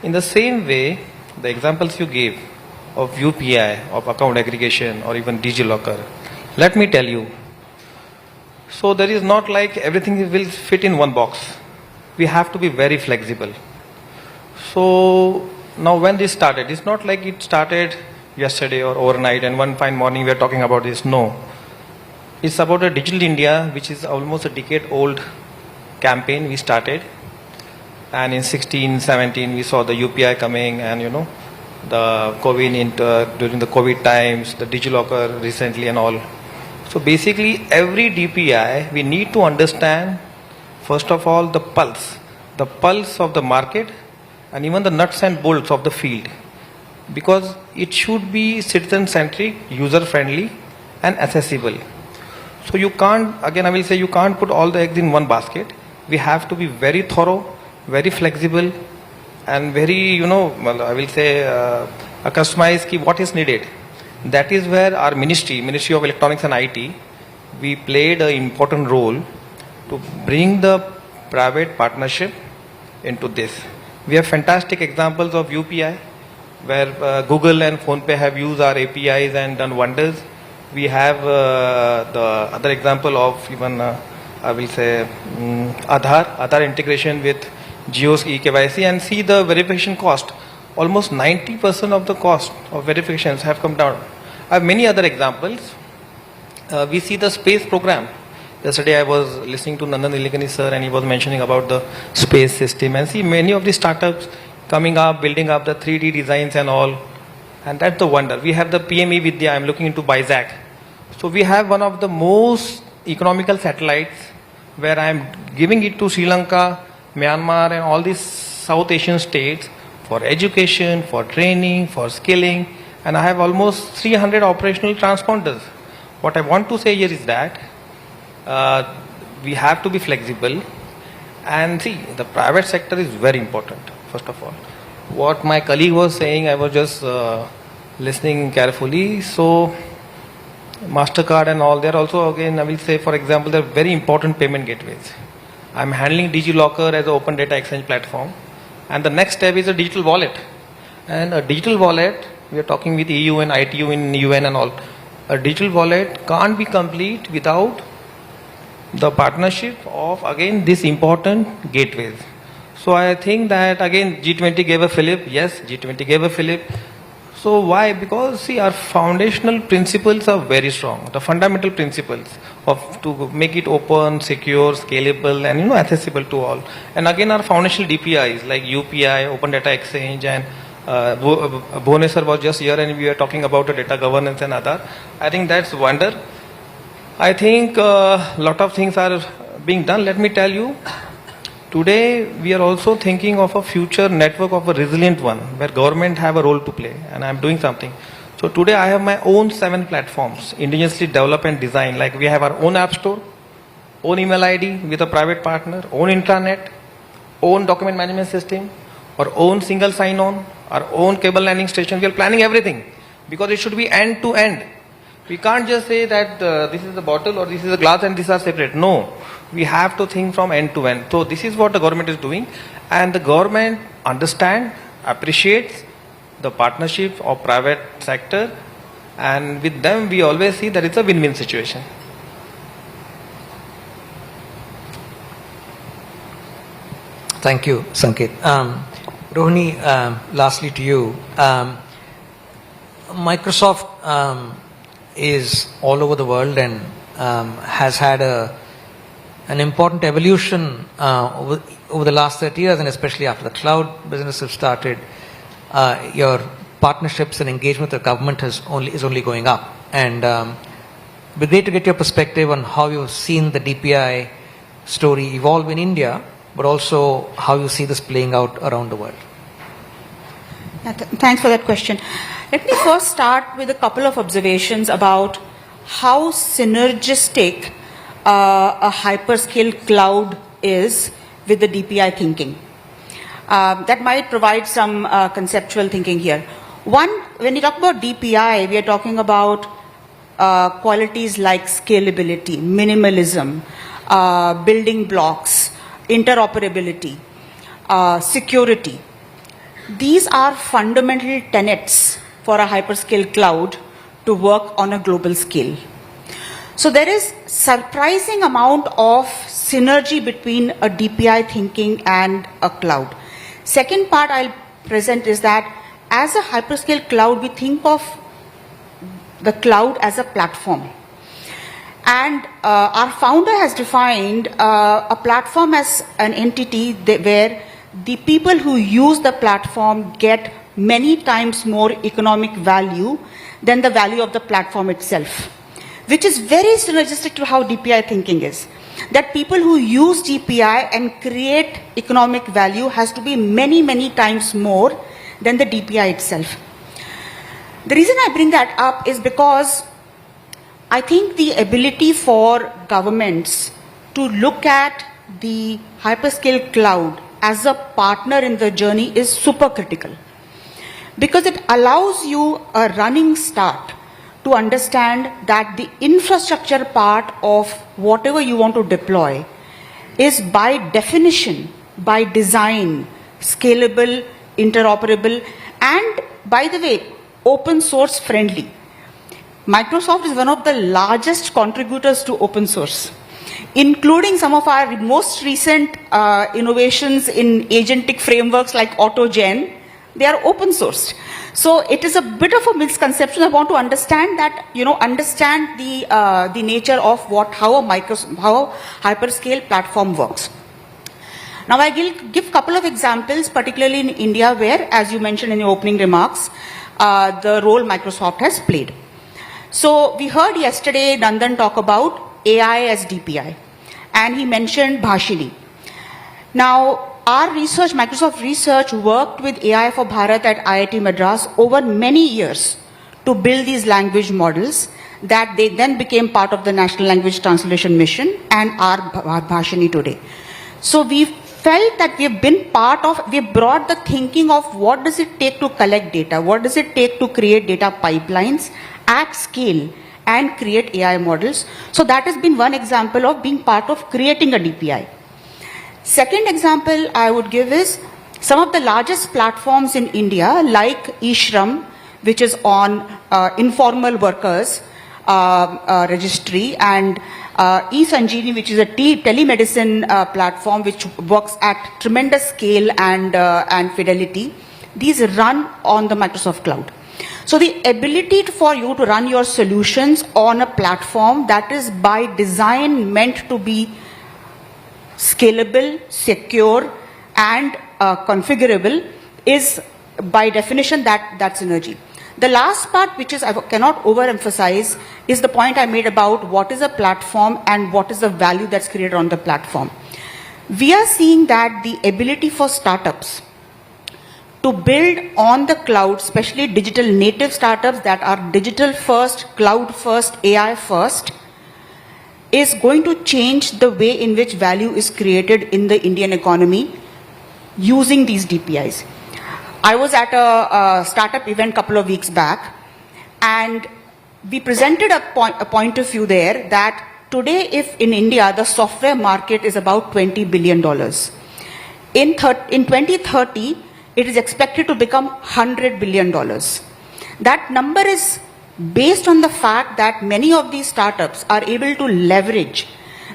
In the same way, the examples you gave of UPI, of account aggregation, or even DigiLocker, let me tell you, so there is not like everything will fit in one box. We have to be very flexible. So now when this started, it's not like it started yesterday or overnight and one fine morning we are talking about this. No. It's about a digital India, which is almost a decade old campaign we started. And in 16, 17, we saw the UPI coming and, the COVID during the COVID times, the DigiLocker recently and all. So basically every DPI, we need to understand, first of all, the pulse of the market and even the nuts and bolts of the field. Because it should be citizen-centric, user-friendly and accessible. So you can't, again I will say, you can't put all the eggs in one basket. We have to be very thorough, very flexible and very, I will say, customize what is needed. That is where our Ministry of Electronics and IT, we played an important role to bring the private partnership into this. We have fantastic examples of UPI, where Google and PhonePe have used our APIs and done wonders. We have the other example of even, I will say, Aadhaar integration with Jio's eKYC, and see the verification cost. Almost 90% of the cost of verifications have come down. I have many other examples. We see the space program. Yesterday I was listening to Nandan Nilekani sir and he was mentioning about the space system, and see many of the startups coming up, building up the 3D designs and all. And that's the wonder. We have the PME Vidya, I'm looking into BISAC. So we have one of the most economical satellites where I'm giving it to Sri Lanka, Myanmar and all these South Asian states for education, for training, for skilling, and I have almost 300 operational transponders. What I want to say here is that we have to be flexible, and see, the private sector is very important, first of all. What my colleague was saying, I was just listening carefully. So MasterCard and all, they're also, again, I will say, for example, they're very important payment gateways. I'm handling DigiLocker as an open data exchange platform. And the next step is a digital wallet. And a digital wallet, we are talking with EU and ITU in UN and all. A digital wallet can't be complete without the partnership of, again, these important gateways. So I think that again G20 gave a fillip. Yes, G20 gave a fillip. So why? Because see, our foundational principles are very strong. The fundamental principles of to make it open, secure, scalable, and accessible to all. And again, our foundational DPIs like UPI, Open Data Exchange, and Bhuvaneswar was just here, and we were talking about the data governance and other. I think that's wonder. I think a lot of things are being done. Let me tell you. Today, we are also thinking of a future network of a resilient one, where government have a role to play, and I am doing something. So today, I have my own 7 platforms, indigenously developed and designed. Like we have our own app store, own email ID with a private partner, own intranet, own document management system, our own single sign-on, our own cable landing station. We are planning everything because it should be end-to-end. We can't just say that this is the bottle or this is the glass and these are separate. No. We have to think from end to end. So this is what the government is doing, and the government understands, appreciates the partnership of private sector, and with them we always see that it's a win-win situation. Thank you, Sanket. Rohini, lastly to you. Microsoft is all over the world and has had an important evolution over the last 30 years, and especially after the cloud business have started. Your partnerships and engagement with the government is only going up. And it'd be great to get your perspective on how you've seen the DPI story evolve in India, but also how you see this playing out around the world. Yeah, thanks for that question. Let me first start with a couple of observations about how synergistic a hyperscale cloud is with the DPI thinking. That might provide some conceptual thinking here. One, when you talk about DPI, we are talking about qualities like scalability, minimalism, building blocks, interoperability, security. These are fundamental tenets for a hyperscale cloud to work on a global scale. So there is surprising amount of synergy between a DPI thinking and a cloud. Second part I'll present is that as a hyperscale cloud, we think of the cloud as a platform. And our founder has defined a platform as an entity where the people who use the platform get many times more economic value than the value of the platform itself, which is very synergistic to how DPI thinking is. That people who use DPI and create economic value has to be many, many times more than the DPI itself. The reason I bring that up is because I think the ability for governments to look at the hyperscale cloud as a partner in the journey is super critical, because it allows you a running start to understand that the infrastructure part of whatever you want to deploy is by definition, by design, scalable, interoperable, and by the way, open source friendly. Microsoft is one of the largest contributors to open source, including some of our most recent innovations in agentic frameworks like AutoGen. They are open sourced. So it is a bit of a misconception. I want to understand that, understand the nature of how a hyperscale platform works. Now I will give a couple of examples, particularly in India, where, as you mentioned in your opening remarks, the role Microsoft has played. So we heard yesterday Nandan talk about AI as DPI, and he mentioned Bhashini. Now, our research, Microsoft Research, worked with AI for Bharat at IIT Madras over many years to build these language models that they then became part of the National Language Translation Mission and our Bhashini today. So we felt that we brought the thinking of what does it take to collect data, what does it take to create data pipelines at scale and create AI models. So that has been one example of being part of creating a DPI. Second example I would give is some of the largest platforms in India, like eShram, which is on informal workers, registry, and eSanjeevani, which is a telemedicine platform which works at tremendous scale and fidelity. These run on the Microsoft Cloud. So the ability for you to run your solutions on a platform that is by design meant to be scalable, secure, and configurable is by definition that synergy. The last part, which is I cannot overemphasize, is the point I made about what is a platform and what is the value that's created on the platform. We are seeing that the ability for startups to build on the cloud, especially digital native startups that are digital first, cloud first, AI first, is going to change the way in which value is created in the Indian economy using these DPIs. I was at a startup event a couple of weeks back, and we presented a point of view there that today, if in India the software market is about $20 billion, in 2030, it is expected to become $100 billion. That number is based on the fact that many of these startups are able to leverage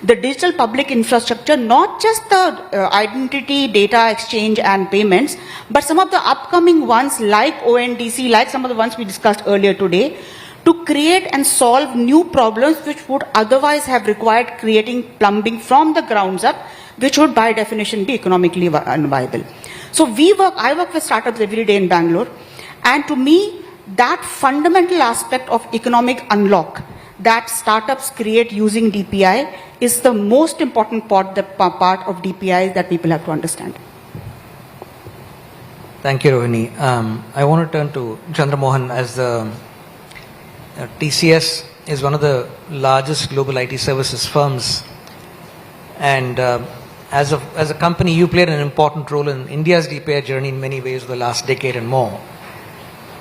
the digital public infrastructure, not just the identity, data exchange and payments, but some of the upcoming ones like ONDC, like some of the ones we discussed earlier today, to create and solve new problems which would otherwise have required creating plumbing from the grounds up, which would by definition be economically unviable. So I work with startups every day in Bangalore, and to me, that fundamental aspect of economic unlock that startups create using DPI is the most important part of DPI that people have to understand. Thank you, Rohini. I want to turn to Chandramohan. As the TCS is one of the largest global IT services firms, and as a company, you played an important role in India's DPI journey in many ways for the last decade and more.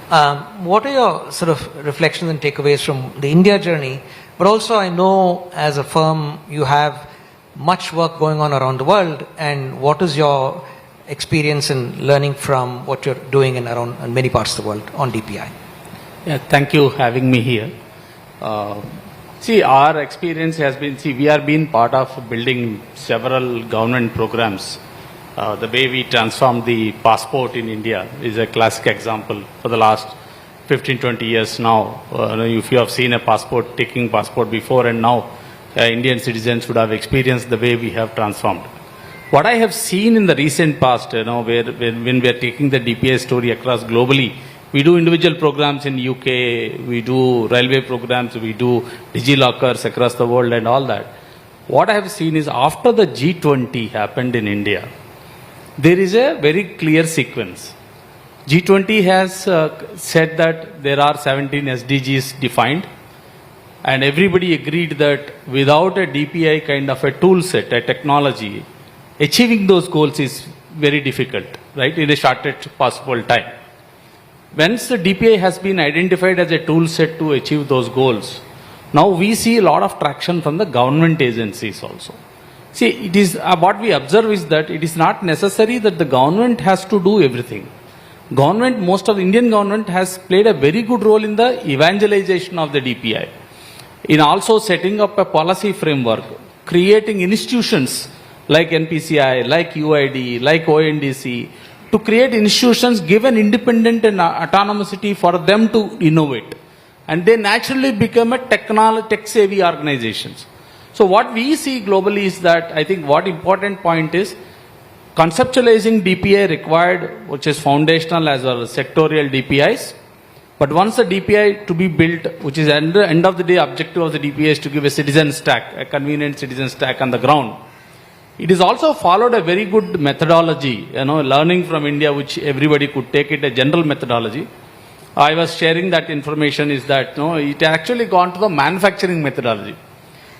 What are your sort of reflections and takeaways from the India journey? But also, I know as a firm, you have much work going on around the world, and what is your experience in learning from what you're doing in many parts of the world on DPI? Yeah, thank you for having me here. Our experience has been, we are being part of building several government programs. The way we transformed the passport in India is a classic example for the last 15-20 years now. If you have seen a passport, taking passport before and now, Indian citizens would have experienced the way we have transformed. What I have seen in the recent past, when we are taking the DPI story across globally, we do individual programs in UK, we do railway programs, we do DigiLockers across the world and all that. What I have seen is after the G20 happened in India, there is a very clear sequence. G20 has said that there are 17 SDGs defined, and everybody agreed that without a DPI kind of a tool set, a technology, achieving those goals is very difficult, right, in the shortest possible time. Once the DPI has been identified as a tool set to achieve those goals, now we see a lot of traction from the government agencies also. See, it is what we observe is that it is not necessary that the government has to do everything. Most of the Indian government has played a very good role in the evangelization of the DPI, in also setting up a policy framework, creating institutions like NPCI, like UID, like ONDC, to create institutions given independent and autonomousity for them to innovate. And they naturally become a tech-savvy organizations. So what we see globally is that I think what important point is conceptualizing DPI required, which is foundational as well as sectorial DPIs. But once the DPI to be built, which is at the end of the day objective of the DPI is to give a citizen stack, a convenient citizen stack on the ground. It is also followed a very good methodology, learning from India, which everybody could take it a general methodology. I was sharing that information is that it actually gone to the manufacturing methodology.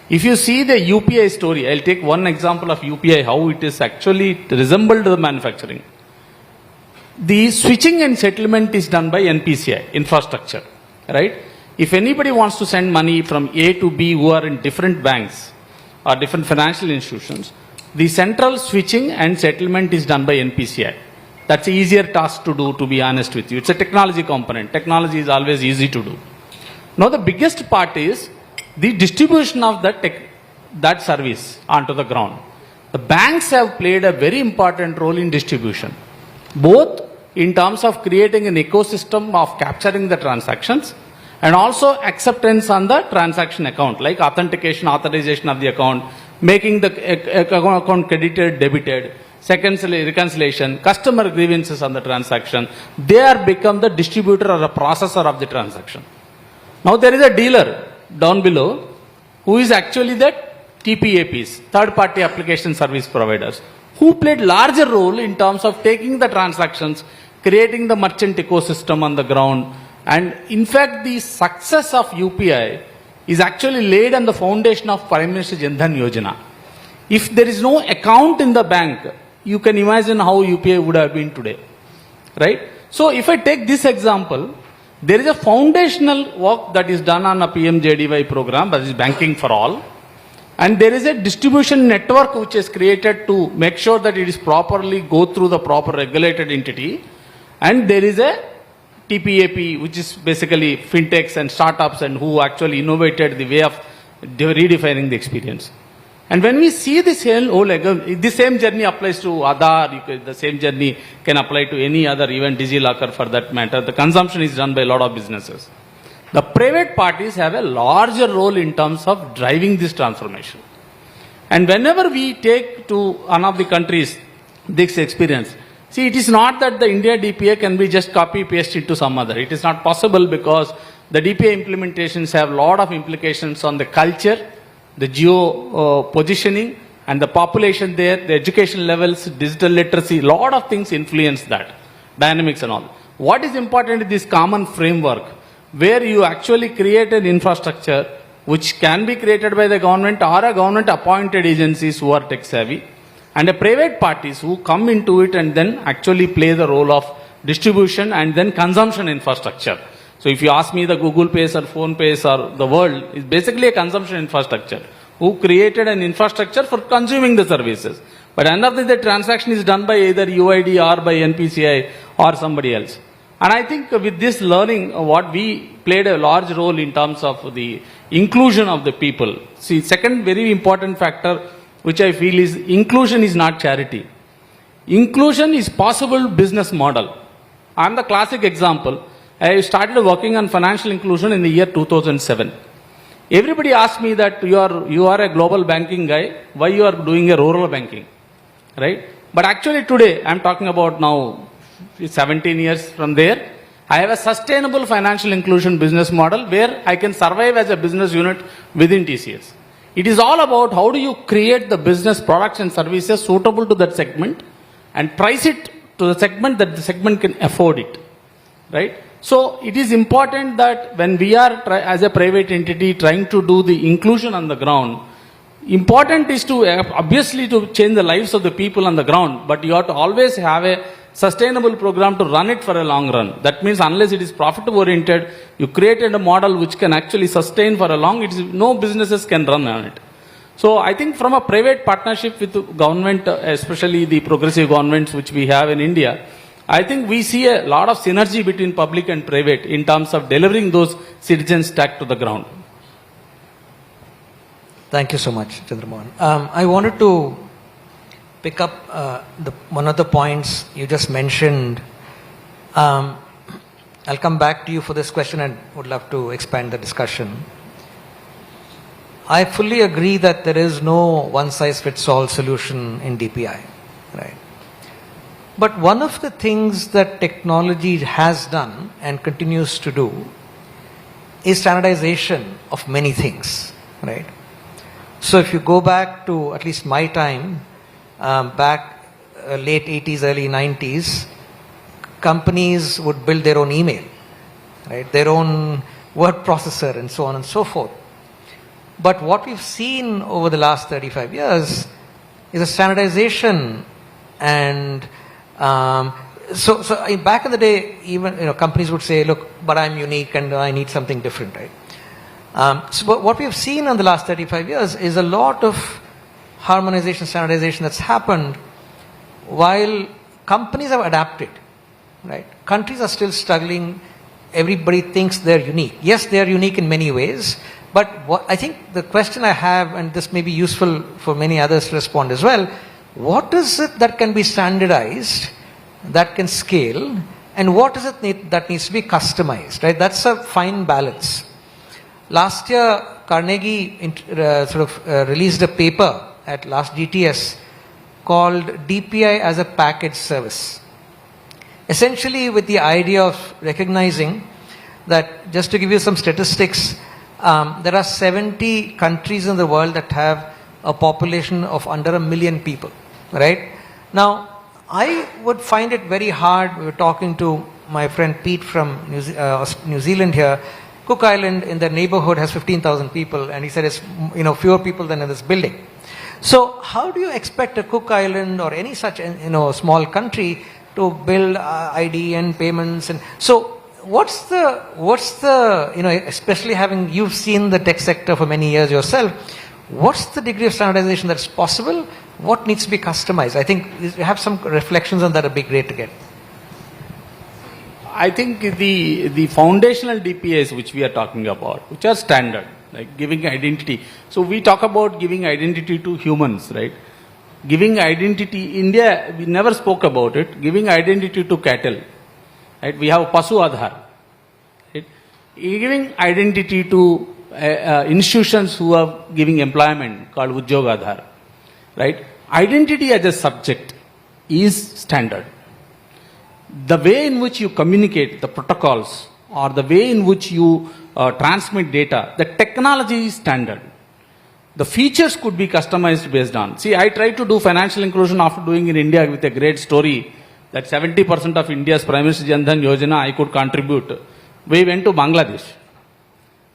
If you see the UPI story, I'll take one example of UPI, how it is actually resembled to the manufacturing. The switching and settlement is done by NPCI, infrastructure, right? If anybody wants to send money from A to B who are in different banks or different financial institutions, the central switching and settlement is done by NPCI. That's an easier task to do, to be honest with you. It's a technology component. Technology is always easy to do. Now the biggest part is the distribution of that service onto the ground. The banks have played a very important role in distribution, both in terms of creating an ecosystem of capturing the transactions and also acceptance on the transaction account, like authentication, authorization of the account, making the account credited, debited, secondly reconciliation, customer grievances on the transaction. They are become the distributor or the processor of the transaction. Now there is a dealer down below who is actually the TPAPs, third party application service providers, who played larger role in terms of taking the transactions, creating the merchant ecosystem on the ground. And in fact, the success of UPI is actually laid on the foundation of Prime Minister Jan Dhan Yojana. If there is no account in the bank, you can imagine how UPI would have been today, right? So if I take this example, there is a foundational work that is done on a PMJDY program, that is Banking for All. And there is a distribution network which is created to make sure that it is properly go through the proper regulated entity. And there is a TPAP, which is basically fintechs and startups and who actually innovated the way of redefining the experience. And when we see this whole, the same journey applies to Aadhaar, the same journey can apply to any other, even DigiLocker for that matter. The consumption is done by a lot of businesses. The private parties have a larger role in terms of driving this transformation. And whenever we take to one of the countries this experience, see, it is not that the India DPA can be just copy-paste into some other. It is not possible because the DPA implementations have a lot of implications on the culture, the geo positioning, and the population there, the education levels, digital literacy, a lot of things influence that, dynamics and all. What is important is this common framework, where you actually create an infrastructure which can be created by the government or a government appointed agencies who are tech savvy, and a private parties who come into it and then actually play the role of distribution and then consumption infrastructure. So if you ask me, the Google Pays or Phone Pays or the world is basically a consumption infrastructure who created an infrastructure for consuming the services. But end of the transaction is done by either UID or by NPCI or somebody else. And I think with this learning, what we played a large role in terms of the inclusion of the people. See, second very important factor which I feel is inclusion is not charity. Inclusion is possible business model. I am the classic example. I started working on financial inclusion in the year 2007. Everybody asked me that you are a global banking guy, why you are doing a rural banking, right? But actually today, I am talking about now 17 years from there, I have a sustainable financial inclusion business model where I can survive as a business unit within TCS. It is all about how do you create the business products and services suitable to that segment and price it to the segment that the segment can afford it, right? So it is important that when we are as a private entity trying to do the inclusion on the ground, important is to obviously to change the lives of the people on the ground, but you have to always have a sustainable program to run it for a long run. That means unless it is profit oriented, you created a model which can actually sustain for a long, no businesses can run on it. So I think from a private partnership with the government, especially the progressive governments which we have in India, I think we see a lot of synergy between public and private in terms of delivering those citizens stack to the ground. Thank you so much, Chandramohan. I wanted to pick up one of the points you just mentioned. I'll come back to you for this question and would love to expand the discussion. I fully agree that there is no one-size-fits-all solution in DPI, right? But one of the things that technology has done and continues to do is standardization of many things, right? So if you go back to at least my time, back late 80s, early 90s, companies would build their own email, right? Their own word processor and so on and so forth. But what we've seen over the last 35 years is a standardization, and so back in the day, even companies would say, "Look, but I'm unique and I need something different," right? So what we've seen in the last 35 years is a lot of harmonization, standardization that's happened while companies have adapted, right? Countries are still struggling everybody thinks they're unique. Yes, they're unique in many ways, but I think the question I have, and this may be useful for many others to respond as well, what is it that can be standardized, that can scale, and what is it that needs to be customized, right? That's a fine balance. Last year, Carnegie released a paper at last GTS called DPI as a package service. Essentially with the idea of recognizing that, just to give you some statistics, there are 70 countries in the world that have a population of under 1 million people, right? Now, I would find it very hard. We were talking to my friend Pete from New Zealand here. Cook Island in their neighborhood has 15,000 people, and he said it's fewer people than in this building. So how do you expect a Cook Island or any such small country to build ID and payments? And so what's the especially having you've seen the tech sector for many years yourself, what's the degree of standardization that's possible? What needs to be customized? I think you have some reflections on that would be great to get. I think the foundational DPAs which we are talking about, which are standard, like giving identity. So we talk about giving identity to humans, right? Giving identity, India, we never spoke about it, giving identity to cattle, right? We have Pasu Aadhaar, right? Giving identity to institutions who are giving employment called Udyog Aadhaar, right? Identity as a subject is standard. The way in which you communicate, the protocols, or the way in which you transmit data, the technology is standard. The features could be customized based on. See, I tried to do financial inclusion after doing in India with a great story that 70% of India's Prime Minister Jan Dhan Yojana I could contribute. We went to Bangladesh.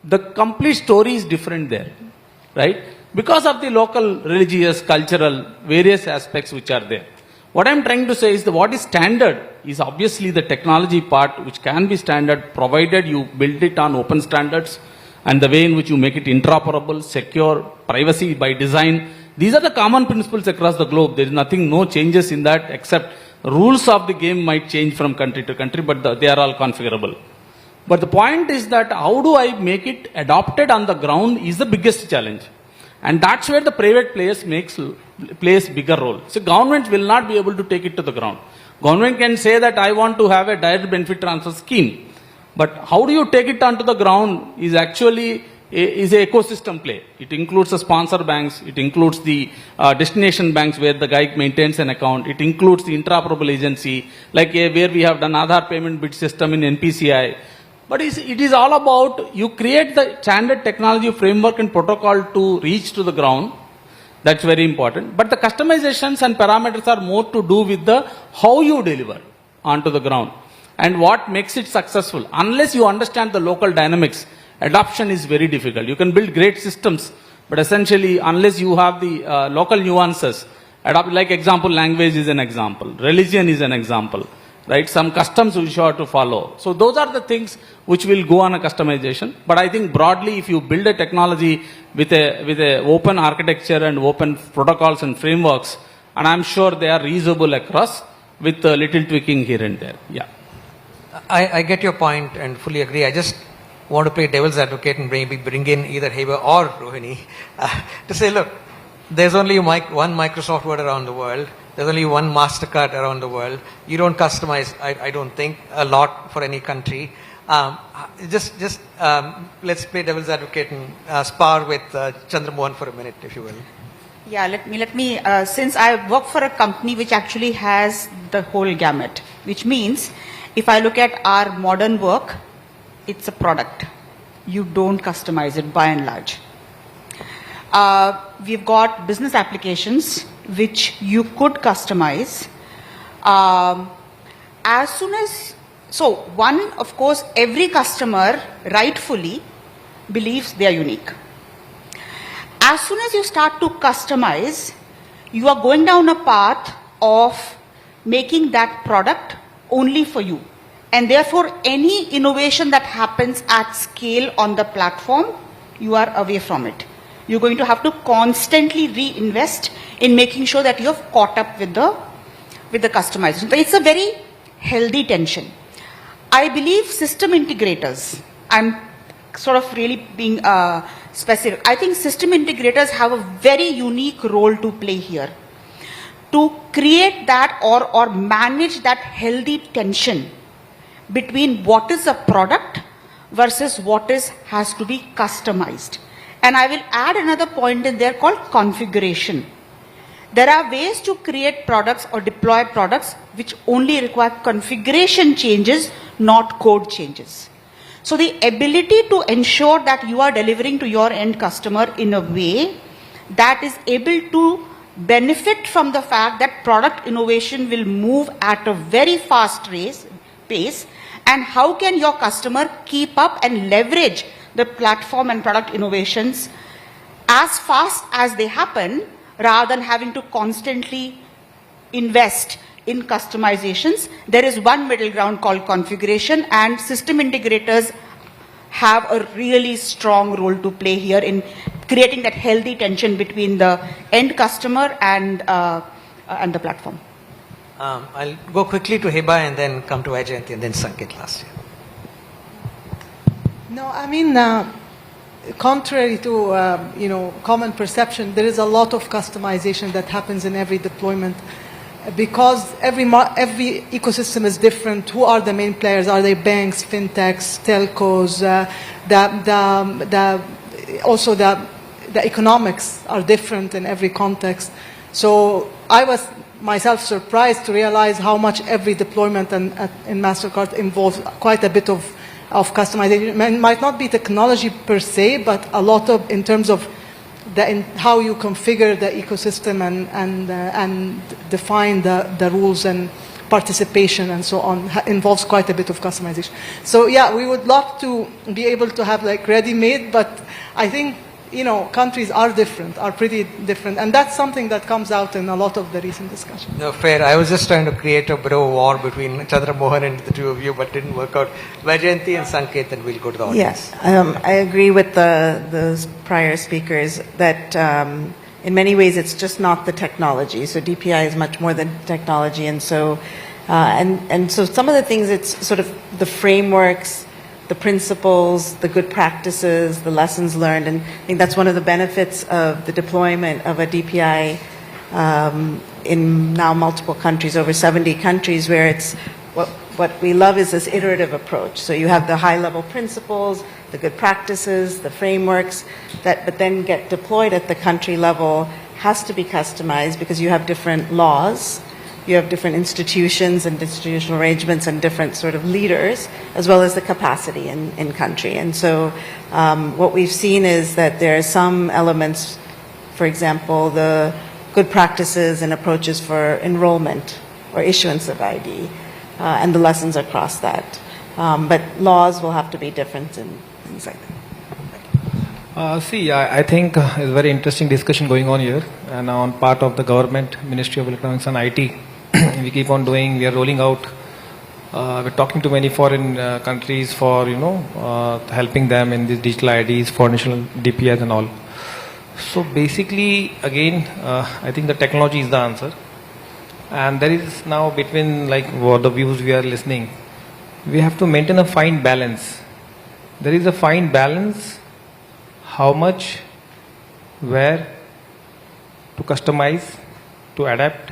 The complete story is different there, right? Because of the local religious, cultural, various aspects which are there. What I'm trying to say is that what is standard is obviously the technology part, which can be standard provided you build it on open standards and the way in which you make it interoperable, secure, privacy by design. These are the common principles across the globe. There is nothing, no changes in that, except rules of the game might change from country to country, but they are all configurable. But the point is that how do I make it adopted on the ground is the biggest challenge. And that's where the private players plays bigger role. So government will not be able to take it to the ground. Government can say that I want to have a direct benefit transfer scheme. But how do you take it onto the ground is actually is an ecosystem play. It includes the sponsor banks. It includes the destination banks where the guy maintains an account. It includes the interoperable agency, like where we have done Aadhaar payment bid system in NPCI. But it is all about you create the standard technology framework and protocol to reach to the ground. That's very important. But the customizations and parameters are more to do with the how you deliver onto the ground and what makes it successful. Unless you understand the local dynamics, adoption is very difficult. You can build great systems, but essentially unless you have the local nuances, like example, language is an example, religion is an example. Right, some customs which you have to follow. So those are the things which will go on a customization. But I think broadly, if you build a technology with a open architecture and open protocols and frameworks, and I'm sure they are reusable across with a little tweaking here and there. Yeah. I get your point and fully agree. I just want to play devil's advocate and maybe bring in either Heba or Rohini to say, look, there's only one Microsoft Word around the world. There's only one MasterCard around the world. You don't customize, I don't think, a lot for any country. Let's play devil's advocate and spar with Chandramohan for a minute, if you will. Yeah, let me since I work for a company which actually has the whole gamut, which means if I look at our modern work, it's a product. You don't customize it by and large. We've got business applications which you could customize. Of course, every customer rightfully believes they are unique. As soon as you start to customize, you are going down a path of making that product only for you. And therefore, any innovation that happens at scale on the platform, you are away from it. You're going to have to constantly reinvest in making sure that you have caught up with the customization. But it's a very healthy tension. I believe system integrators, I'm sort of really being specific, I think system integrators have a very unique role to play here to create that or manage that healthy tension between what is a product versus what has to be customized. And I will add another point in there called configuration. There are ways to create products or deploy products which only require configuration changes, not code changes. So the ability to ensure that you are delivering to your end customer in a way that is able to benefit from the fact that product innovation will move at a very fast pace, and how can your customer keep up and leverage the platform and product innovations as fast as they happen, rather than having to constantly invest in customizations. There is one middle ground called configuration, and system integrators have a really strong role to play here in creating that healthy tension between the end customer and the platform. I'll go quickly to Heba and then come to Ajayanti and then Sanket last year. No, I mean, contrary to common perception, there is a lot of customization that happens in every deployment, because every ecosystem is different. Who are the main players? Are they banks, fintechs, telcos? Also the economics are different in every context. So I was myself surprised to realize how much every deployment in MasterCard involves quite a bit of customization. It might not be technology per se, but a lot of in terms of how you configure the ecosystem and define the rules and participation and so on involves quite a bit of customization. So yeah, we would love to be able to have like ready-made, but I think countries are pretty different, and that's something that comes out in a lot of the recent discussions. No, fair. I was just trying to create a bro war between Chandra Mohan and the two of you, but didn't work out. Vajayanti and Sanket, and we'll go to the audience. Yes, I agree with the prior speakers that in many ways it's just not the technology. So DPI is much more than technology, and so so some of the things, it's sort of the frameworks, the principles, the good practices, the lessons learned, and I think that's one of the benefits of the deployment of a DPI in now multiple countries, over 70 countries, where it's what we love is this iterative approach. So you have the high-level principles, the good practices, the frameworks, but then get deployed at the country level has to be customized because you have different laws. You have different institutions and institutional arrangements and different sort of leaders, as well as the capacity in country. And so what we've seen is that there are some elements, for example, the good practices and approaches for enrollment or issuance of ID, and the lessons across that. But laws will have to be different and things like that. I think it's a very interesting discussion going on here, and on part of the government, Ministry of Electronics and IT. We keep on doing, we are rolling out, we're talking to many foreign countries for, helping them in these digital IDs for national DPIs and all. So basically, again, I think the technology is the answer. And there is now between what the views we are listening, we have to maintain a fine balance. There is a fine balance, how much, where to customize, to adapt,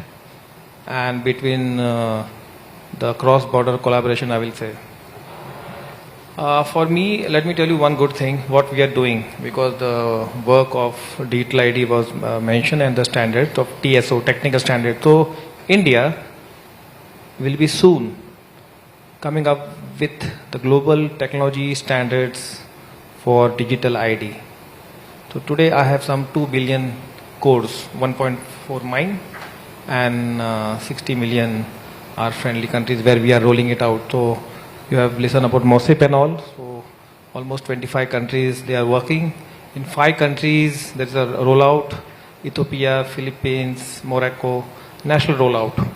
and between the cross-border collaboration, I will say. For me, let me tell you one good thing, what we are doing, because the work of digital ID was mentioned and the standards of TSO, technical standard. So India will be soon coming up with the global technology standards for digital ID. So today I have some 2 billion codes, 1.4 mine, and 60 million are friendly countries where we are rolling it out. So you have listened about MOSIP and all. So almost 25 countries they are working. In 5 countries there is a rollout: Ethiopia, Philippines, Morocco, national rollout.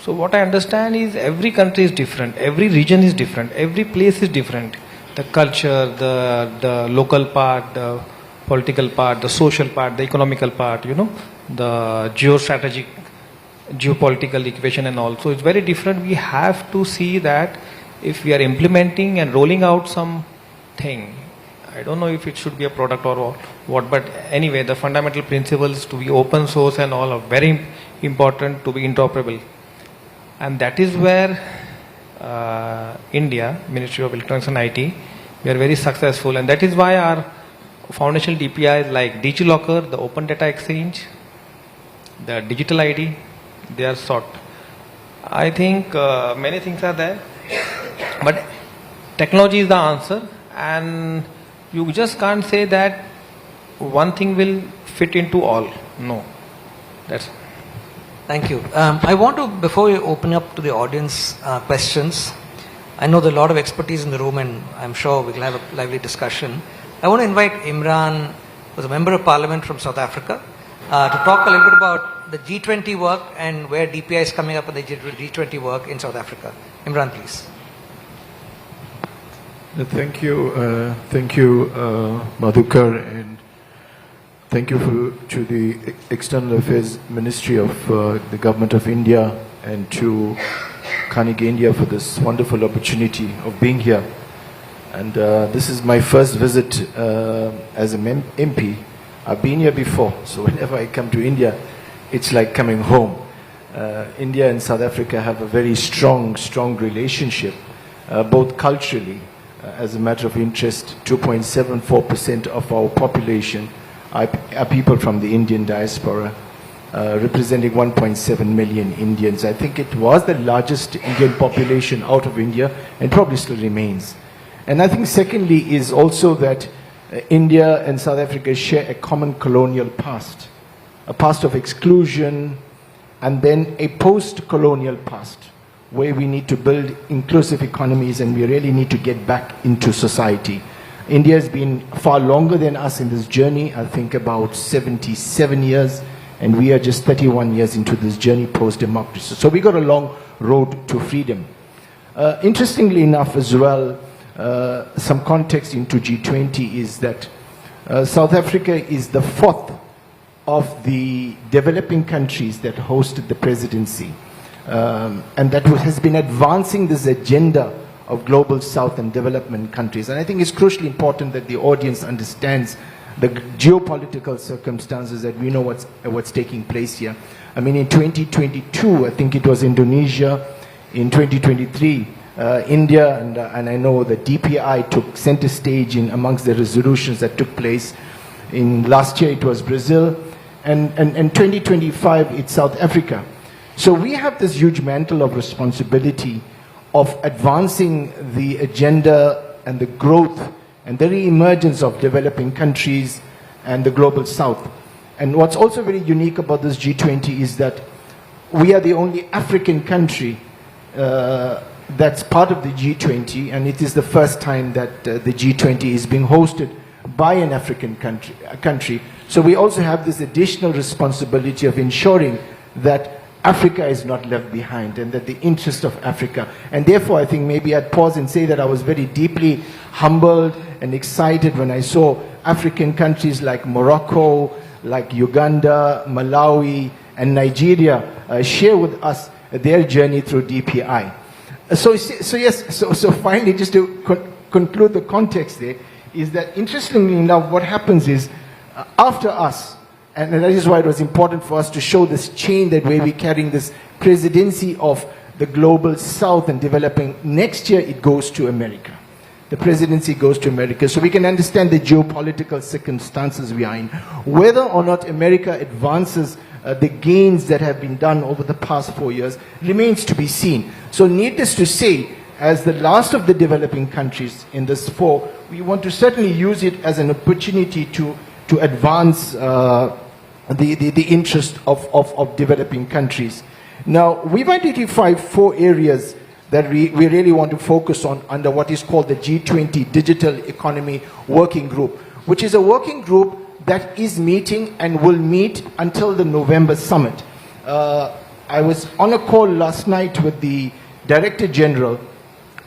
So what I understand is every country is different, every region is different, every place is different. The culture, the local part, the political part, the social part, the economical part, the geostrategic geopolitical equation and all. So it's very different. We have to see that if we are implementing and rolling out something, I don't know if it should be a product or what, but anyway, the fundamental principles to be open source and all are very important, to be interoperable. And that is where India, Ministry of Electronics and IT, we are very successful, and that is why our foundational DPIs like DigiLocker, the Open Data Exchange, the Digital ID, they are sought. I think many things are there, but technology is the answer, and you just can't say that one thing will fit into all. No. That's. Thank you. I want to, before we open up to the audience questions, I know there are a lot of expertise in the room, and I'm sure we'll have a lively discussion. I want to invite Imran, who's a member of parliament from South Africa, to talk a little bit about the G20 work and where DPI is coming up in the G20 work in South Africa. Imran, please. Thank you, Madhukar, and thank you to the External Affairs Ministry of the Government of India and to Carnegie India for this wonderful opportunity of being here. And this is my first visit as an MP. I've been here before, so whenever I come to India, it's like coming home. India and South Africa have a very strong relationship, both culturally. As a matter of interest, 2.74% of our population are people from the Indian diaspora, representing 1.7 million Indians. I think it was the largest Indian population out of India and probably still remains. And I think secondly is also that India and South Africa share a common colonial past, a past of exclusion, and then a post-colonial past, where we need to build inclusive economies and we really need to get back into society. India has been far longer than us in this journey, I think about 77 years, and we are just 31 years into this journey post-democracy. So we got a long road to freedom. Interestingly enough as well, some context into G20 is that South Africa is the fourth of the developing countries that hosted the presidency. And that has been advancing this agenda of global south and development countries. And I think it's crucially important that the audience understands the geopolitical circumstances, that we know what's taking place here. I mean, in 2022, I think it was Indonesia. In 2023, India, and I know the DPI took center stage in amongst the resolutions that took place. In last year, it was Brazil. And 2025, it's South Africa. So we have this huge mantle of responsibility of advancing the agenda and the growth and the re-emergence of developing countries and the global south. And what's also very unique about this G20 is that we are the only African country that's part of the G20, and it is the first time that the G20 is being hosted by an African country. So we also have this additional responsibility of ensuring that Africa is not left behind and that the interest of Africa. And therefore, I think maybe I'd pause and say that I was very deeply humbled and excited when I saw African countries like Morocco, like Uganda, Malawi, and Nigeria share with us their journey through DPI. So finally, just to conclude the context there, is that interestingly enough, what happens is after us, and that is why it was important for us to show this chain that where we're carrying this presidency of the global south and developing. Next year it goes to America. The presidency goes to America. So we can understand the geopolitical circumstances we are in. Whether or not America advances the gains that have been done over the past 4 years remains to be seen. So needless to say, as the last of the developing countries in this four, we want to certainly use it as an opportunity to advance the interest of developing countries. Now, we've identified 4 areas that we really want to focus on under what is called the G20 Digital Economy Working Group, which is a working group that is meeting and will meet until the November summit. I was on a call last night with the Director General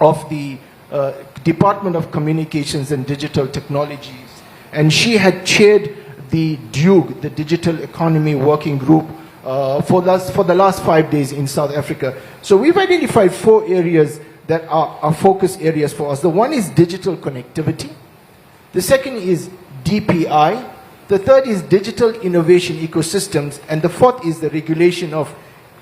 of the Department of Communications and Digital Technologies, and she had chaired the DUG, the Digital Economy Working Group, for the last 5 days in South Africa. So we've identified 4 areas that are focus areas for us. The one is digital connectivity. The second is DPI. The third is digital innovation ecosystems. And the fourth is the regulation of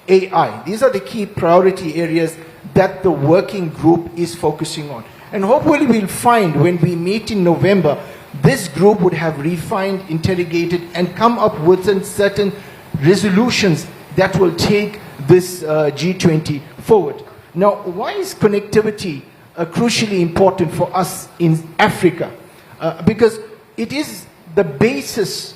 AI. These are the key priority areas that the working group is focusing on. And hopefully we'll find when we meet in November, this group would have refined, interrogated, and come up with certain resolutions that will take this G20 forward. Now, why is connectivity crucially important for us in Africa? Because it is the basis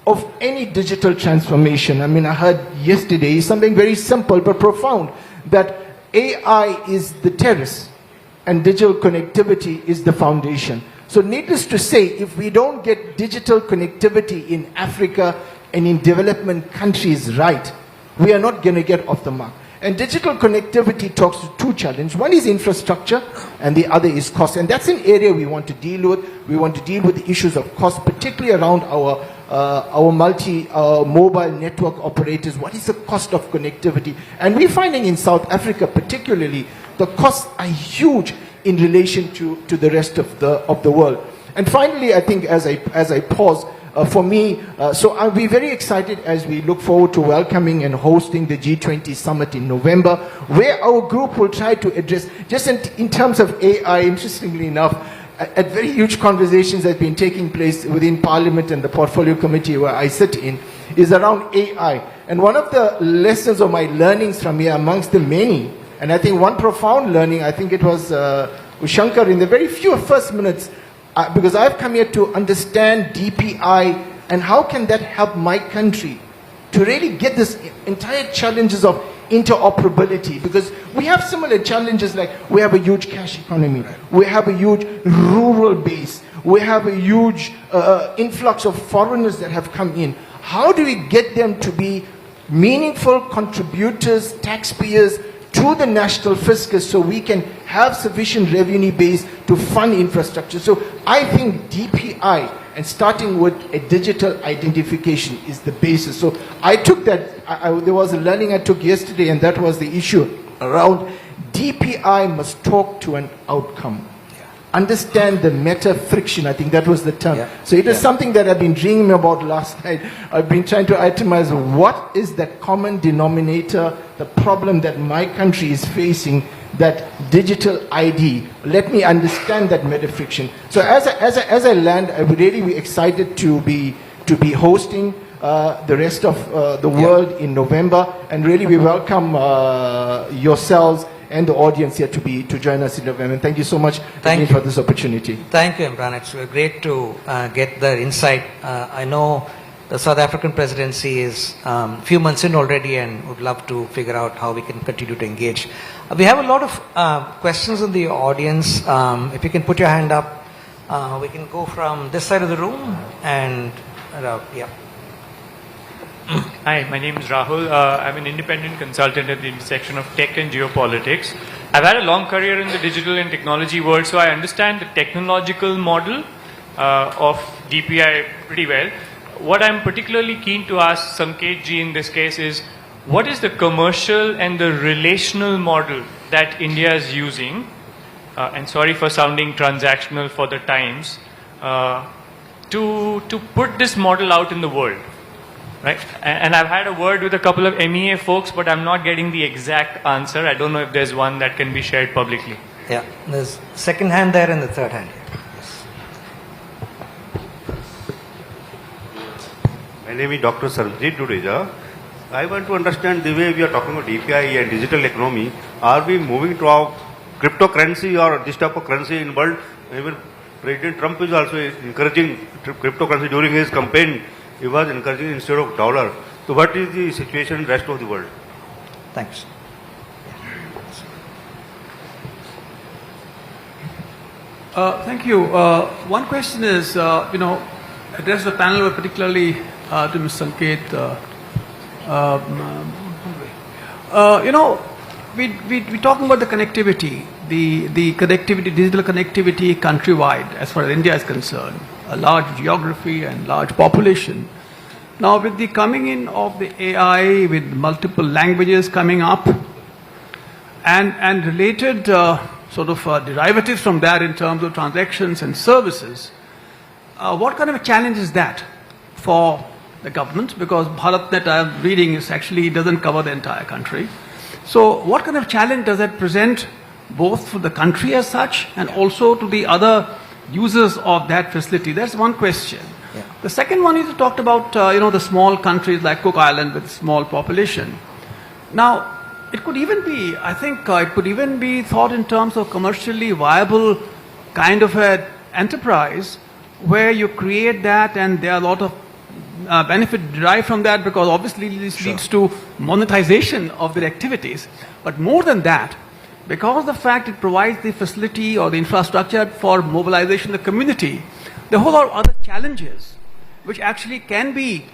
of any digital transformation. I mean, I heard yesterday something very simple but profound, that AI is the terrace and digital connectivity is the foundation. So needless to say, if we don't get digital connectivity in Africa and in development countries right, we are not going to get off the mark. And digital connectivity talks to 2 challenges. One is infrastructure and the other is cost. And that's an area we want to deal with. We want to deal with the issues of cost, particularly around our mobile network operators. What is the cost of connectivity? And we're finding in South Africa particularly, the costs are huge in relation to the rest of the world. And finally, I think as I pause, for me, so I'll be very excited as we look forward to welcoming and hosting the G20 summit in November, where our group will try to address, just in terms of AI, interestingly enough, at very huge conversations that have been taking place within Parliament and the Portfolio Committee where I sit in, is around AI. And one of the lessons of my learnings from here, amongst the many, and I think one profound learning, I think it was Shankar in the very few first minutes, because I've come here to understand DPI and how can that help my country to really get this entire challenges of interoperability, because we have similar challenges, like we have a huge cash economy, we have a huge rural base, we have a huge influx of foreigners that have come in. How do we get them to be meaningful contributors, taxpayers to the national fiscus so we can have sufficient revenue base to fund infrastructure? So I think DPI and starting with a digital identification is the basis. So I took that, there was a learning I took yesterday, and that was the issue around DPI must talk to an outcome. Understand the meta friction, I think that was the term. So it is something that I've been dreaming about last night. I've been trying to itemize what is that common denominator, the problem that my country is facing, that digital ID. Let me understand that meta friction. So as I land, I would really be excited to be hosting the rest of the world in November, and really we welcome yourselves and the audience here to join us in November. And thank you so much for this opportunity. Thank you, Imran. It's great to get the insight. I know the South African presidency is a few months in already and would love to figure out how we can continue to engage. We have a lot of questions in the audience. If you can put your hand up, we can go from this side of the room and yeah. Hi, my name is Rahul. I'm an independent consultant at the intersection of tech and geopolitics. I've had a long career in the digital and technology world, so I understand the technological model of DPI pretty well. What I'm particularly keen to ask Sanket ji in this case is, what is the commercial and the relational model that India is using, and sorry for sounding transactional for the times, to put this model out in the world? Right? And I've had a word with a couple of MEA folks, but I'm not getting the exact answer. I don't know if there's one that can be shared publicly. Yeah, there's second hand there and the third hand here. Yes. My name is Dr. Sarvjit Dudeja. I want to understand the way we are talking about DPI and digital economy. Are we moving to our cryptocurrency or this type of currency in the world? Even President Trump is also encouraging cryptocurrency during his campaign. He was encouraging instead of dollar. So what is the situation in the rest of the world? Thanks. Thank you. One question is, address the panel, but particularly to Ms. Sanket. We're talking about the connectivity, the connectivity, digital connectivity countrywide, as far as India is concerned, a large geography and large population. Now, with the coming in of the AI, with multiple languages coming up, and related derivatives from that in terms of transactions and services, what kind of a challenge is that for the government? Because BharatNet, I'm reading, doesn't cover the entire country. So what kind of challenge does that present both for the country as such and also to the other users of that facility? That's one question. Yeah. The second one is you talked about the small countries like Cook Island with small population. Now, it could even be, I think, it could even be thought in terms of commercially viable kind of an enterprise where you create that and there are a lot of benefit derived from that, because obviously this leads to monetization of their activities. But more than that, because the fact it provides the facility or the infrastructure for mobilization of the community, there are a whole lot of other challenges which actually can be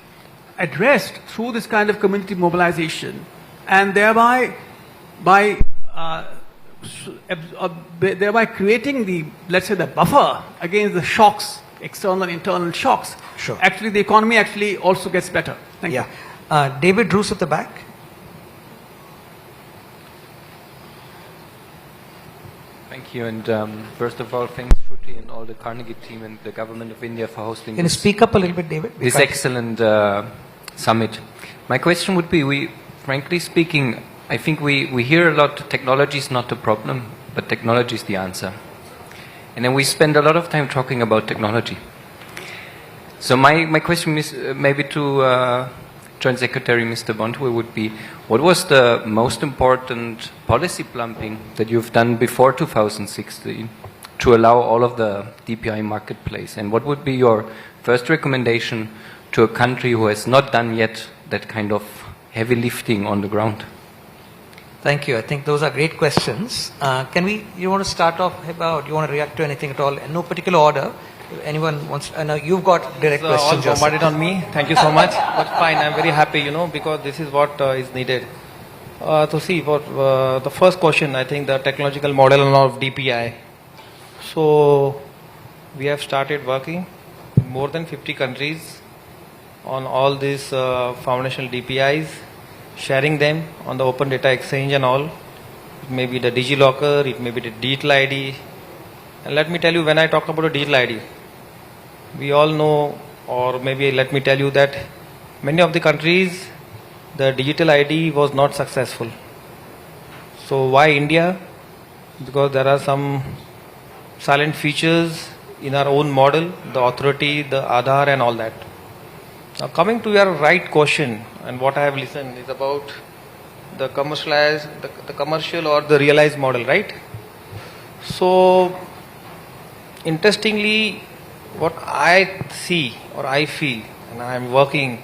addressed through this kind of community mobilization, and thereby creating the, let's say, the buffer against the shocks, external and internal shocks. Sure. Actually, the economy actually also gets better. Thank you. David Roos at the back. Thank you, and first of all, thanks Shruti and all the Carnegie team and the government of India for hosting Can you speak up a little bit, David? this excellent summit. My question would be, frankly speaking, I think we hear a lot, technology is not the problem, but technology is the answer. And then we spend a lot of time talking about technology. So my question is maybe to Joint Secretary Mr. Bondhu would be, what was the most important policy plumbing that you've done before 2016 to allow all of the DPI marketplace? And what would be your first recommendation to a country who has not done yet that kind of heavy lifting on the ground? Thank you. I think those are great questions. You want to start off, Heba, or do you want to react to anything at all? In no particular order. If anyone wants to, I know you've got direct questions. All bombarded on me. Thank you so much. But fine, I'm very happy, because this is what is needed. To see, for the first question, I think the technological model of DPI. So, we have started working in more than 50 countries on all these foundational DPIs, sharing them on the Open Data Exchange and all. It may be the DigiLocker, it may be the Digital ID. And let me tell you, when I talk about a Digital ID, we all know, or maybe let me tell you that many of the countries, the Digital ID was not successful. So why India? Because there are some silent features in our own model, the authority, the Aadhaar and all that. Now coming to your right question, and what I have listened is about the commercialized, the commercial or the realized model, right? So interestingly, what I see or I feel, and I am working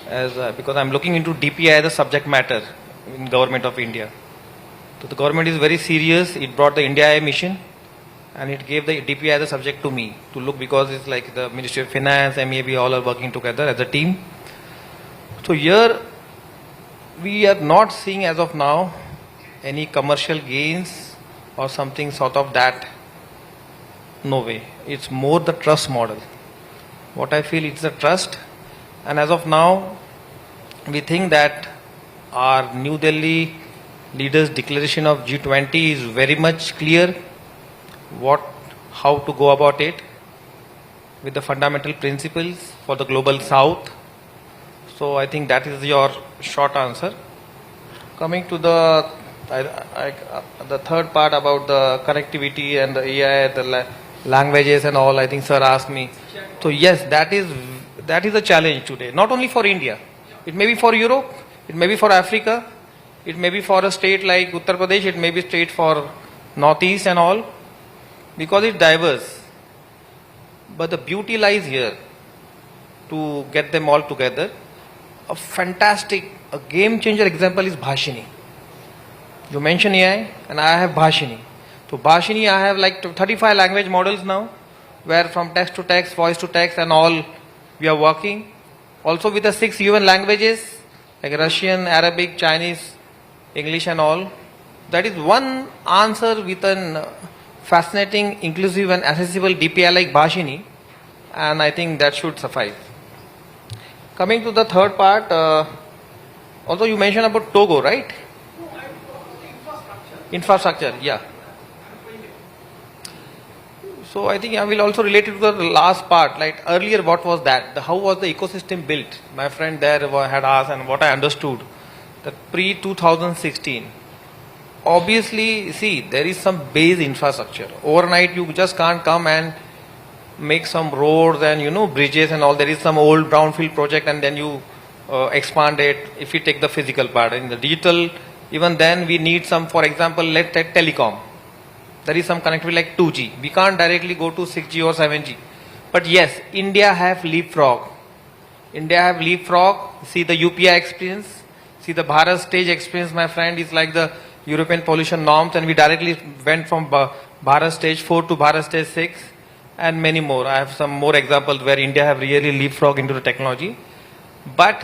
as because I am looking into DPI as a subject matter in government of India. So the government is very serious. It brought the India Eye mission, and it gave the DPI as a subject to me to look, because it's like the Ministry of Finance, MEAB, all are working together as a team. So here we are not seeing as of now any commercial gains or something sort of that. No way. It's more the trust model. What I feel, it's a trust, and as of now we think that our New Delhi leaders' declaration of G20 is very much clear how to go about it with the fundamental principles for the global south. So I think that is your short answer. Coming to the third part about the connectivity and the AI, the languages and all, I think sir asked me. So yes, that is a challenge today, not only for India. It may be for Europe, it may be for Africa, it may be for a state like Uttar Pradesh, it may be state for Northeast and all, because it's diverse. But the beauty lies here to get them all together. A fantastic, a game changer example is Bhashini. You mentioned AI, and I have Bhashini. So Bhashini, I have like 35 language models now, where from text to text, voice to text and all we are working. Also with the 6 UN languages, like Russian, Arabic, Chinese, English and all. That is one answer with an fascinating, inclusive and accessible DPI like Bhashini, and I think that should suffice. Coming to the third part, also you mentioned about Togo, right? Infrastructure, yeah. So I think I will also relate it to the last part. Like earlier, what was that? How was the ecosystem built? My friend there had asked, and what I understood, that pre-2016, obviously, see, there is some base infrastructure. Overnight, you just can't come and make some roads and bridges and all. There is some old brownfield project, and then you expand it. If you take the physical part, in the digital, even then we need some. For example, let's take telecom. There is some connectivity like 2G. We can't directly go to 6G or 7G. But yes, India have leapfrog. See the UPI experience. See the Bharat stage experience, my friend, is like the European pollution norms, and we directly went from Bharat stage 4 to Bharat stage 6 and many more. I have some more examples where India have really leapfrog into the technology. But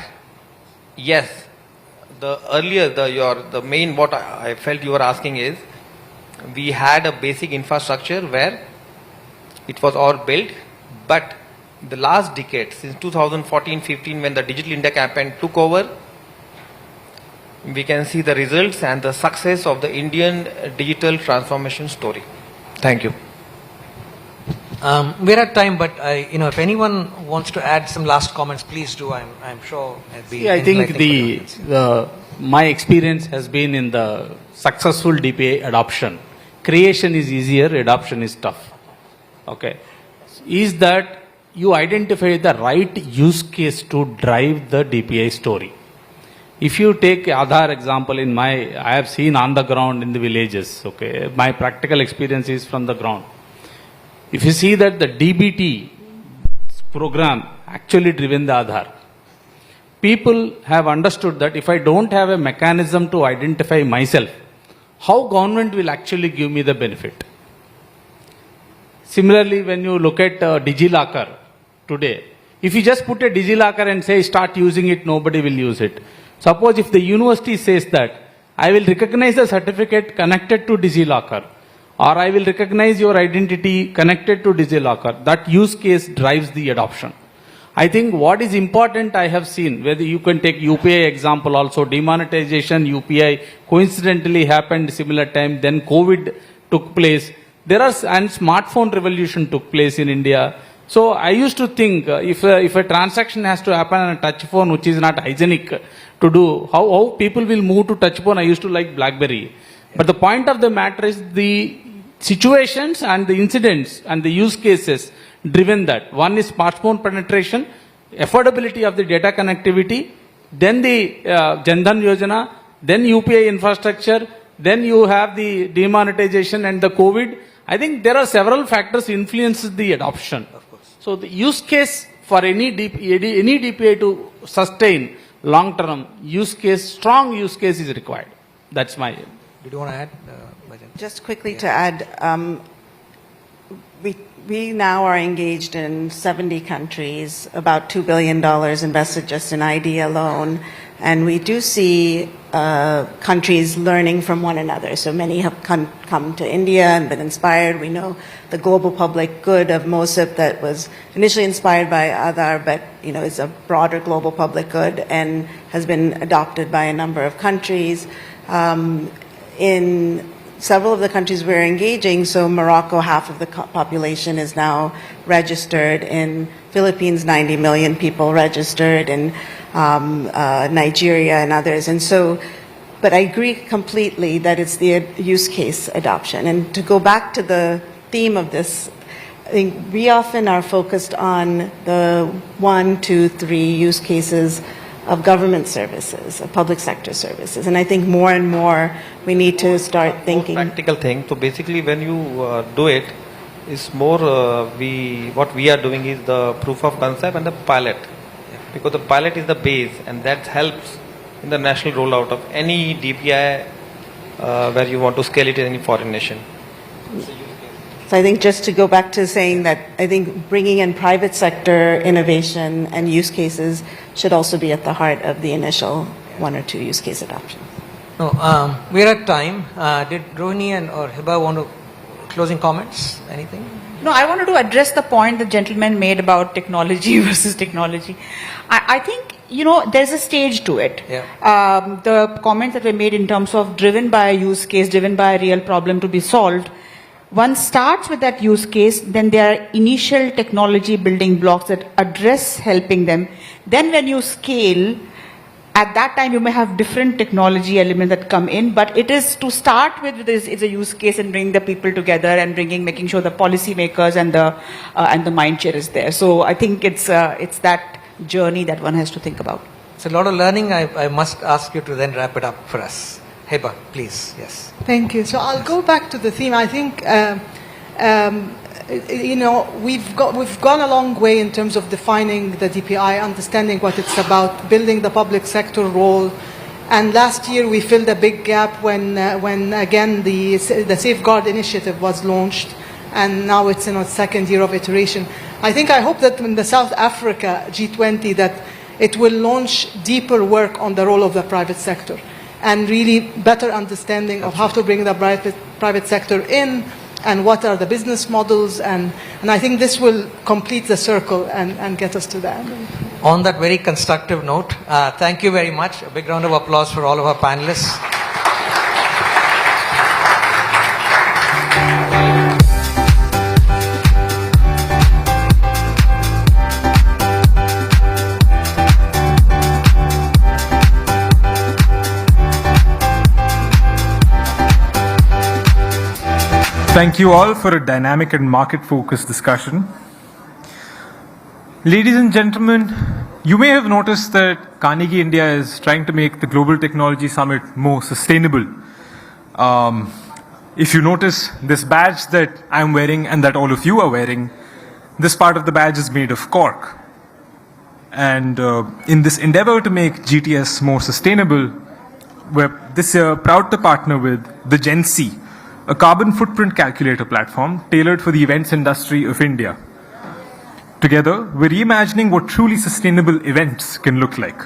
yes, the main what I felt you were asking is, we had a basic infrastructure where it was all built, but the last decade, since 2014-15, when the Digital India campaign took over, we can see the results and the success of the Indian digital transformation story. Thank you. We're at time, but if anyone wants to add some last comments, please do. I'm sure it'd be. I think my experience has been in the successful DPI adoption. Creation is easier, adoption is tough. Okay, is that you identify the right use case to drive the DPI story. If you take Aadhaar example, I have seen on the ground in the villages. Okay, my practical experience is from the ground. If you see that the DBT program actually driven the Aadhaar, people have understood that if I don't have a mechanism to identify myself, how government will actually give me the benefit. Similarly, when you look at DigiLocker today, if you just put a DigiLocker and say start using it, nobody will use it. Suppose if the university says that I will recognize the certificate connected to DigiLocker, or I will recognize your identity connected to DigiLocker, that use case drives the adoption. I think what is important I have seen, whether you can take UPI example also, demonetization, UPI coincidentally happened similar time, then COVID took place. And smartphone revolution took place in India. So I used to think if a transaction has to happen on a touch phone, which is not hygienic to do, how people will move to touch phone. I used to like BlackBerry. But the point of the matter is the situations and the incidents and the use cases driven that. One is smartphone penetration, affordability of the data connectivity, then the Jan Dhan Yojana, then UPI infrastructure, then you have the demonetization and the COVID. I think there are several factors influences the adoption. Of course. So the use case for any DPI to sustain long term use case, strong use case is required. That's my. Did you want to add? Just quickly to add, we now are engaged in 70 countries, about $2 billion invested just in ID alone, and we do see countries learning from one another. So many have come to India and been inspired. We know the global public good of MOSIP that was initially inspired by Aadhaar, but is a broader global public good and has been adopted by a number of countries. In several of the countries we're engaging, so Morocco, half of the population is now registered. In Philippines, 90 million people registered. In Nigeria and others. And so, but I agree completely that it's the use case adoption. And to go back to the theme of this, I think we often are focused on the 1, 2, 3 use cases of government services, of public sector services. And I think more and more we need to start thinking. Practical thing. So basically when you do it, it's more, what we are doing is the proof of concept and the pilot. Because the pilot is the base and that helps in the national rollout of any DPI where you want to scale it in any foreign nation. So I think just to go back to saying that I think bringing in private sector innovation and use cases should also be at the heart of the initial 1 or 2 use case adoption. No, we're at time. Did Rohini or Hiba want to closing comments? Anything? No, I wanted to address the point the gentleman made about technology versus technology. I think, there's a stage to it. Yeah. The comments that were made in terms of driven by a use case, driven by a real problem to be solved, one starts with that use case, then there are initial technology building blocks that address helping them. Then when you scale, at that time you may have different technology elements that come in, but it is to start with it's a use case and bring the people together and making sure the policymakers and the mind share is there. So I think it's that journey that one has to think about. It's a lot of learning. I must ask you to then wrap it up for us. Heba, please. Yes. Thank you. So I'll go back to the theme. I think, we've gone a long way in terms of defining the DPI, understanding what it's about, building the public sector role. And last year we filled a big gap when again the Safeguard Initiative was launched, and now it's in its second year of iteration. I hope that in the South Africa G20 that it will launch deeper work on the role of the private sector and really better understanding of how to bring the private sector in and what are the business models. And I think this will complete the circle and get us to that. On that very constructive note, thank you very much. A big round of applause for all of our panelists. Thank you all for a dynamic and market-focused discussion. Ladies and gentlemen, you may have noticed that Carnegie India is trying to make the Global Technology Summit more sustainable. If you notice this badge that I'm wearing and that all of you are wearing, this part of the badge is made of cork. And in this endeavor to make GTS more sustainable, we're this year proud to partner with the Gen C, a carbon footprint calculator platform tailored for the events industry of India. Together, we're reimagining what truly sustainable events can look like.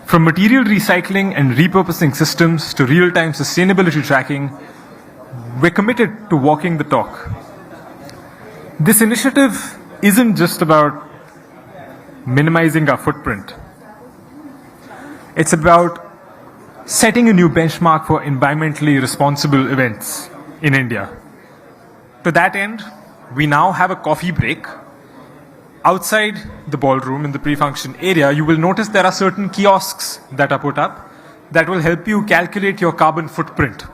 From material recycling and repurposing systems to real-time sustainability tracking, we're committed to walking the talk. This initiative isn't just about minimizing our footprint. It's about setting a new benchmark for environmentally responsible events in India. To that end, we now have a coffee break. Outside the ballroom in the pre-function area, you will notice there are certain kiosks that are put up that will help you calculate your carbon footprint.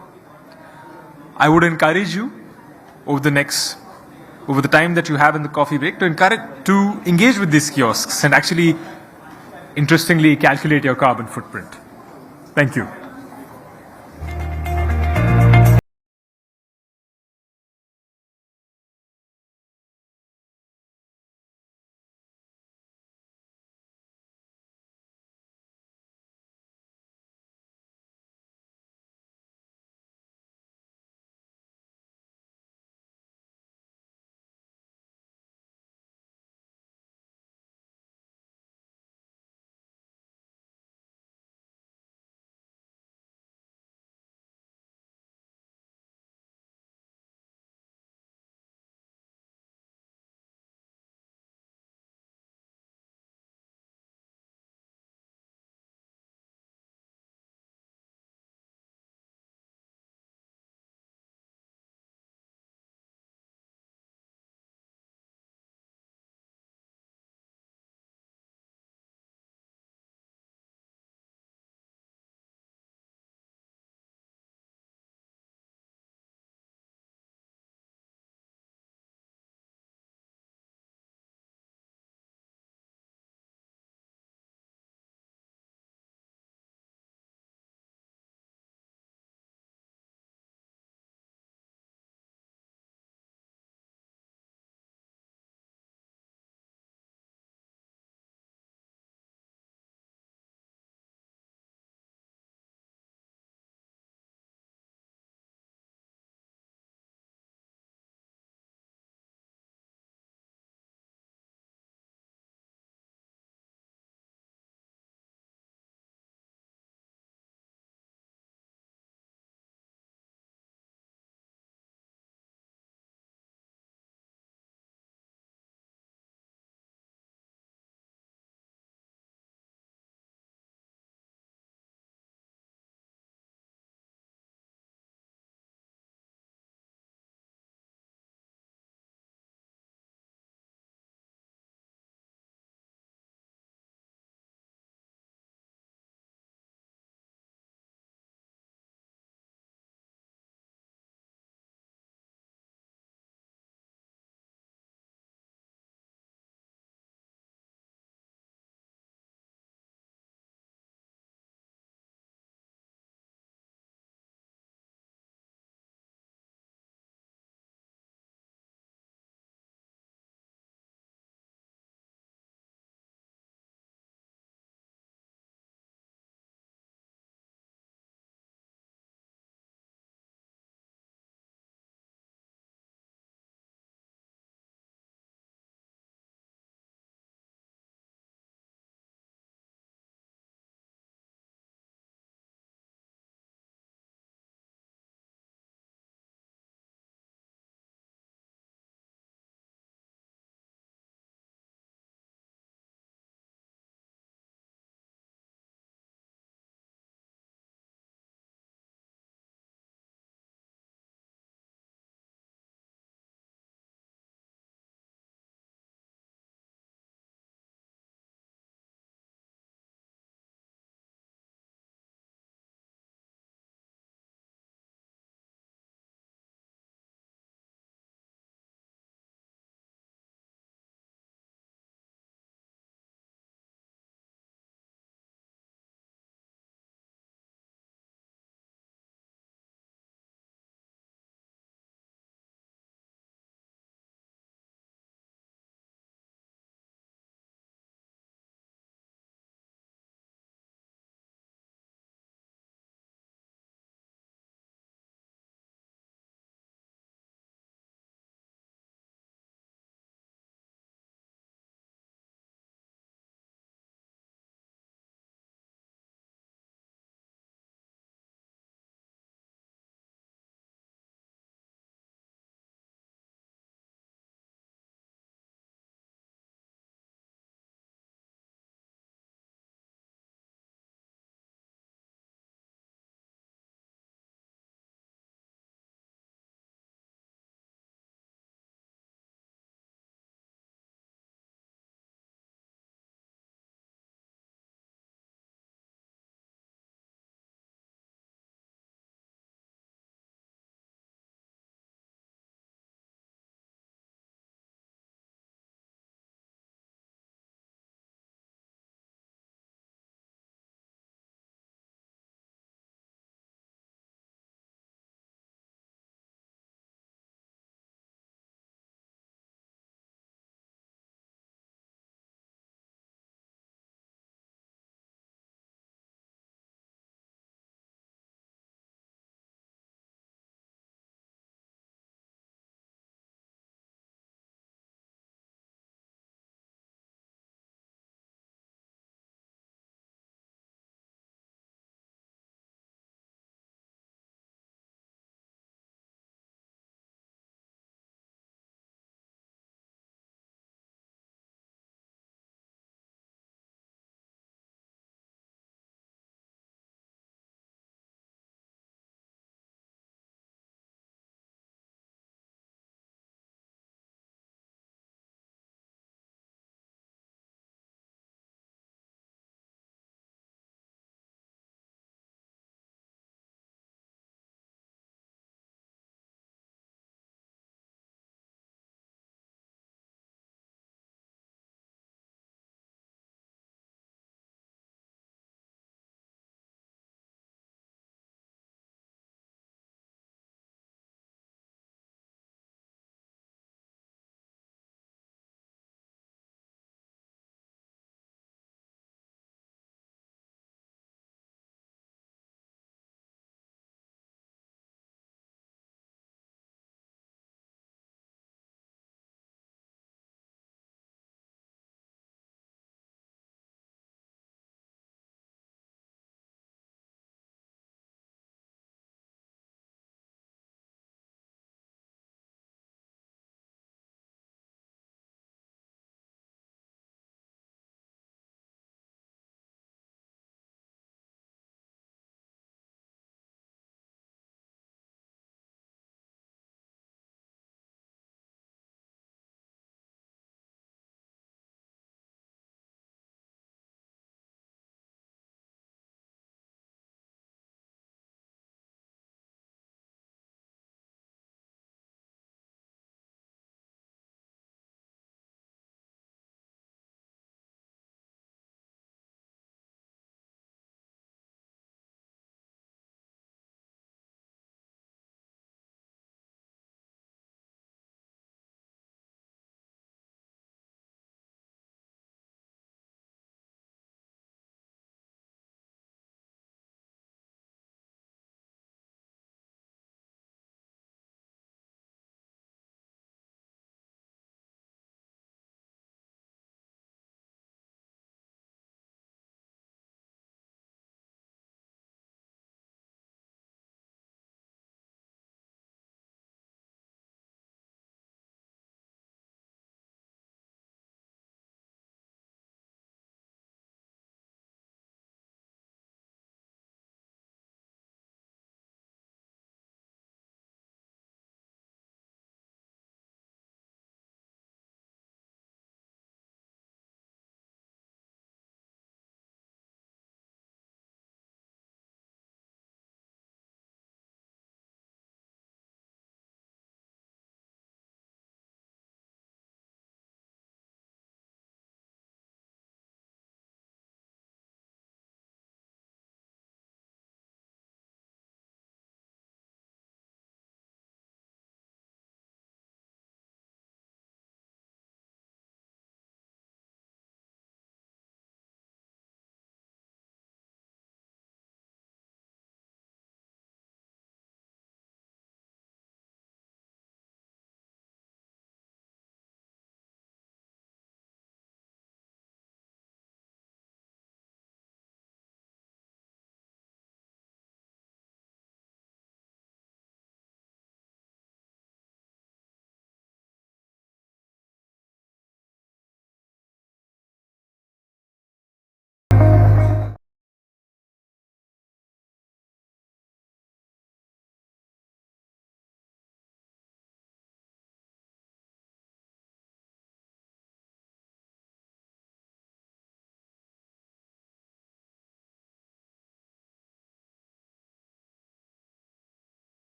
I would encourage you over the time that you have in the coffee break to engage with these kiosks and actually, interestingly, calculate your carbon footprint. Thank you.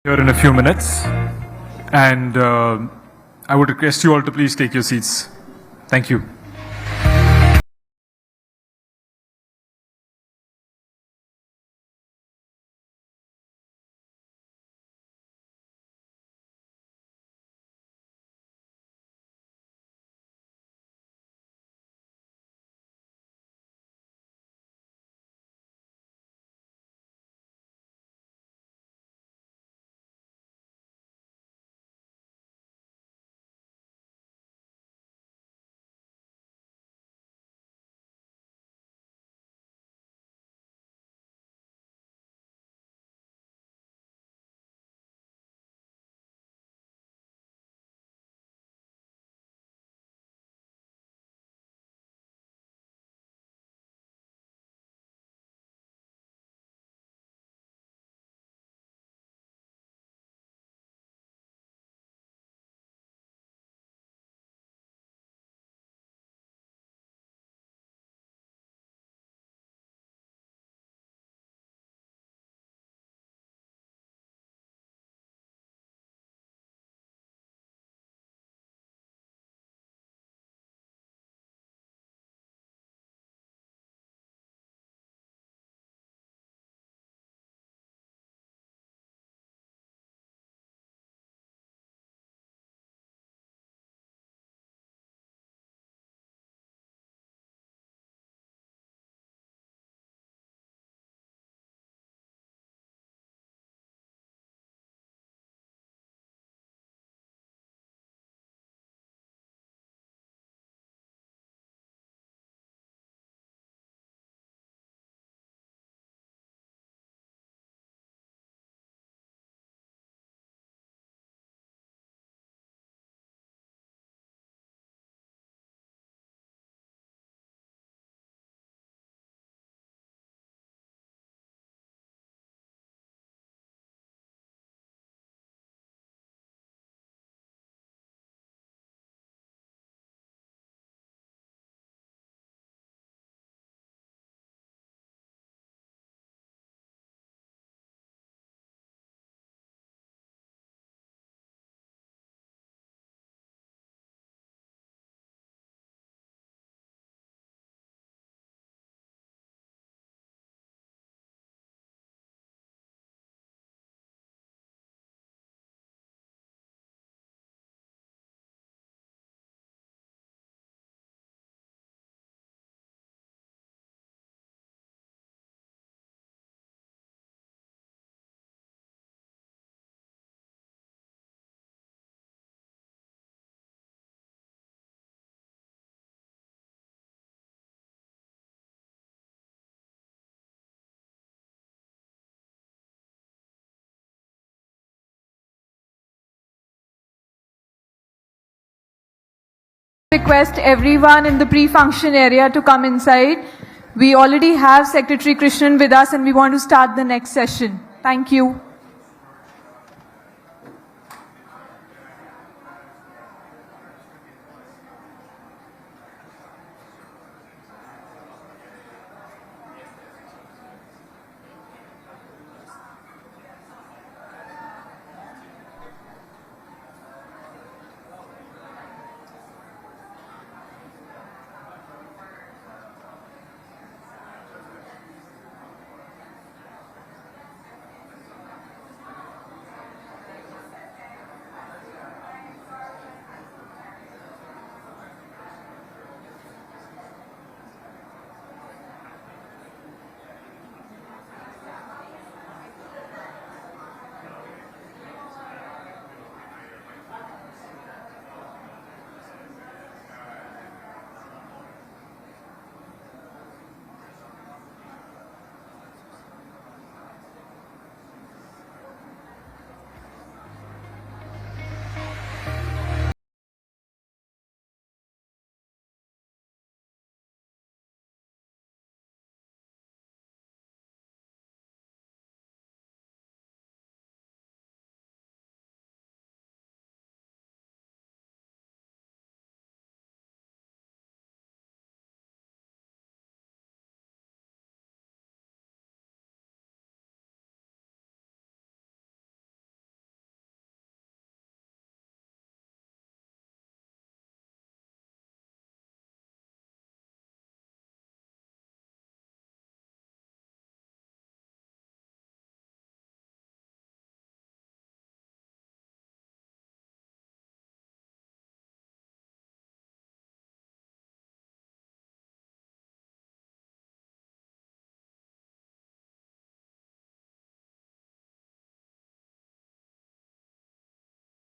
Here in a few minutes, and I would request you all to please take your seats. Thank you. Request everyone in the pre-function area to come inside. We already have Secretary Krishnan with us and we want to start the next session. Thank you.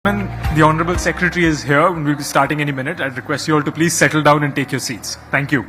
The Honorable Secretary is here and we'll be starting any minute. I'd request you all to please settle down and take your seats. Thank you.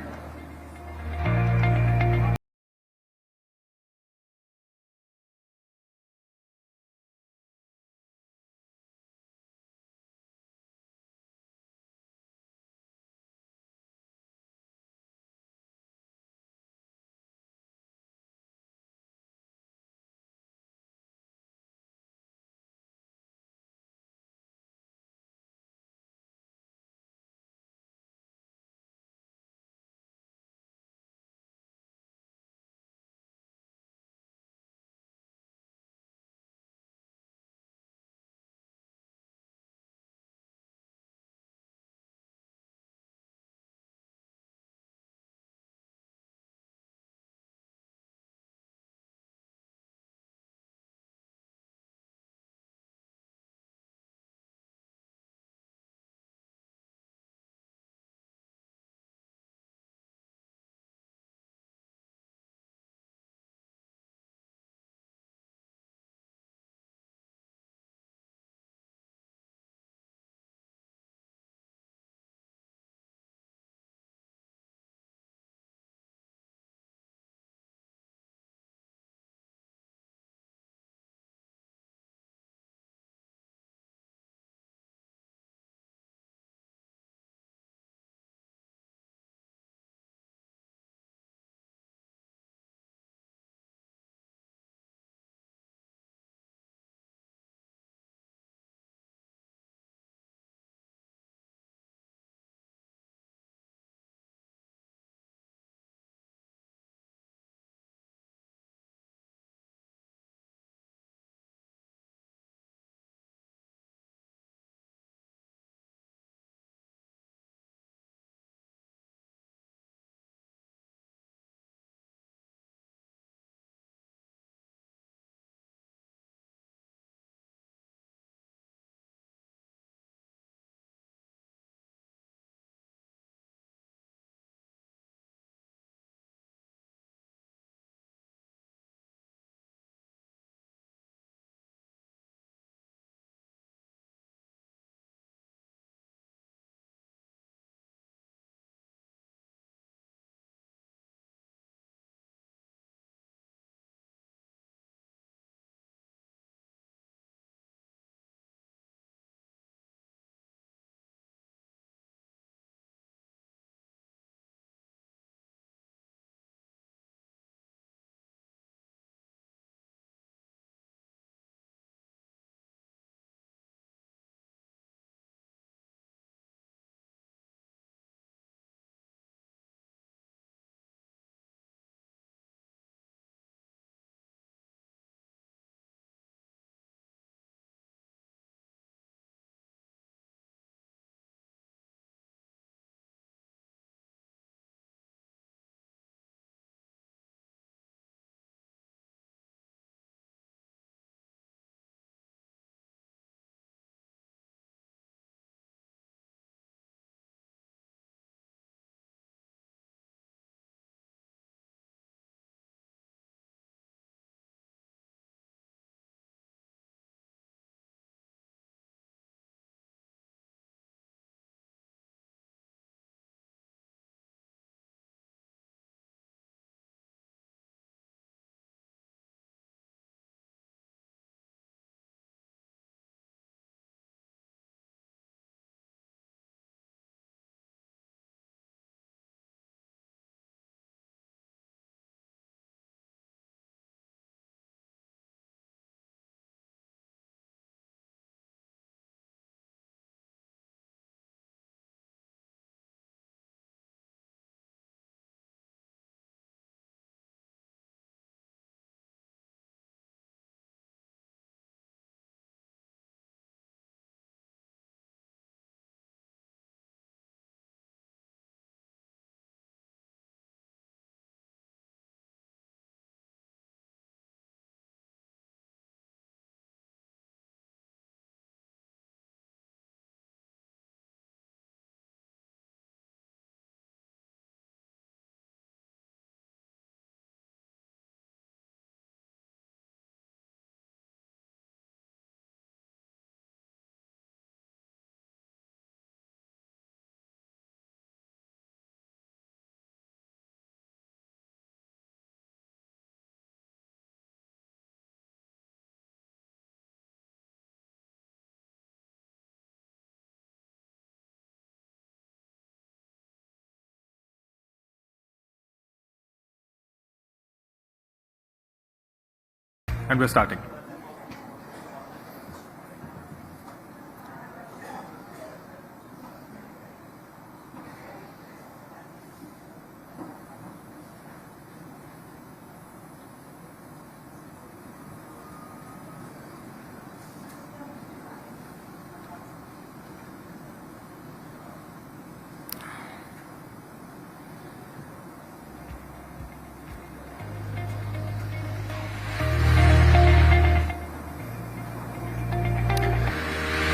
and we're starting.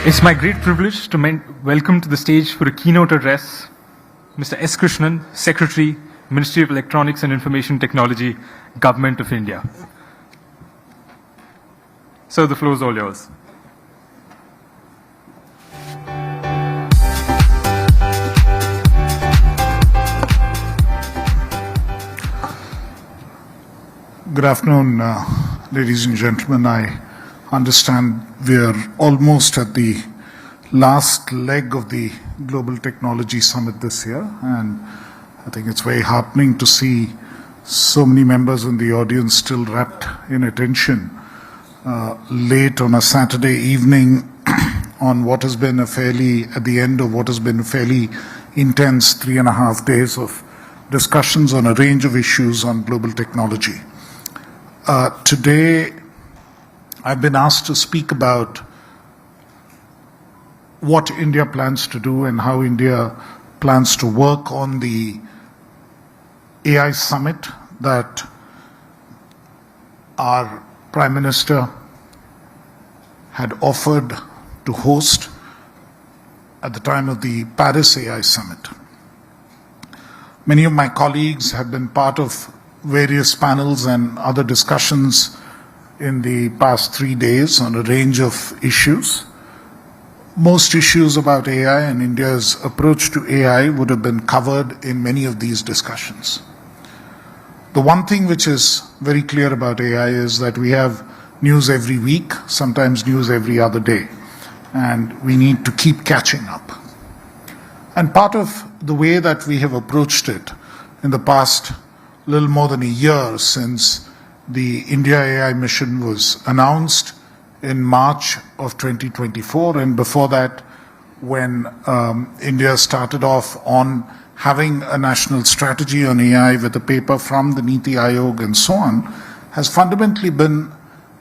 It's my great privilege to welcome to the stage for a keynote address Mr. S. Krishnan, Secretary, Ministry of Electronics and Information Technology, Government of India. So the floor is all yours. Good afternoon, ladies and gentlemen. I understand we are almost at the last leg of the Global Technology Summit this year, and I think it's very heartening to see so many members in the audience still wrapped in attention late on a Saturday evening on what has been at the end of what has been a fairly intense 3.5 days of discussions on a range of issues on global technology. Today, I've been asked to speak about what India plans to do and how India plans to work on the AI summit that our Prime Minister had offered to host at the time of the Paris AI summit. Many of my colleagues have been part of various panels and other discussions in the past 3 days on a range of issues. Most issues about AI and India's approach to AI would have been covered in many of these discussions. The one thing which is very clear about AI is that we have news every week, sometimes news every other day, and we need to keep catching up. And part of the way that we have approached it in the past little more than a year since the India AI mission was announced in March of 2024, and before that, when India started off on having a national strategy on AI with a paper from the Niti Aayog and so on, has fundamentally been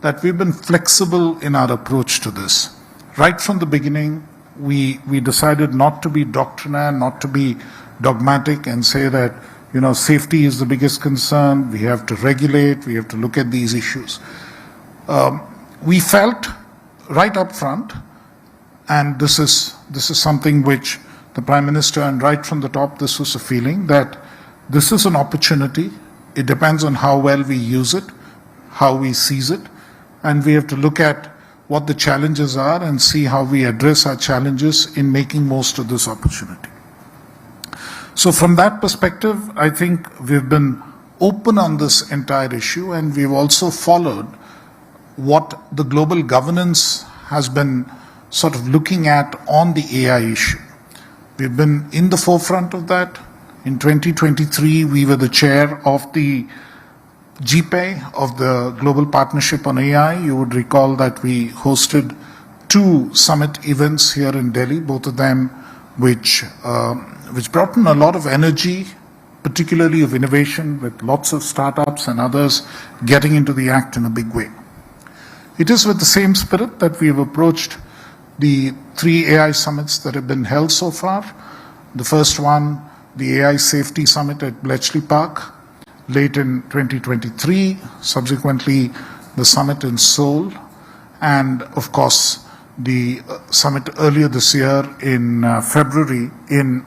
that we've been flexible in our approach to this. Right from the beginning, we decided not to be doctrinaire, not to be dogmatic and say that safety is the biggest concern, we have to regulate, we have to look at these issues. We felt right up front, and this is something which the Prime Minister, and right from the top, this was a feeling that this is an opportunity. It depends on how well we use it, how we seize it, and we have to look at what the challenges are and see how we address our challenges in making most of this opportunity. So from that perspective, I think we've been open on this entire issue, and we've also followed what the global governance has been sort of looking at on the AI issue. We've been in the forefront of that. In 2023, we were the chair of the GPAI of the Global Partnership on AI. You would recall that we hosted 2 summit events here in Delhi, both of them which brought in a lot of energy, particularly of innovation, with lots of startups and others getting into the act in a big way. It is with the same spirit that we have approached the 3 AI summits that have been held so far. The first one, the AI Safety Summit at Bletchley Park, late in 2023, subsequently the summit in Seoul, and of course the summit earlier this year in February in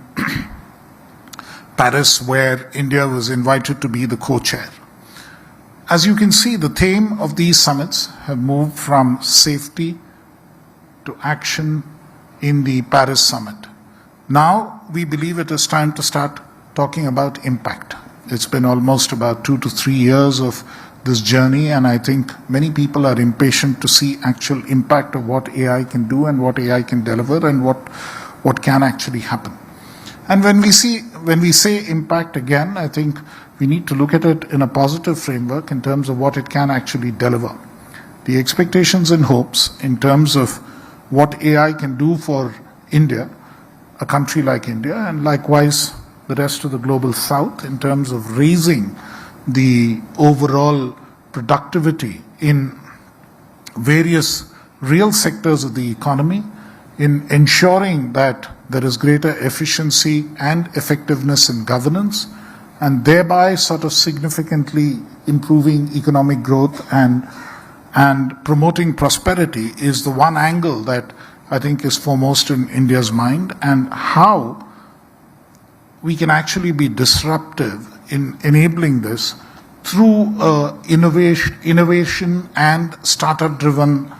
Paris, where India was invited to be the co-chair. As you can see, the theme of these summits have moved from safety to action in the Paris summit. Now we believe it is time to start talking about impact. It's been almost about 2 to 3 years of this journey, and I think many people are impatient to see actual impact of what AI can do and what AI can deliver and what can actually happen. And when we say impact again, I think we need to look at it in a positive framework in terms of what it can actually deliver. the expectations and hopes in terms of what AI can do for India, a country like India, and likewise the rest of the global south in terms of raising the overall productivity in various real sectors of the economy, in ensuring that there is greater efficiency and effectiveness in governance, and thereby sort of significantly improving economic growth and promoting prosperity is the one angle that I think is foremost in India's mind, and how we can actually be disruptive in enabling this through innovation and startup-driven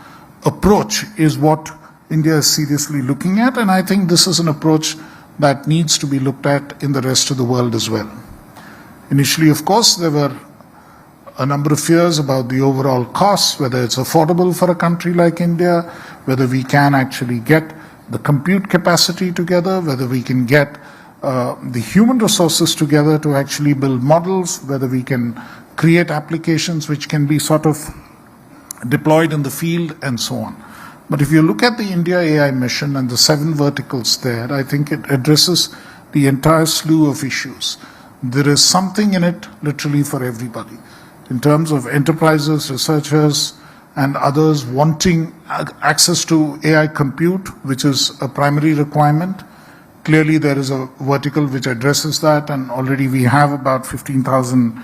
approach is what India is seriously looking at, and I think this is an approach that needs to be looked at in the rest of the world as well. Initially, of course, there were a number of fears about the overall costs, whether it's affordable for a country like India, whether we can actually get the compute capacity together, whether we can get the human resources together to actually build models, whether we can create applications which can be sort of deployed in the field and so on. But if you look at the India AI mission and the 7 verticals there, I think it addresses the entire slew of issues. There is something in it literally for everybody. In terms of enterprises, researchers, and others wanting access to AI compute, which is a primary requirement, clearly there is a vertical which addresses that, and already we have about 15,000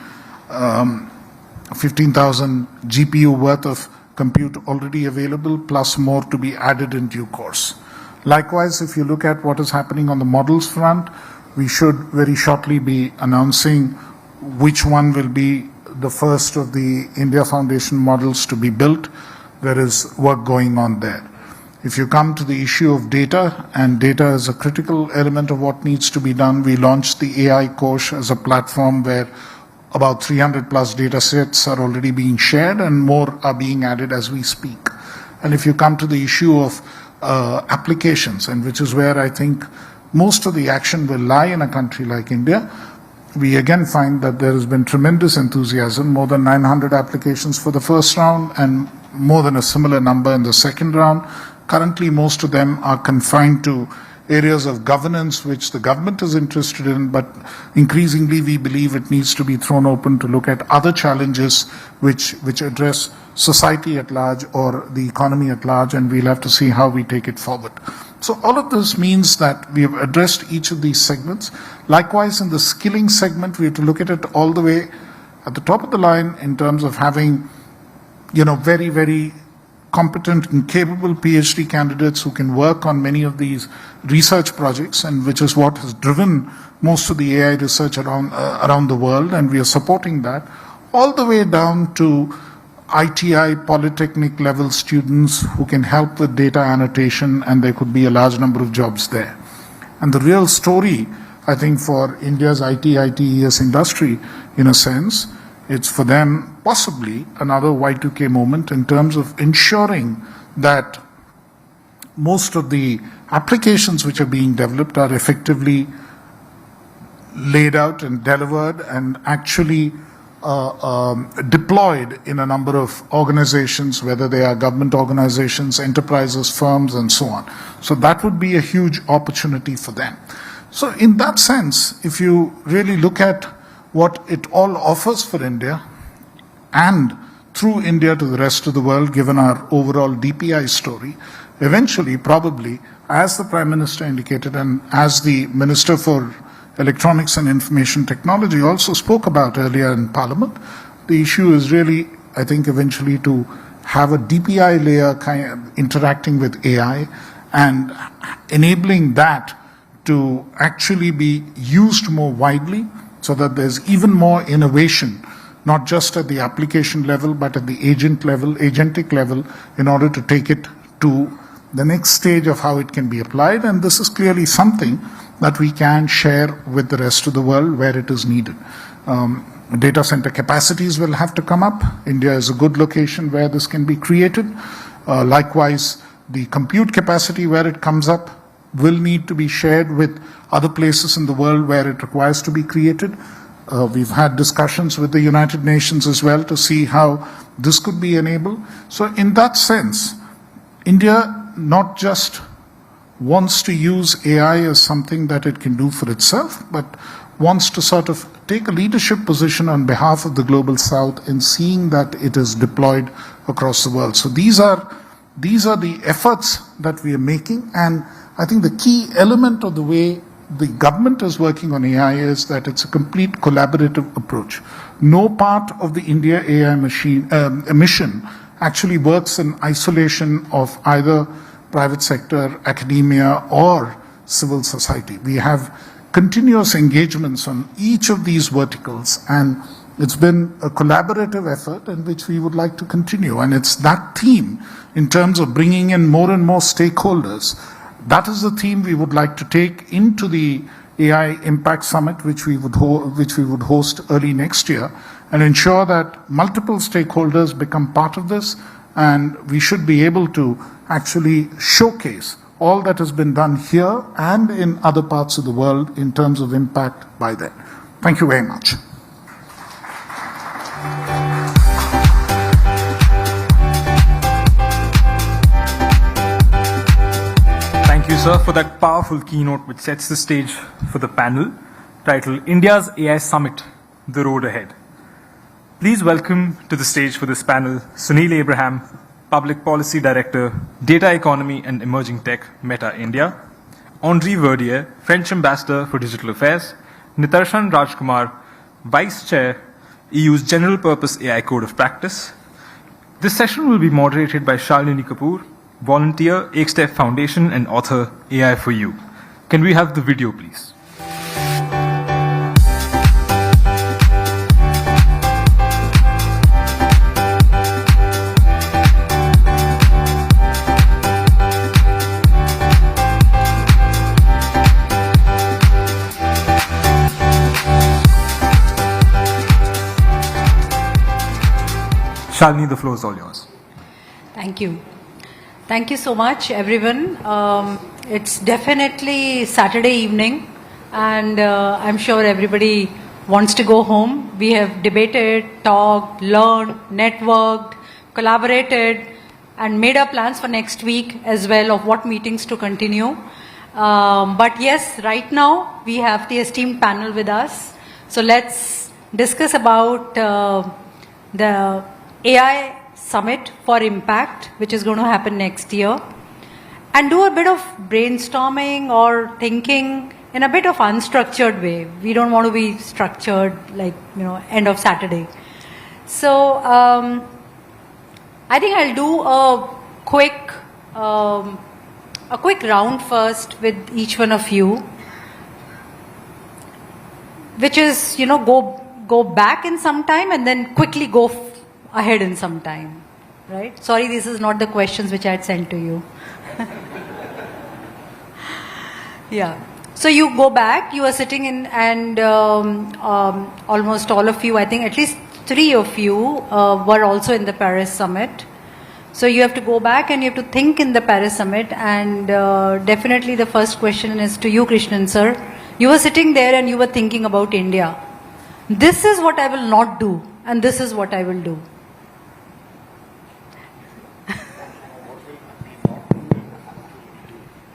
GPU worth of compute already available, plus more to be added in due course. Likewise, if you look at what is happening on the models front, we should very shortly be announcing which one will be the first of the India Foundation models to be built. There is work going on there. If you come to the issue of data, and data is a critical element of what needs to be done, we launched the AI Kosh as a platform where about 300 plus data sets are already being shared and more are being added as we speak. And if you come to the issue of applications, and which is where I think most of the action will lie in a country like India, we again find that there has been tremendous enthusiasm, more than 900 applications for the first round and more than a similar number in the second round. Currently, most of them are confined to areas of governance which the government is interested in, but increasingly we believe it needs to be thrown open to look at other challenges which address society at large or the economy at large, and we'll have to see how we take it forward. So all of this means that we have addressed each of these segments. Likewise, in the skilling segment, we have to look at it all the way at the top of the line in terms of having, very, very competent and capable PhD candidates who can work on many of these research projects, and which is what has driven most of the AI research around the world, and we are supporting that, all the way down to ITI, polytechnic level students who can help with data annotation, and there could be a large number of jobs there. And the real story, I think, for India's ITES industry, in a sense, it's for them possibly another Y2K moment in terms of ensuring that most of the applications which are being developed are effectively laid out and delivered and actually deployed in a number of organizations, whether they are government organizations, enterprises, firms, and so on. So that would be a huge opportunity for them. So in that sense, if you really look at what it all offers for India, and through India to the rest of the world, given our overall DPI story, eventually, probably, as the Prime Minister indicated and as the Minister for Electronics and Information Technology also spoke about earlier in Parliament, the issue is really, I think, eventually to have a DPI layer kind of interacting with AI and enabling that to actually be used more widely so that there's even more innovation, not just at the application level, but at the agent level, agentic level, in order to take it to the next stage of how it can be applied. And this is clearly something that we can share with the rest of the world where it is needed. Data center capacities will have to come up. India is a good location where this can be created. Likewise, the compute capacity where it comes up will need to be shared with other places in the world where it requires to be created. We've had discussions with the United Nations as well to see how this could be enabled. So in that sense, India not just wants to use AI as something that it can do for itself, but wants to sort of take a leadership position on behalf of the Global South in seeing that it is deployed across the world. So these are the efforts that we are making, and I think the key element of the way the government is working on AI is that it's a complete collaborative approach. No part of the India AI mission actually works in isolation of either private sector, academia, or civil society. We have continuous engagements on each of these verticals, and it's been a collaborative effort in which we would like to continue. And it's that theme, in terms of bringing in more and more stakeholders, that is the theme we would like to take into the AI Impact Summit, which we would host early next year, and ensure that multiple stakeholders become part of this, and we should be able to actually showcase all that has been done here and in other parts of the world in terms of impact by then. Thank you very much. Thank you, sir, for that powerful keynote which sets the stage for the panel titled India's AI Summit, The Road Ahead. Please welcome to the stage for this panel Sunil Abraham, Public Policy Director, Data Economy and Emerging Tech, Meta India, Henri Verdier, French Ambassador for Digital Affairs, Nitarshan Rajkumar, Vice Chair, EU's General Purpose AI Code of Practice. This session will be moderated by Shalini Kapoor, volunteer, Ekstep Foundation, and author, AI for You. Can we have the video, please? Shalini, the floor is all yours. Thank you. Thank you so much, everyone. It's definitely Saturday evening, and I'm sure everybody wants to go home. We have debated, talked, learned, networked, collaborated, and made our plans for next week as well of what meetings to continue. But yes, right now we have the esteemed panel with us. So let's discuss about the AI Summit for Impact, which is going to happen next year, and do a bit of brainstorming or thinking in a bit of unstructured way. We don't want to be structured like, end of Saturday. So I think I'll do a quick round first with each one of you, which is, go back in some time and then quickly go ahead in some time, right? Sorry, this is not the questions which I had sent to you. Yeah. So you go back, you are sitting in, and almost all of you, I think at least 3 of you were also in the Paris Summit. So you have to go back and you have to think in the Paris Summit, and definitely the first question is to you, Krishnan sir. You were sitting there and you were thinking about India. This is what I will not do, and this is what I will do.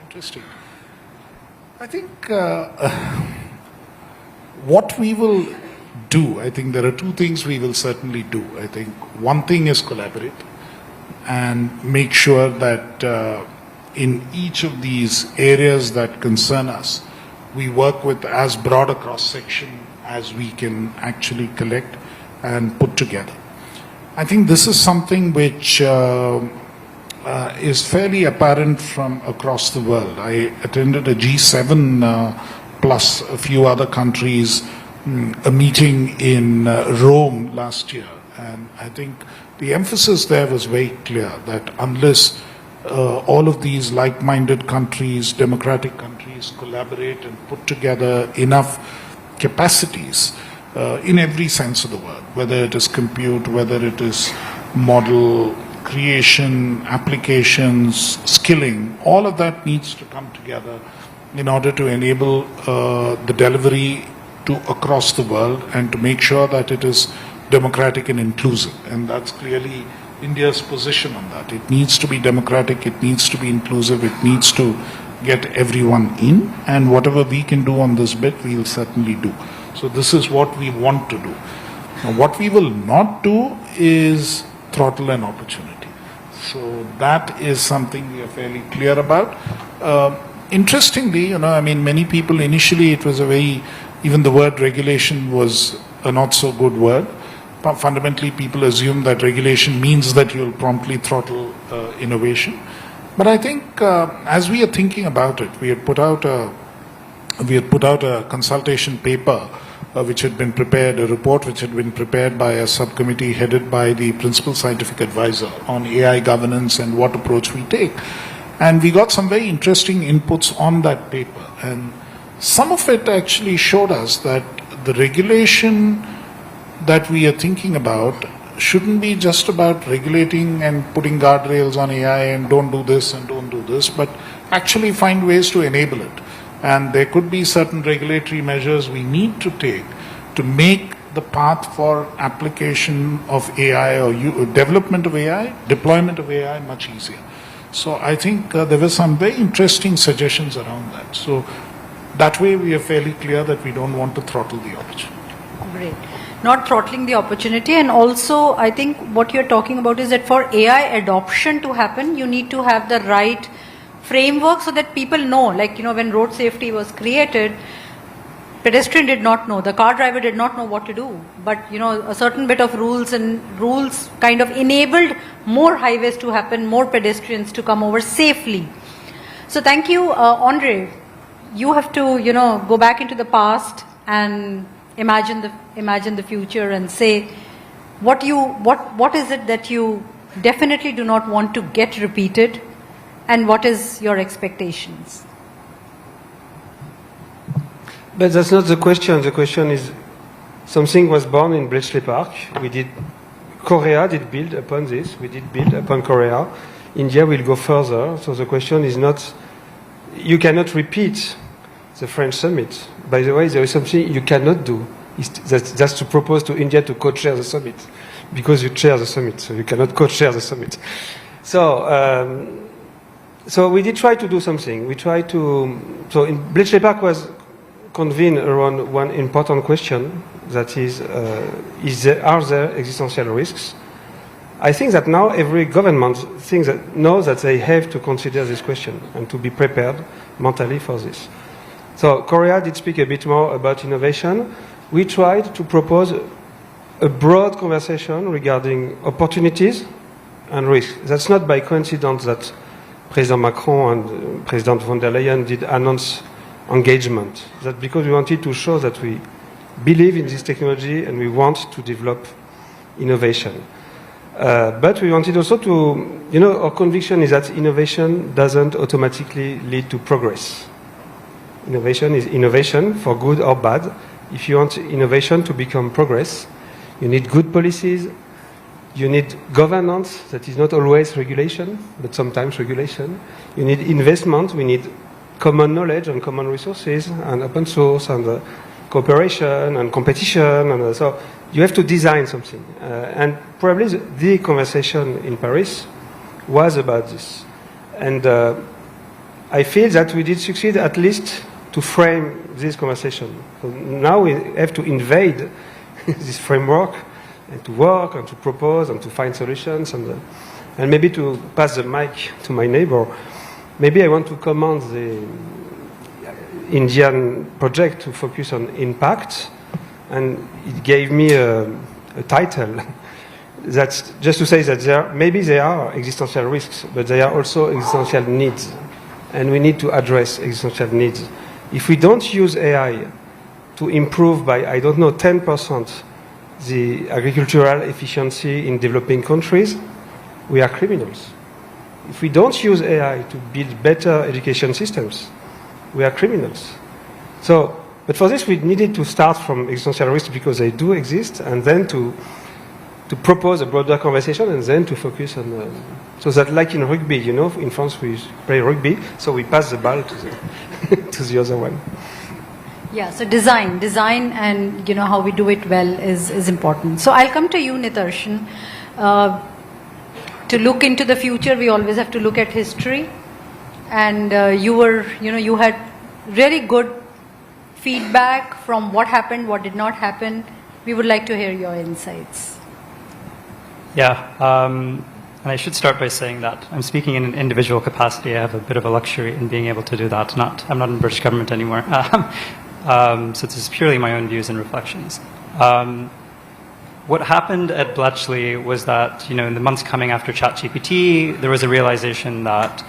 Interesting. I think what we will do, I think there are 2 things we will certainly do. I think one thing is collaborate and make sure that in each of these areas that concern us, we work with as broad a cross-section as we can actually collect and put together. I think this is something which is fairly apparent from across the world. I attended a G7 plus a few other countries, a meeting in Rome last year, and I think the emphasis there was very clear that unless all of these like-minded countries, democratic countries, collaborate and put together enough capacities in every sense of the word, whether it is compute, whether it is model creation, applications, skilling, all of that needs to come together in order to enable the delivery to across the world and to make sure that it is democratic and inclusive. And that's clearly India's position on that. It needs to be democratic, it needs to be inclusive, it needs to get everyone in, and whatever we can do on this bit, we'll certainly do. So this is what we want to do. Now, what we will not do is throttle an opportunity. So that is something we are fairly clear about. Interestingly, many people initially, it was even the word regulation was a not so good word. Fundamentally, people assume that regulation means that you'll promptly throttle innovation. But I think as we are thinking about it, we had put out a consultation paper which had been prepared, a report which had been prepared by a subcommittee headed by the principal scientific advisor on AI governance and what approach we take. And we got some very interesting inputs on that paper. And some of it actually showed us that the regulation that we are thinking about shouldn't be just about regulating and putting guardrails on AI and don't do this and don't do this, but actually find ways to enable it. And there could be certain regulatory measures we need to take to make the path for application of AI or development of AI, deployment of AI much easier. So I think there were some very interesting suggestions around that. So that way we are fairly clear that we don't want to throttle the opportunity. Great. Not throttling the opportunity, and also I think what you're talking about is that for AI adoption to happen, you need to have the right framework so that people know, when road safety was created, pedestrian did not know, the car driver did not know what to do, but a certain bit of rules kind of enabled more highways to happen, more pedestrians to come over safely. So thank you, Andre. You have to go back into the past and imagine the future and say what is it that you definitely do not want to get repeated, and what is your expectations? But that's not the question. The question is, something was born in Bletchley Park. Korea did build upon this. We did build upon Korea. India will go further. So the question is not, you cannot repeat the French summit. By the way, there is something you cannot do. That's to propose to India to co-chair the summit, because you chair the summit, so you cannot co-chair the summit. So we did try to do something. So in Bletchley Park was convened around one important question, that is are there existential risks? I think that now every government knows that they have to consider this question and to be prepared mentally for this. So Korea did speak a bit more about innovation. We tried to propose a broad conversation regarding opportunities and risks. That's not by coincidence that President Macron and President von der Leyen did announce engagement. That's because we wanted to show that we believe in this technology and we want to develop innovation. But we wanted also to, our conviction is that innovation doesn't automatically lead to progress. Innovation is innovation, for good or bad. If you want innovation to become progress, you need good policies, you need governance that is not always regulation, but sometimes regulation. You need investment, we need common knowledge and common resources and open source and cooperation and competition. And so you have to design something. And probably the conversation in Paris was about this. And I feel that we did succeed at least to frame this conversation. So now we have to invade this framework and to work and to propose and to find solutions and maybe to pass the mic to my neighbor. Maybe I want to commend the Indian project to focus on impact, and it gave me a title. That's just to say that maybe there are existential risks, but there are also existential needs, and we need to address existential needs. If we don't use AI to improve by, 10% the agricultural efficiency in developing countries, we are criminals. If we don't use AI to build better education systems, we are criminals. But for this we needed to start from existential risks because they do exist, and then to propose a broader conversation, and then to focus on... so that like in rugby, in France we play rugby, so we pass the ball to the, to the other one. Yeah, so design and how we do it well is important. So I'll come to you, Nitarshan. To look into the future, we always have to look at history. And you had really good feedback from what happened, what did not happen. We would like to hear your insights. Yeah, and I should start by saying that I'm speaking in an individual capacity. I have a bit of a luxury in being able to do that. I'm not in British government anymore. So this is purely my own views and reflections. What happened at Bletchley was that, in the months coming after ChatGPT, there was a realization that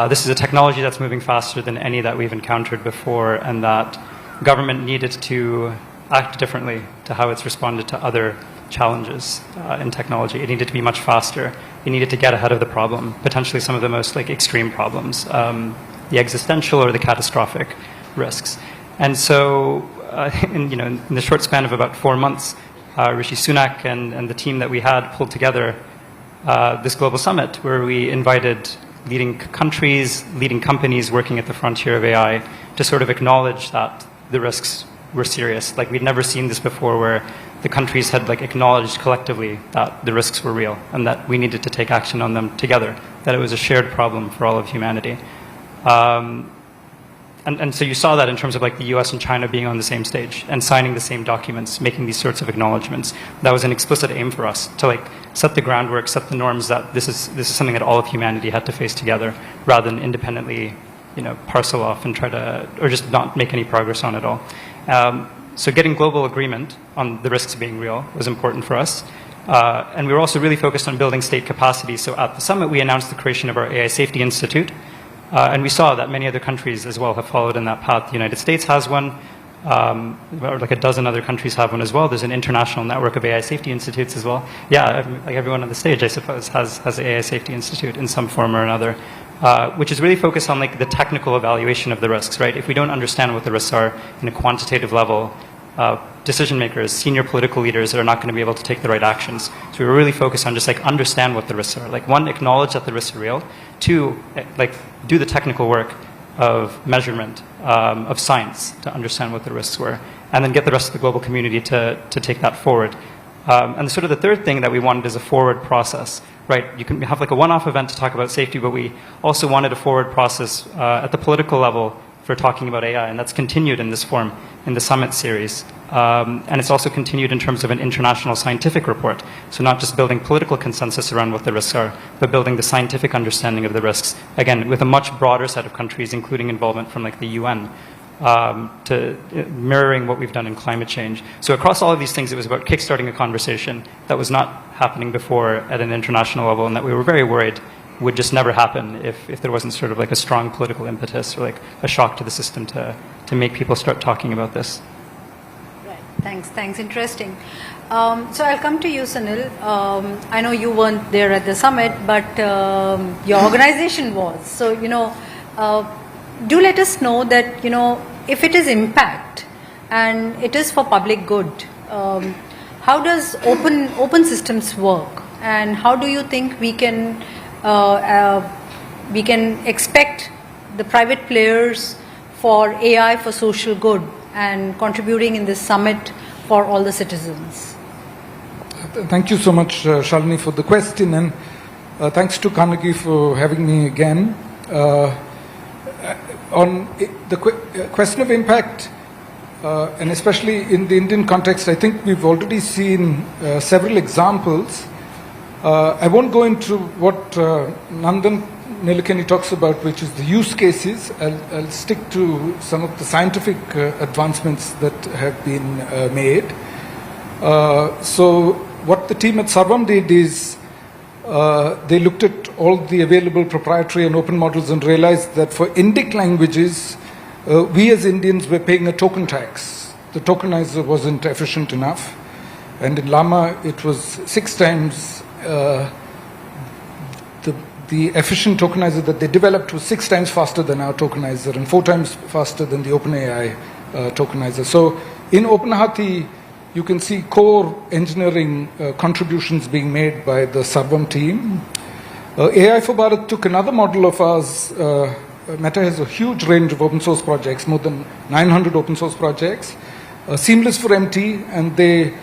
this is a technology that's moving faster than any that we've encountered before, and that government needed to act differently to how it's responded to other challenges in technology. It needed to be much faster. It needed to get ahead of the problem, potentially some of the most extreme problems, the existential or the catastrophic risks. And so, in the short span of about 4 months, Rishi Sunak and the team that we had pulled together this global summit where we invited leading countries, leading companies working at the frontier of AI to sort of acknowledge that the risks were serious. We'd never seen this before, where the countries had acknowledged collectively that the risks were real and that we needed to take action on them together, that it was a shared problem for all of humanity. And so you saw that in terms of the US and China being on the same stage and signing the same documents, making these sorts of acknowledgements. That was an explicit aim for us to set the groundwork, set the norms that this is something that all of humanity had to face together, rather than independently parcel off and try to, or just not make any progress on it all. So getting global agreement on the risks being real was important for us. And we were also really focused on building state capacity. So at the summit, we announced the creation of our AI Safety Institute. And we saw that many other countries as well have followed in that path. The United States has one, or a dozen other countries have one as well. There's an international network of AI Safety Institutes as well. Yeah, everyone on the stage, I suppose, has an AI Safety Institute in some form or another, which is really focused on the technical evaluation of the risks, right? If we don't understand what the risks are in a quantitative level, decision makers, senior political leaders are not going to be able to take the right actions. So we were really focused on just understand what the risks are. One, acknowledge that the risks are real. Two, do the technical work of measurement, of science to understand what the risks were, and then get the rest of the global community to take that forward. And sort of the third thing that we wanted is a forward process, right? You can have a one-off event to talk about safety, but we also wanted a forward process at the political level for talking about AI, and that's continued in this form in the summit series. And it's also continued in terms of an international scientific report. So not just building political consensus around what the risks are, but building the scientific understanding of the risks, again, with a much broader set of countries, including involvement from the UN, to mirroring what we've done in climate change. So across all of these things, it was about kickstarting a conversation that was not happening before at an international level, and that we were very worried would just never happen if there wasn't sort of a strong political impetus or a shock to the system to make people start talking about this. Right. Thanks. Interesting. So I'll come to you, Sunil. I know you weren't there at the summit, but your organization was. So, do let us know that, if it is impact and it is for public good, how does open systems work? And how do you think we can expect the private players for AI for social good and contributing in this summit for all the citizens? Thank you so much, Shalini, for the question, and thanks to Carnegie for having me again. On the question of impact, and especially in the Indian context, I think we've already seen several examples. I won't go into what Nandan Nilekani talks about, which is the use cases. I'll stick to some of the scientific advancements that have been made. So what the team at Sarvam did is they looked at all the available proprietary and open models and realized that for Indic languages, we as Indians were paying a token tax. The tokenizer wasn't efficient enough. And in Llama, it was 6 times the efficient tokenizer that they developed was 6 times faster than our tokenizer and 4 times faster than the OpenAI tokenizer. So in OpenHati, you can see core engineering contributions being made by the Sarvam team. AI for Bharat took another model of ours Meta has a huge range of open source projects, more than 900 open source projects, seamless for MT, and they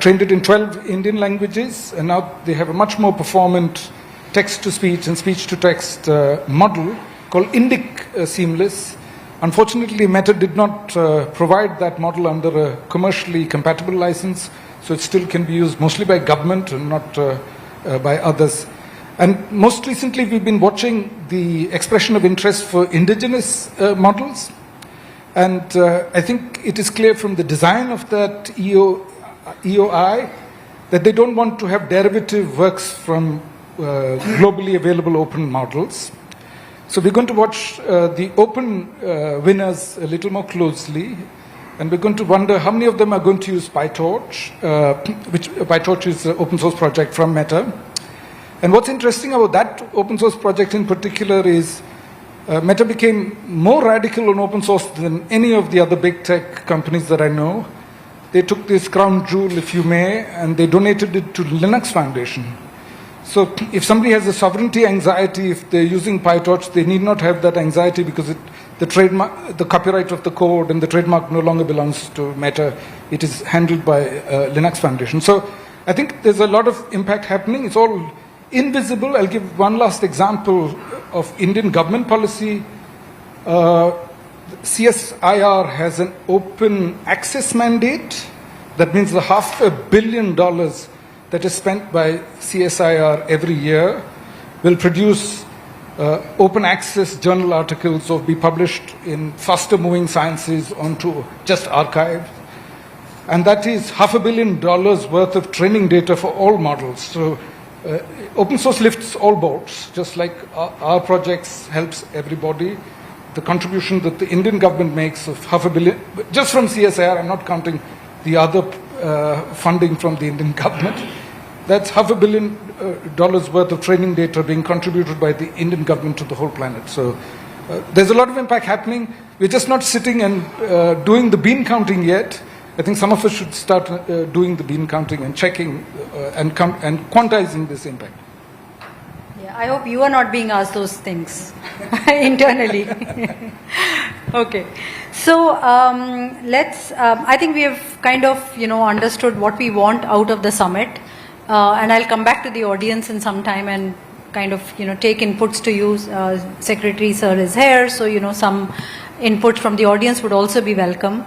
trained it in 12 Indian languages, and now they have a much more performant text-to-speech and speech-to-text model called Indic Seamless. Unfortunately, Meta did not provide that model under a commercially compatible license, so it still can be used mostly by government and not by others. And most recently, we've been watching the expression of interest for indigenous models. And I think it is clear from the design of that EOI that they don't want to have derivative works from globally available open models. So we're going to watch the open winners a little more closely, and we're going to wonder how many of them are going to use PyTorch, which PyTorch is an open source project from Meta. And what's interesting about that open source project in particular is Meta became more radical on open source than any of the other big tech companies that I know. They took this crown jewel, if you may, and they donated it to Linux Foundation. So if somebody has a sovereignty anxiety, if they're using PyTorch, they need not have that anxiety because the trademark, the copyright of the code and the trademark no longer belongs to Meta. It is handled by Linux Foundation. So I think there's a lot of impact happening. It's all invisible. I'll give one last example of Indian government policy. CSIR has an open access mandate. That means the $500 million that is spent by CSIR every year will produce open access journal articles or be published in faster moving sciences onto just archive. And that is $500 million worth of training data for all models. So open source lifts all boats, just like our projects helps everybody. The contribution that the Indian government makes of $500 million, just from CSIR, I'm not counting the other funding from the Indian government. That's $500 million worth of training data being contributed by the Indian government to the whole planet. So there's a lot of impact happening. We're just not sitting and doing the bean counting yet. I think some of us should start doing the bean counting and checking and quantizing this impact. Yeah, I hope you are not being asked those things internally. Okay. So let's, I think we have kind of, understood what we want out of the summit. And I'll come back to the audience in some time and kind of, take inputs to you. Secretary Sir is here, so, some input from the audience would also be welcome.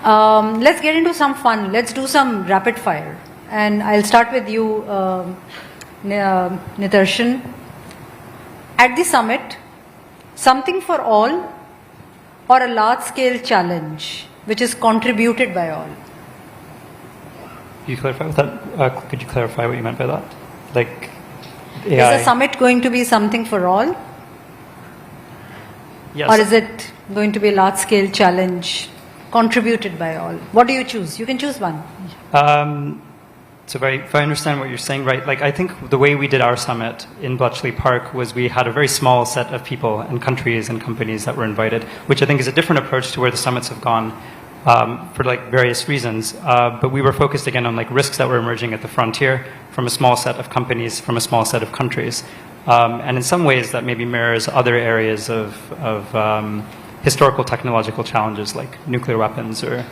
Let's get into some fun. Let's do some rapid fire. And I'll start with you, Nitarshan. At the summit, something for all or a large-scale challenge which is contributed by all? You clarify with that? Could you clarify what you meant by that? Like AI? Is the summit going to be something for all? Yes. Or is it going to be a large-scale challenge contributed by all? What do you choose? You can choose one. So if I understand what you're saying, right, like I think the way we did our summit in Bletchley Park was we had a very small set of people and countries and companies that were invited, which I think is a different approach to where the summits have gone for like various reasons. But we were focused again on like risks that were emerging at the frontier from a small set of companies, from a small set of countries. And in some ways that maybe mirrors other areas of historical technological challenges like nuclear weapons or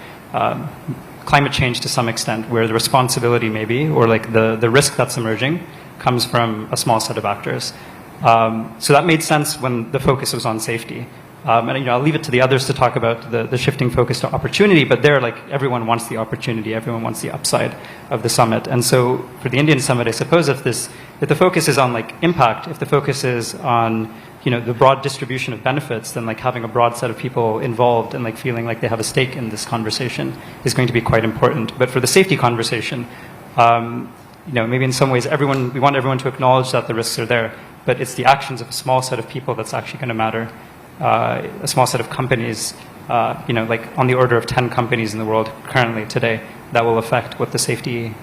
climate change to some extent, where the responsibility maybe, or like the risk that's emerging comes from a small set of actors. So that made sense when the focus was on safety. And I'll leave it to the others to talk about the shifting focus to opportunity, but there, like, everyone wants the opportunity, everyone wants the upside of the summit. And so for the Indian summit, I suppose if the focus is on like impact, if the focus is on the broad distribution of benefits, then like having a broad set of people involved and like feeling like they have a stake in this conversation is going to be quite important. But for the safety conversation, maybe in some ways we want everyone to acknowledge that the risks are there, but it's the actions of a small set of people that's actually going to matter. A small set of companies, like on the order of 10 companies in the world currently today, that will affect what the safety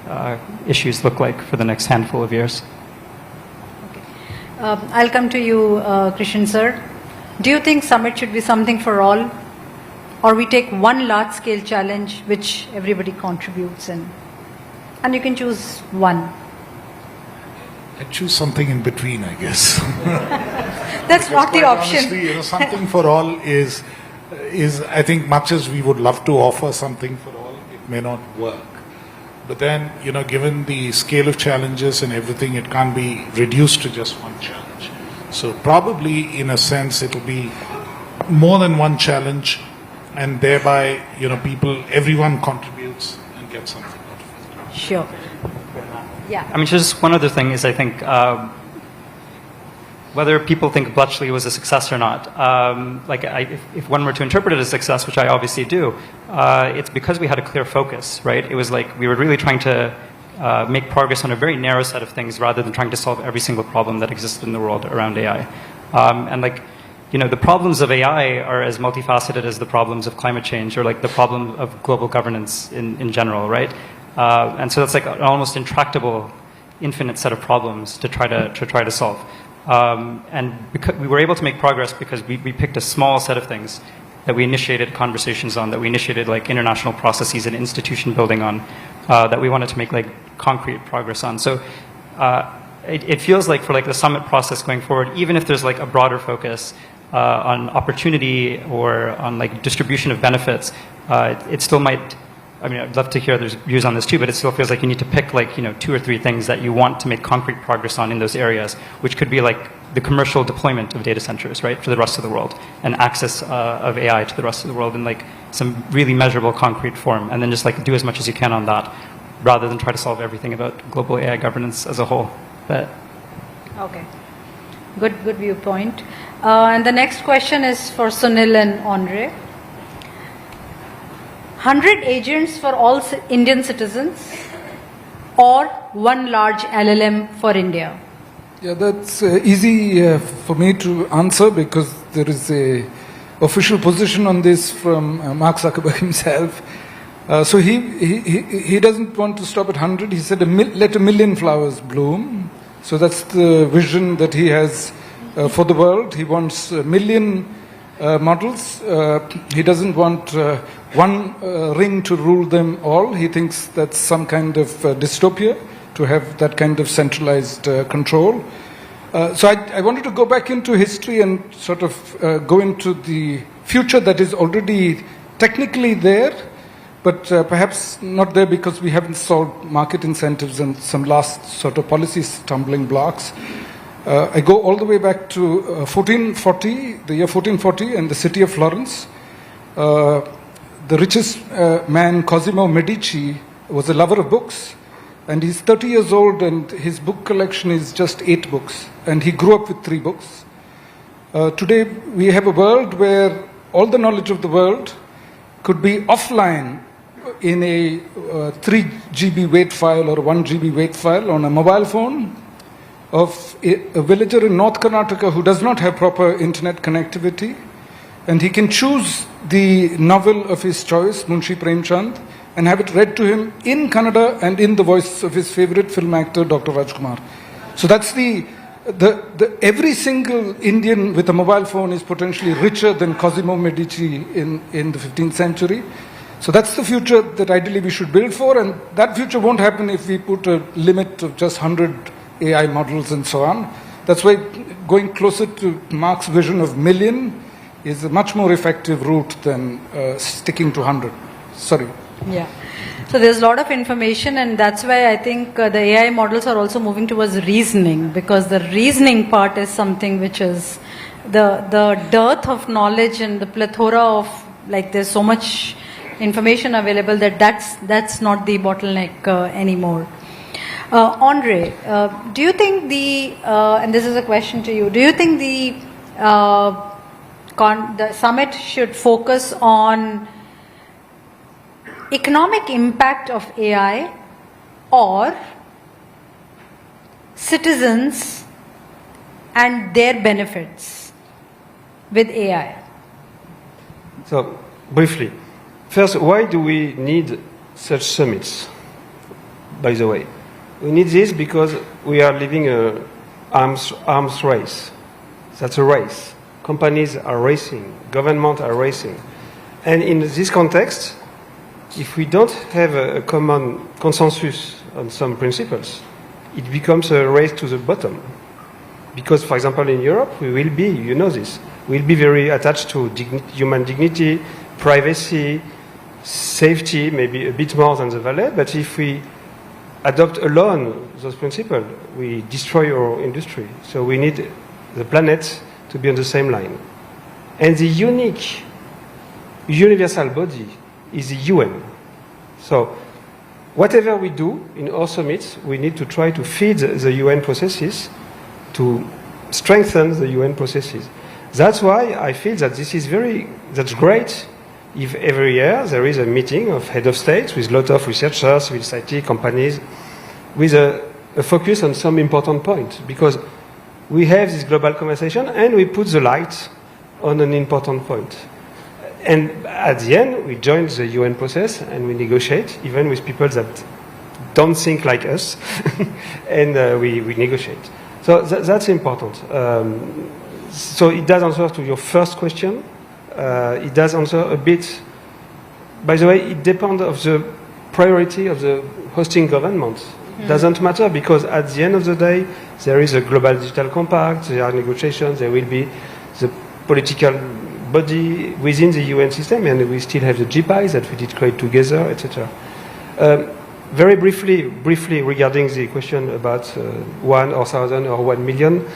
issues look like for the next handful of years. I'll come to you, Krishan sir. Do you think summit should be something for all, or we take one large-scale challenge which everybody contributes in? And you can choose one. I choose something in between, I guess. That's not the quite option. Honestly, something for all is I think much as we would love to offer something for all, it may not work. But then, given the scale of challenges and everything, it can't be reduced to just one challenge. So probably, in a sense, it'll be more than one challenge, and thereby, everyone contributes and gets something out of it. Sure. Yeah. I mean, just one other thing is I think whether people think Bletchley was a success or not, if one were to interpret it as a success, which I obviously do, it's because we had a clear focus, right? It was like we were really trying to make progress on a very narrow set of things rather than trying to solve every single problem that existed in the world around AI. The problems of AI are as multifaceted as the problems of climate change or like the problem of global governance in general, right? And so that's like an almost intractable, infinite set of problems to try to solve. And because we were able to make progress because we picked a small set of things that we initiated conversations on, that we initiated like international processes and institution building on, that we wanted to make like concrete progress on. So it feels like for like the summit process going forward, even if there's like a broader focus on opportunity or on like distribution of benefits, it still might. I mean, I'd love to hear others' views on this too, but it still feels like you need to pick like, 2 or 3 things that you want to make concrete progress on in those areas, which could be like the commercial deployment of data centers, right, for the rest of the world, and access of AI to the rest of the world in like some really measurable concrete form, and then just like do as much as you can on that, rather than try to solve everything about global AI governance as a whole. But Okay. Good viewpoint. And the next question is for Sunil and Andre. 100 agents for all Indian citizens or one large LLM for India? Yeah, that's easy for me to answer because there is a official position on this from Mark Zuckerberg himself. So he doesn't want to stop at 100. He said, let a million flowers bloom. So that's the vision that he has for the world. He wants a million models. He doesn't want one ring to rule them all. He thinks that's some kind of dystopia to have that kind of centralized control. So I wanted to go back into history and sort of go into the future that is already technically there, but perhaps not there because we haven't solved market incentives and some last sort of policy stumbling blocks. I go all the way back to 1440, the year 1440, and the city of Florence. The richest man, Cosimo Medici, was a lover of books, and he's 30 years old, and his book collection is just 8 books, and he grew up with 3 books. Today, we have a world where all the knowledge of the world could be offline in a 3 GB weight file or 1 GB weight file on a mobile phone of a villager in North Karnataka who does not have proper internet connectivity, and he can choose the novel of his choice, Munshi Premchand, and have it read to him in Kannada and in the voice of his favorite film actor, Dr. Rajkumar. So that's every single Indian with a mobile phone is potentially richer than Cosimo Medici in the 15th century. So that's the future that ideally we should build for, and that future won't happen if we put a limit of just 100 AI models and so on. That's why going closer to Mark's vision of million is a much more effective route than sticking to 100. Sorry. Yeah. So there's a lot of information, and that's why I think the AI models are also moving towards reasoning, because the reasoning part is something which is the dearth of knowledge and the plethora of, like, there's so much information available that's not the bottleneck anymore. Andre, do you think and this is a question to you, do you think the summit should focus on economic impact of AI or citizens and their benefits with AI? So, briefly, first, why do we need such summits, by the way? We need this because we are living an arms race. That's a race. Companies are racing, governments are racing. And in this context, if we don't have a common consensus on some principles, it becomes a race to the bottom. Because, for example, in Europe, we will be, you know this, we'll be very attached to human dignity, privacy, safety, maybe a bit more than the Valley, but if we adopt alone those principles, we destroy our industry. So we need the planet to be on the same line. And the unique, universal body is the UN. So whatever we do in our summits, we need to try to feed the UN processes, to strengthen the UN processes. That's why I feel that that's great if every year there is a meeting of head of states with a lot of researchers, civil society, companies, with a focus on some important point, because we have this global conversation and we put the light on an important point. And at the end, we join the UN process and we negotiate, even with people that don't think like us, and we negotiate. So that's important. So it does answer to your first question. It does answer a bit. By the way, it depends on the priority of the hosting government. Doesn't matter, because at the end of the day, there is a global digital compact, there are negotiations, there will be the political body within the UN system, and we still have the GPIs that we did create together, etc. Very briefly regarding the question about 1 or 1,000 or 1 million,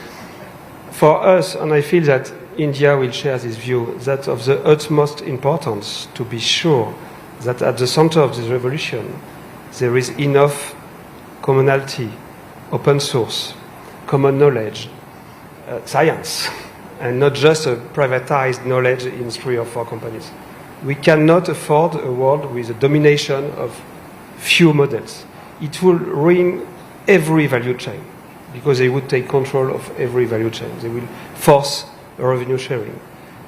for us, and I feel that India will share this view, that of the utmost importance to be sure that at the center of this revolution there is enough commonality, open source, common knowledge, science, and not just a privatized knowledge in 3 or 4 companies. We cannot afford a world with a domination of few models. It will ruin every value chain, because they would take control of every value chain. They will force a revenue sharing.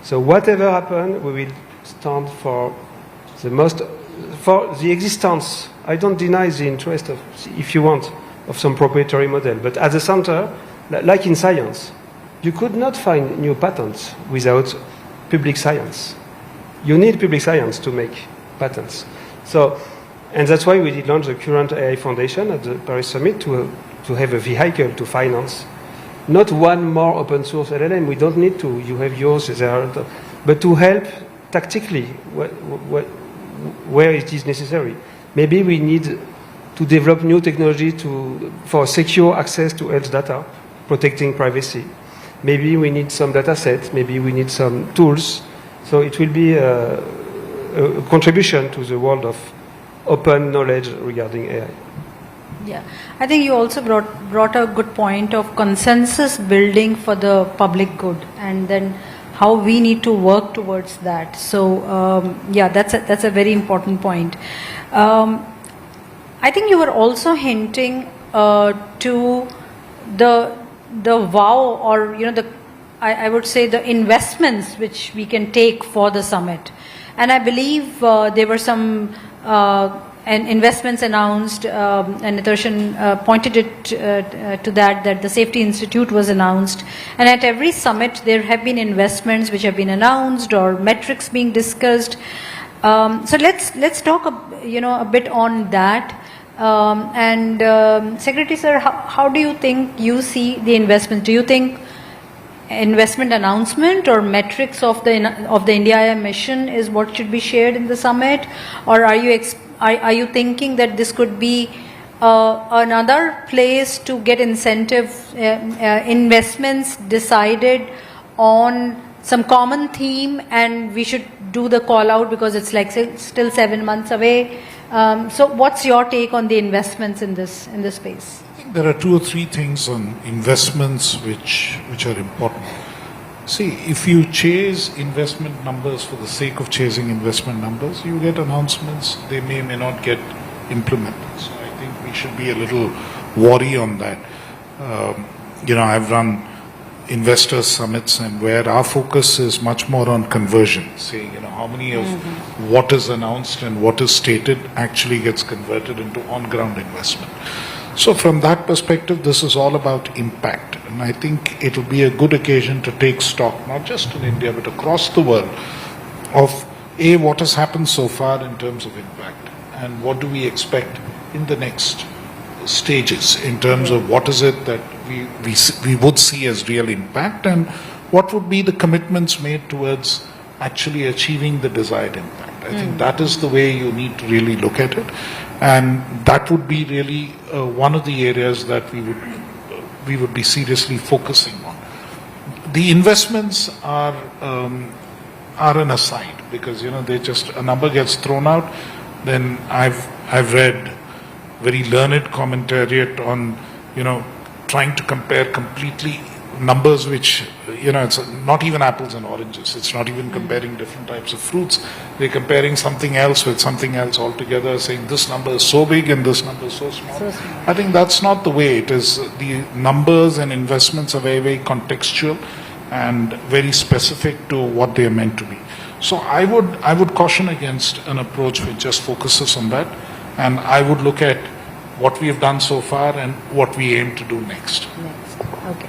So whatever happens, we will stand for the existence. I don't deny the interest of, if you want, of some proprietary model, but at the center, like in science, you could not find new patents without public science. You need public science to make patents. So, and that's why we did launch the current AI Foundation at the Paris Summit to have a vehicle to finance. Not one more open source LLM, we don't need to, you have yours, but to help tactically where it is necessary. Maybe we need to develop new technology for secure access to health data, protecting privacy. Maybe we need some data sets, maybe we need some tools. So it will be a contribution to the world of open knowledge regarding AI. Yeah, I think you also brought a good point of consensus building for the public good, and then how we need to work towards that. So yeah, that's a very important point. I think you were also hinting to the wow, or I would say the investments which we can take for the summit, and I believe there were some and investments announced, and Nitarshan pointed it to that the Safety Institute was announced, and at every summit there have been investments which have been announced or metrics being discussed. So let's talk a bit on that. Secretary Sir, how do you think you see the investment? Do you think investment announcement or metrics of the India mission is what should be shared in the summit, or are you thinking that this could be another place to get incentive investments decided on some common theme, and we should do the call out because it's like still 7 months away? So what's your take on the investments in this space? I think there are 2 or 3 things on investments which are important. See, if you chase investment numbers for the sake of chasing investment numbers, you get announcements, they may not get implemented. So I think we should be a little wary on that. I've run investor summits, and where our focus is much more on conversion, saying how many of what is announced and what is stated actually gets converted into on-ground investment. So from that perspective, this is all about impact, and I think it will be a good occasion to take stock, not just in India but across the world, of what has happened so far in terms of impact, and what do we expect in the next stages in terms of what is it that we would see as real impact, and what would be the commitments made towards actually achieving the desired impact. I think that is the way you need to really look at it, and that would be really one of the areas that we would be seriously focusing on. The investments are an aside, because they just, a number gets thrown out. Then I've read very learned commentariat on trying to compare completely numbers which it's not even apples and oranges. It's not even comparing different types of fruits. They're comparing something else with something else altogether, saying this number is so big and this number is so small. I think that's not the way it is. The numbers and investments are very, very contextual and very specific to what they are meant to be. So I would caution against an approach which just focuses on that, and I would look at what we have done so far and what we aim to do next. Okay.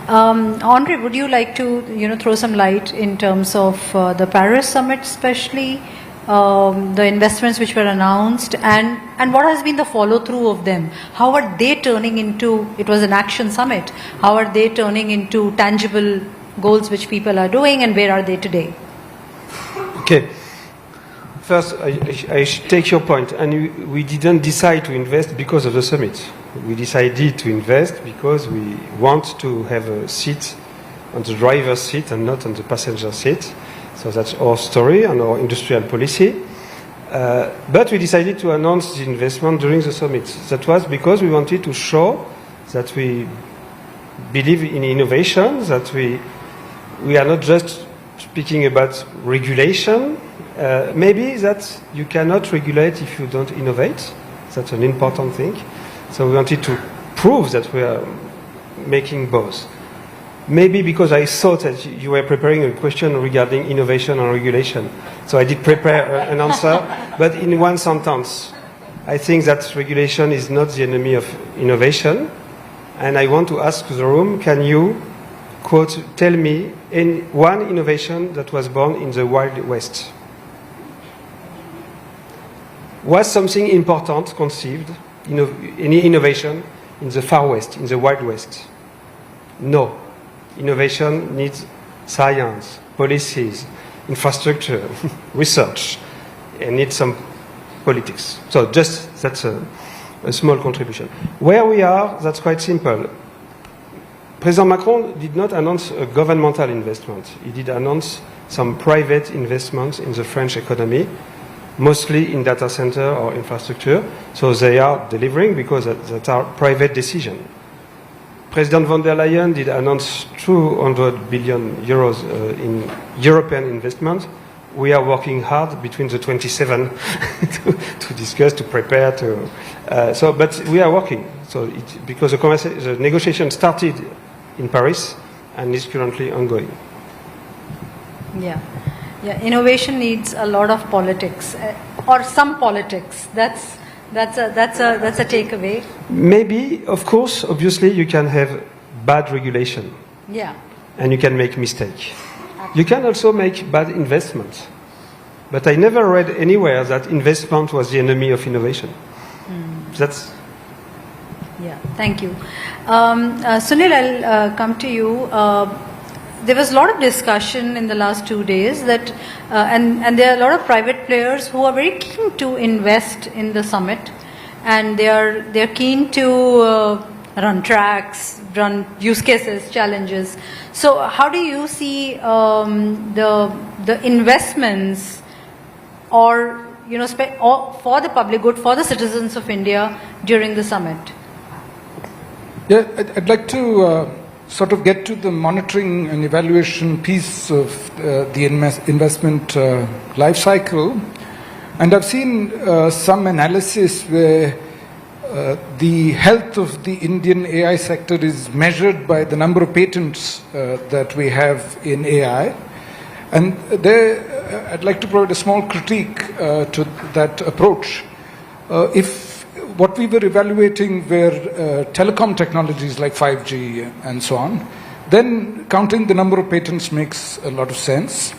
Andre, would you like to throw some light in terms of the Paris summit, especially the investments which were announced, and what has been the follow through of them? How are they turning into? It was an action summit. How are they turning into tangible goals which people are doing, and where are they today? Okay. First, I should take your point. And we didn't decide to invest because of the summit. We decided to invest because we want to have a seat on the driver's seat and not on the passenger seat. So that's our story and our industrial policy. But we decided to announce the investment during the summit. That was because we wanted to show that we believe in innovation, that we are not just speaking about regulation. Maybe that you cannot regulate if you don't innovate. That's an important thing. So we wanted to prove that we are making both. Maybe because I thought that you were preparing a question regarding innovation and regulation. So I did prepare an answer, but in one sentence. I think that regulation is not the enemy of innovation. And I want to ask the room, can you, quote, tell me one innovation that was born in the Wild West? Was something important conceived, any innovation in the Far West, in the Wild West? No. Innovation needs science, policies, infrastructure, research, and needs some politics. So that's a small contribution. Where we are, that's quite simple. President Macron did not announce a governmental investment. He did announce some private investments in the French economy, mostly in data center or infrastructure. So they are delivering because that are private decisions. President von der Leyen did announce 200 billion euros in European investment. We are working hard between the 27 to discuss, to prepare, but we are working. So because the negotiation started in Paris and is currently ongoing. Yeah, innovation needs a lot of politics, or some politics. That's a takeaway. Maybe, of course, obviously, you can have bad regulation. Yeah. And you can make mistake. You can also make bad investment. But I never read anywhere that investment was the enemy of innovation. That's. Yeah. Thank you, Sunil. I'll come to you. There was a lot of discussion in the last 2 days that, and there are a lot of private players who are very keen to invest in the summit, and they're keen to run tracks, run use cases, challenges. So, how do you see the investments, or for the public good, for the citizens of India during the summit? Yeah, I'd like to sort of get to the monitoring and evaluation piece of the investment life cycle. And I've seen some analysis where the health of the Indian AI sector is measured by the number of patents that we have in AI. And there, I'd like to provide a small critique to that approach. If what we were evaluating were telecom technologies like 5G and so on, then counting the number of patents makes a lot of sense.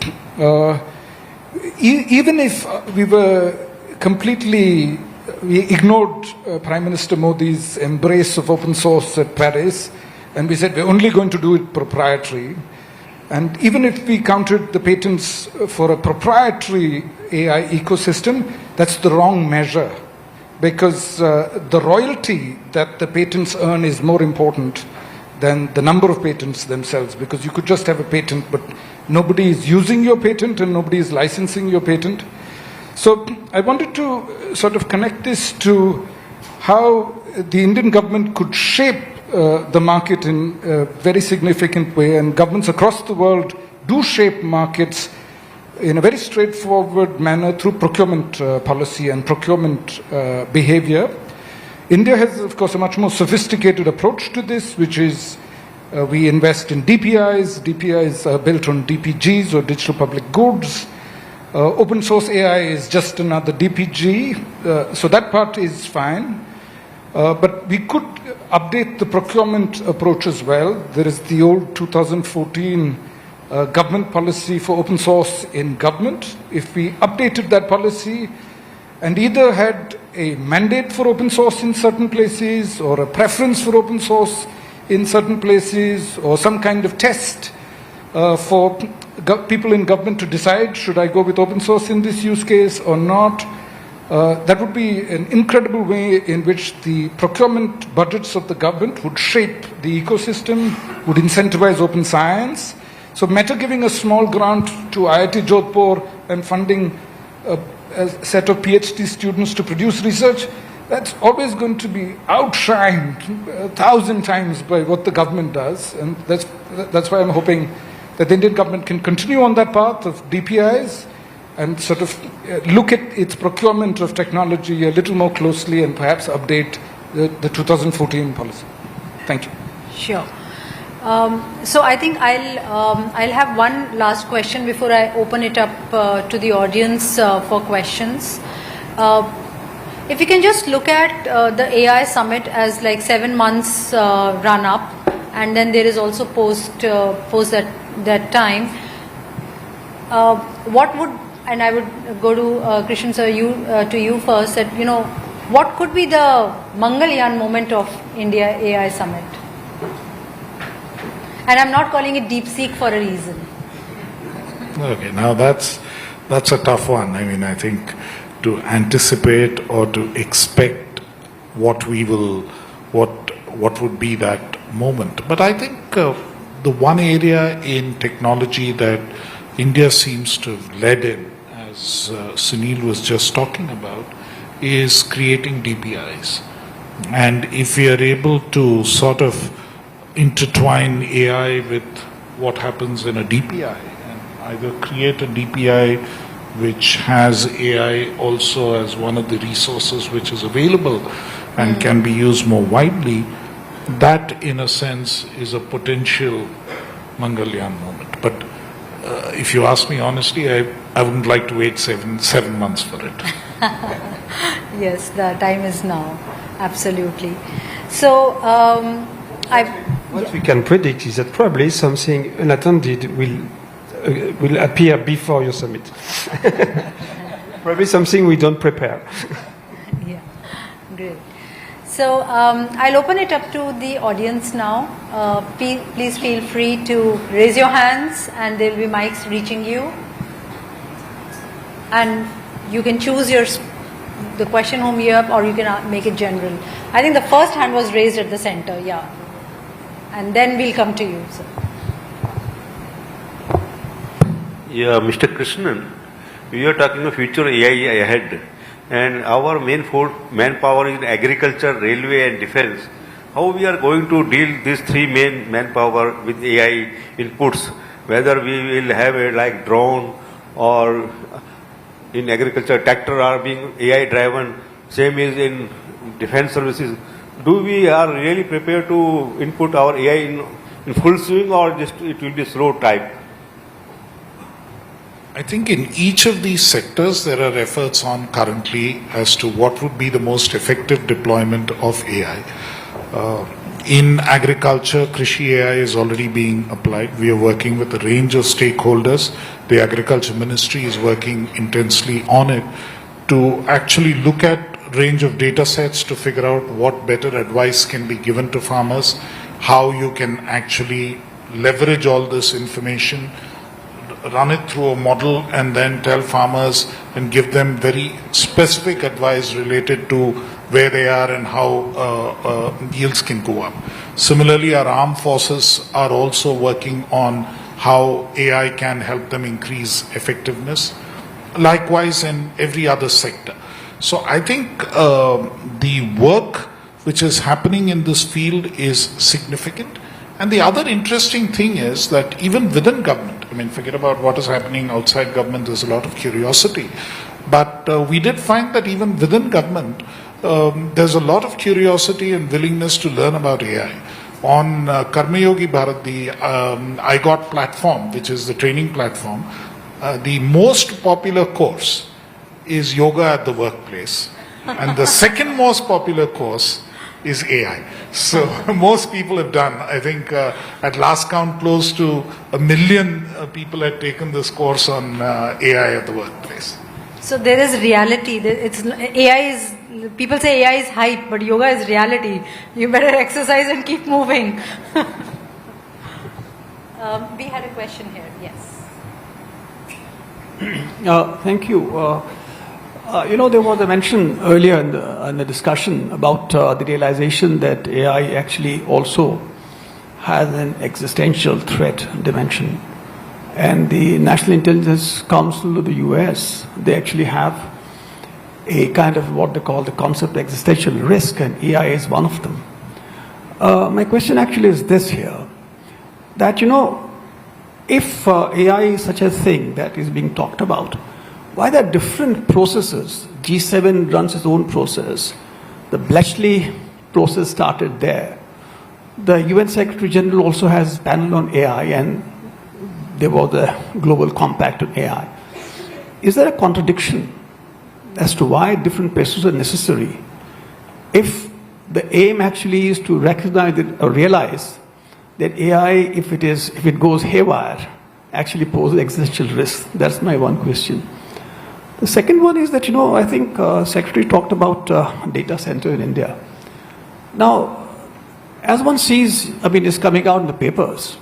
Even if we were completely we ignored Prime Minister Modi's embrace of open source at Paris, and we said we're only going to do it proprietary. And even if we counted the patents for a proprietary AI ecosystem, that's the wrong measure, because the royalty that the patents earn is more important than the number of patents themselves, because you could just have a patent, but nobody is using your patent and nobody is licensing your patent. So I wanted to sort of connect this to how the Indian government could shape the market in a very significant way, and governments across the world do shape markets in a very straightforward manner through procurement policy and procurement behavior. India has, of course, a much more sophisticated approach to this, which is we invest in DPIs. DPIs are built on DPGs, or digital public goods. Open source AI is just another DPG, so that part is fine. But we could update the procurement approach as well. There is the old 2014 government policy for open source in government. If we updated that policy and either had a mandate for open source in certain places, or a preference for open source in certain places, or some kind of test for people in government to decide, should I go with open source in this use case or not, that would be an incredible way in which the procurement budgets of the government would shape the ecosystem, would incentivize open science. So Meta giving a small grant to IIT Jodhpur and funding a set of PhD students to produce research, that's always going to be outshined 1,000 times by what the government does. And that's why I'm hoping that the Indian government can continue on that path of DPIs and sort of look at its procurement of technology a little more closely and perhaps update the 2014 policy. Thank you. Sure. So I think I'll have one last question before I open it up to the audience for questions. If you can just look at the AI summit as like 7 months run up, and then there is also post that time. What would, and I would go to Krishan sir, to you first, that what could be the Mangalyaan moment of India AI summit? And I'm not calling it DeepSeek for a reason. Okay, now that's a tough one. I mean, I think to anticipate or to expect what would be that moment. But I think the one area in technology that India seems to have led in, as Sunil was just talking about, is creating DPIs. And if we are able to sort of intertwine AI with what happens in a DPI, and either create a DPI which has AI also as one of the resources which is available and can be used more widely, that in a sense is a potential Mangalyaan moment. But if you ask me honestly, I wouldn't like to wait seven months for it. Yes, the time is now. Absolutely. So, what we can predict is that probably something unattended will appear before your summit. Probably something we don't prepare. Yeah, great. So I'll open it up to the audience now. Please feel free to raise your hands, and there will be mics reaching you. And you can choose the question whom you have, or you can make it general. I think the first hand was raised at the center, yeah. And then we'll come to you, sir. Yeah, Mr. Krishnan, we are talking of future AI ahead, and our manpower is in agriculture, railway and defense. How we are going to deal these three main manpower with AI inputs, whether we will have a like drone, or in agriculture tractor are being AI driven, same is in defense services. Do we are really prepared to input our AI in full swing, or just it will be slow type? I think in each of these sectors there are efforts on currently as to what would be the most effective deployment of AI. In agriculture, Krishi AI is already being applied. We are working with a range of stakeholders. The Agriculture Ministry is working intensely on it to actually look at range of data sets to figure out what better advice can be given to farmers, how you can actually leverage all this information, run it through a model, and then tell farmers and give them very specific advice related to where they are and how yields can go up. Similarly, our armed forces are also working on how AI can help them increase effectiveness. Likewise, in every other sector. So I think the work which is happening in this field is significant. And the other interesting thing is that even within government, I mean, forget about what is happening outside government, there's a lot of curiosity. But we did find that even within government, there's a lot of curiosity and willingness to learn about AI. On Karmayogi Bharat, the IGOT platform, which is the training platform, the most popular course is yoga at the workplace. And the second most popular course is AI. So most people have done, I think at last count, close to 1 million people had taken this course on AI at the workplace. So there is reality. People say AI is hype, but yoga is reality. You better exercise and keep moving. We had a question here, yes. Thank you. There was a mention earlier in the discussion about the realization that AI actually also has an existential threat dimension. And the National Intelligence Council of the US, they actually have a kind of what they call the concept of existential risk, and AI is one of them. My question actually is this here, that if AI is such a thing that is being talked about, why there are different processes? G7 runs its own process. The Bletchley process started there. The UN Secretary General also has a panel on AI, and there was a global compact on AI. Is there a contradiction as to why different processes are necessary if the aim actually is to recognize or realize that AI, if it goes haywire, actually poses existential risk? That's my one question. The second one is that, I think Secretary talked about data center in India. Now, as one sees, it's coming out in the papers.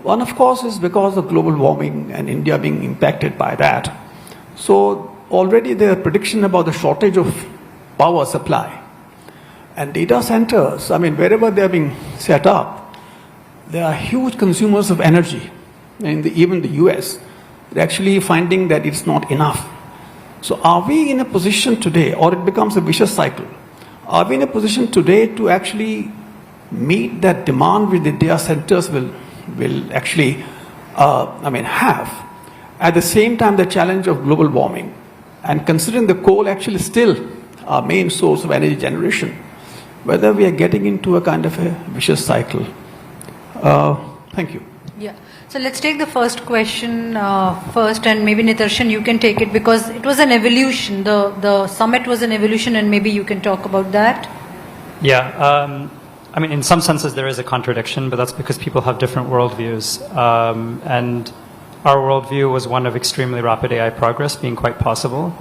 One, of course, is because of global warming and India being impacted by that. So already there are predictions about the shortage of power supply. And data centers, wherever they're being set up, they are huge consumers of energy. And even the US, they're actually finding that it's not enough. So are we in a position today, or it becomes a vicious cycle, are we in a position today to actually meet that demand which the data centers will actually have? At the same time, the challenge of global warming, and considering the coal actually still our main source of energy generation, whether we are getting into a kind of a vicious cycle. Thank you. Yeah. So let's take the first question first, and maybe Nitarshan, you can take it, because it was an evolution. The summit was an evolution, and maybe you can talk about that. Yeah. In some senses there is a contradiction, but that's because people have different worldviews. And our worldview was one of extremely rapid AI progress being quite possible.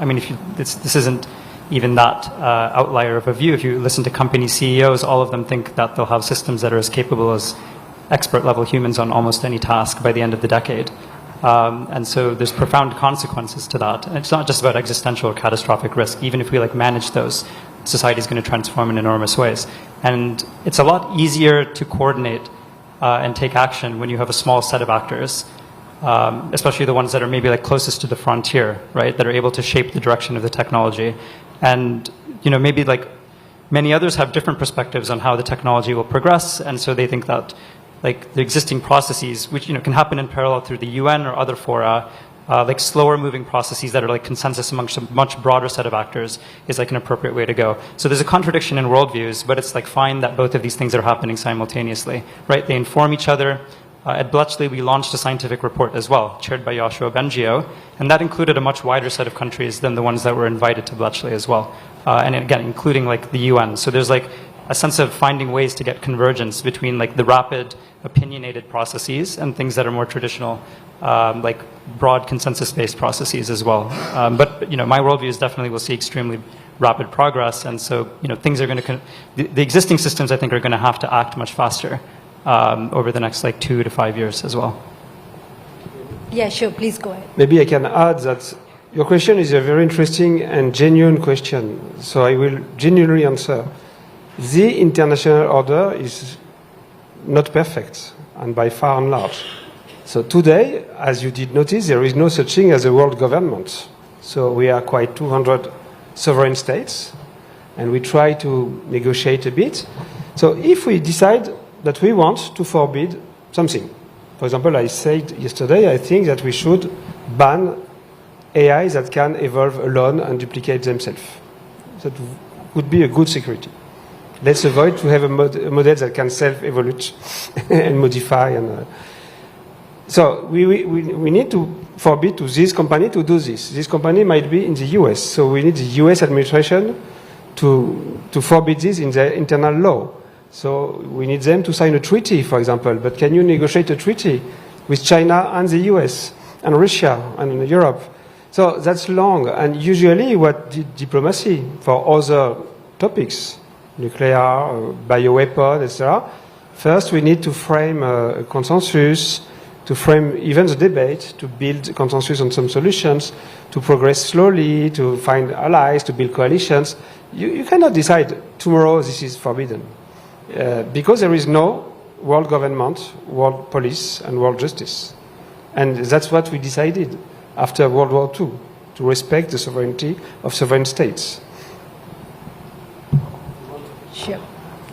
This isn't even that outlier of a view. If you listen to company CEOs, all of them think that they'll have systems that are as capable as expert level humans on almost any task by the end of the decade. And so there's profound consequences to that. And it's not just about existential or catastrophic risk. Even if we manage those, society is going to transform in enormous ways. And it's a lot easier to coordinate and take action when you have a small set of actors, especially the ones that are maybe closest to the frontier, right? That are able to shape the direction of the technology. And maybe many others have different perspectives on how the technology will progress, and so they think that the existing processes, which can happen in parallel through the UN or other fora, slower moving processes that are consensus amongst a much broader set of actors, is an appropriate way to go. So there's a contradiction in worldviews, but it's fine that both of these things are happening simultaneously, right? They inform each other. At Bletchley, we launched a scientific report as well, chaired by Yoshua Bengio, and that included a much wider set of countries than the ones that were invited to Bletchley as well. And again, including the UN. So there's a sense of finding ways to get convergence between the rapid, opinionated processes and things that are more traditional, broad consensus-based processes as well. But my worldview is definitely we'll see extremely rapid progress, and so things are going to the existing systems, I think, are going to have to act much faster over the next 2 to 5 years as well. Yeah, sure. Please go ahead. Maybe I can add that your question is a very interesting and genuine question, so I will genuinely answer. The international order is not perfect, and by far and large. So today, as you did notice, there is no such thing as a world government. So we are quite 200 sovereign states, and we try to negotiate a bit. So if we decide that we want to forbid something, for example, I said yesterday, I think that we should ban AIs that can evolve alone and duplicate themselves. That would be a good security. Let's avoid to have a model that can self-evolve and modify. So we need to forbid to this company to do this. This company might be in the US, so we need the US administration to forbid this in their internal law. So we need them to sign a treaty, for example. But can you negotiate a treaty with China and the US and Russia and Europe? So that's long. And usually what diplomacy for other topics, nuclear, bioweapon, etc. First, we need to frame a consensus, to frame even the debate, to build consensus on some solutions, to progress slowly, to find allies, to build coalitions. You cannot decide tomorrow this is forbidden. Because there is no world government, world police, and world justice. And that's what we decided after World War II, to respect the sovereignty of sovereign states. Sure.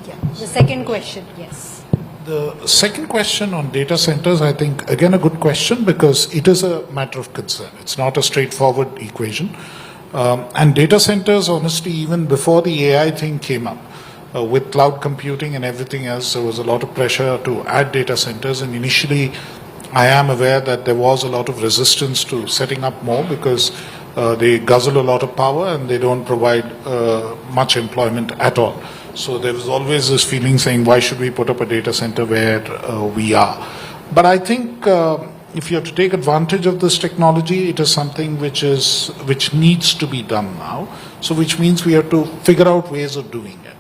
Yeah. The second question, yes. The second question on data centers, I think, again, a good question because it is a matter of concern. It's not a straightforward equation. And data centers, honestly, even before the AI thing came up, with cloud computing and everything else, there was a lot of pressure to add data centers. And initially, I am aware that there was a lot of resistance to setting up more because they guzzle a lot of power and they don't provide much employment at all. So there was always this feeling saying, why should we put up a data center where we are? But I think if you have to take advantage of this technology, it is something which needs to be done now. So which means we have to figure out ways of doing it.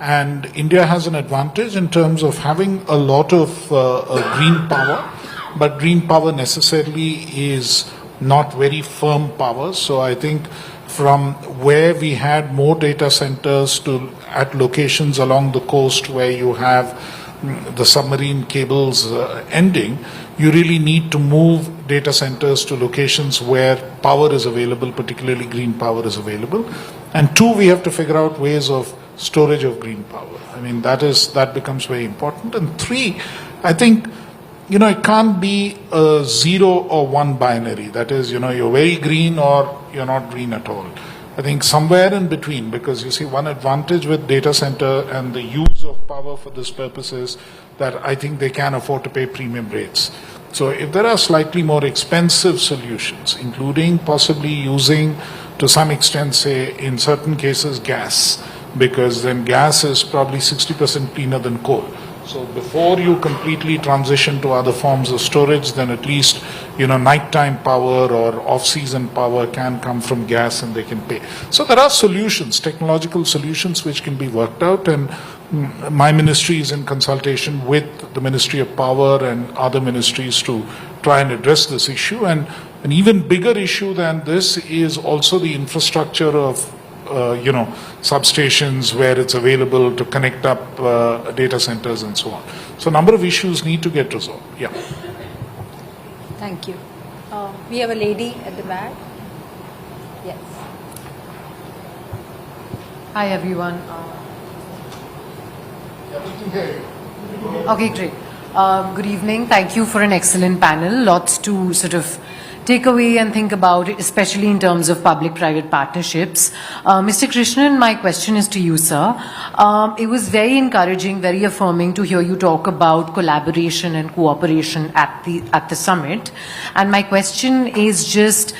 And India has an advantage in terms of having a lot of green power, but green power necessarily is not very firm power. So I think from where we had more data centers at locations along the coast where you have the submarine cables ending, you really need to move data centers to locations where power is available, particularly green power is available. And two, we have to figure out ways of storage of green power. I mean, that becomes very important. And three, I think, it can't be a 0 or 1 binary. That is, you're very green or you're not green at all. I think somewhere in between, because you see one advantage with data center and the use of power for this purpose is that I think they can afford to pay premium rates. So if there are slightly more expensive solutions, including possibly using to some extent, say in certain cases, gas, because then gas is probably 60% cleaner than coal. So before you completely transition to other forms of storage, then at least, nighttime power or off-season power can come from gas and they can pay. So there are solutions, technological solutions which can be worked out, and my ministry is in consultation with the Ministry of Power and other ministries to try and address this issue. And an even bigger issue than this is also the infrastructure of substations where it's available to connect up data centers and so on. So a number of issues need to get resolved. Yeah. Thank you. We have a lady at the back. Yes. Hi, everyone. Okay, great. Good evening. Thank you for an excellent panel. Lots to sort of take away and think about, especially in terms of public-private partnerships. Mr. Krishnan, my question is to you, sir. It was very encouraging, very affirming to hear you talk about collaboration and cooperation at the summit. And my question is just,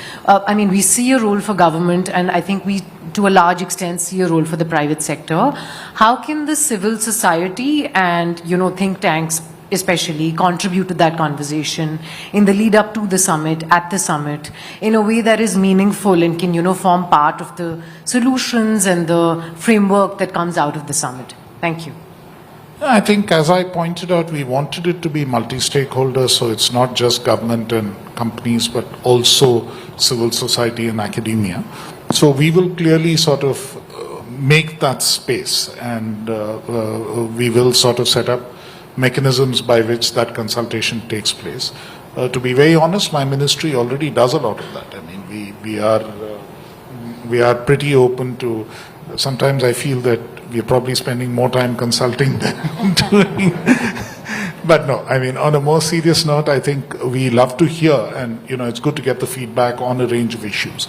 we see a role for government, and I think we, to a large extent, see a role for the private sector. How can the civil society and, think tanks especially, contribute to that conversation in the lead up to the summit, at the summit, in a way that is meaningful and can, form part of the solutions and the framework that comes out of the summit? Thank you. I think, as I pointed out, we wanted it to be multi-stakeholder, so it's not just government and companies, but also civil society and academia. So we will clearly sort of make that space, and we will sort of set up mechanisms by which that consultation takes place. To be very honest, my ministry already does a lot of that. I mean, we are pretty open to. Sometimes I feel that we're probably spending more time consulting than doing. But no, I mean, on a more serious note, I think we love to hear, and it's good to get the feedback on a range of issues.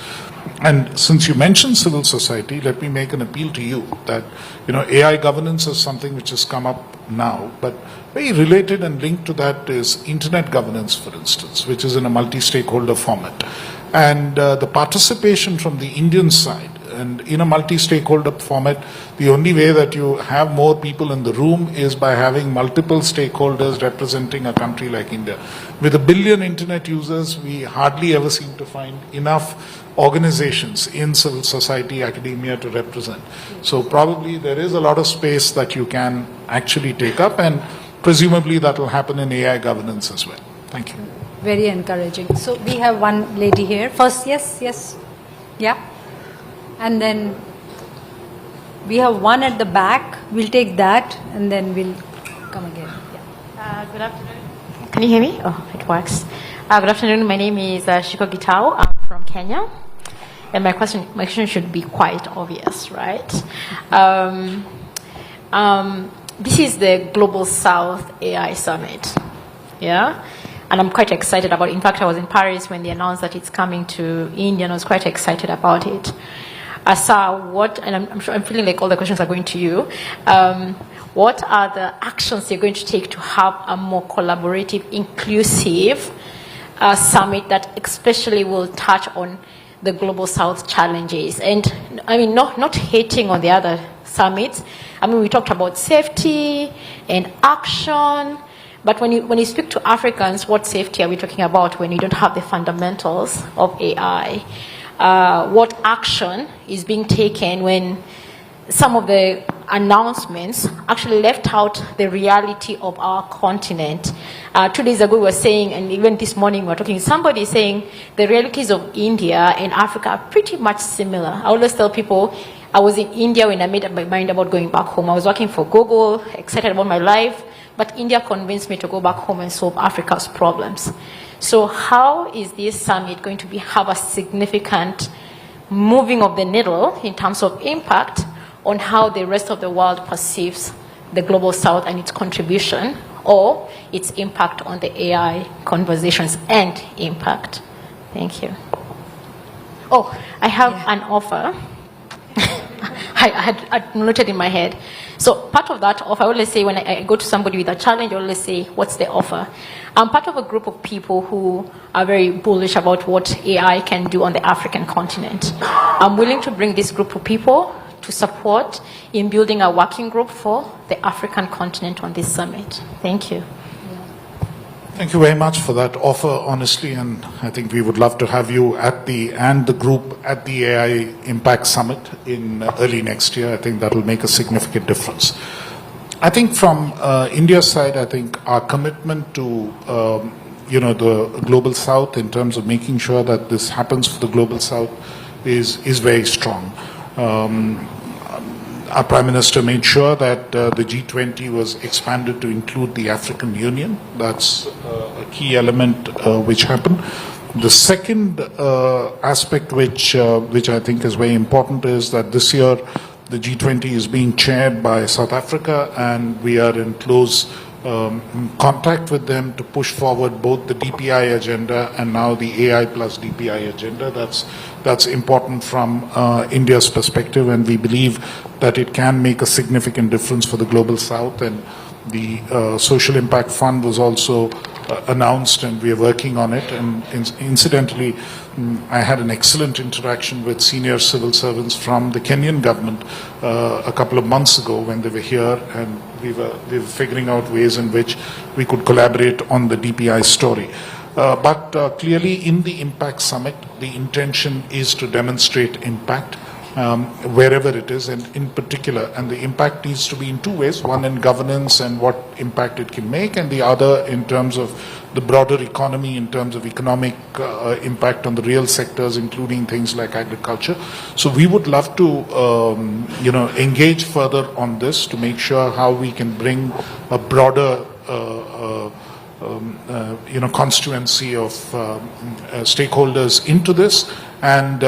And since you mentioned civil society, let me make an appeal to you that AI governance is something which has come up now, but very related and linked to that is internet governance, for instance, which is in a multi-stakeholder format. And the participation from the Indian side, and in a multi-stakeholder format, the only way that you have more people in the room is by having multiple stakeholders representing a country like India. With 1 billion internet users, we hardly ever seem to find enough organizations in civil society, academia to represent. So probably there is a lot of space that you can actually take up, and presumably that will happen in AI governance as well. Thank you. Very encouraging. So we have one lady here. First, yes. Yeah. And then we have one at the back. We'll take that and then we'll come again. Yeah. Good afternoon. Can you hear me? Oh, it works. Good afternoon. My name is Shiko Gitao. I'm from Kenya. And my question should be quite obvious, right? This is the Global South AI Summit. Yeah? And I'm quite excited about it. In fact, I was in Paris when they announced that it's coming to India, and I was quite excited about it. And I'm feeling like all the questions are going to you. What are the actions you're going to take to have a more collaborative, inclusive summit that especially will touch on the Global South challenges? And I mean, not hating on the other summits. I mean, we talked about safety and action. But when you speak to Africans, what safety are we talking about when you don't have the fundamentals of AI? What action is being taken when some of the announcements actually left out the reality of our continent? 2 days ago we were saying, and even this morning we were talking, somebody saying the realities of India and Africa are pretty much similar. I always tell people, I was in India when I made up my mind about going back home. I was working for Google, excited about my life, but India convinced me to go back home and solve Africa's problems. So how is this summit going to have a significant moving of the needle in terms of impact on how the rest of the world perceives the Global South and its contribution, or its impact on the AI conversations and impact? Thank you. Oh, I have an offer. I had noted in my head. So part of that offer, I always say when I go to somebody with a challenge, I always say, what's the offer? I'm part of a group of people who are very bullish about what AI can do on the African continent. I'm willing to bring this group of people to support in building a working group for the African continent on this summit. Thank you. Thank you very much for that offer, honestly, and I think we would love to have you and the group at the AI Impact Summit in early next year. I think that will make a significant difference. I think from India's side, I think our commitment to the Global South in terms of making sure that this happens for the Global South is very strong. Our Prime Minister made sure that the G20 was expanded to include the African Union. That's a key element which happened. The second aspect which I think is very important is that this year the G20 is being chaired by South Africa, and we are in close contact with them to push forward both the DPI agenda and now the AI plus DPI agenda. That's important from India's perspective, and we believe that it can make a significant difference for the Global South. And the Social Impact Fund was also announced, and we are working on it. And incidentally, I had an excellent interaction with senior civil servants from the Kenyan government a couple of months ago when they were here, and we were figuring out ways in which we could collaborate on the DPI story. But clearly in the Impact Summit, the intention is to demonstrate impact wherever it is, and in particular, and the impact needs to be in two ways: one in governance and what impact it can make, and the other in terms of the broader economy, in terms of economic impact on the real sectors, including things like agriculture. So we would love to engage further on this to make sure how we can bring a broader constituency of stakeholders into this, and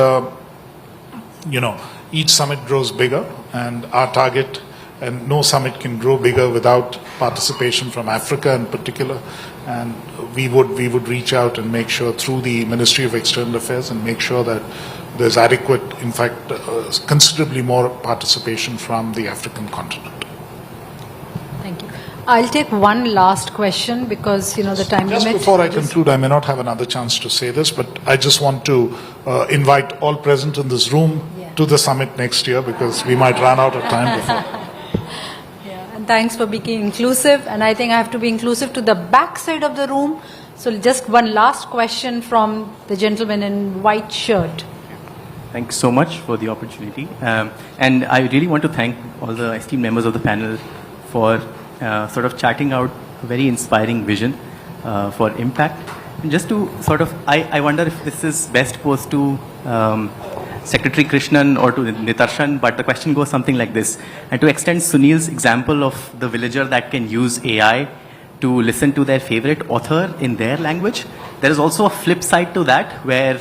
each summit grows bigger, and our target, and no summit can grow bigger without participation from Africa in particular, and we would reach out and make sure through the Ministry of External Affairs and make sure that there's adequate, in fact, considerably more participation from the African continent. Thank you. I'll take one last question because, the time limit. Just before I conclude, I may not have another chance to say this, but I just want to invite all present in this room to the summit next year, because we might run out of time before. And thanks for being inclusive. And I think I have to be inclusive to the back side of the room. So just one last question from the gentleman in white shirt. Thanks so much for the opportunity. And I really want to thank all the esteemed members of the panel for sort of charting out a very inspiring vision for impact. And just to I wonder if this is best posed to Secretary Krishnan or to Nitarshan, but the question goes something like this. And to extend Sunil's example of the villager that can use AI to listen to their favorite author in their language, there is also a flip side to that, where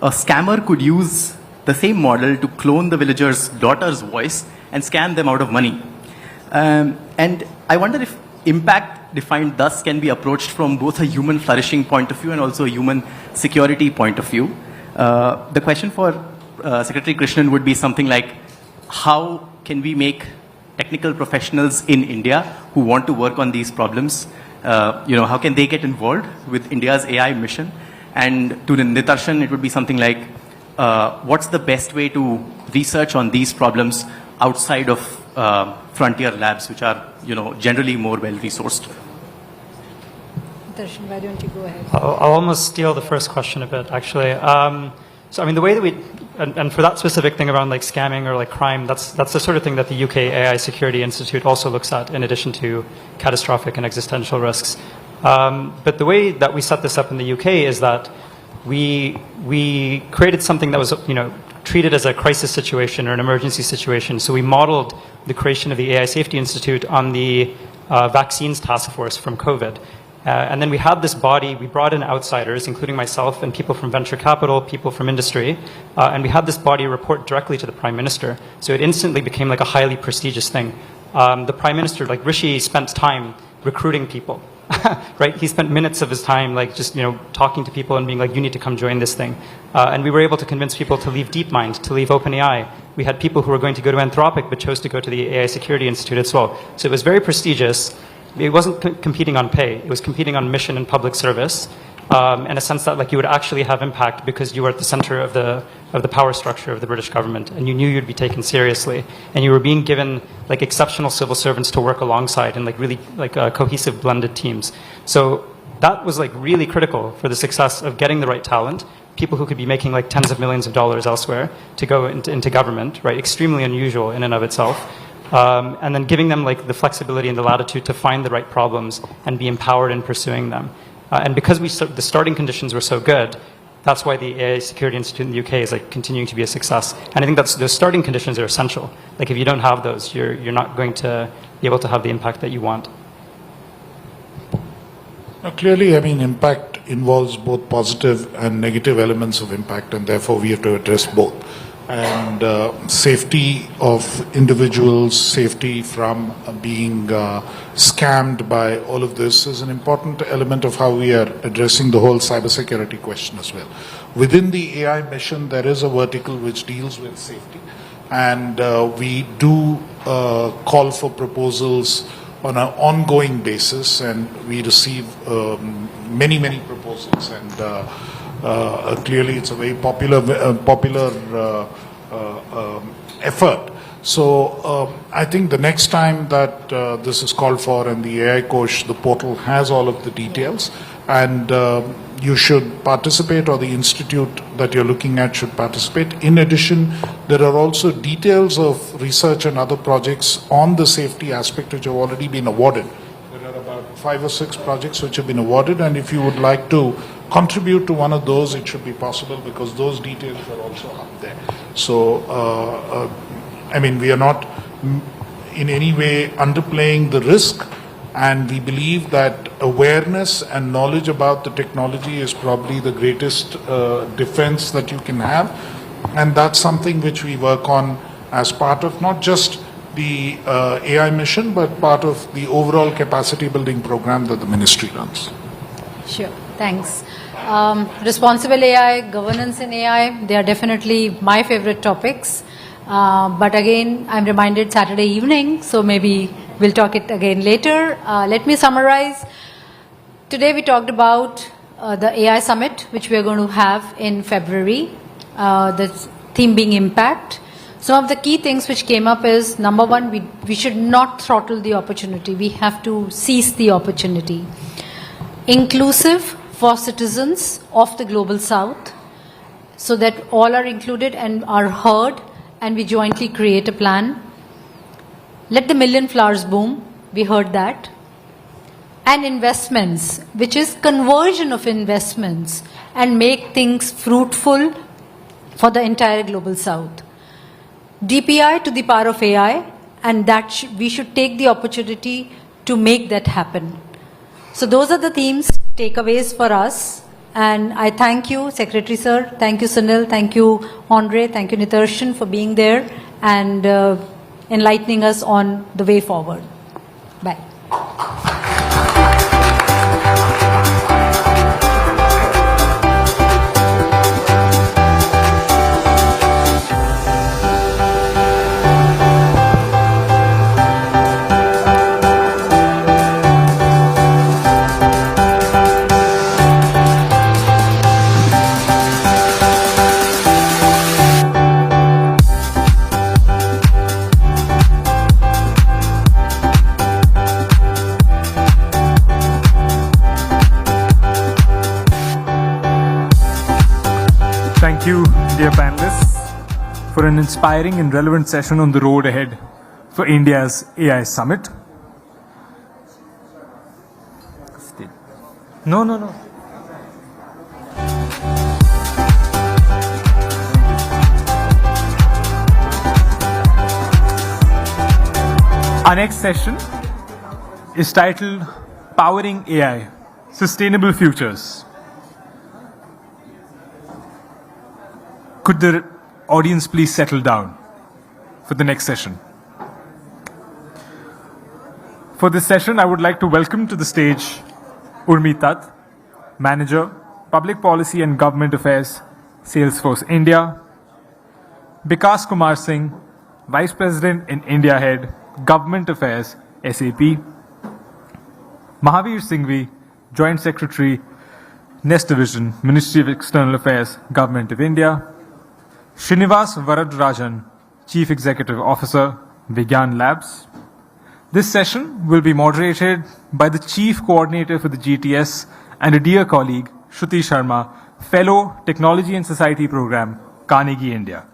a scammer could use the same model to clone the villager's daughter's voice and scam them out of money. And I wonder if impact defined thus can be approached from both a human flourishing point of view and also a human security point of view. The question for Secretary Krishnan would be something like, how can we make technical professionals in India who want to work on these problems, how can they get involved with India's AI mission? And to the Nitarshan, it would be something like, what's the best way to research on these problems outside of frontier labs, which are, generally more well-resourced? Nitarshan, why don't you go ahead? I'll almost steal the first question a bit, actually. So, the way that we, and for that specific thing around like scamming or like crime, that's the sort of thing that the UK AI Security Institute also looks at, in addition to catastrophic and existential risks. But the way that we set this up in the UK is that we created something that was, treated as a crisis situation or an emergency situation. So we modeled the creation of the AI Safety Institute on the vaccines task force from COVID. And then we had this body, we brought in outsiders, including myself and people from venture capital, people from industry, and we had this body report directly to the Prime Minister. So it instantly became like a highly prestigious thing. The Prime Minister, like Rishi, spent time recruiting people, right? He spent minutes of his time like just, talking to people and being like, you need to come join this thing. And we were able to convince people to leave DeepMind, to leave OpenAI. We had people who were going to go to Anthropic but chose to go to the AI Security Institute as well. So it was very prestigious. It wasn't competing on pay. It was competing on mission and public service, in a sense that like you would actually have impact because you were at the center of the power structure of the British government, and you knew you'd be taken seriously, and you were being given like exceptional civil servants to work alongside in like really like cohesive blended teams. So that was like really critical for the success of getting the right talent, people who could be making like tens of millions of dollars elsewhere to go into government, right? Extremely unusual in and of itself. And then giving them like the flexibility and the latitude to find the right problems and be empowered in pursuing them. And because the starting conditions were so good, that's why the AI Security Institute in the UK is like continuing to be a success. And I think those starting conditions are essential. Like if you don't have those, you're not going to be able to have the impact that you want. Now, clearly, impact involves both positive and negative elements of impact, and therefore we have to address both. And safety of individuals, safety from being scammed by all of this is an important element of how we are addressing the whole cybersecurity question as well. Within the AI mission, there is a vertical which deals with safety, and we do call for proposals on an ongoing basis, and we receive many proposals, and clearly it's a very popular effort. So I think the next time that this is called for, and the AI Kosh, the portal has all of the details, and you should participate, or the institute that you're looking at should participate. In addition, there are also details of research and other projects on the safety aspect which have already been awarded. There are about 5 or 6 projects which have been awarded, and if you would like to contribute to one of those, it should be possible, because those details are also up there. So, I mean, we are not in any way underplaying the risk, and we believe that awareness and knowledge about the technology is probably the greatest defense that you can have, and that's something which we work on as part of not just the AI mission, but part of the overall capacity building program that the ministry runs. Sure, thanks. Responsible AI, governance in AI, they are definitely my favorite topics. But again, I'm reminded Saturday evening, so maybe we'll talk it again later. Let me summarize. Today we talked about the AI summit, which we are going to have in February, the theme being impact. Some of the key things which came up is, number one, we should not throttle the opportunity. We have to seize the opportunity. Inclusive for citizens of the Global South, so that all are included and are heard, and we jointly create a plan. Let the million flowers bloom, we heard that. And investments, which is conversion of investments, and make things fruitful for the entire Global South. DPI to the power of AI, and that we should take the opportunity to make that happen. So those are the themes, takeaways for us. And I thank you, Secretary Sir, thank you Sunil, thank you Andre, thank you Nitarshan for being there and enlightening us on the way forward. Bye. Thank you, dear panelists, for an inspiring and relevant session on the road ahead for India's AI Summit. No. Our next session is titled Powering AI, Sustainable Futures. Could the audience please settle down for the next session? For this session, I would like to welcome to the stage Urmi Tat, Manager, Public Policy and Government Affairs, Salesforce India; Bikas Kumar Singh, Vice President and India Head, Government Affairs, SAP; Mahavir Singhvi, Joint Secretary, Nest Division, Ministry of External Affairs, Government of India; Srinivas Varadarajan, Chief Executive Officer, Vigyan Labs. This session will be moderated by the Chief Coordinator for the GTS and a dear colleague, Shruti Sharma, Fellow Technology and Society Program, Carnegie, India.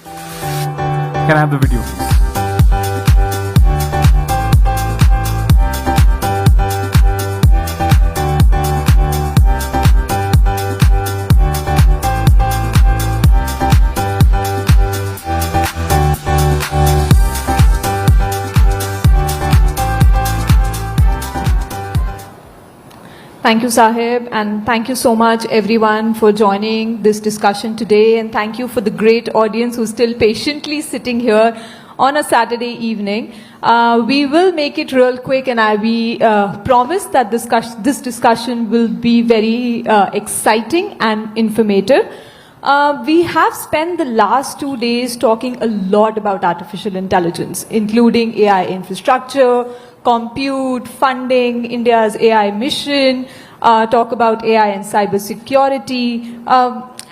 Can I have the video, please? Thank you, Sahib, and thank you so much, everyone, for joining this discussion today, and thank you for the great audience who's still patiently sitting here on a Saturday evening. We will make it real quick, and we promise that this discussion will be very exciting and informative. We have spent the last 2 days talking a lot about artificial intelligence, including AI infrastructure, compute, funding, India's AI mission, talk about AI and cybersecurity,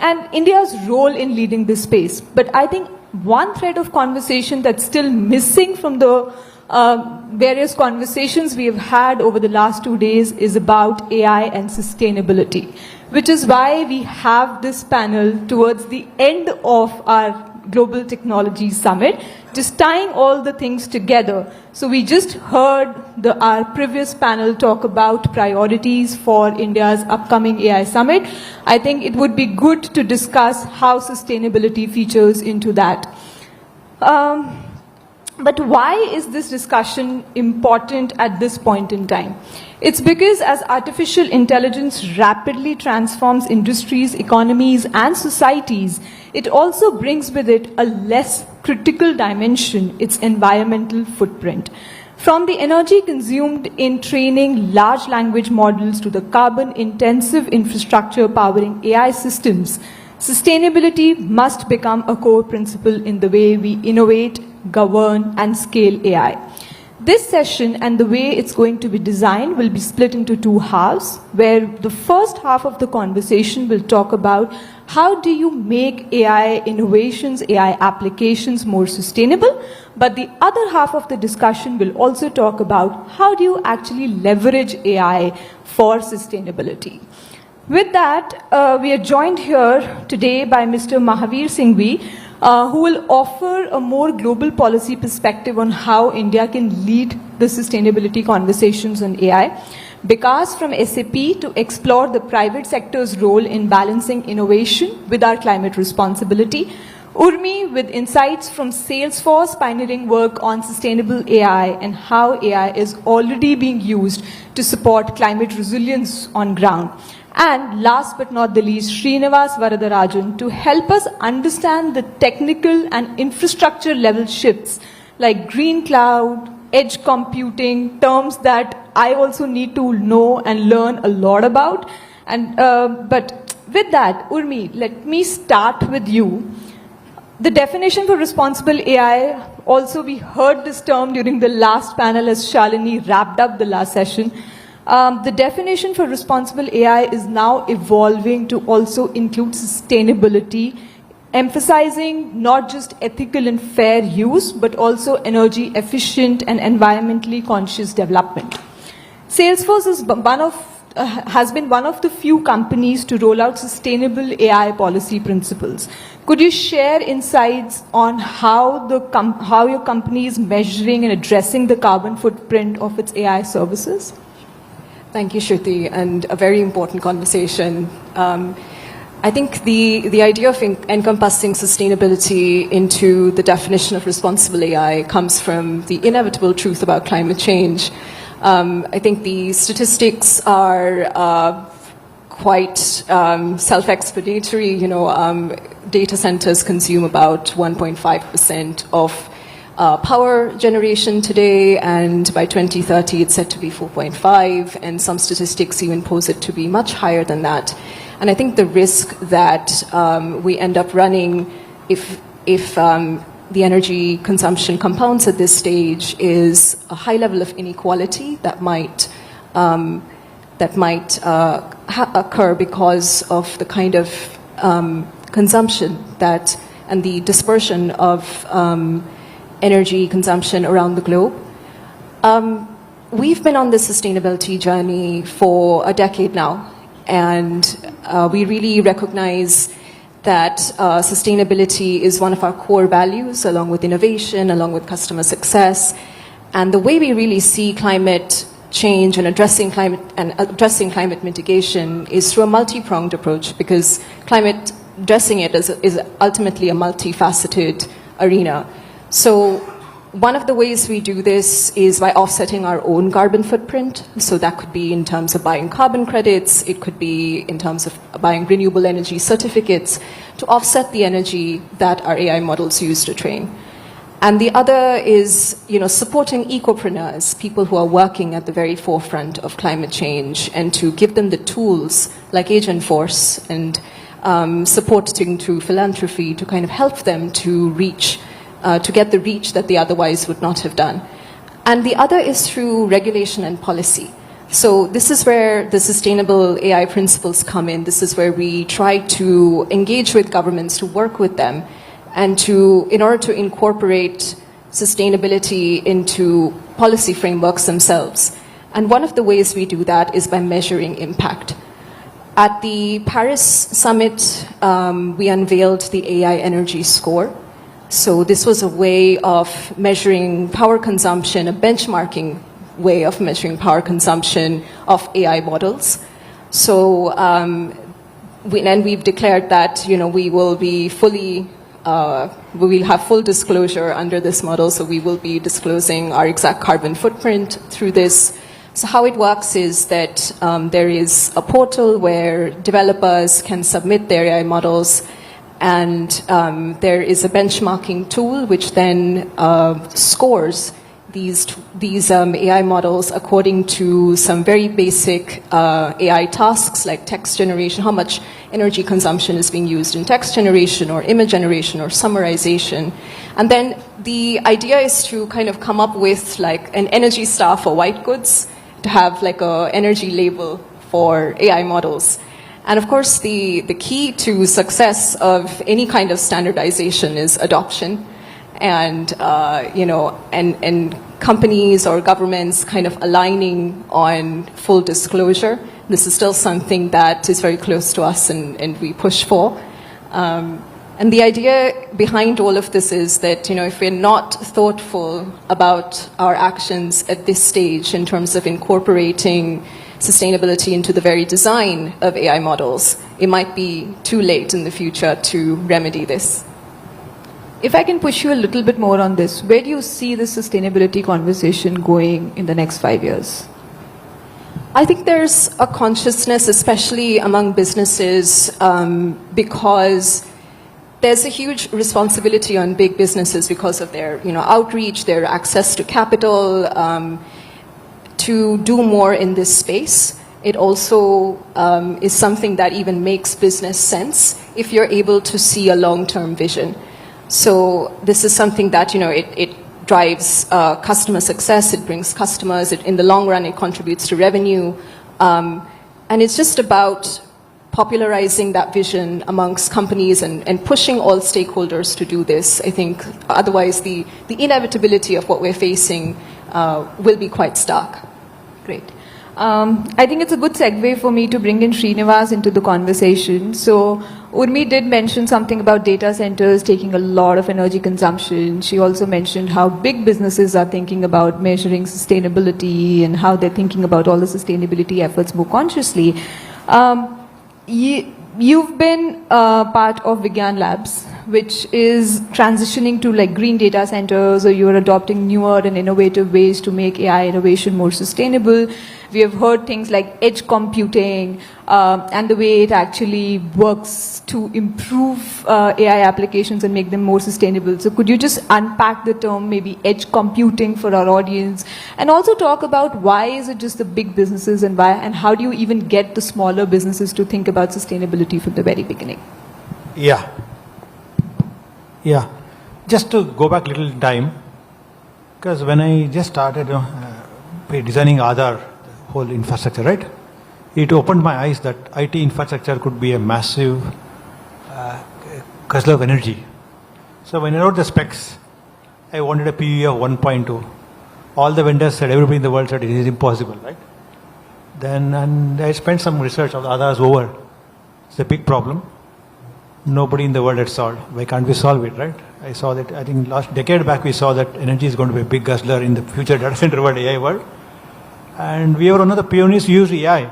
and India's role in leading this space. But I think one thread of conversation that's still missing from the various conversations we have had over the last 2 days is about AI and sustainability, which is why we have this panel towards the end of our Global Technology Summit, just tying all the things together. So we just heard our previous panel talk about priorities for India's upcoming AI Summit. I think it would be good to discuss how sustainability features into that. But why is this discussion important at this point in time? It's because as artificial intelligence rapidly transforms industries, economies, and societies, it also brings with it a less critical dimension, its environmental footprint. From the energy consumed in training large language models to the carbon-intensive infrastructure powering AI systems, sustainability must become a core principle in the way we innovate, govern, and scale AI. This session and the way it's going to be designed will be split into 2 halves, where the first half of the conversation will talk about how do you make AI innovations, AI applications more sustainable, but the other half of the discussion will also talk about how do you actually leverage AI for sustainability. With that, we are joined here today by Mr. Mahavir Singhvi, who will offer a more global policy perspective on how India can lead the sustainability conversations on AI. Vikas from SAP to explore the private sector's role in balancing innovation with our climate responsibility. Urmi with insights from Salesforce pioneering work on sustainable AI and how AI is already being used to support climate resilience on ground. And last but not the least, Srinivas Varadarajan to help us understand the technical and infrastructure level shifts like green cloud, edge computing, terms that I also need to know and learn a lot about. And but with that, Urmi, let me start with you. The definition for responsible AI, also we heard this term during the last panel as Shalini wrapped up the last session. The definition for responsible AI is now evolving to also include sustainability, emphasizing not just ethical and fair use, but also energy efficient and environmentally conscious development. Salesforce is has been one of the few companies to roll out sustainable AI policy principles. Could you share insights on how your company is measuring and addressing the carbon footprint of its AI services? Thank you, Shruti, and a very important conversation. I think the idea of encompassing sustainability into the definition of responsible AI comes from the inevitable truth about climate change. I think the statistics are quite self-explanatory. You know, data centers consume about 1.5% of power generation today, and by 2030 it's said to be 4.5, and some statistics even pose it to be much higher than that. And I think the risk that we end up running if the energy consumption compounds at this stage is a high level of inequality that might occur because of the kind of consumption that and the dispersion of energy consumption around the globe. We've been on this sustainability journey for a decade now, and we really recognize that sustainability is one of our core values, along with innovation, along with customer success. And the way we really see climate change and addressing climate mitigation is through a multi-pronged approach, because addressing it is ultimately a multifaceted arena. So one of the ways we do this is by offsetting our own carbon footprint. So that could be in terms of buying carbon credits. It could be in terms of buying renewable energy certificates to offset the energy that our AI models use to train. And the other is, supporting ecopreneurs, people who are working at the very forefront of climate change, and to give them the tools like Agentforce and supporting through philanthropy to kind of help them to reach, to get the reach that they otherwise would not have done. And the other is through regulation and policy. So this is where the sustainable AI principles come in. This is where we try to engage with governments, to work with them, and in order to incorporate sustainability into policy frameworks themselves. And one of the ways we do that is by measuring impact. At the Paris Summit, we unveiled the AI Energy Score. So this was a way of measuring power consumption, a benchmarking way of measuring power consumption of AI models. So, we've declared that, we will be we will have full disclosure under this model, so we will be disclosing our exact carbon footprint through this. So how it works is that there is a portal where developers can submit their AI models, and there is a benchmarking tool which then scores these AI models according to some very basic AI tasks like text generation, how much energy consumption is being used in text generation or image generation or summarization. And then the idea is to kind of come up with like an energy star for white goods, to have like a energy label for AI models. And of course, the key to success of any kind of standardization is adoption. And, and companies or governments kind of aligning on full disclosure. This is still something that is very close to us and we push for. And the idea behind all of this is that, if we're not thoughtful about our actions at this stage in terms of incorporating sustainability into the very design of AI models, it might be too late in the future to remedy this. If I can push you a little bit more on this, where do you see the sustainability conversation going in the next 5 years? I think there's a consciousness, especially among businesses, because there's a huge responsibility on big businesses because of their outreach, their access to capital, to do more in this space. It also is something that even makes business sense if you're able to see a long-term vision. So this is something that, it drives customer success, it brings customers, in the long run it contributes to revenue. And it's just about popularizing that vision amongst companies and pushing all stakeholders to do this. I think otherwise the inevitability of what we're facing will be quite stark. Great. I think it's a good segue for me to bring in Srinivas into the conversation. So Urmi did mention something about data centers taking a lot of energy consumption. She also mentioned how big businesses are thinking about measuring sustainability and how they're thinking about all the sustainability efforts more consciously. You've been part of Vigyan Labs, which is transitioning to like green data centers, or you're adopting newer and innovative ways to make AI innovation more sustainable. We have heard things like edge computing and the way it actually works to improve AI applications and make them more sustainable. So could you just unpack the term maybe edge computing for our audience, and also talk about why is it just the big businesses and how do you even get the smaller businesses to think about sustainability from the very beginning? Yeah. Just to go back a little in time, because when I just started designing Aadhaar, whole infrastructure, right? It opened my eyes that IT infrastructure could be a massive guzzler of energy. So when I wrote the specs, I wanted a PUE of 1.2. All the vendors said, everybody in the world said it is impossible, right? And I spent some research of Aadhaar is over. It's a big problem. Nobody in the world had solved. Why can't we solve it, right? I saw that, I think last decade back we saw that energy is going to be a big guzzler in the future data center world, AI world. And we were one of the pioneers who used AI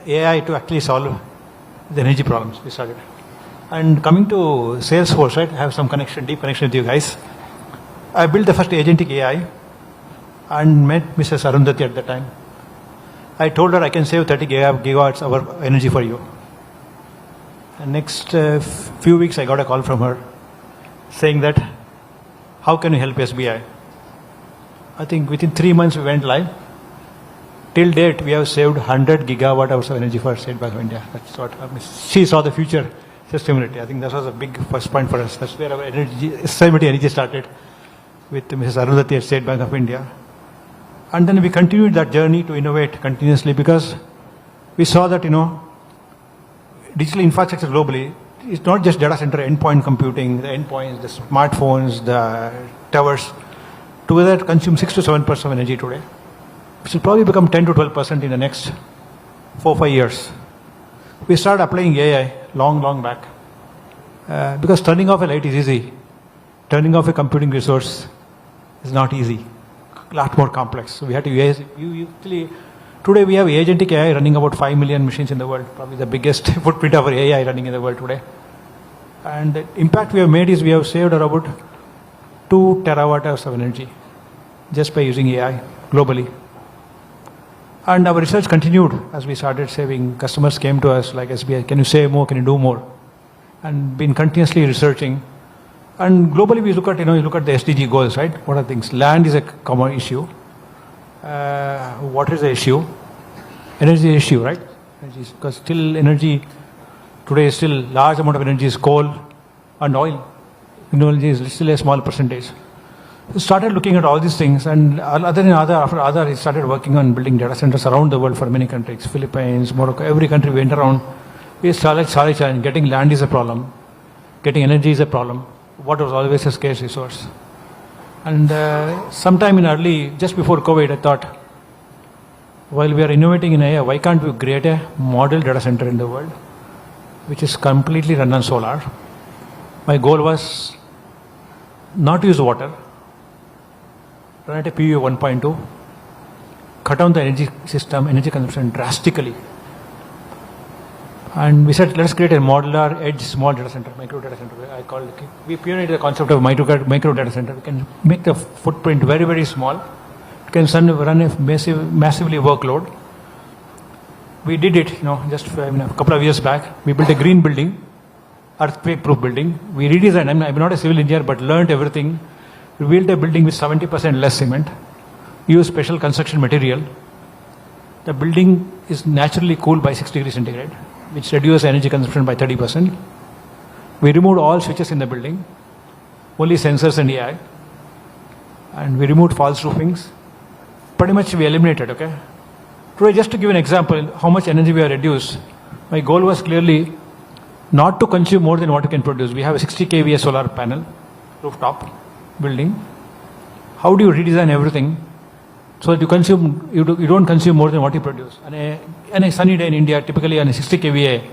to actually solve the energy problems. We started. And coming to Salesforce, right? I have some connection, deep connection with you guys. I built the first agentic AI and met Mrs. Arundhati at the time. I told her I can save 30 gigawatts of energy for you. And next few weeks I got a call from her saying that, how can you help SBI? I think within 3 months we went live. till date, we have saved 100 gigawatt hours of energy for State Bank of India. That's what she saw the future sustainability. I think that was a big first point for us. That's where our sustainability energy started with Mrs. Arundhati at State Bank of India. And then we continued that journey to innovate continuously because we saw that, digital infrastructure globally is not just data center, endpoint computing, the endpoints, the smartphones, the towers, together consume 6 to 7% of energy today, which will probably become 10 to 12% in the next 4-5 years. We started applying AI long back because turning off a light is easy. Turning off a computing resource is not easy, a lot more complex. So we had to use, today we have agentic AI running about 5 million machines in the world, probably the biggest footprint of our AI running in the world today. And the impact we have made is we have saved about 2 terawatt hours of energy just by using AI globally. And our research continued as we started saving. Customers came to us like SBI, can you save more, can you do more? And been continuously researching. And globally we look at, you look at the SDG goals, right? What are things? Land is a common issue. Water is the issue. Energy is the issue, right? Because still energy, today still large amount of energy is coal and oil. Energy is still a small percentage. We started looking at all these things, and after other, he started working on building data centers around the world for many countries, Philippines, Morocco, every country we went around. We started challenge. Getting land is a problem. Getting energy is a problem. Water was always a scarce resource. And sometime in just before COVID, I thought, while we are innovating in AI, why can't we create a model data center in the world, which is completely run on solar? My goal was not to use water, run at a PU 1.2, cut down the energy consumption drastically. And we said, let's create a modular edge small data center, micro data center. We pioneered the concept of micro data center. We can make the footprint very, very small. It can run a massively workload. We did it, just a couple of years back. We built a green building, earthquake-proof building. We redesigned. I'm not a civil engineer, but learned everything. We built a building with 70% less cement, used special construction material. The building is naturally cooled by 6 degrees centigrade, which reduces energy consumption by 30%. We removed all switches in the building, only sensors and AI. And we removed false roofings. Pretty much we eliminated, okay? Today, just to give an example, how much energy we have reduced, my goal was clearly not to consume more than what you can produce. We have a 60 kVA solar panel, rooftop building. How do you redesign everything so that you don't consume more than what you produce? And a sunny day in India, typically on a 60 kVA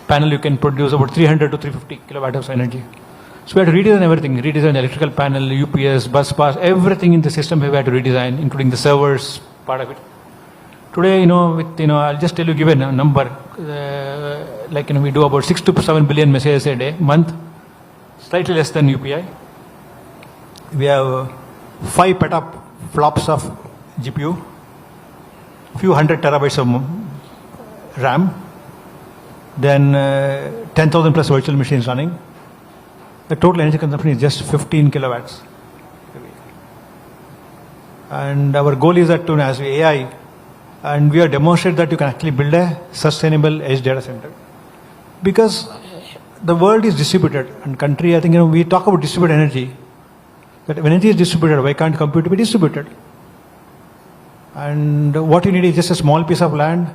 panel, you can produce about 300 to 350 kilowatt hours of energy. So we had to redesign everything, redesign the electrical panel, UPS, bus bars, everything in the system we had to redesign, including the servers part of it. Today, I'll just give a number. We do about 6 to 7 billion messages a day, month, slightly less than UPI. We have 5 petaflops of GPU, few hundred terabytes of RAM, then 10,000 plus virtual machines running. The total energy consumption is just 15 kilowatts. And our goal is that as AI, and we have demonstrated that you can actually build a sustainable edge data center. Because the world is distributed, and country, I think, we talk about distributed energy. But when energy is distributed, why can't compute be distributed? And what you need is just a small piece of land.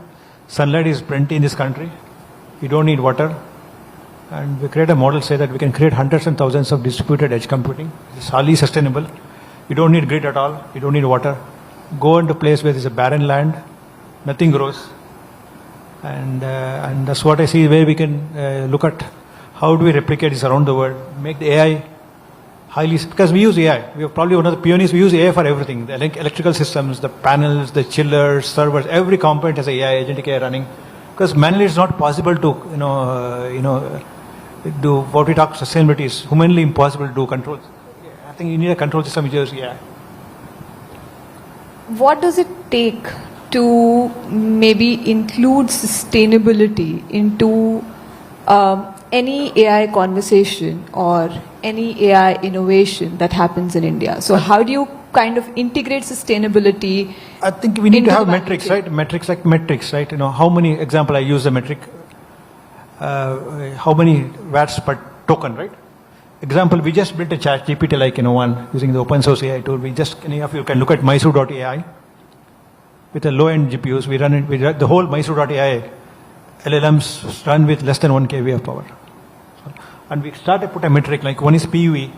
Sunlight is plenty in this country. You don't need water. And we create a model, say that we can create hundreds and thousands of distributed edge computing. It's highly sustainable. You don't need grid at all. You don't need water. Go into a place where there's a barren land, nothing grows. And that's what I see, where we can look at how do we replicate this around the world, make the AI highly, because we use AI. We are probably one of the pioneers. We use AI for everything. The electrical systems, the panels, the chillers, servers, every component has AI, agentic AI running. Because manually it's not possible to, do what we talk sustainability is humanly impossible to do controls. I think you need a control system which is AI. What does it take to maybe include sustainability into any AI conversation or any AI innovation that happens in India. So how do you kind of integrate sustainability? I think we need into to have the metrics, right? Metrics, right? How many, example, I use the metric, how many watts per token, right? Example, we just built a chat GPT like, one using the open source AI tool. Any of you can look at Mysore.ai with a low-end GPUs. We run the whole Mysore.ai LLMs run with less than 1 kV of power. And we started to put a metric, like one is PUE,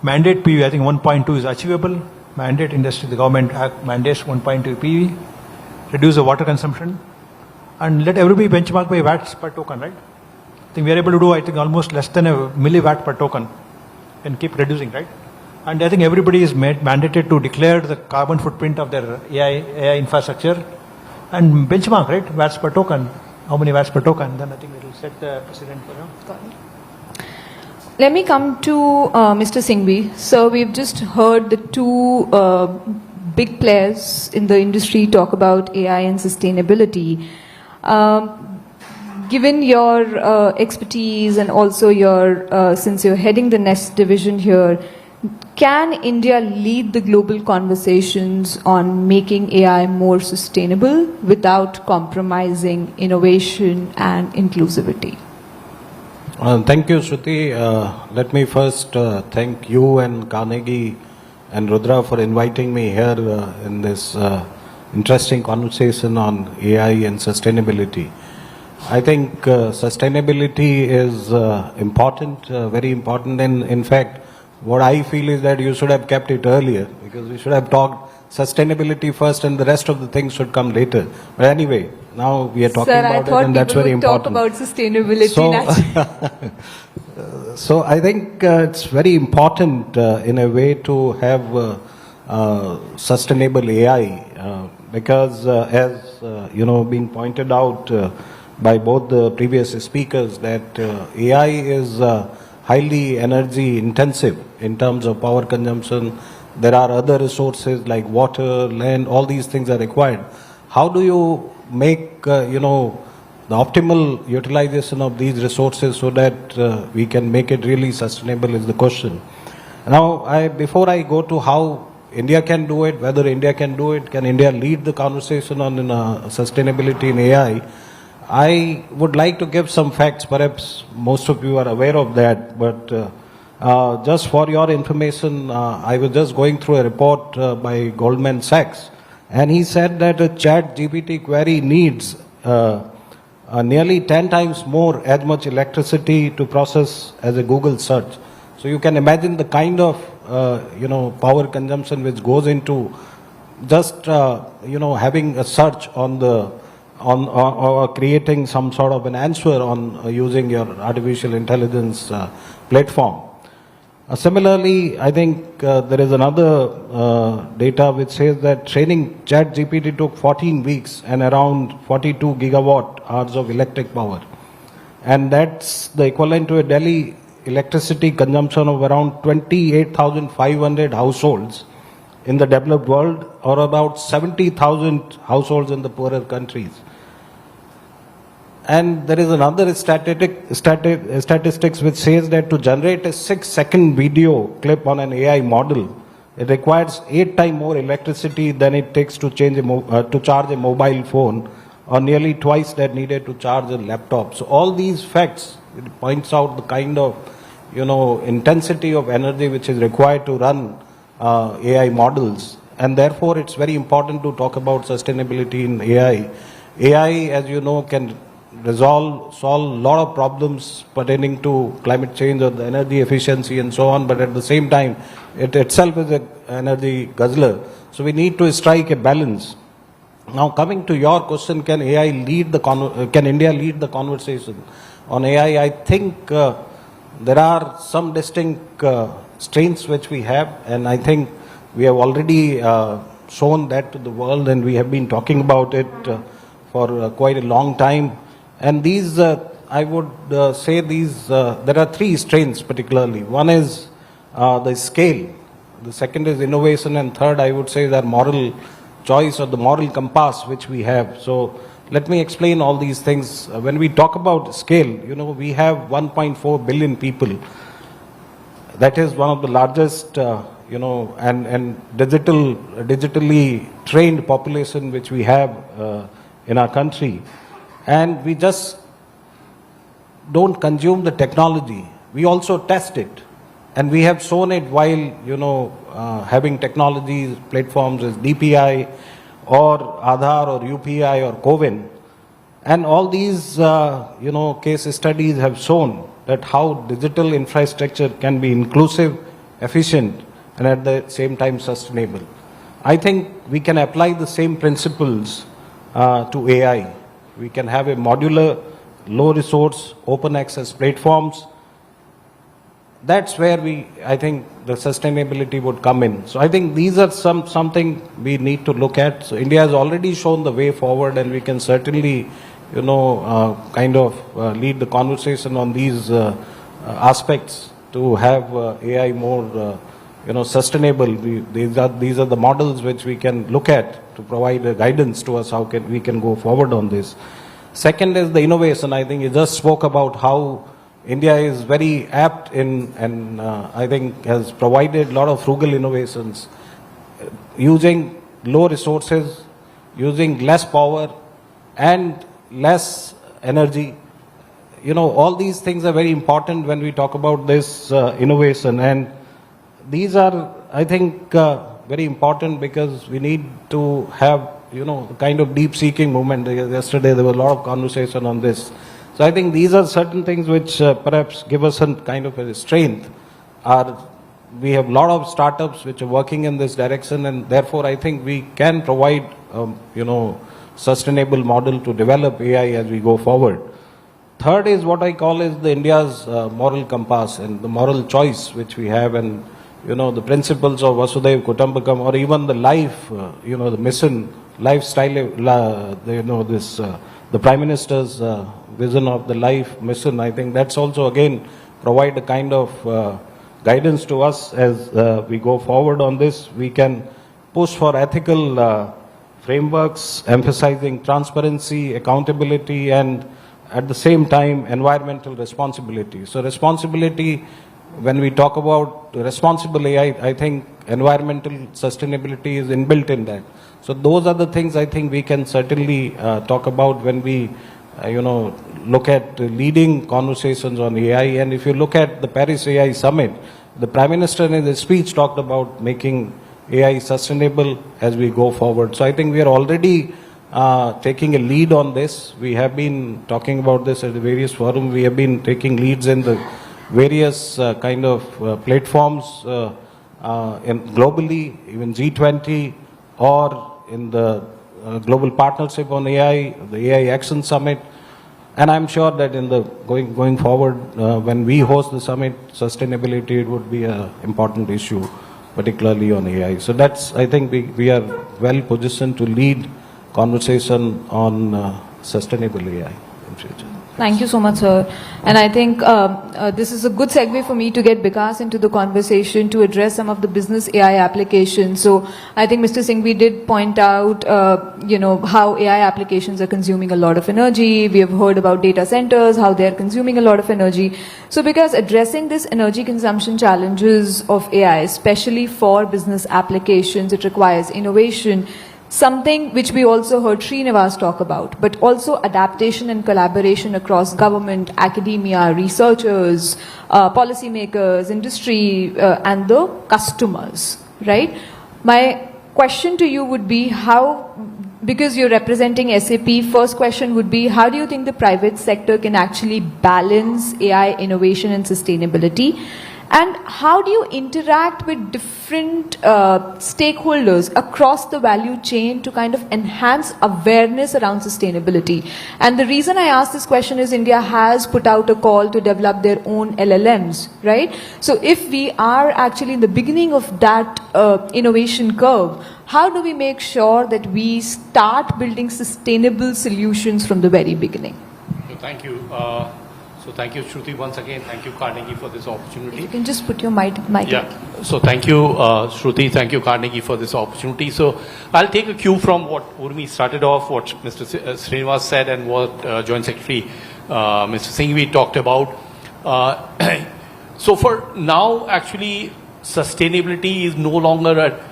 mandate PUE, I think 1.2 is achievable, mandate industry, the government mandates 1.2 PUE, reduce the water consumption, and let everybody benchmark by watts per token, right? I think we are able to do, I think, almost less than a milliwatt per token and keep reducing, right? And I think everybody is mandated to declare the carbon footprint of their AI infrastructure and benchmark, right? Watts per token. How many watts per token? Then I think it will set the precedent for Let me come to Mr. Singhvi. So we've just heard the two big players in the industry talk about AI and sustainability. Given your expertise and also since you're heading the Nest division here, can India lead the global conversations on making AI more sustainable without compromising innovation and inclusivity? Thank you, Shruti. Let me first thank you and Carnegie and Rudra for inviting me here in this interesting conversation on AI and sustainability. I think sustainability is important, very important, and in fact, what I feel is that you should have kept it earlier, because we should have talked sustainability first and the rest of the things should come later. But anyway, now we are talking about it, and that's very important. Talk about sustainability. So I think it's very important in a way to have sustainable AI because as being pointed out by both the previous speakers, that AI is highly energy intensive in terms of power consumption. There are other resources like water, land, all these things are required. How do you make the optimal utilization of these resources so that we can make it really sustainable is the question. Now, before I go to how India can do it, whether India can do it, can India lead the conversation on sustainability in AI, I would like to give some facts. Perhaps most of you are aware of that, but just for your information, I was just going through a report by Goldman Sachs, and he said that a chat GPT query needs nearly 10 times more as much electricity to process as a Google search. So you can imagine the kind of power consumption which goes into just having a search on or creating some sort of an answer on using your artificial intelligence platform. Similarly, I think there is another data which says that training ChatGPT took 14 weeks and around 42 gigawatt hours of electric power. And that's the equivalent to a Delhi electricity consumption of around 28,500 households in the developed world, or about 70,000 households in the poorer countries. And there is another statistics which says that to generate a 6-second video clip on an AI model, it requires 8 times more electricity than it takes to charge a mobile phone, or nearly twice that needed to charge a laptop. So all these facts, it points out the kind of intensity of energy which is required to run AI models, and therefore it's very important to talk about sustainability in AI. AI, as you know, can solve a lot of problems pertaining to climate change or the energy efficiency and so on, but at the same time, it itself is an energy guzzler. So we need to strike a balance. Now, coming to your question, can India lead the conversation on AI? I think there are some distinct strengths which we have, and I think we have already shown that to the world, and we have been talking about it for quite a long time. And these, I would say there are 3 strengths particularly. One is the scale, the second is innovation, and third I would say that moral choice or the moral compass which we have. So Let me explain all these things. When we talk about scale, we have 1.4 billion people. That is one of the largest, and digitally trained population which we have in our country. And we just don't consume the technology. We also test it. And we have shown it while, having technologies, platforms as DPI or Aadhaar or UPI or CoWIN. And all these, case studies have shown that how digital infrastructure can be inclusive, efficient, and at the same time sustainable. I think we can apply the same principles to AI. We can have a modular, low resource, open access platforms. That's where I think the sustainability would come in. So I think these are something we need to look at. So India has already shown the way forward, and we can certainly, lead the conversation on these aspects to have AI more, sustainable. These are the models which we can look at to provide guidance to us how we can go forward on this. Second is the innovation. I think you just spoke about how India is very apt and I think has provided a lot of frugal innovations, using low resources, using less power and less energy. All these things are very important when we talk about this innovation, and these are, I think, very important because we need to have, the kind of deep seeking movement. Yesterday there was a lot of conversation on this. So I think these are certain things which perhaps give us some kind of a strength. We have a lot of startups which are working in this direction, and therefore I think we can provide, sustainable model to develop AI as we go forward. Third is what I call is the India's moral compass and the moral choice which we have, and the principles of Vasudhaiva Kutumbakam, or even the life, the mission, lifestyle, the Prime Minister's vision of the life mission. I think that's also again provide a kind of guidance to us as we go forward on this. We can push for ethical frameworks, emphasizing transparency, accountability, and at the same time environmental responsibility. So responsibility, when we talk about responsible AI, I think environmental sustainability is inbuilt in that. So those are the things I think we can certainly talk about when we look at leading conversations on AI. And if you look at the Paris AI Summit, the Prime Minister in his speech talked about making AI sustainable as we go forward. So I think we are already taking a lead on this. We have been talking about this at the various forums. We have been taking leads in the various kind of platforms globally, even G20, or in the Global Partnership on AI, the AI Action Summit. And I'm sure that in the going forward, when we host the summit, sustainability would be an important issue, particularly on AI. So that's, I think we are well positioned to lead conversation on sustainable AI in future. Thank you so much, sir. And I think this is a good segue for me to get Vikas into the conversation to address some of the business AI applications. So I think Mr. Singhvi did point out, how AI applications are consuming a lot of energy. We have heard about data centers, how they are consuming a lot of energy. So because addressing this energy consumption challenges of AI, especially for business applications, it requires innovation. Something which we also heard Srinivas talk about, but also adaptation and collaboration across government, academia, researchers, policymakers, industry, and the customers, right? My question to you would be how, because you're representing SAP, first question would be, how do you think the private sector can actually balance AI innovation and sustainability? And how do you interact with different stakeholders across the value chain to kind of enhance awareness around sustainability? And the reason I ask this question is India has put out a call to develop their own LLMs, right? So if we are actually in the beginning of that innovation curve, how do we make sure that we start building sustainable solutions from the very beginning? Thank you. So thank you, Shruti, once again. Thank you, Carnegie, for this opportunity. You can just put your mic. Yeah. So thank you, Shruti. Thank you, Carnegie, for this opportunity. So I'll take a cue from what Urmi started off, what Mr. Srivathsa said, and what Joint Secretary Mr. Singhvi talked about. So for now, actually, sustainability is no longer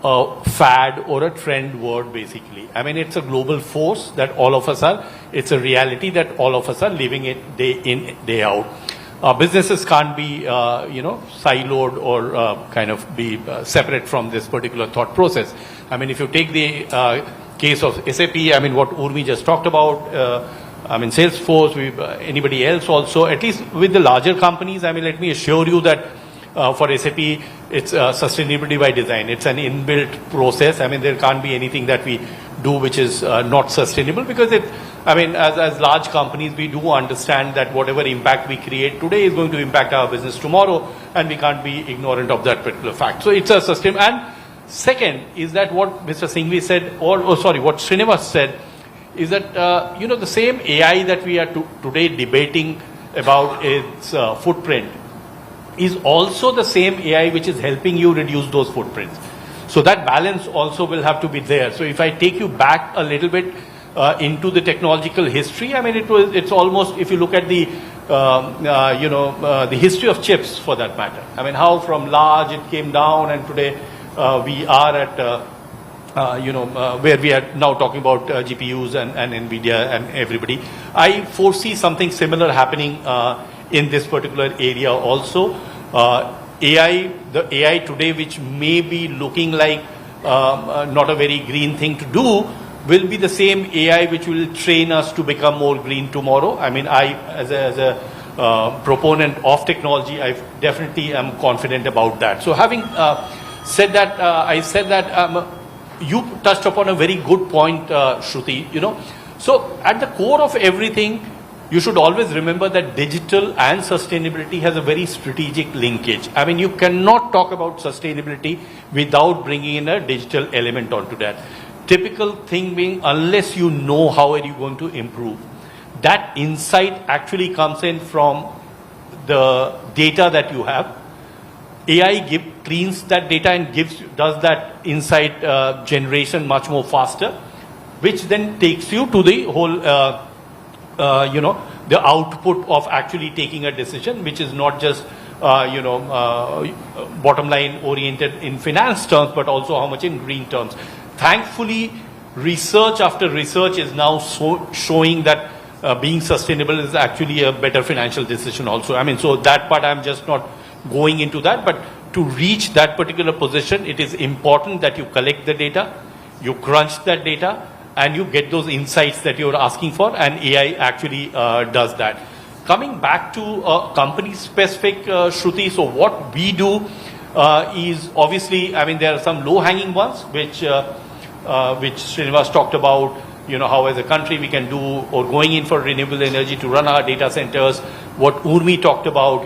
a fad or a trend word, basically. I mean, it's a global force that all of us are. It's a reality that all of us are living it day in, day out. Businesses can't be, siloed or kind of be separate from this particular thought process. I mean, if you take the case of SAP, I mean, what Urmi just talked about, Salesforce, anybody else also, at least with the larger companies, I mean, let me assure you that for SAP, it's sustainability by design. It's an inbuilt process. I mean, there can't be anything that we do which is not sustainable, because as large companies, we do understand that whatever impact we create today is going to impact our business tomorrow, and we can't be ignorant of that particular fact. So it's a sustainable. And second is that what Mr. Singhvi said, what Srinivas said, is that, the same AI that we are today debating about its footprint is also the same AI which is helping you reduce those footprints. So that balance also will have to be there. So if I take you back a little bit into the technological history, I mean, it's almost, if you look at the history of chips for that matter. I mean, how from large it came down, and today we are at, where we are now talking about GPUs and NVIDIA and everybody. I foresee something similar happening in this particular area also. The AI today, which may be looking like not a very green thing to do, will be the same AI which will train us to become more green tomorrow. I mean, as a proponent of technology, I definitely am confident about that. So having said that, you touched upon a very good point, Shruti, So at the core of everything, you should always remember that digital and sustainability has a very strategic linkage. I mean, you cannot talk about sustainability without bringing in a digital element onto that. Typical thing being, unless you know how are you going to improve, that insight actually comes in from the data that you have. AI cleans that data and does that insight generation much more faster, which then takes you to the whole the output of actually taking a decision, which is not just, bottom line oriented in finance terms, but also how much in green terms. Thankfully, research after research is now showing that being sustainable is actually a better financial decision also. I mean, so that part I'm just not going into that, but to reach that particular position, it is important that you collect the data, you crunch that data, and you get those insights that you're asking for, and AI actually does that. Coming back to company-specific, Shruti, so what we do is obviously, I mean, there are some low-hanging ones, which Srinivas talked about, how as a country we can do, or going in for renewable energy to run our data centers. What Urmi talked about,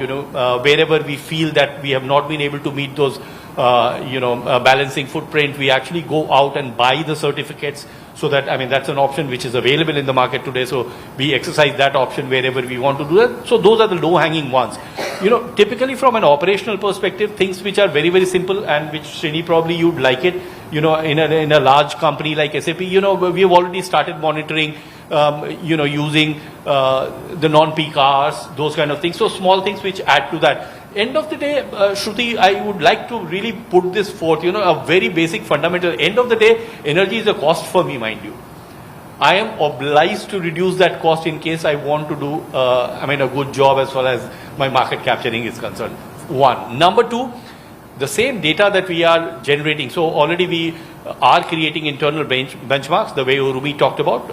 wherever we feel that we have not been able to meet those, balancing footprint, we actually go out and buy the certificates. So that, I mean, that's an option which is available in the market today. So we exercise that option wherever we want to do that. So those are the low-hanging ones. Typically from an operational perspective, things which are very, very simple, and which, Srini, probably you'd like it, in a large company like SAP, we have already started monitoring, using the non-peak hours, those kind of things. So small things which add to that. End of the day, Shruti, I would like to really put this forth, a very basic fundamental. End of the day, energy is a cost for me, mind you. I am obliged to reduce that cost in case I want to do, a good job as far as my market capturing is concerned. One. Number two, the same data that we are generating. So already we are creating internal benchmarks, the way Urumi talked about.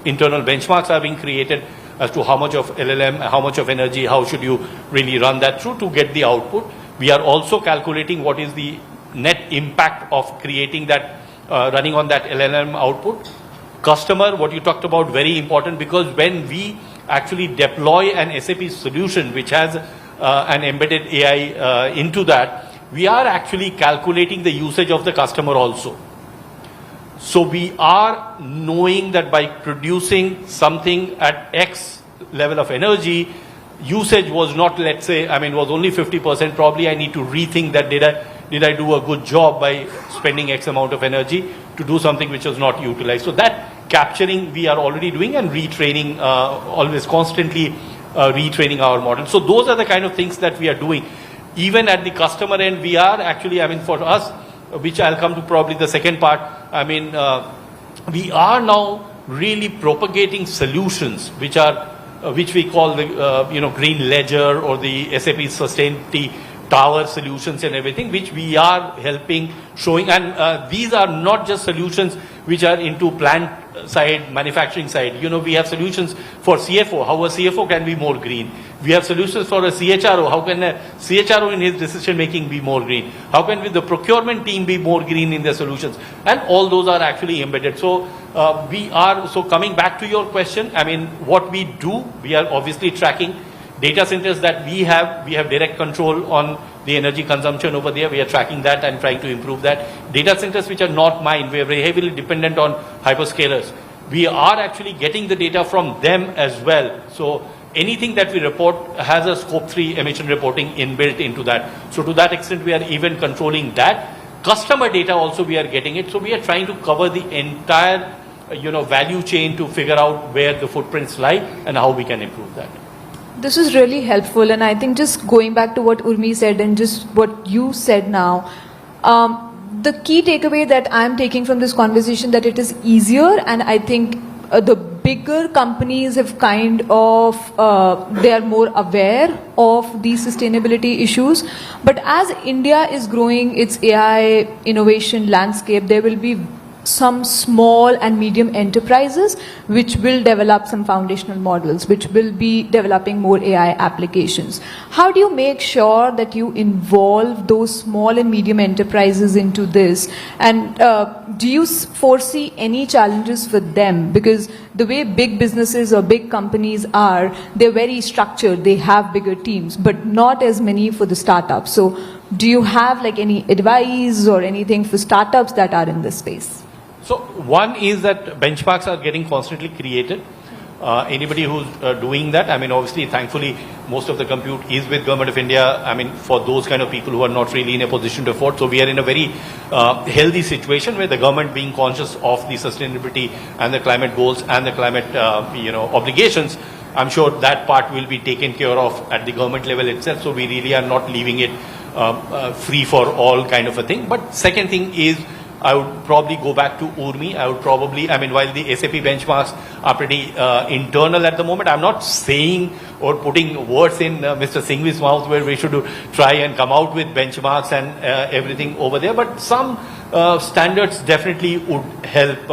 Internal benchmarks are being created as to how much of LLM, how much of energy, how should you really run that through to get the output. We are also calculating what is the net impact of creating that, running on that LLM output. Customer, what you talked about, very important, because when we actually deploy an SAP solution which has an embedded AI into that, we are actually calculating the usage of the customer also. So we are knowing that by producing something at X level of energy, usage was not, let's say, was only 50%, probably I need to rethink that. Did I do a good job by spending X amount of energy to do something which was not utilized? So that capturing we are already doing, and retraining, always constantly retraining our model. So those are the kind of things that we are doing. Even at the customer end, we are actually, for us, which I'll come to probably the second part, we are now really propagating solutions which are, which we call the, green ledger or the SAP Sustainability Tower solutions and everything, which we are helping, showing. And these are not just solutions which are into plant side, manufacturing side. We have solutions for CFO, how a CFO can be more green. We have solutions for a CHRO, how can a CHRO in his decision making be more green? How can the procurement team be more green in their solutions? And all those are actually embedded. So so coming back to your question, what we do, we are obviously tracking data centers that we have direct control on the energy consumption over there. We are tracking that and trying to improve that. Data centers which are not mine, we are very heavily dependent on hyperscalers. We are actually getting the data from them as well. So anything that we report has a scope 3 emission reporting inbuilt into that. So to that extent, we are even controlling that. Customer data also we are getting it. So we are trying to cover the entire value chain to figure out where the footprints lie and how we can improve that. This is really helpful, and I think just going back to what Urmi said and just what you said now, the key takeaway that I'm taking from this conversation, that it is easier, and I think the bigger companies have kind of, they are more aware of these sustainability issues. But as India is growing its AI innovation landscape, there will be some small and medium enterprises which will develop some foundational models, which will be developing more AI applications. How do you make sure that you involve those small and medium enterprises into this? And do you foresee any challenges for them? Because the way big businesses or big companies are, they're very structured, they have bigger teams, but not as many for the startups. So do you have any advice or anything for startups that are in this space? So one is that benchmarks are getting constantly created. Anybody who's doing that, obviously, thankfully, most of the compute is with Government of India, for those kind of people who are not really in a position to afford. So we are in a very healthy situation where the government being conscious of the sustainability and the climate goals and the climate, obligations, I'm sure that part will be taken care of at the government level itself. So we really are not leaving it free for all kind of a thing. But second thing is, I would probably go back to Urmi. I would probably, while the SAP benchmarks are pretty internal at the moment, I'm not saying or putting words in Mr. Singhvi's mouth where we should try and come out with benchmarks and everything over there. But some standards definitely would help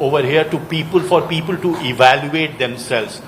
over here for people to evaluate themselves.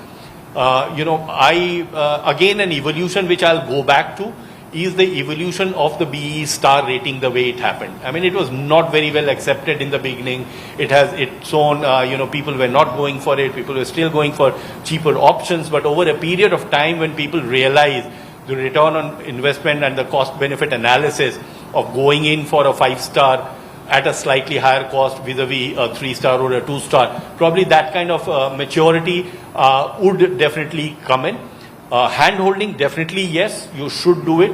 Again, an evolution which I'll go back to is the evolution of the BE star rating the way it happened. It was not very well accepted in the beginning. It has its own, people were not going for it. People were still going for cheaper options. But over a period of time when people realize the return on investment and the cost benefit analysis of going in for a 5-star at a slightly higher cost vis-a-vis a 3-star or a 2-star, probably that kind of maturity would definitely come in. Hand-holding, definitely yes, you should do it.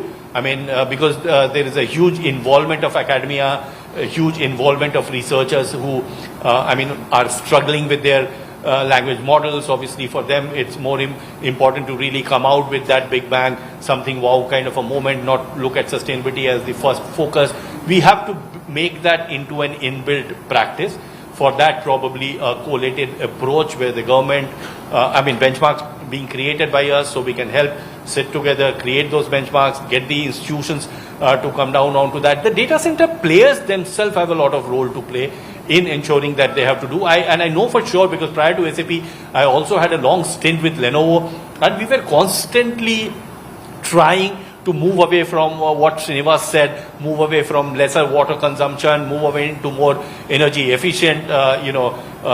Because there is a huge involvement of academia, a huge involvement of researchers who, are struggling with their language models. Obviously, for them, it's more important to really come out with that big bang, something wow kind of a moment, not look at sustainability as the first focus. We have to make that into an inbuilt practice. For that, probably a collated approach where the government, benchmarks being created by us, so we can help sit together, create those benchmarks, get the institutions to come down onto that. The data center players themselves have a lot of role to play in ensuring that they have to do. I know for sure, because prior to SAP, I also had a long stint with Lenovo, and we were constantly trying to move away from what Srinivas said, move away from lesser water consumption, move away into more energy efficient,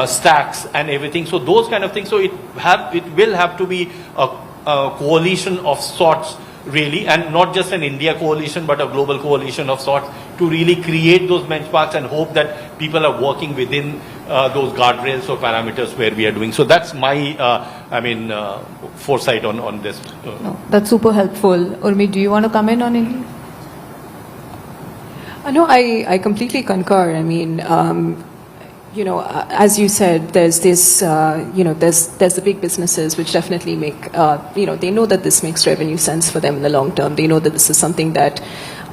stacks and everything. So those kind of things. So it will have to be a coalition of sorts, really, and not just an India coalition, but a global coalition of sorts, to really create those benchmarks and hope that people are working within those guardrails or parameters where we are doing. So that's my, foresight on this. No, that's super helpful. Urmi, do you want to comment on it? No, I completely concur. I mean, as you said, there's this, there's the big businesses which definitely make, they know that this makes revenue sense for them in the long term. They know that this is something that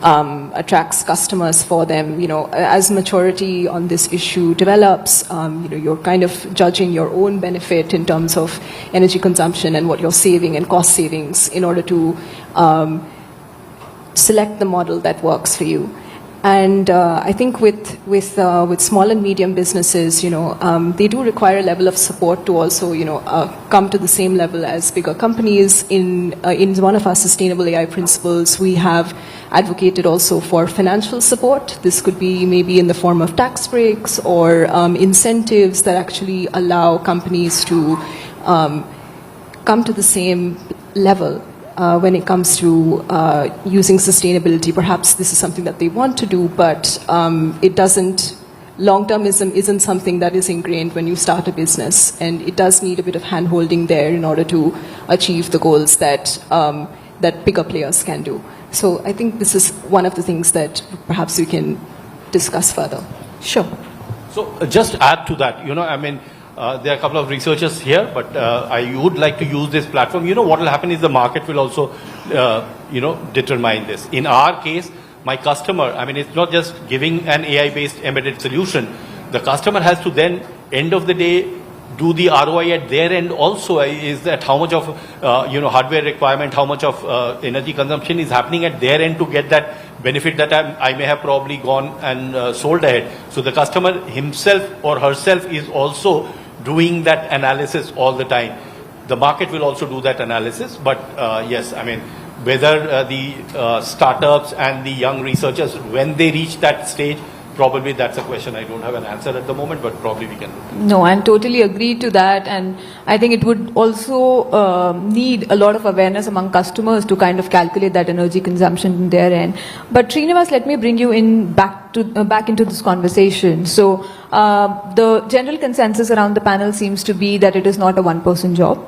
attracts customers for them. As maturity on this issue develops, you're kind of judging your own benefit in terms of energy consumption and what you're saving and cost savings in order to select the model that works for you. And I think with small and medium businesses, they do require a level of support to also, come to the same level as bigger companies. In one of our sustainable AI principles, we have advocated also for financial support. This could be maybe in the form of tax breaks or incentives that actually allow companies to come to the same level. When it comes to using sustainability. Perhaps this is something that they want to do, but it doesn't, long-termism isn't something that is ingrained when you start a business, and it does need a bit of hand-holding there in order to achieve the goals that, that bigger players can do. So I think this is one of the things that perhaps we can discuss further. Sure. So just add to that, there are a couple of researchers here, but I would like to use this platform. What will happen is the market will also, determine this. In our case, my customer, it's not just giving an AI-based embedded solution. The customer has to then, end of the day, do the ROI at their end also. Is that how much of, hardware requirement, how much of energy consumption is happening at their end to get that benefit that I may have probably gone and sold ahead. So the customer himself or herself is also doing that analysis all the time. The market will also do that analysis, but yes, whether the startups and the young researchers, when they reach that stage, probably that's a question I don't have an answer at the moment, but probably we can look at it. No, I'm totally agreed to that, and I think it would also need a lot of awareness among customers to kind of calculate that energy consumption in their end. But Srinivas, let me bring you in back into this conversation. So the general consensus around the panel seems to be that it is not a one-person job.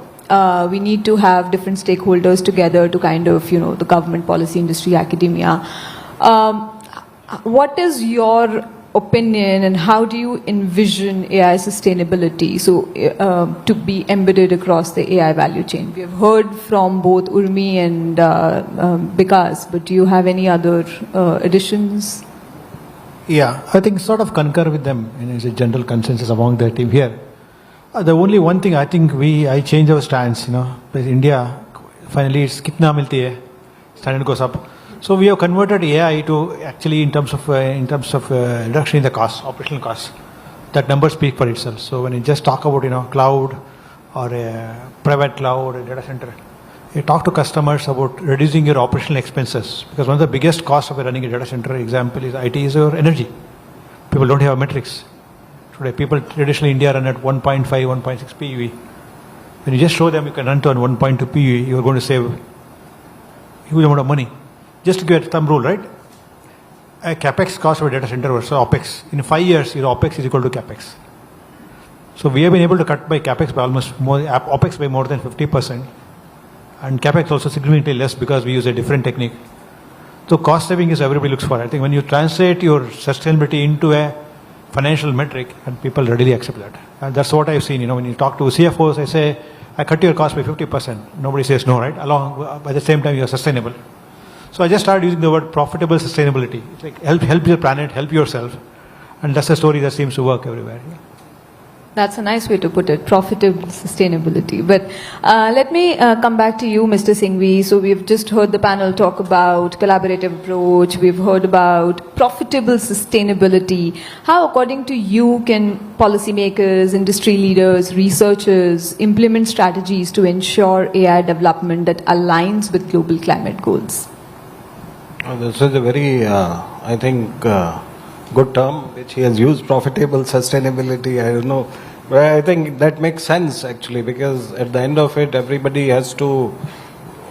We need to have different stakeholders together to kind of, the government, policy, industry, academia. What is your opinion and how do you envision AI sustainability to be embedded across the AI value chain? We have heard from both Urmi and Vikas, but do you have any other additions? Yeah, I think sort of concur with them. It's a general consensus among the team here. The only one thing I think I change our stance, because India, finally it's kitna milti hai, standard goes up. So we have converted AI to actually in terms of reduction in the cost, operational costs. That number speaks for itself. So when you just talk about cloud or a private cloud, a data center, you talk to customers about reducing your operational expenses, because one of the biggest costs of running a data center, example is IT, is your energy. People don't have metrics. Today, people traditionally in India run at 1.5, 1.6 PUE. When you just show them you can run to 1.2 PUE, you're going to save a huge amount of money. Just to give a thumb rule, right? A capex cost of a data center versus OPEX. In 5 years, your OPEX is equal to capex. So we have been able to cut by capex by almost OPEX by more than 50%. And capex also significantly less because we use a different technique. So cost saving is everybody looks for. I think when you translate your sustainability into a financial metric, and people readily accept that. And that's what I've seen. When you talk to CFOs, I say, I cut your cost by 50%. Nobody says no, right? By the same time, you're sustainable. So I just started using the word profitable sustainability. It's like help your planet, help yourself. And that's a story that seems to work everywhere. Yeah. That's a nice way to put it, profitable sustainability. But let me come back to you, Mr. Singhvi. So we've just heard the panel talk about collaborative approach. We've heard about profitable sustainability. How, according to you, can policymakers, industry leaders, researchers implement strategies to ensure AI development that aligns with global climate goals? This is a very, I think, good term which he has used, profitable sustainability. I don't know, but I think that makes sense actually, because at the end of it, everybody has to,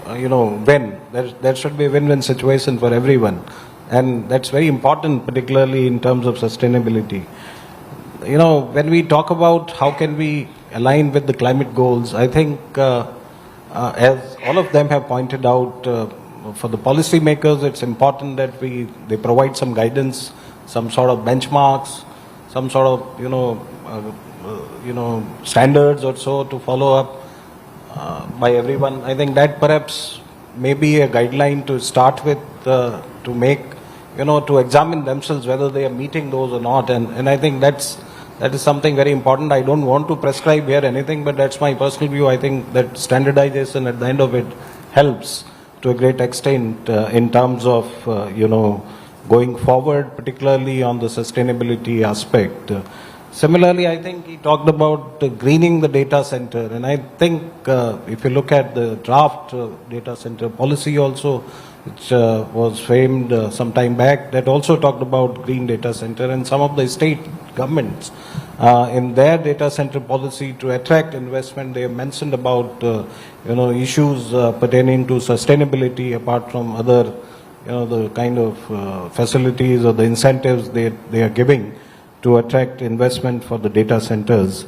win. There should be a win-win situation for everyone, and that's very important, particularly in terms of sustainability. When we talk about how can we align with the climate goals, I think as all of them have pointed out, for the policymakers, it's important that they provide some guidance, some sort of benchmarks, some sort of standards or so to follow up by everyone. I think that perhaps may be a guideline to start with, to make, to examine themselves whether they are meeting those or not. And I think that is something very important. I don't want to prescribe here anything, but that's my personal view. I think that standardization at the end of it helps to a great extent in terms of, going forward, particularly on the sustainability aspect. Similarly, I think he talked about greening the data center, and I think if you look at the draft data center policy also, which was framed some time back, that also talked about green data center, and some of the state governments in their data center policy to attract investment, they have mentioned about issues pertaining to sustainability apart from other the kind of facilities or the incentives they are giving to attract investment for the data centers.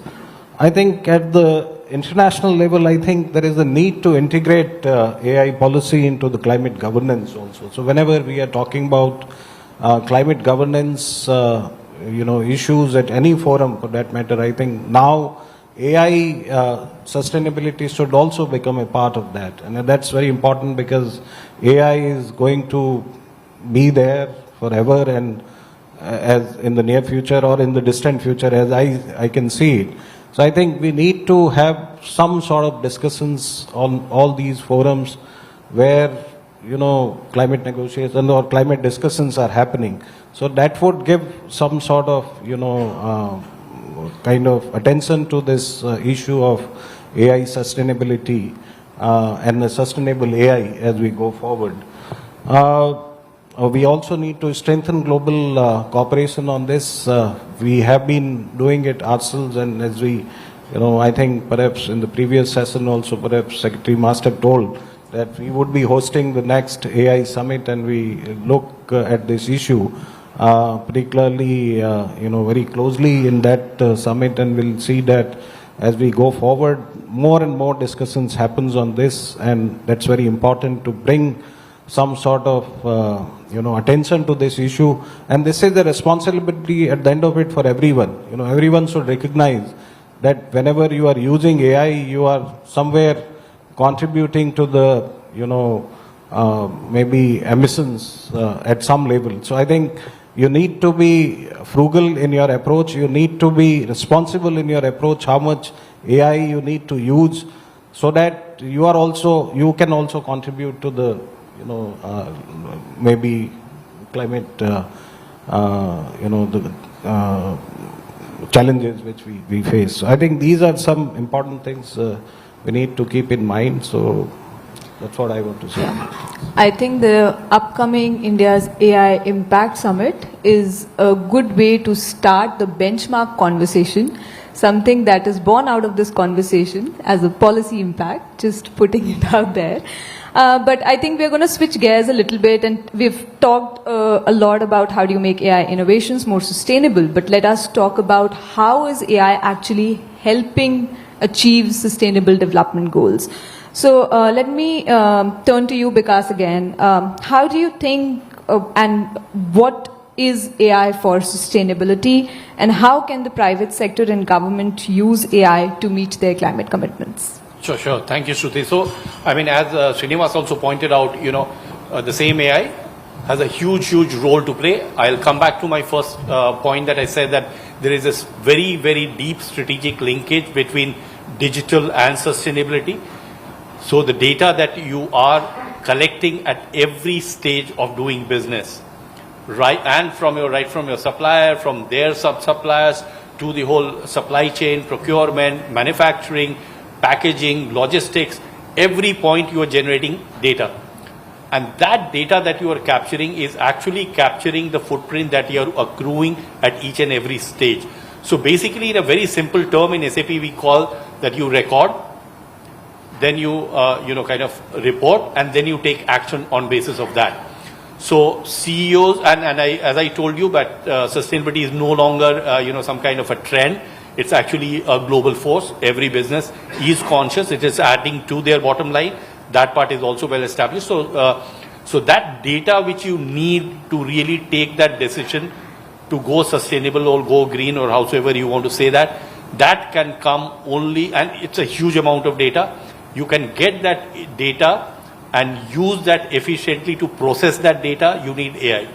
I think at the international level, I think there is a need to integrate AI policy into the climate governance also. So whenever we are talking about climate governance, issues at any forum for that matter, I think now AI sustainability should also become a part of that. And that's very important because AI is going to be there forever and as in the near future or in the distant future as I can see it. So I think we need to have some sort of discussions on all these forums where, climate negotiations or climate discussions are happening. So that would give some sort of, kind of attention to this issue of AI sustainability and the sustainable AI as we go forward. We also need to strengthen global cooperation on this. We have been doing it ourselves, and as we, I think perhaps in the previous session also, perhaps Secretary Master told that we would be hosting the next AI summit, and we look at this issue particularly, very closely in that summit, and we'll see that as we go forward, more and more discussions happens on this, and that's very important to bring some sort of, attention to this issue. And this is the responsibility at the end of it for everyone. Everyone should recognize that whenever you are using AI, you are somewhere contributing to the, maybe emissions at some level. So I think you need to be frugal in your approach. You need to be responsible in your approach, how much AI you need to use, so that you can also contribute to the, maybe climate, the challenges which we face. So I think these are some important things we need to keep in mind. So that's what I want to say. I think the upcoming India's AI Impact Summit is a good way to start the benchmark conversation, something that is born out of this conversation as a policy impact, just putting it out there. But I think we're going to switch gears a little bit, and we've talked a lot about how do you make AI innovations more sustainable, but let us talk about how is AI actually helping achieve sustainable development goals. So let me turn to you, Vikas, again. How do you think and what is AI for sustainability, and how can the private sector and government use AI to meet their climate commitments? Sure. Thank you, Shruti. So, as Srinivas also pointed out, the same AI has a huge role to play. I'll come back to my first point that I said that there is this very, very deep strategic linkage between digital and sustainability. So the data that you are collecting at every stage of doing business, right, and from your supplier, from their sub-suppliers to the whole supply chain, procurement, manufacturing, packaging, logistics, every point you are generating data. And that data that you are capturing is actually capturing the footprint that you are accruing at each and every stage. So basically, in a very simple term in SAP, we call that you record, then you kind of report, and then you take action on basis of that. So CEOs, as I told you, but sustainability is no longer some kind of a trend. It's actually a global force. Every business is conscious. It is adding to their bottom line. That part is also well established. So that data which you need to really take that decision to go sustainable or go green or howsoever you want to say that, that can come only, and it's a huge amount of data. You can get that data and use that efficiently to process that data. You need AI.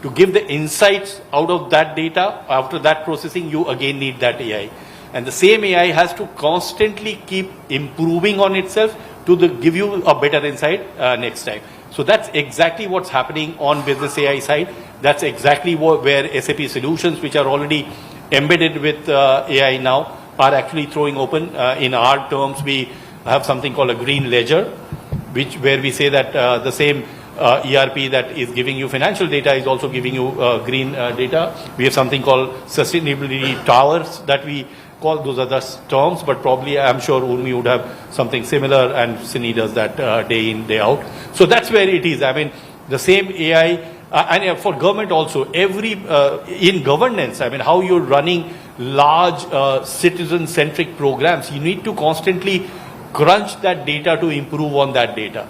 To give the insights out of that data, after that processing, you again need that AI. And the same AI has to constantly keep improving on itself to give you a better insight next time. So that's exactly what's happening on business AI side. That's exactly where SAP solutions, which are already embedded with AI now, are actually throwing open. In our terms, we have something called a green ledger, where we say that the same ERP that is giving you financial data is also giving you green data. We have something called sustainability towers that we call, those are the terms, but probably I'm sure Urmi would have something similar, and Sini does that day in, day out. So that's where it is. I mean, the same AI, and for government also, in governance, I mean, how you're running large citizen-centric programs, you need to constantly crunch that data to improve on that data.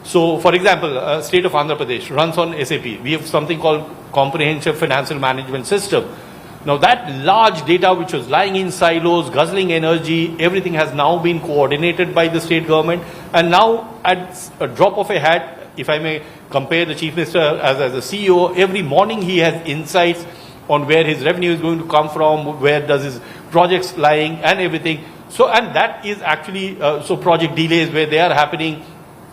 So, for example, state of Andhra Pradesh runs on SAP. We have something called Comprehensive Financial Management System. Now, that large data which was lying in silos, guzzling energy, everything has now been coordinated by the state government. And now, at a drop of a hat, if I may compare the Chief Minister as a CEO, every morning he has insights on where his revenue is going to come from, where does his projects lying, and everything. So, and that is actually, so project delays where they are happening,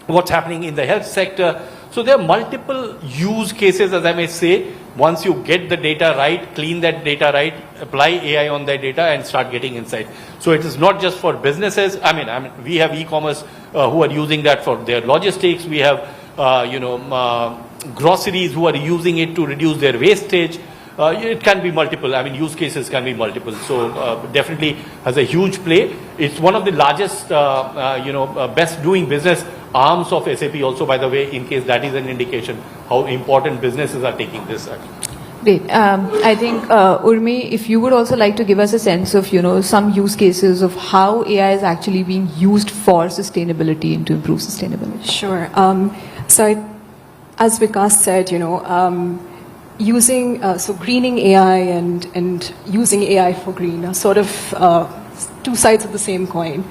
what's happening in the health sector. So there are multiple use cases, as I may say, once you get the data right, clean that data right, apply AI on that data and start getting insight. So it is not just for businesses. I mean, we have e-commerce who are using that for their logistics. We have, groceries who are using it to reduce their wastage. It can be multiple. I mean, use cases can be multiple. So definitely has a huge play. It's one of the largest, best doing business arms of SAP also, by the way, in case that is an indication how important businesses are taking this. Great. I think, Urmi, if you would also like to give us a sense of, some use cases of how AI is actually being used for sustainability and to improve sustainability. Sure. So as Vikas said, using, greening AI and using AI for green are sort of two sides of the same coin.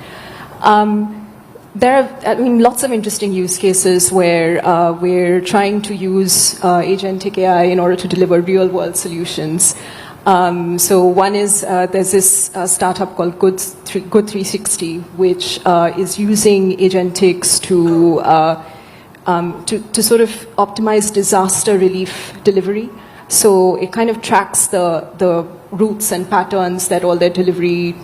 There are, lots of interesting use cases where we're trying to use agentic AI in order to deliver real-world solutions. So one is, there's this startup called Good 360, which is using agentics to sort of optimize disaster relief delivery. So it kind of tracks the routes and patterns that all their delivery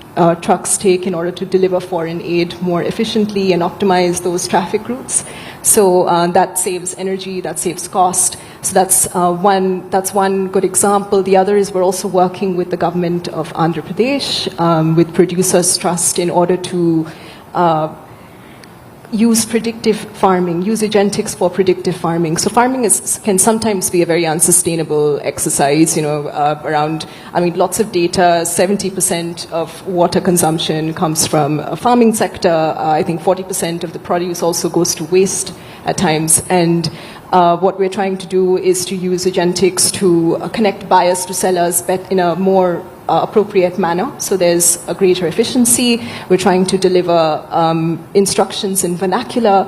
trucks take in order to deliver foreign aid more efficiently and optimize those traffic routes. So that saves energy, that saves cost. So that's one good example. The other is we're also working with the government of Andhra Pradesh with Producers Trust in order to use predictive farming, use agentics for predictive farming. So farming can sometimes be a very unsustainable exercise, lots of data, 70% of water consumption comes from a farming sector. I think 40% of the produce also goes to waste at times. And what we're trying to do is to use agentics to connect buyers to sellers in a more appropriate manner, so there's a greater efficiency. We're trying to deliver instructions in vernacular,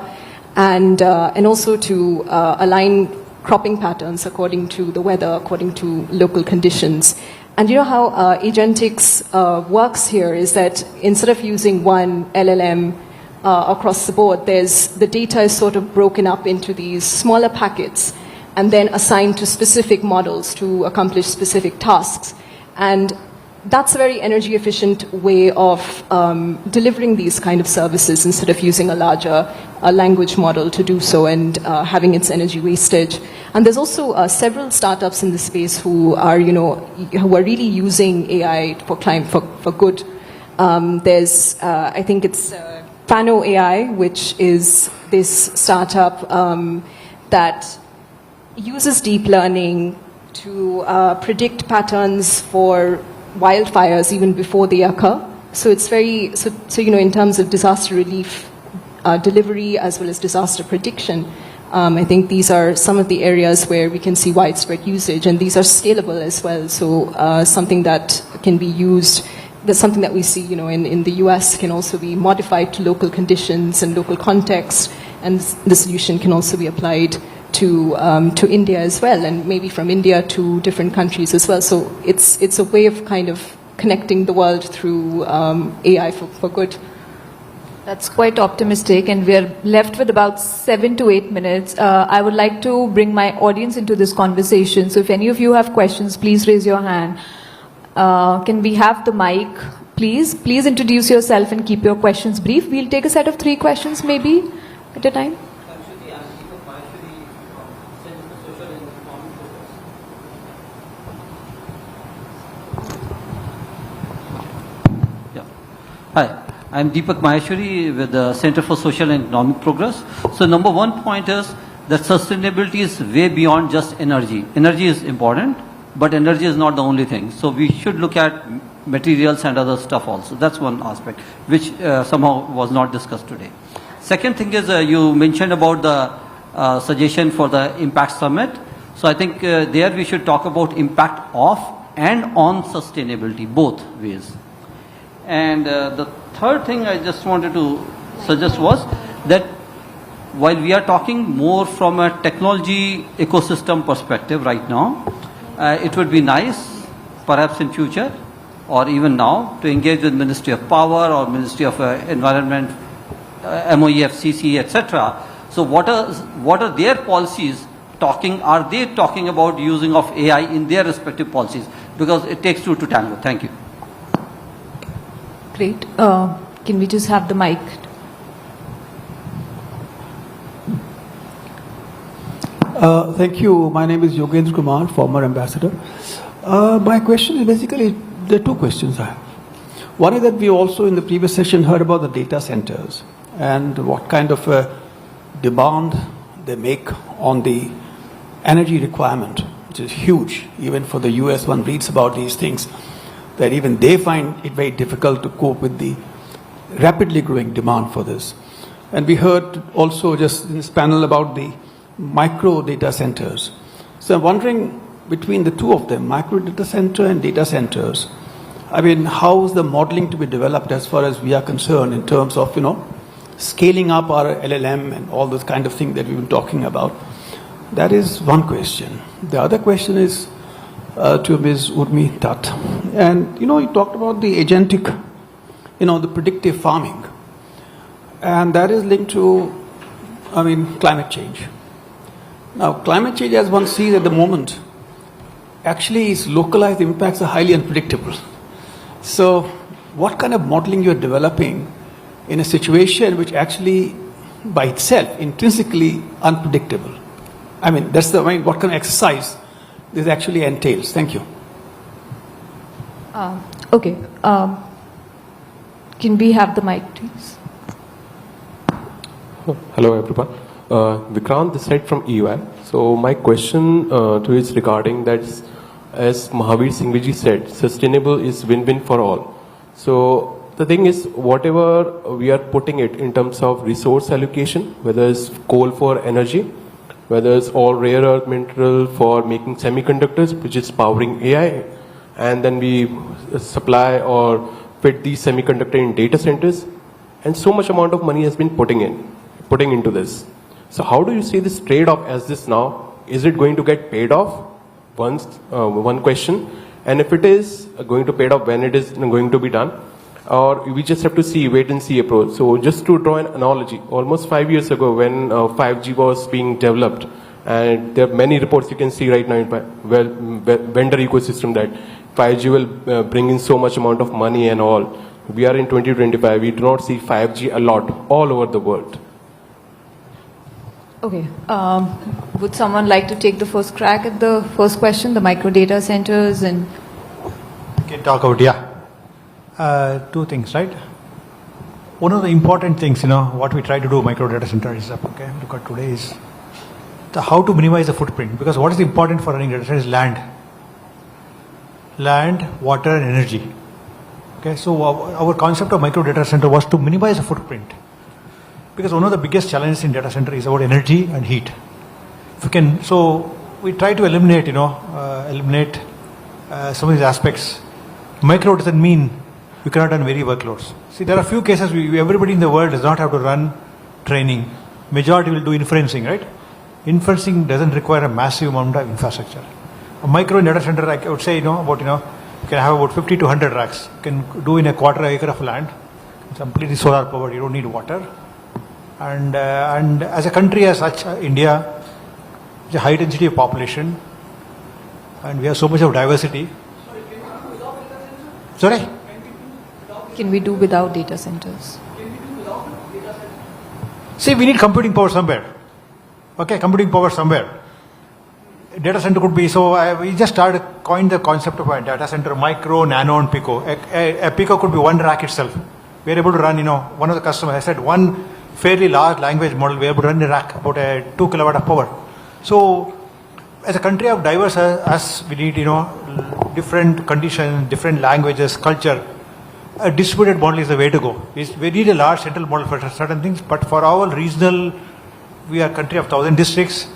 and also to align cropping patterns according to the weather, according to local conditions. And how agentics works here is that instead of using one LLM across the board, the data is sort of broken up into these smaller packets and then assigned to specific models to accomplish specific tasks. And that's a very energy efficient way of delivering these kind of services instead of using a larger language model to do so and having its energy wastage. And there's also several startups in the space who are really using AI for good. There's I think it's Pano AI, which is this startup that uses deep learning to predict patterns for wildfires even before they occur. So it's very, so in terms of disaster relief delivery as well as disaster prediction, I think these are some of the areas where we can see widespread usage, and these are scalable as well. So something that can be used, that's something that we see, in the US can also be modified to local conditions and local context, and the solution can also be applied to India as well, and maybe from India to different countries as well. So it's a way of kind of connecting the world through AI for good. That's quite optimistic, and we're left with about 7 to 8 minutes. I would like to bring my audience into this conversation. So if any of you have questions, please raise your hand. Can we have the mic, please? Please introduce yourself and keep your questions brief. We'll take a set of 3 questions maybe at a time. Hi, I'm Deepak Maheshwari with the Center for Social and Economic Progress. So number one point is that sustainability is way beyond just energy. Energy is important, but energy is not the only thing. So we should look at materials and other stuff also. That's one aspect, which somehow was not discussed today. Second thing is you mentioned about the suggestion for the Impact Summit. So I think there we should talk about impact of and on sustainability, both ways. And the third thing I just wanted to suggest was that while we are talking more from a technology ecosystem perspective right now, it would be nice, perhaps in future or even now, to engage with Ministry of Power or Ministry of Environment, MOEF, CC, etc. So what are their policies talking? Are they talking about using of AI in their respective policies? Because it takes two to tango. Thank you. Great. Can we just have the mic? Thank you. My name is Yogendra Kumar, former ambassador. My question is basically, there are 2 questions I have. One is that we also in the previous session heard about the data centers and what kind of demand they make on the energy requirement, which is huge. Even for the US, one reads about these things, that even they find it very difficult to cope with the rapidly growing demand for this. And we heard also just in this panel about the micro data centers. So I'm wondering, between the two of them, micro data center and data centers, I mean, how is the modeling to be developed as far as we are concerned in terms of, scaling up our LLM and all those kind of things that we've been talking about? That is one question. The other question is to Ms. Urmi Tat. And, you talked about the agentic, the predictive farming. And that is linked to, climate change. Now, climate change, as one sees at the moment, actually its localized impacts are highly unpredictable. So, what kind of modeling you're developing in a situation which actually, by itself, intrinsically unpredictable? That's what kind of exercise this actually entails. Thank you. Okay. Can we have the mic, please? Hello, everyone. Vikrant, this side from EY. So my question to you is regarding that, as Mahavir Singhviji said, sustainable is win-win for all. So the thing is, whatever we are putting it in terms of resource allocation, whether it's coal for energy, whether it's all rare earth mineral for making semiconductors, which is powering AI, and then we supply or fit these semiconductor in data centers, and so much amount of money has been putting into this. So how do you see this trade-off as this now? Is it going to get paid off? One question. And if it is going to pay off, when it is going to be done? Or we just have to wait and see approach. So just to draw an analogy, almost 5 years ago when 5G was being developed, and there are many reports you can see right now in vendor ecosystem that 5G will bring in so much amount of money and all. We are in 2025, we do not see 5G a lot all over the world. Okay. Would someone like to take the first crack at the first question, the micro data centers and... Can talk about, 2 things, right? One of the important things, what we try to do micro data center is, look at today is how to minimize the footprint, because what is important for running data center is land. land, water, and energy. Okay, so our concept of micro data center was to minimize the footprint, because one of the biggest challenges in data center is about energy and heat. If we can, so we try to eliminate some of these aspects. Micro doesn't mean you cannot run very workloads. See, there are a few cases everybody in the world does not have to run training. Majority will do inferencing, right? Inferencing doesn't require a massive amount of infrastructure. A micro data center, I would say, you can have about 50 to 100 racks. You can do in a quarter acre of land. It's completely solar powered. You don't need water. And as a country as such, India is a high density of population, and we have so much of diversity. Sorry? Can we do without data centers? See, we need computing power somewhere. Okay, computing power somewhere. Data center could be, we just coined the concept of a data center, micro, nano, and pico. A pico could be one rack itself. We are able to run, one of the customers, I said, one fairly large language model, we are able to run a rack about a 2 kilowatt of power. So, as a country of diverse us, we need, different conditions, different languages, culture. A distributed model is the way to go. We need a large central model for certain things, but for our regional, we are a country of 1,000 districts,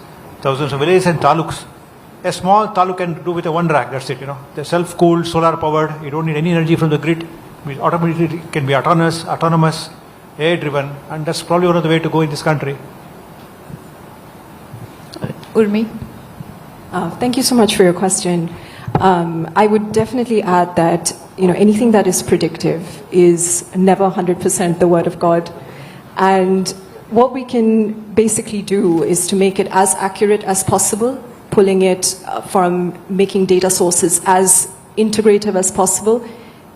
thousands of villages and taluks. A small taluk can do with a one rack, that's it, They're self-cooled, solar powered, you don't need any energy from the grid. It automatically can be autonomous, AI driven, and that's probably one of the way to go in this country. Urmi? Thank you so much for your question. I would definitely add that anything that is predictive is never 100% the word of God. And what we can basically do is to make it as accurate as possible, pulling it from making data sources as integrative as possible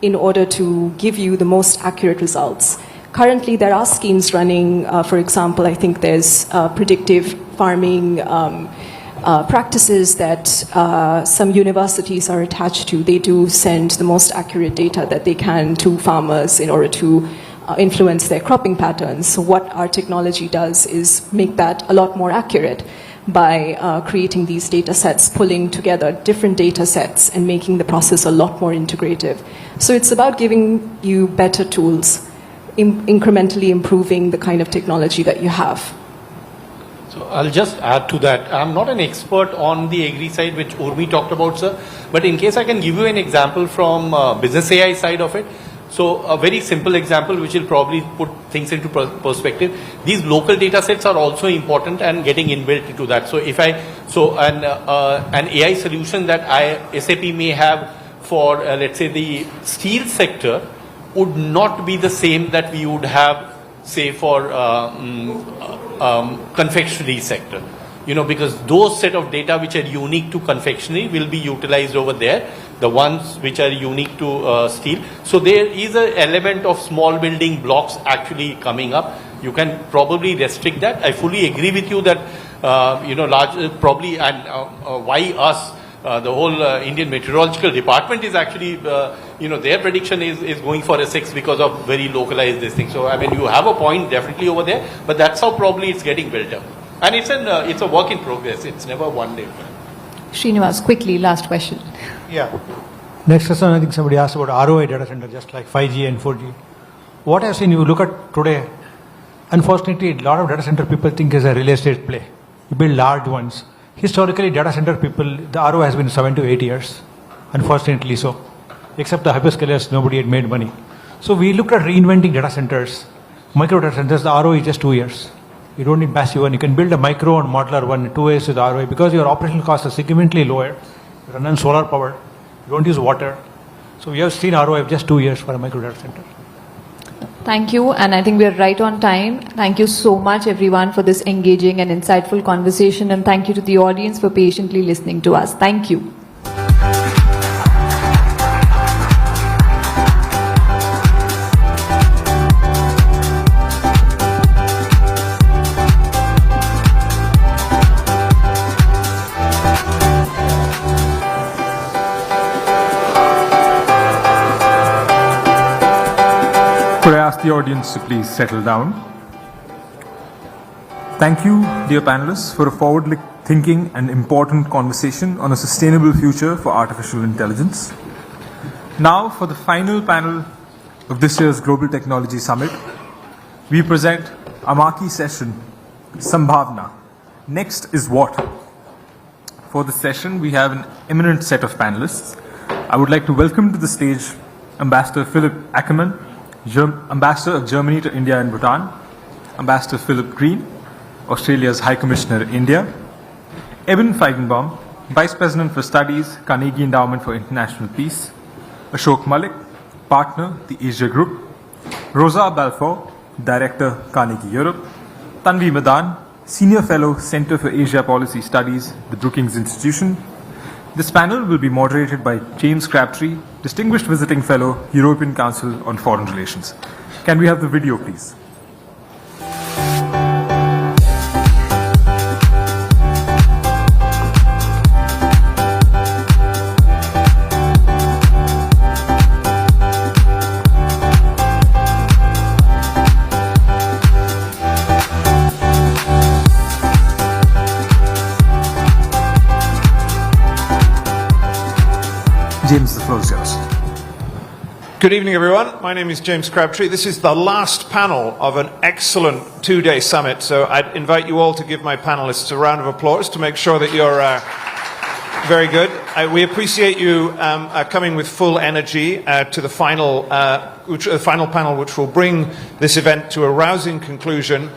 in order to give you the most accurate results. Currently, there are schemes running, for example, I think there's predictive farming practices that some universities are attached to. They do send the most accurate data that they can to farmers in order to influence their cropping patterns. So what our technology does is make that a lot more accurate by creating these data sets, pulling together different data sets and making the process a lot more integrative. So it's about giving you better tools, incrementally improving the kind of technology that you have. So I'll just add to that. I'm not an expert on the agri side, which Urmi talked about, sir. But in case I can give you an example from business AI side of it. So a very simple example, which will probably put things into perspective. These local data sets are also important and getting inbuilt into that. So if an AI solution that SAP may have for let's say the steel sector would not be the same that we would have, say, for confectionery sector. Because those set of data which are unique to confectionery will be utilized over there, the ones which are unique to steel. So there is an element of small building blocks actually coming up. You can probably restrict that. I fully agree with you that, large, probably, and why us? The whole Indian Meteorological Department is actually, their prediction is going for a 6 because of very localized this thing. So, you have a point definitely over there, but that's how probably it's getting built up. And it's a work in progress. It's never one day. Srinivas, quickly, last question. Yeah. Next question, I think somebody asked about ROI data center, just like 5G and 4G. What I've seen, you look at today, unfortunately, a lot of data center people think it's a real estate play. You build large ones. Historically, data center people, the ROI has been 7 to 8 years. Unfortunately so. Except the hyperscalers, nobody had made money. So we looked at reinventing data centers, micro data centers, the ROI is just 2 years. You don't need massive one. You can build a micro and modular one, 2 years with ROI, because your operational costs are significantly lower. You run on solar power. You don't use water. So we have seen ROI of just 2 years for a micro data center. Thank you, and I think we are right on time. Thank you so much, everyone, for this engaging and insightful conversation, and thank you to the audience for patiently listening to us. Thank you. Could I ask the audience to please settle down? Thank you, dear panelists, for a forward-thinking and important conversation on a sustainable future for artificial intelligence. Now, for the final panel of this year's Global Technology Summit, we present a marquee session, Sambhavna. Next is what? For this session, we have an eminent set of panelists. I would like to welcome to the stage Ambassador Philip Ackermann, Ambassador of Germany to India and Bhutan, Ambassador Philip Green, Australia's High Commissioner in India, Eben Feigenbaum, Vice President for Studies, Carnegie Endowment for International Peace, Ashok Malik, Partner, the Asia Group, Rosa Balfour, Director, Carnegie Europe, Tanvi Madan, Senior Fellow, Center for Asia Policy Studies, the Brookings Institution. This panel will be moderated by James Crabtree, Distinguished Visiting Fellow, European Council on Foreign Relations. Can we have the video, please? James, the floor is yours. Good evening, everyone. My name is James Crabtree. This is the last panel of an excellent two-day summit, so I'd invite you all to give my panelists a round of applause to make sure that you're very good. We appreciate you coming with full energy to the final panel, which will bring this event to a rousing conclusion.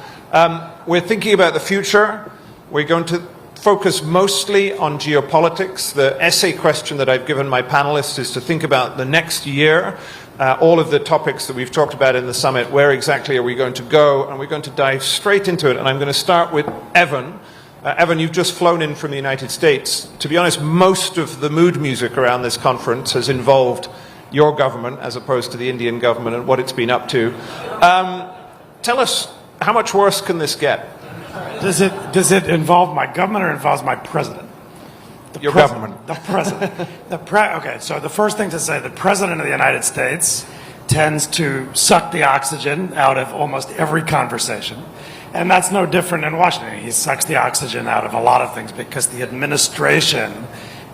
We're thinking about the future. We're going to focus mostly on geopolitics. The essay question that I've given my panelists is to think about the next year, all of the topics that we've talked about in the summit, where exactly are we going to go, and we're going to dive straight into it. And I'm going to start with Evan. Evan, you've just flown in from the United States. To be honest, most of the mood music around this conference has involved your government as opposed to the Indian government and what it's been up to. Tell us, how much worse can this get? Does it involve my government or involves my president? Your government. The president. Okay, so the first thing to say, the president of the United States tends to suck the oxygen out of almost every conversation. And that's no different in Washington. He sucks the oxygen out of a lot of things because the administration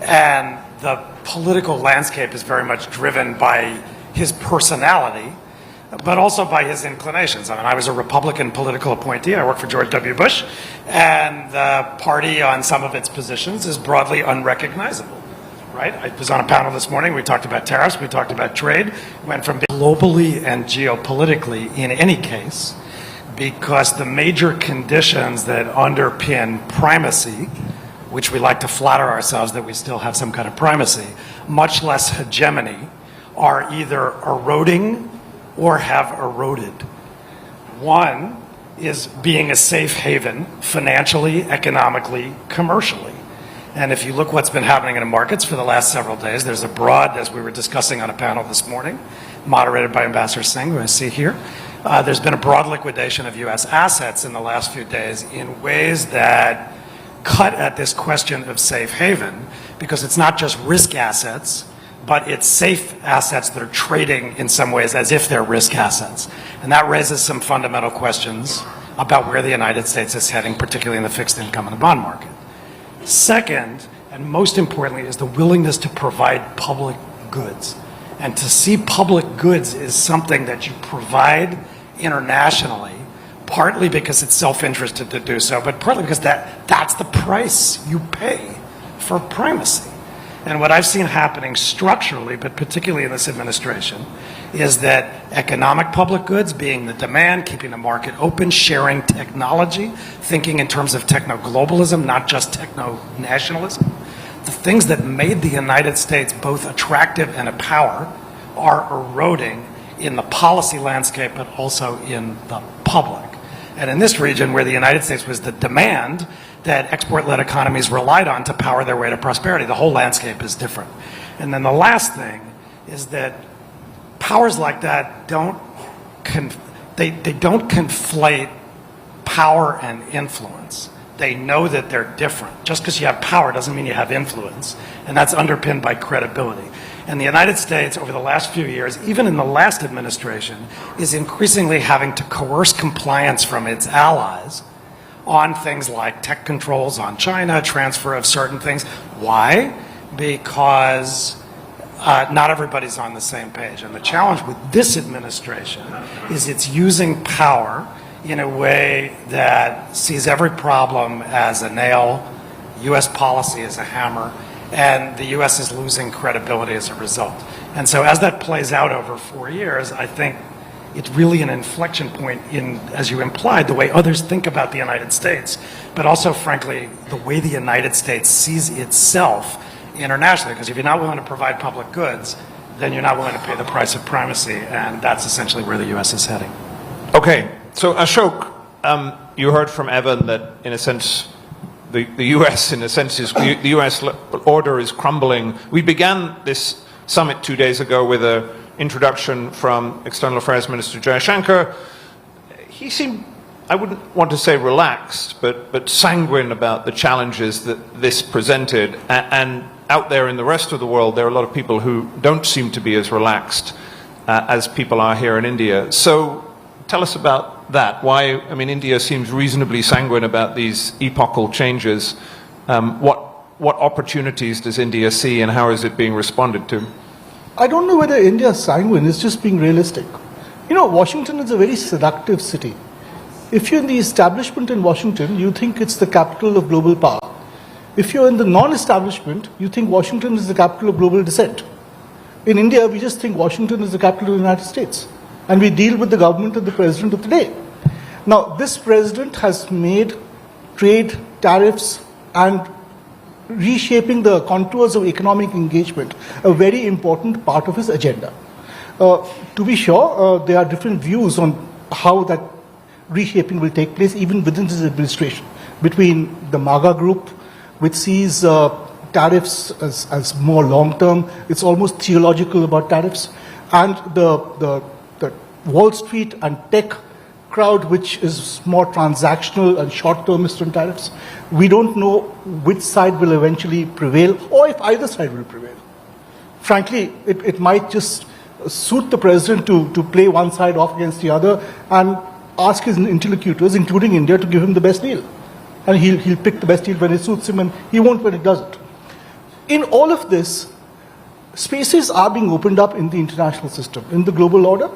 and the political landscape is very much driven by his personality, but also by his inclinations. I mean, I was a Republican political appointee. I worked for George W. Bush, and the party on some of its positions is broadly unrecognizable, right? I was on a panel this morning. We talked about tariffs. We talked about trade. Went from globally and geopolitically in any case, because the major conditions that underpin primacy, which we like to flatter ourselves that we still have some kind of primacy, much less hegemony, are either eroding or have eroded. One is being a safe haven financially, economically, commercially. And if you look what's been happening in the markets for the last several days, there's a broad, as we were discussing on a panel this morning, moderated by Ambassador Singh, who I see here, there's been a broad liquidation of U.S. assets in the last few days in ways that cut at this question of safe haven, because it's not just risk assets, but it's safe assets that are trading in some ways as if they're risk assets. And that raises some fundamental questions about where the United States is heading, particularly in the fixed income and the bond market. Second, and most importantly, is the willingness to provide public goods. And to see public goods is something that you provide internationally, partly because it's self-interested to do so, but partly because that's the price you pay for primacy. And what I've seen happening structurally, but particularly in this administration, is that economic public goods being the demand, keeping the market open, sharing technology, thinking in terms of techno-globalism, not just techno-nationalism, the things that made the United States both attractive and a power are eroding in the policy landscape, but also in the public. And in this region where the United States was the demand that export-led economies relied on to power their way to prosperity, the whole landscape is different. And then the last thing is that powers like that don't conflate power and influence. They know that they're different. Just because you have power doesn't mean you have influence. And that's underpinned by credibility. And the United States, over the last few years, even in the last administration, is increasingly having to coerce compliance from its allies on things like tech controls on China, transfer of certain things. Why? Because not everybody's on the same page. And the challenge with this administration is it's using power in a way that sees every problem as a nail, U.S. policy as a hammer, and the U.S. is losing credibility as a result. And so as that plays out over 4 years, I think it's really an inflection point in, as you implied, the way others think about the United States, but also, frankly, the way the United States sees itself internationally. Because if you're not willing to provide public goods, then you're not willing to pay the price of primacy, and that's essentially where the U.S. is heading. Okay, so Ashok, you heard from Evan that, in a sense, the U.S. in a sense is the U.S. order is crumbling. We began this summit 2 days ago with an introduction from External Affairs Minister Jaishankar. He seemed, I wouldn't want to say relaxed, but sanguine about the challenges that this presented. And out there in the rest of the world, there are a lot of people who don't seem to be as relaxed as people are here in India. So tell us about that. Why, I mean, India seems reasonably sanguine about these epochal changes. What opportunities does India see, and how is it being responded to? I don't know whether India is sanguine, it's just being realistic. You know, Washington is a very seductive city. If you're in the establishment in Washington, you think it's the capital of global power. If you're in the non-establishment, you think Washington is the capital of global dissent. In India, we just think Washington is the capital of the United States. And we deal with the government and the president of the day. Now, this president has made trade, tariffs, and reshaping the contours of economic engagement a very important part of his agenda. To be sure, there are different views on how that reshaping will take place even within his administration. Between the MAGA group, which sees tariffs as more long-term, it's almost theological about tariffs, and the Wall Street and tech crowd, which is more transactional and short-termist on tariffs. We don't know which side will eventually prevail, or if either side will prevail. Frankly, it might just suit the president to play one side off against the other and ask his interlocutors, including India, to give him the best deal. And he'll pick the best deal when it suits him, and he won't when it doesn't. In all of this, spaces are being opened up in the international system, in the global order,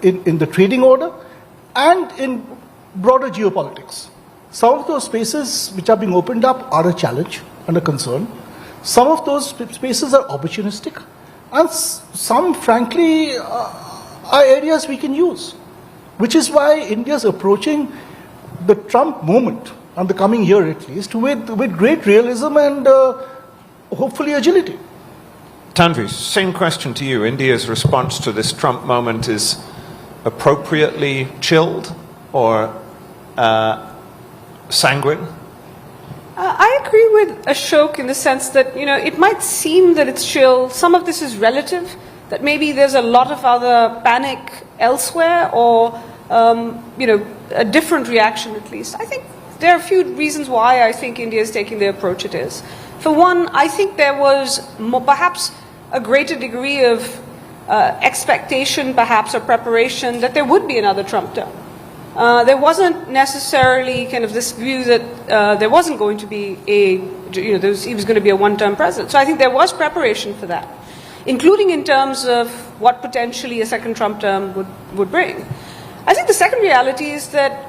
in the trading order, and in broader geopolitics. Some of those spaces which are being opened up are a challenge and a concern. Some of those spaces are opportunistic, and some, frankly, are areas we can use, which is why India is approaching the Trump moment, and the coming year at least, with great realism and hopefully agility. Tanvi, same question to you. India's response to this Trump moment is appropriately chilled or sanguine? I agree with Ashok in the sense that, you know, it might seem that it's chill. Some of this is relative, that maybe there's a lot of other panic elsewhere, or, you know, a different reaction at least. I think there are a few reasons why I think India is taking the approach it is. For one, I think there was perhaps a greater degree of expectation, perhaps, or preparation that there would be another Trump term. There wasn't necessarily kind of this view that there wasn't going to be he was going to be a one-term president. So I think there was preparation for that, including in terms of what potentially a second Trump term would bring. I think the second reality is that,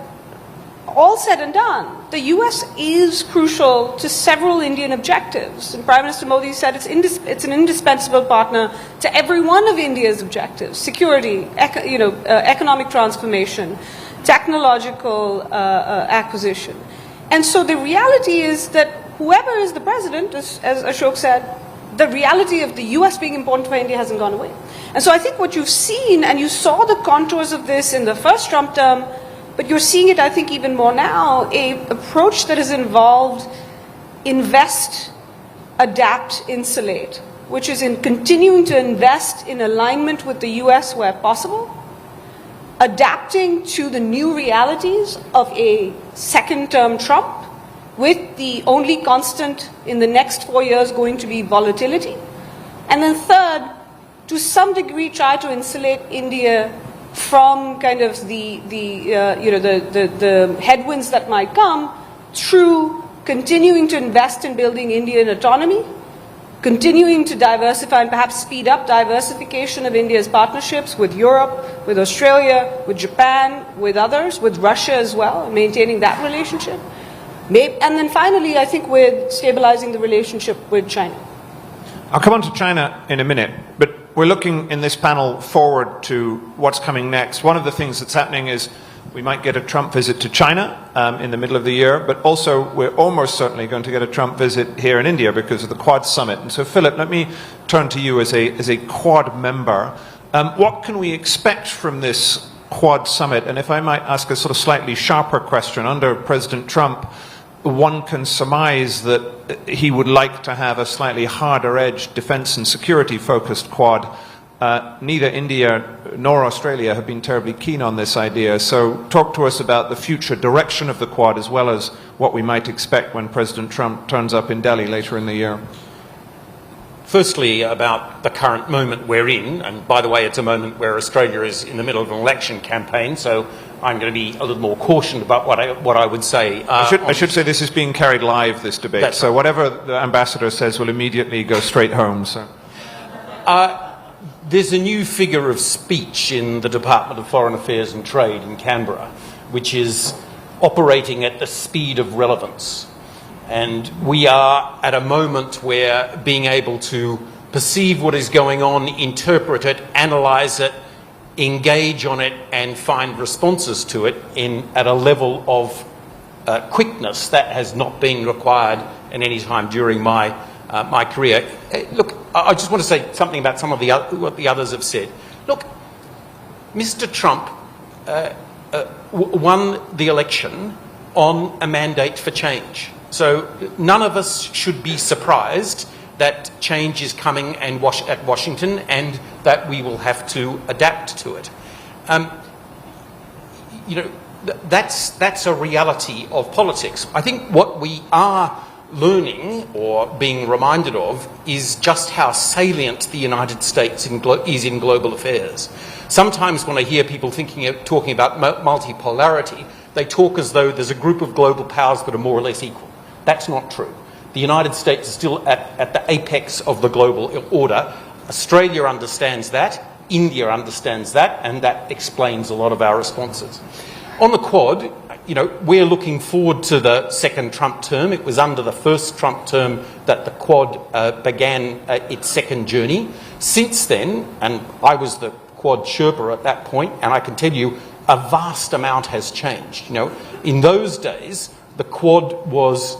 all said and done, the US is crucial to several Indian objectives. And Prime Minister Modi said it's an indispensable partner to every one of India's objectives: security, economic transformation, technological acquisition. And so the reality is that whoever is the president, as Ashok said, the reality of the US being important for India hasn't gone away. And so I think what you've seen, and you saw the contours of this in the first Trump term, but you're seeing it, I think, even more now, an approach that has involved invest, adapt, insulate, which is in continuing to invest in alignment with the US where possible, adapting to the new realities of a second-term Trump, with the only constant in the next 4 years going to be volatility. And then third, to some degree try to insulate India from kind of the headwinds that might come through continuing to invest in building Indian autonomy, continuing to diversify and perhaps speed up diversification of India's partnerships with Europe, with Australia, with Japan, with others, with Russia as well, maintaining that relationship. And then finally, I think with stabilizing the relationship with China. I'll come on to China in a minute, but we're looking in this panel forward to what's coming next. One of the things that's happening is we might get a Trump visit to China in the middle of the year, but also we're almost certainly going to get a Trump visit here in India because of the Quad Summit. And so, Philip, let me turn to you as a Quad member. What can we expect from this Quad Summit? And if I might ask a sort of slightly sharper question, under President Trump, one can surmise that he would like to have a slightly harder-edged defense and security-focused Quad. Neither India nor Australia have been terribly keen on this idea. So talk to us about the future direction of the Quad as well as what we might expect when President Trump turns up in Delhi later in the year. Firstly, about the current moment we're in, and by the way, it's a moment where Australia is in the middle of an election campaign, so I'm going to be a little more cautioned about what I would say. I should say this is being carried live, this debate, so whatever the ambassador says will immediately go straight home. So. There's a new figure of speech in the Department of Foreign Affairs and Trade in Canberra, which is operating at the speed of relevance. And we are at a moment where being able to perceive what is going on, interpret it, analyse it, engage on it and find responses to it at a level of quickness that has not been required at any time during my career. Look, I just want to say something about some of what the others have said. Look, Mr. Trump won the election on a mandate for change. So none of us should be surprised that change is coming at Washington and that we will have to adapt to it. That's a reality of politics. I think what we are learning or being reminded of is just how salient the United States is in global affairs. Sometimes when I hear people talking about multipolarity, they talk as though there's a group of global powers that are more or less equal. That's not true. The United States is still at the apex of the global order. Australia understands that, India understands that, and that explains a lot of our responses. On the Quad, we're looking forward to the second Trump term. It was under the first Trump term that the Quad began its second journey. Since then, and I was the Quad Sherpa at that point, and I can tell you a vast amount has changed. In those days, the Quad was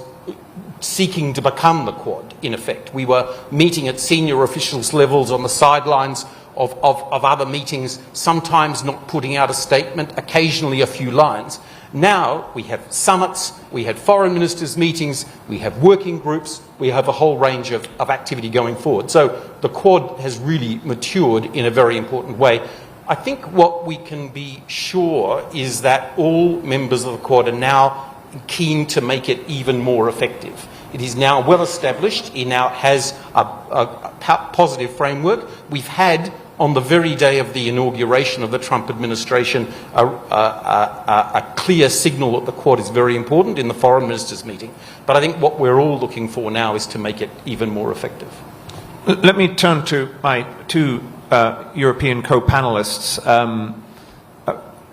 seeking to become the Quad, in effect. We were meeting at senior officials' levels on the sidelines of other meetings, sometimes not putting out a statement, occasionally a few lines. Now we have summits, we have foreign ministers' meetings, we have working groups, we have a whole range of activity going forward. So the Quad has really matured in a very important way. I think what we can be sure is that all members of the Quad are now keen to make it even more effective. It is now well established. It now has a positive framework. We've had, on the very day of the inauguration of the Trump administration, a clear signal that the Quad is very important in the foreign ministers' meeting. But I think what we're all looking for now is to make it even more effective. Let me turn to my two European co-panelists.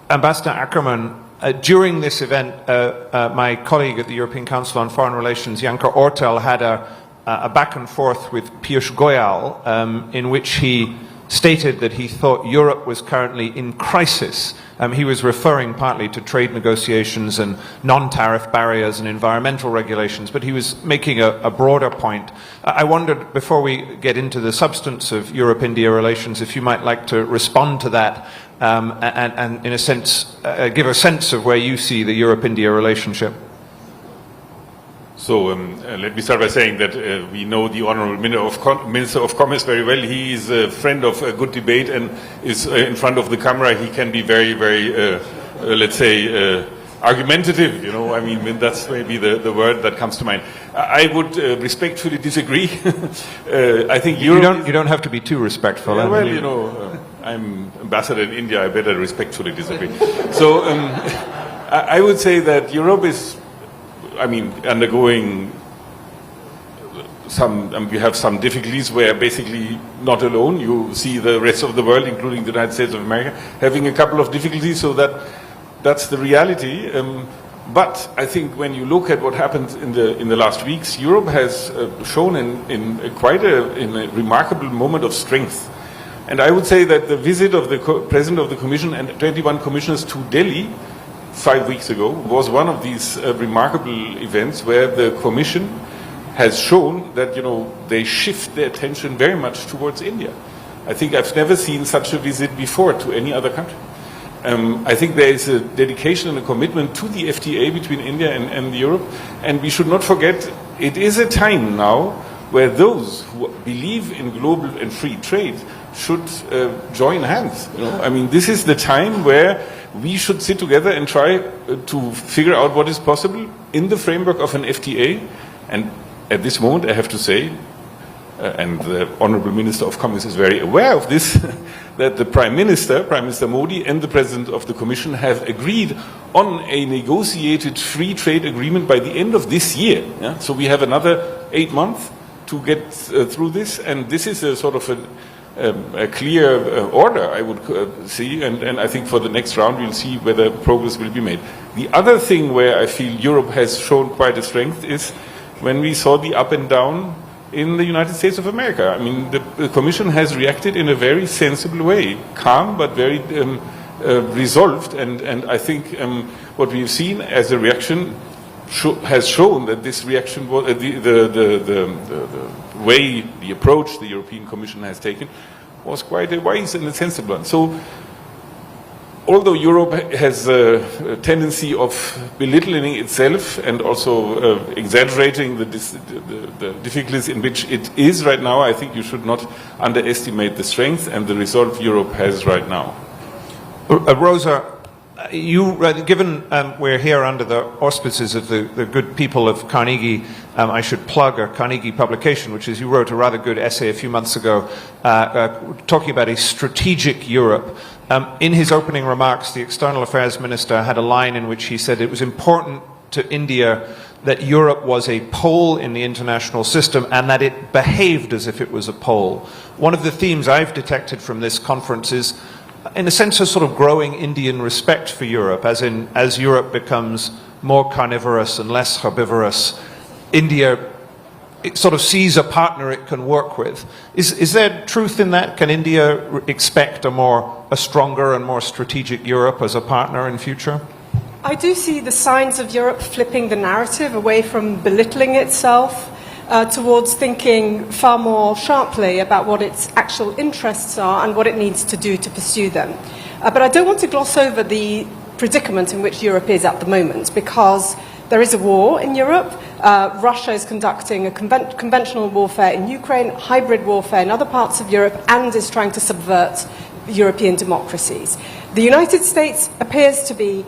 Ambassador Ackermann, during this event, my colleague at the European Council on Foreign Relations, Janko Ortel, had a back and forth with Piyush Goyal in which he stated that he thought Europe was currently in crisis. He was referring partly to trade negotiations and non-tariff barriers and environmental regulations, but he was making a broader point. I wondered, before we get into the substance of Europe-India relations, if you might like to respond to that and in a sense, give a sense of where you see the Europe-India relationship. So let me start by saying that we know the Honourable Minister of Commerce very well. He is a friend of a good debate and is in front of the camera. He can be very, very, let's say, argumentative. I mean, that's maybe the word that comes to mind. I would respectfully disagree. I think Europe... You don't have to be too respectful. Yeah, well, I'm ambassador in India. I better respectfully disagree. So I would say that Europe is, undergoing we have some difficulties where basically not alone. You see the rest of the world, including the United States of America, having a couple of difficulties. So that's the reality. But I think when you look at what happened in the last weeks, Europe has shown in a remarkable moment of strength. And I would say that the visit of the President of the Commission and 21 commissioners to Delhi 5 weeks ago was one of these remarkable events where the Commission has shown that, they shift their attention very much towards India. I think I've never seen such a visit before to any other country. I think there is a dedication and a commitment to the FTA between India and Europe, and we should not forget it is a time now where those who believe in global and free trade should join hands. I mean, this is the time where we should sit together and try to figure out what is possible in the framework of an FTA. And at this moment, I have to say, and the Honorable Minister of Commerce is very aware of this, that the Prime Minister Modi, and the President of the Commission have agreed on a negotiated free trade agreement by the end of this year. Yeah? So we have another 8 months to get through this, and this is a sort of a clear order, I would see, and I think for the next round we'll see whether progress will be made. The other thing where I feel Europe has shown quite a strength is when we saw the up and down in the United States of America. I mean, the Commission has reacted in a very sensible way, calm but very resolved, and I think what we've seen as a reaction has shown that this reaction was the way, the approach the European Commission has taken was quite a wise and a sensible one. So, although Europe has a tendency of belittling itself and also exaggerating the difficulties in which it is right now, I think you should not underestimate the strength and the resolve Europe has right now. Rosa, given we're here under the auspices of the good people of Carnegie, I should plug a Carnegie publication, which is you wrote a rather good essay a few months ago talking about a strategic Europe. In his opening remarks, the External Affairs Minister had a line in which he said it was important to India that Europe was a pole in the international system and that it behaved as if it was a pole. One of the themes I've detected from this conference is, in a sense, a sort of growing Indian respect for Europe, as Europe becomes more carnivorous and less herbivorous, India it sort of sees a partner it can work with. Is there truth in that? Can India expect a stronger and more strategic Europe as a partner in future? I do see the signs of Europe flipping the narrative away from belittling itself towards thinking far more sharply about what its actual interests are and what it needs to do to pursue them. But I don't want to gloss over the predicament in which Europe is at the moment, because there is a war in Europe. Russia is conducting a conventional warfare in Ukraine, hybrid warfare in other parts of Europe, and is trying to subvert European democracies. The United States appears to be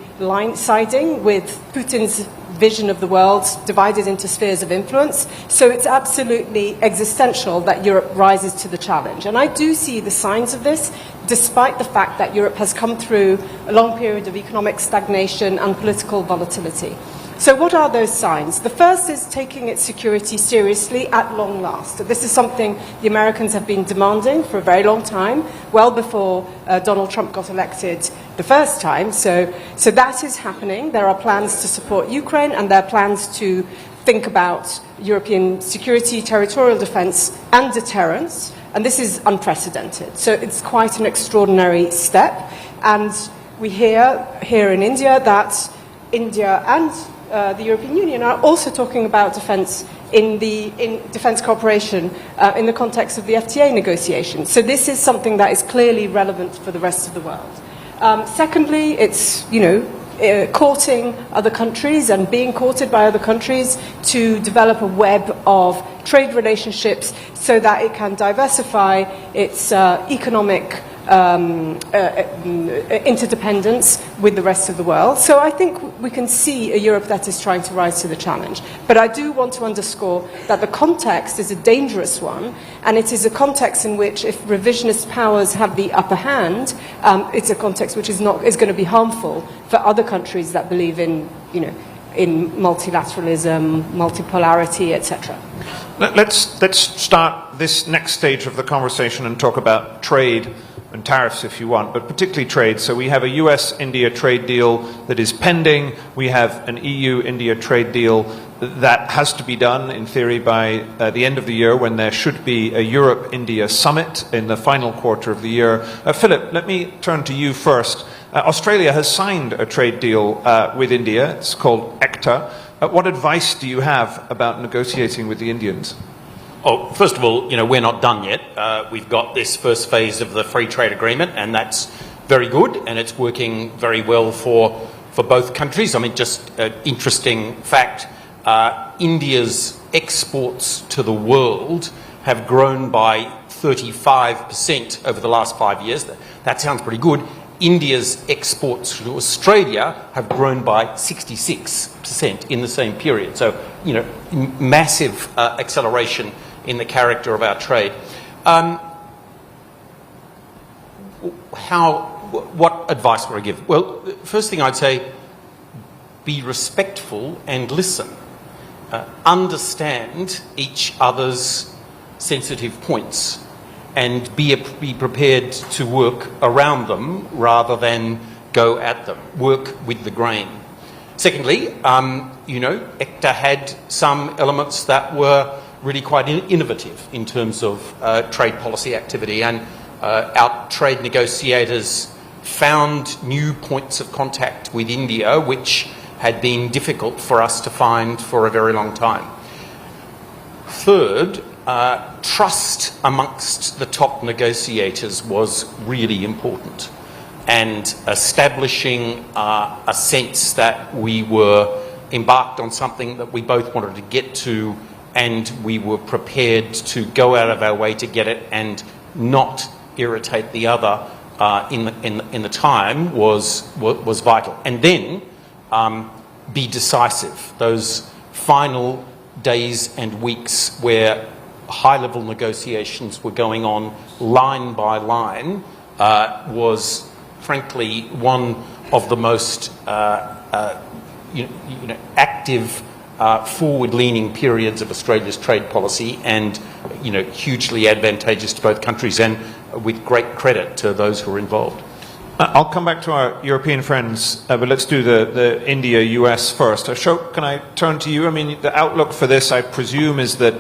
siding with Putin's vision of the world divided into spheres of influence, so it's absolutely existential that Europe rises to the challenge. And I do see the signs of this, despite the fact that Europe has come through a long period of economic stagnation and political volatility. So what are those signs? The first is taking its security seriously at long last. This is something the Americans have been demanding for a very long time, well before Donald Trump got elected the first time. So that is happening. There are plans to support Ukraine, and there are plans to think about European security, territorial defense, and deterrence. And this is unprecedented. So it's quite an extraordinary step. And we hear here in India that India and the European Union are also talking about defence in defence cooperation in the context of the FTA negotiations. So this is something that is clearly relevant for the rest of the world. Secondly, it's courting other countries and being courted by other countries to develop a web of trade relationships so that it can diversify its economic interdependence with the rest of the world. So I think we can see a Europe that is trying to rise to the challenge. But I do want to underscore that the context is a dangerous one, and it is a context in which, if revisionist powers have the upper hand, it's a context which is going to be harmful for other countries that believe in, in multilateralism, multipolarity, etc. Let's start this next stage of the conversation and talk about trade and tariffs if you want, but particularly trade. So we have a US-India trade deal that is pending. We have an EU-India trade deal that has to be done, in theory, by the end of the year, when there should be a Europe-India summit in the final quarter of the year. Philip, let me turn to you first. Australia has signed a trade deal with India. It's called ECTA. What advice do you have about negotiating with the Indians? Oh, first of all, we're not done yet. We've got this first phase of the free trade agreement, and that's very good, and it's working very well for both countries. I mean, just an interesting fact, India's exports to the world have grown by 35% over the last 5 years. That sounds pretty good. India's exports to Australia have grown by 66% in the same period. So, massive acceleration in the character of our trade. What advice would I give? Well, first thing I'd say, be respectful and listen. Understand each other's sensitive points and be prepared to work around them rather than go at them. Work with the grain. Secondly, ECTA had some elements that were really quite innovative in terms of trade policy activity, and our trade negotiators found new points of contact with India which had been difficult for us to find for a very long time. Third, trust amongst the top negotiators was really important, and establishing a sense that we were embarked on something that we both wanted to get to, and we were prepared to go out of our way to get it and not irritate the other in the time was vital. And then be decisive. Those final days and weeks where high-level negotiations were going on line by line was, frankly, one of the most active, forward-leaning periods of Australia's trade policy, and hugely advantageous to both countries, and with great credit to those who are involved. I'll come back to our European friends, but let's do the India-US first. Ashok, can I turn to you? I mean, the outlook for this, I presume, is that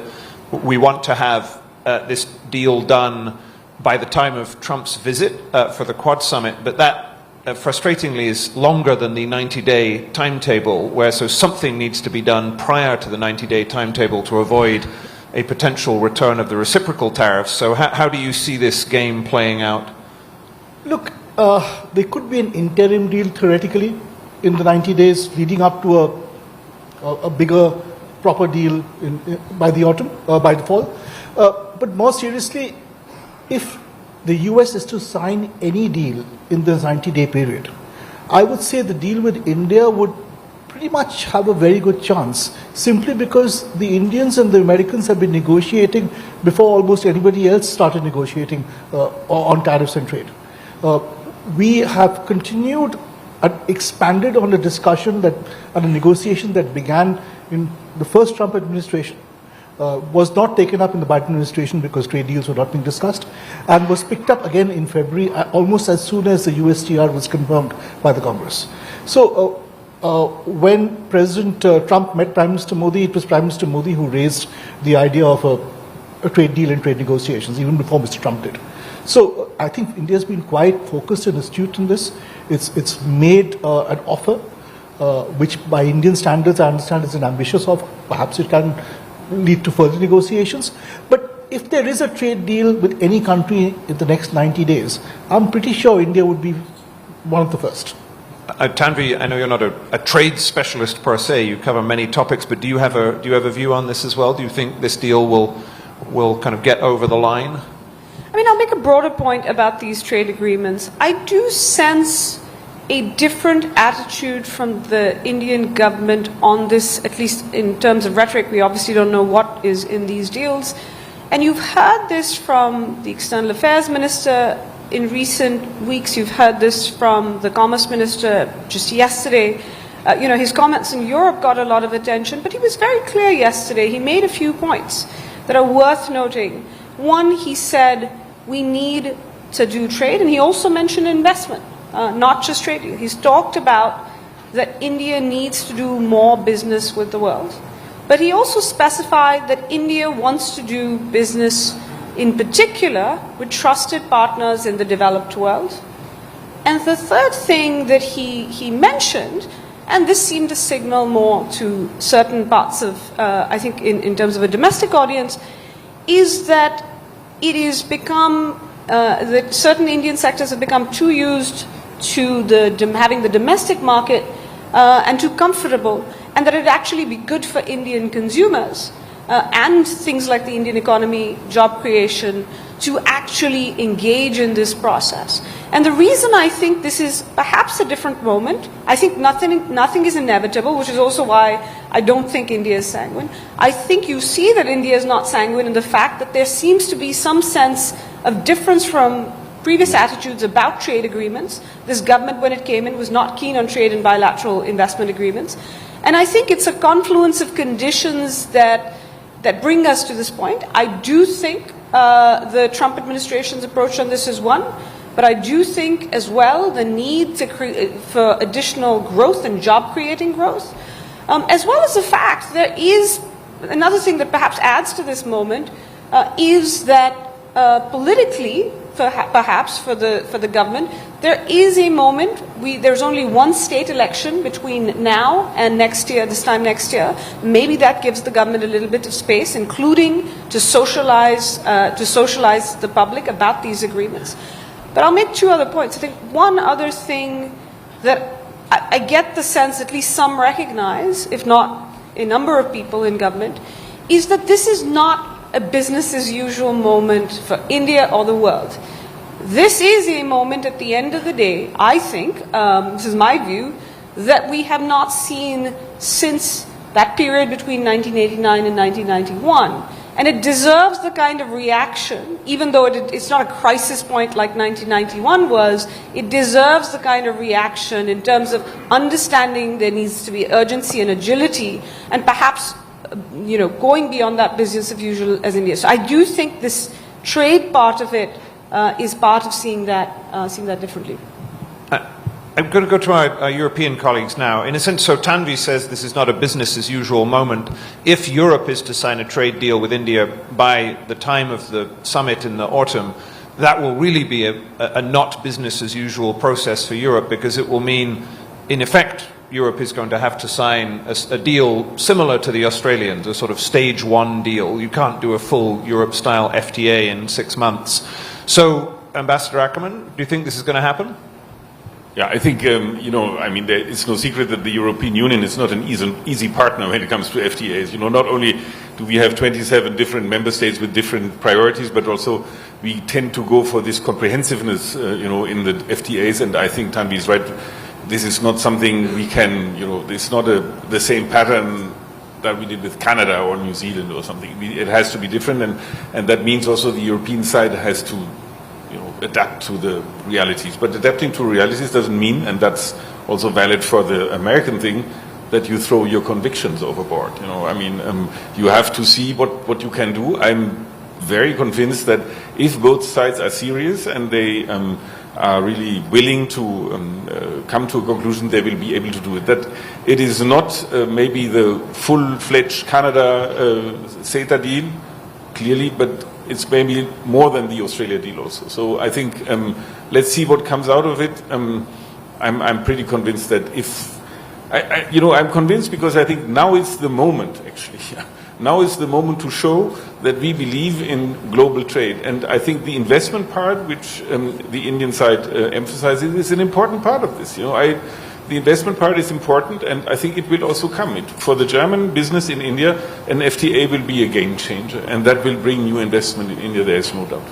we want to have this deal done by the time of Trump's visit for the Quad Summit, but that frustratingly is longer than the 90-day timetable, so something needs to be done prior to the 90-day timetable to avoid a potential return of the reciprocal tariffs. So how do you see this game playing out? Look, there could be an interim deal theoretically in the 90 days leading up to a bigger proper deal by the autumn, by the fall. But more seriously, if the US is to sign any deal in this 90-day period, I would say the deal with India would pretty much have a very good chance, simply because the Indians and the Americans have been negotiating before almost anybody else started negotiating on tariffs and trade. We have continued and expanded on a discussion and a negotiation that began in the first Trump administration, was not taken up in the Biden administration because trade deals were not being discussed, and was picked up again in February, almost as soon as the USTR was confirmed by the Congress. So when President Trump met Prime Minister Modi, it was Prime Minister Modi who raised the idea of a trade deal and trade negotiations, even before Mr. Trump did. So I think India has been quite focused and astute in this. It's made an offer, which by Indian standards I understand is an ambitious offer. Perhaps it can lead to further negotiations. But if there is a trade deal with any country in the next 90 days, I'm pretty sure India would be one of the first. Tanvi, I know you're not a trade specialist per se. You cover many topics, but do you have a view on this as well? Do you think this deal will kind of get over the line? I mean, I'll make a broader point about these trade agreements. I do sense a different attitude from the Indian government on this, at least in terms of rhetoric. We obviously don't know what is in these deals. And you've heard this from the External Affairs Minister in recent weeks. You've heard this from the Commerce Minister just yesterday. his comments in Europe got a lot of attention, but he was very clear yesterday. He made a few points that are worth noting. One, he said we need to do trade, and he also mentioned investment, not just trade. He's talked about that India needs to do more business with the world. But he also specified that India wants to do business in particular with trusted partners in the developed world. And the third thing that he mentioned, and this seemed to signal more to certain parts of, I think in terms of a domestic audience, is that it is become, that certain Indian sectors have become too used to having the domestic market and too comfortable, and that it'd actually be good for Indian consumers and things like the Indian economy, job creation, to actually engage in this process. And the reason I think this is perhaps a different moment, I think nothing is inevitable, which is also why I don't think India is sanguine. I think you see that India is not sanguine in the fact that there seems to be some sense of difference from previous attitudes about trade agreements. This government, when it came in, was not keen on trade and bilateral investment agreements. And I think it's a confluence of conditions that bring us to this point. I do think the Trump administration's approach on this is one, but I do think as well the need for additional growth and job-creating growth, as well as the fact there is another thing that perhaps adds to this moment, is that politically, perhaps for the government, there is a moment. There's only one state election between now and next year. This time next year, maybe that gives the government a little bit of space, including to socialize the public about these agreements. But I'll make two other points. I think one other thing that I get the sense at least some recognize, if not a number of people in government, is that this is not a business as usual moment for India or the world. This is a moment at the end of the day, I think, this is my view, that we have not seen since that period between 1989 and 1991. And it deserves the kind of reaction, even though it's not a crisis point like 1991 was, it deserves the kind of reaction in terms of understanding there needs to be urgency and agility, and perhaps going beyond that business as usual as India. So I do think this trade part of it is part of seeing that differently. I'm going to go to our European colleagues now. In a sense, so Tanvi says this is not a business as usual moment. If Europe is to sign a trade deal with India by the time of the summit in the autumn, that will really be a not business as usual process for Europe, because it will mean, in effect, Europe is going to have to sign a deal similar to the Australians, a sort of stage one deal. You can't do a full Europe-style FTA in 6 months. So, Ambassador Ackermann, do you think this is going to happen? Yeah, I think, it's no secret that the European Union is not an easy partner when it comes to FTAs. Not only do we have 27 different member states with different priorities, but also we tend to go for this comprehensiveness, in the FTAs, and I think Tanvi is right. This is not something we can, it's not the same pattern that we did with Canada or New Zealand or something. It has to be different, and that means also the European side has to adapt to the realities. But adapting to realities doesn't mean, and that's also valid for the American thing, that you throw your convictions overboard. You have to see what you can do. I'm very convinced that if both sides are serious and they are really willing to come to a conclusion, they will be able to do it. That it is not maybe the full-fledged Canada CETA deal, clearly, but it's maybe more than the Australia deal also. So I think let's see what comes out of it. I'm pretty convinced that I'm convinced because I think now is the moment, actually. Now is the moment to show that we believe in global trade. And I think the investment part, which the Indian side emphasizes, is an important part of this. The investment part is important, and I think it will also come. For the German business in India, an FTA will be a game changer, and that will bring new investment in India, there is no doubt.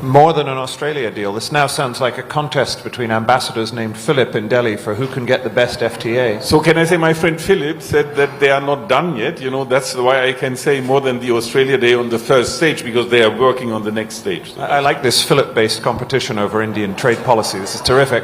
More than an Australia deal. This now sounds like a contest between ambassadors named Philip in Delhi for who can get the best FTA. So can I say my friend Philip said that they are not done yet. You know, that's why I can say more than the Australia Day on the first stage, because they are working on the next stage. So I like this Philip-based competition over Indian trade policy. This is terrific.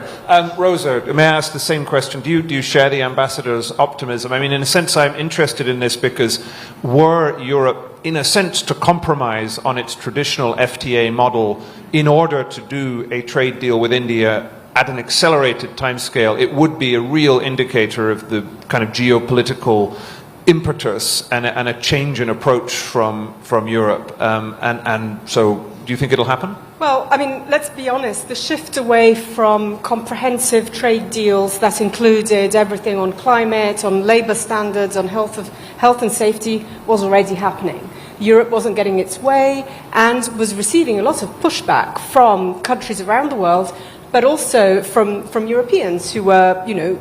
Rosa, may I ask the same question? Do you share the ambassador's optimism? I mean, in a sense, I'm interested in this because were Europe in a sense, to compromise on its traditional FTA model in order to do a trade deal with India at an accelerated timescale, it would be a real indicator of the kind of geopolitical impetus and a change in approach from Europe. And so, do you think it'll happen? Well, I mean, let's be honest, the shift away from comprehensive trade deals that included everything on climate, on labour standards, on health and safety was already happening. Europe wasn't getting its way and was receiving a lot of pushback from countries around the world, but also from Europeans who were,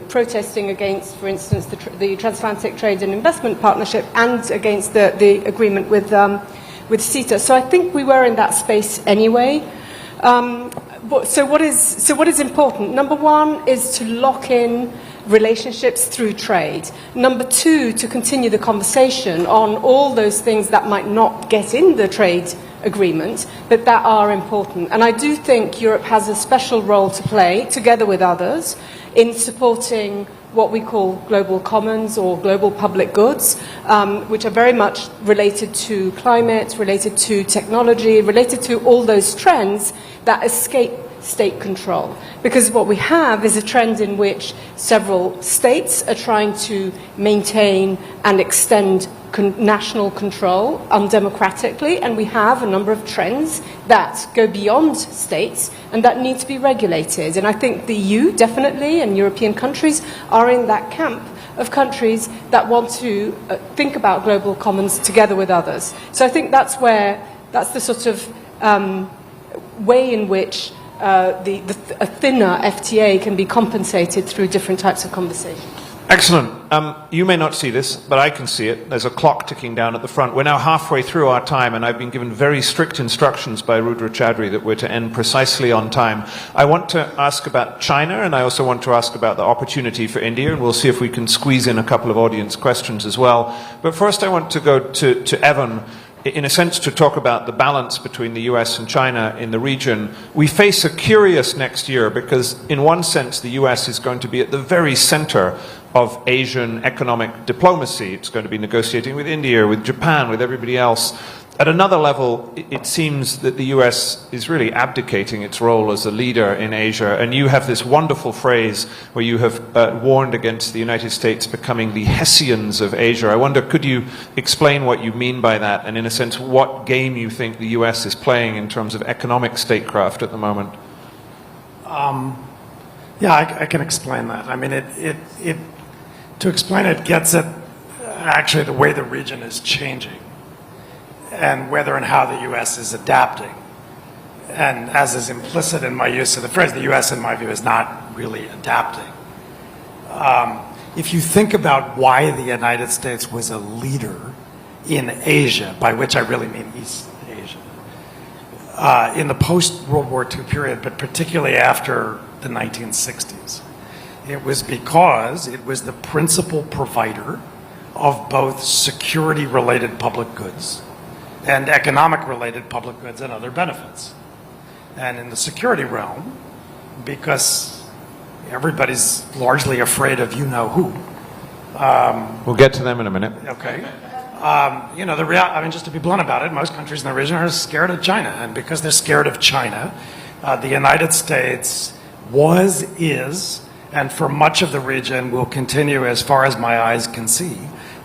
protesting against, for instance, the Transatlantic Trade and Investment Partnership and against the agreement with CETA. So I think we were in that space anyway. So what is important? Number one is to lock in relationships through trade. Number two, to continue the conversation on all those things that might not get in the trade agreement, but that are important. And I do think Europe has a special role to play, together with others, in supporting what we call global commons or global public goods, which are very much related to climate, related to technology, related to all those trends that escape state control. Because what we have is a trend in which several states are trying to maintain and extend national control undemocratically, and we have a number of trends that go beyond states and that need to be regulated. And I think the EU definitely, and European countries, are in that camp of countries that want to think about global commons together with others. So I think that's the sort of way in which a thinner FTA can be compensated through different types of conversation. Excellent. You may not see this, but I can see it. There's a clock ticking down at the front. We're now halfway through our time, and I've been given very strict instructions by Rudra Chaudhary that we're to end precisely on time. I want to ask about China, and I also want to ask about the opportunity for India, and we'll see if we can squeeze in a couple of audience questions as well. But first I want to go to Evan, in a sense, to talk about the balance between the US and China in the region. We face a curious next year because, in one sense, the US is going to be at the very center of Asian economic diplomacy. It's going to be negotiating with India, with Japan, with everybody else. At another level, it seems that the US is really abdicating its role as a leader in Asia. And you have this wonderful phrase where you have warned against the United States becoming the Hessians of Asia. I wonder, could you explain what you mean by that? And in a sense, what game you think the US is playing in terms of economic statecraft at the moment? Yeah, I can explain that. I mean, to explain it gets at actually the way the region is changing, and whether and how the U.S. is adapting. And as is implicit in my use of the phrase, the U.S., in my view, is not really adapting. If you think about why the United States was a leader in Asia, by which I really mean East Asia, in the post-World War II period, but particularly after the 1960s, it was because it was the principal provider of both security-related public goods and economic-related public goods and other benefits. And in the security realm, because everybody's largely afraid of you-know-who. We'll get to them in a minute. Okay. I mean, just to be blunt about it, most countries in the region are scared of China. And because they're scared of China, the United States is, and for much of the region will continue, as far as my eyes can see,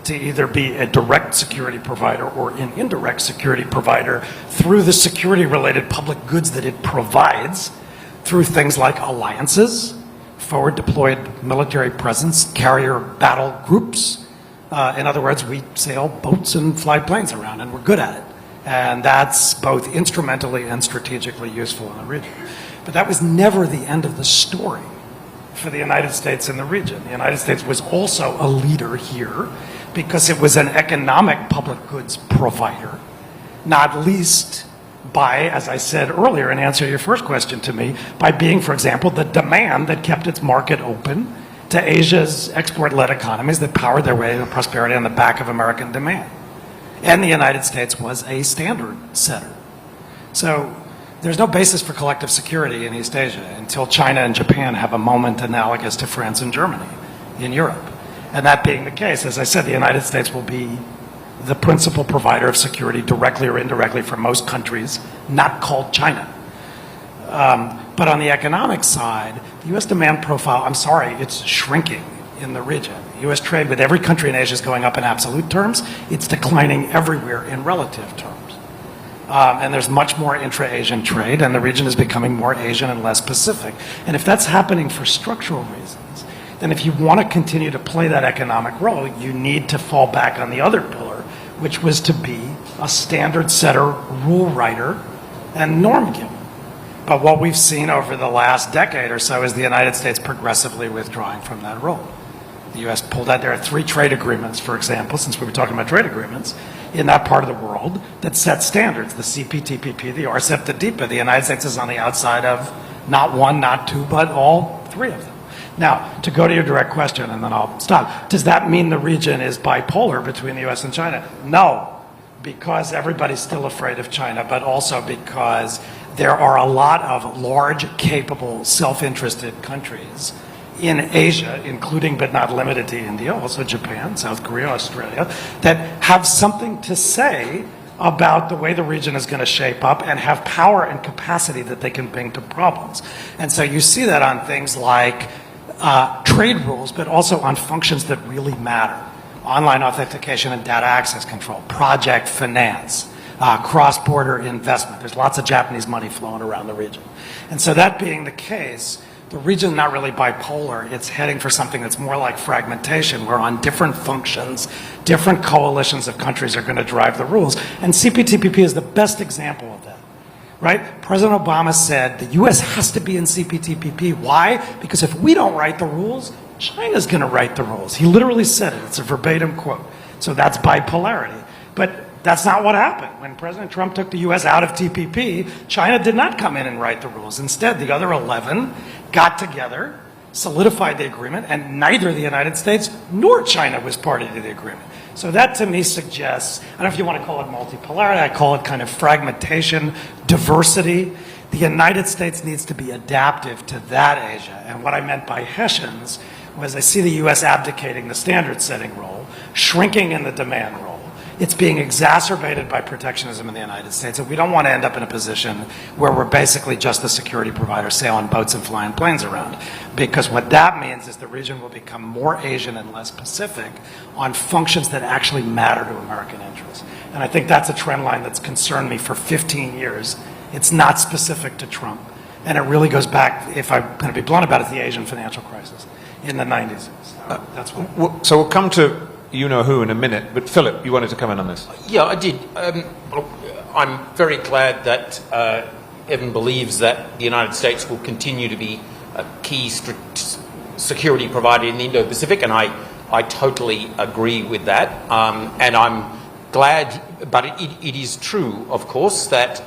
to either be a direct security provider or an indirect security provider through the security-related public goods that it provides through things like alliances, forward-deployed military presence, carrier battle groups. In other words, we sail boats and fly planes around, and we're good at it. And that's both instrumentally and strategically useful in the region. But that was never the end of the story for the United States in the region. The United States was also a leader here because it was an economic public goods provider, not least by, as I said earlier in answer to your first question to me, by being, for example, the demand that kept its market open to Asia's export-led economies that powered their way to prosperity on the back of American demand. And the United States was a standard setter. So there's no basis for collective security in East Asia until China and Japan have a moment analogous to France and Germany in Europe. And that being the case, as I said, the United States will be the principal provider of security directly or indirectly for most countries not called China. But on the economic side, the U.S. demand profile, I'm sorry, it's shrinking in the region. U.S. trade with every country in Asia is going up in absolute terms. It's declining everywhere in relative terms. And there's much more intra-Asian trade, and the region is becoming more Asian and less Pacific. And if that's happening for structural reasons, then if you want to continue to play that economic role, you need to fall back on the other pillar, which was to be a standard setter, rule writer, and norm giver. But what we've seen over the last decade or so is the United States progressively withdrawing from that role. The U.S. pulled out, there are 3 trade agreements, for example, since we were talking about trade agreements, in that part of the world that set standards, the CPTPP, the RCEP, the DIPA. The United States is on the outside of not 1, not 2, but all 3 of them. Now, to go to your direct question, and then I'll stop, does that mean the region is bipolar between the U.S. and China? No, because everybody's still afraid of China, but also because there are a lot of large, capable, self-interested countries in Asia, including but not limited to India, also Japan, South Korea, Australia, that have something to say about the way the region is going to shape up and have power and capacity that they can bring to problems. And so you see that on things like trade rules, but also on functions that really matter. Online authentication and data access control, project finance, cross-border investment. There's lots of Japanese money flowing around the region. And so that being the case, the region is not really bipolar. It's heading for something that's more like fragmentation, where on different functions, different coalitions of countries are going to drive the rules. And CPTPP is the best example of that, right? President Obama said the U.S. has to be in CPTPP. Why? Because if we don't write the rules, China's going to write the rules. He literally said it. It's a verbatim quote. So that's bipolarity. But that's not what happened. When President Trump took the U.S. out of TPP, China did not come in and write the rules. Instead, the other 11 got together, solidified the agreement, and neither the United States nor China was party to the agreement. So that to me suggests, I don't know if you want to call it multipolarity, I call it kind of fragmentation, diversity. The United States needs to be adaptive to that Asia. And what I meant by Hessians was I see the U.S. abdicating the standard setting role, shrinking in the demand role. It's being exacerbated by protectionism in the United States, and we don't want to end up in a position where we're basically just the security provider sailing boats and flying planes around. Because what that means is the region will become more Asian and less Pacific on functions that actually matter to American interests. And I think that's a trend line that's concerned me for 15 years. It's not specific to Trump. And it really goes back, if I'm going to be blunt about it, to the Asian financial crisis in the 90s. So that's what. So we'll come to you-know-who in a minute, but Philip, you wanted to come in on this. Yeah, I did. I'm very glad that Evan believes that the United States will continue to be a key security provider in the Indo-Pacific, and I totally agree with that. And I'm glad, but it is true, of course, that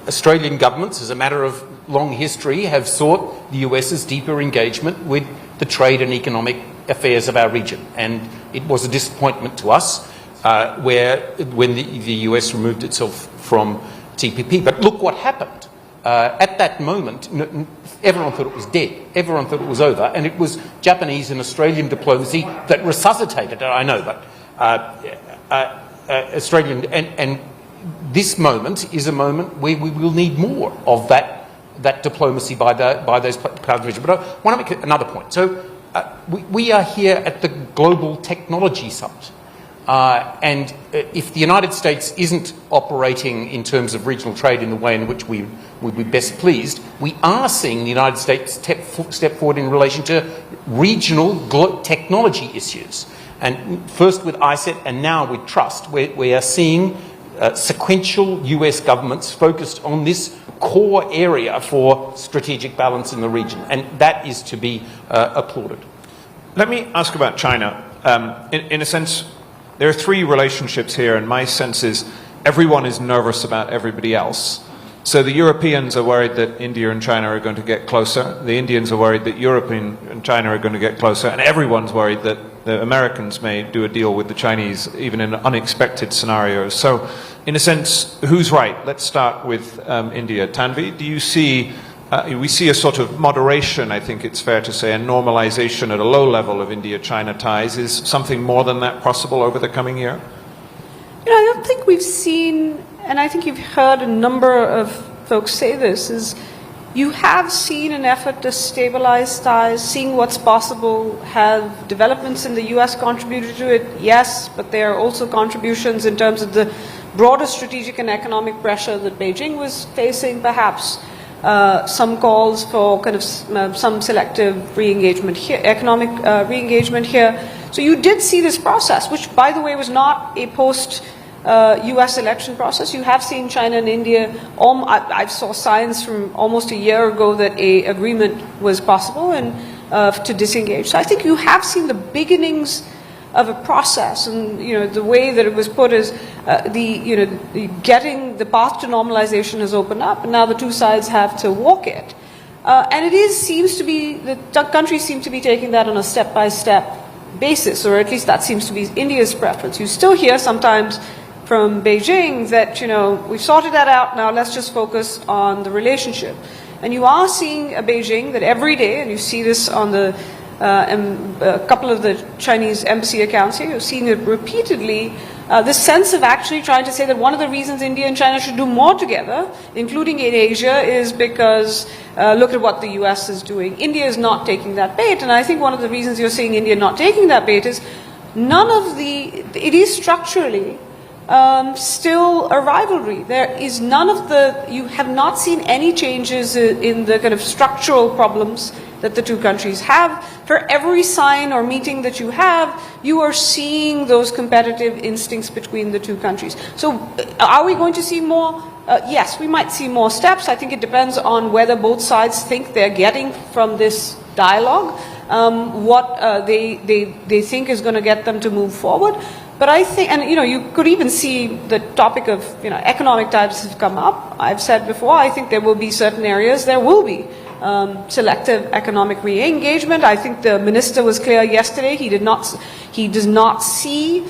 Australian governments, as a matter of long history, have sought the US's deeper engagement with the trade and economic affairs of our region. And it was a disappointment to us when the US removed itself from TPP. But look what happened. At that moment, everyone thought it was dead. Everyone thought it was over. And it was Japanese and Australian diplomacy that resuscitated it. I know, but Australian... And this moment is a moment where we will need more of that diplomacy by those parts of the region. But I want to make another point. So we are here at the Global Technology Summit. And if the United States isn't operating in terms of regional trade in the way in which we would be best pleased, we are seeing the United States step forward in relation to regional technology issues. And first with ISET and now with Trust, we are seeing sequential US governments focused on this core area for strategic balance in the region. And that is to be applauded. Let me ask about China. In a sense, there are three relationships here, and my sense is everyone is nervous about everybody else. So the Europeans are worried that India and China are going to get closer. The Indians are worried that Europe and China are going to get closer. And everyone's worried that the Americans may do a deal with the Chinese, even in unexpected scenarios. So in a sense, who's right? Let's start with India. Tanvi, do you see, we see a sort of moderation, I think it's fair to say, and normalization at a low level of India-China ties. Is something more than that possible over the coming year? You know, I don't think we've seen, and I think you've heard a number of folks say this, is you have seen an effort to stabilize ties, seeing what's possible. Have developments in the US contributed to it? Yes, but there are also contributions in terms of the broader strategic and economic pressure that Beijing was facing, perhaps. Some calls for kind of some selective re-engagement here, economic re-engagement here. So you did see this process, which, by the way, was not a post-US election process. You have seen China and India. I saw signs from almost a year ago that an agreement was possible and to disengage. So I think you have seen the beginnings of a process, and the way that it was put is getting the path to normalization has opened up, and now the two sides have to walk it. And it seems to be the countries seem to be taking that on a step-by-step basis, or at least that seems to be India's preference. You still hear sometimes from Beijing that we've sorted that out, now let's just focus on the relationship. And you are seeing a Beijing that every day, and you see this on the a couple of the Chinese embassy accounts here, you've seen it repeatedly, this sense of actually trying to say that one of the reasons India and China should do more together, including in Asia, is because look at what the US is doing. India is not taking that bait, and I think one of the reasons you're seeing India not taking that bait is it is structurally still a rivalry. There is you have not seen any changes in the kind of structural problems that the two countries have. For every sign or meeting that you have, you are seeing those competitive instincts between the two countries. So are we going to see more? Yes, we might see more steps. I think it depends on whether both sides think they're getting from this dialogue, what they think is going to get them to move forward. But I think, and you could even see the topic of economic ties have come up. I've said before, I think there will be certain areas, there will be selective economic re-engagement. I think the minister was clear yesterday. He does not see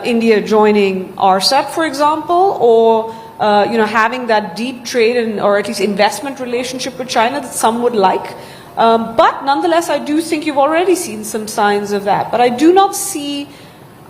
India joining RCEP, for example, or having that deep trade or at least investment relationship with China that some would like. But nonetheless, I do think you've already seen some signs of that. But I do not see,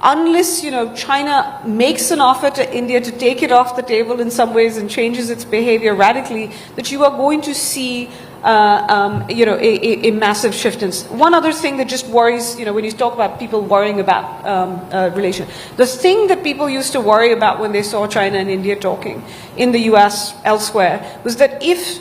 unless China makes an offer to India to take it off the table in some ways and changes its behavior radically, that you are going to see a massive shift. And one other thing that just worries, when you talk about people worrying about relation, the thing that people used to worry about when they saw China and India talking in the US, elsewhere, was that if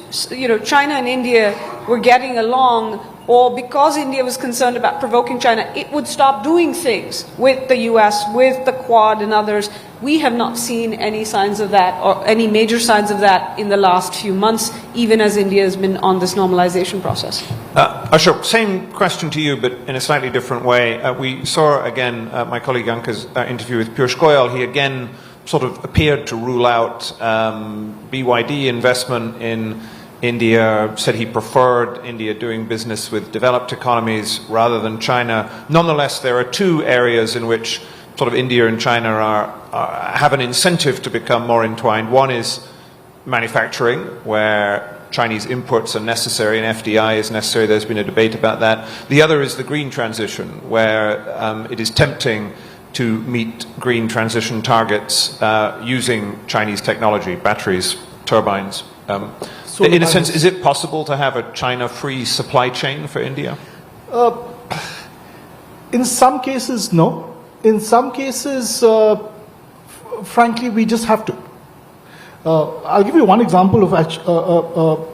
China and India were getting along, or because India was concerned about provoking China, it would stop doing things with the US, with the Quad and others. We have not seen any signs of that, or any major signs of that in the last few months, even as India has been on this normalization process. Ashok, same question to you, but in a slightly different way. We saw again my colleague Anka's interview with Piyush Goyal. He again sort of appeared to rule out BYD investment in India, said he preferred India doing business with developed economies rather than China. Nonetheless, there are two areas in which sort of India and China have an incentive to become more entwined. One is manufacturing, where Chinese inputs are necessary and FDI is necessary. There's been a debate about that. The other is the green transition, where it is tempting to meet green transition targets using Chinese technology, batteries, turbines. In a sense, is it possible to have a China-free supply chain for India? In some cases, no. In some cases, frankly, we just have to. I'll give you one example of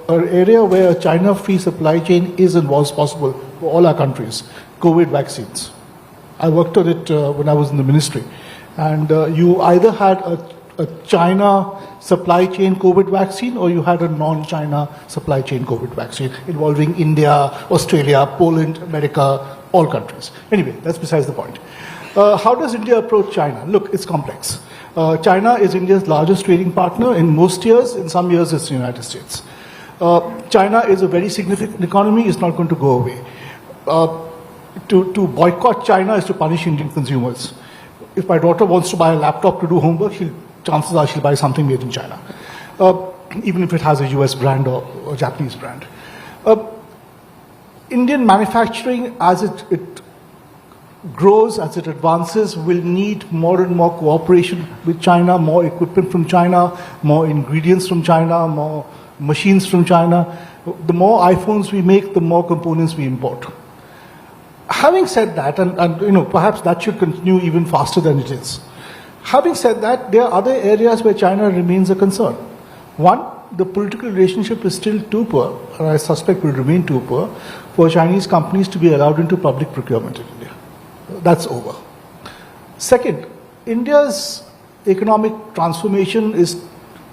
an area where a China-free supply chain is and was possible for all our countries: COVID vaccines. I worked on it when I was in the ministry. And you either had a China supply chain COVID vaccine, or you had a non-China supply chain COVID vaccine involving India, Australia, Poland, America, all countries. Anyway, that's besides the point. How does India approach China? Look, it's complex. China is India's largest trading partner in most years. In some years, it's the United States. China is a very significant economy. It's not going to go away. To boycott China is to punish Indian consumers. If my daughter wants to buy a laptop to do homework, chances are she'll buy something made in China, even if it has a US brand or a Japanese brand. Indian manufacturing, as it grows, as it advances, will need more and more cooperation with China, more equipment from China, more ingredients from China, more machines from China. The more iPhones we make, the more components we import. Having said that, and perhaps that should continue even faster than it is. Having said that, there are other areas where China remains a concern. One, the political relationship is still too poor, and I suspect will remain too poor, for Chinese companies to be allowed into public procurement in India. That's over. Second, India's economic transformation is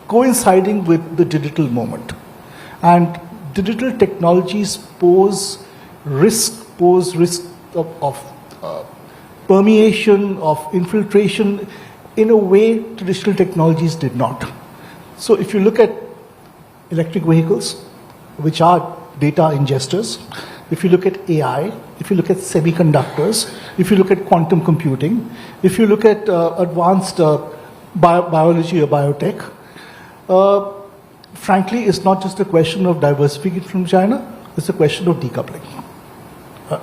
coinciding with the digital moment. And digital technologies pose risk of permeation, of infiltration in a way traditional technologies did not. So if you look at electric vehicles, which are data ingesters, if you look at AI, if you look at semiconductors, if you look at quantum computing, if you look at advanced biology or biotech, frankly, it's not just a question of diversifying from China, it's a question of decoupling.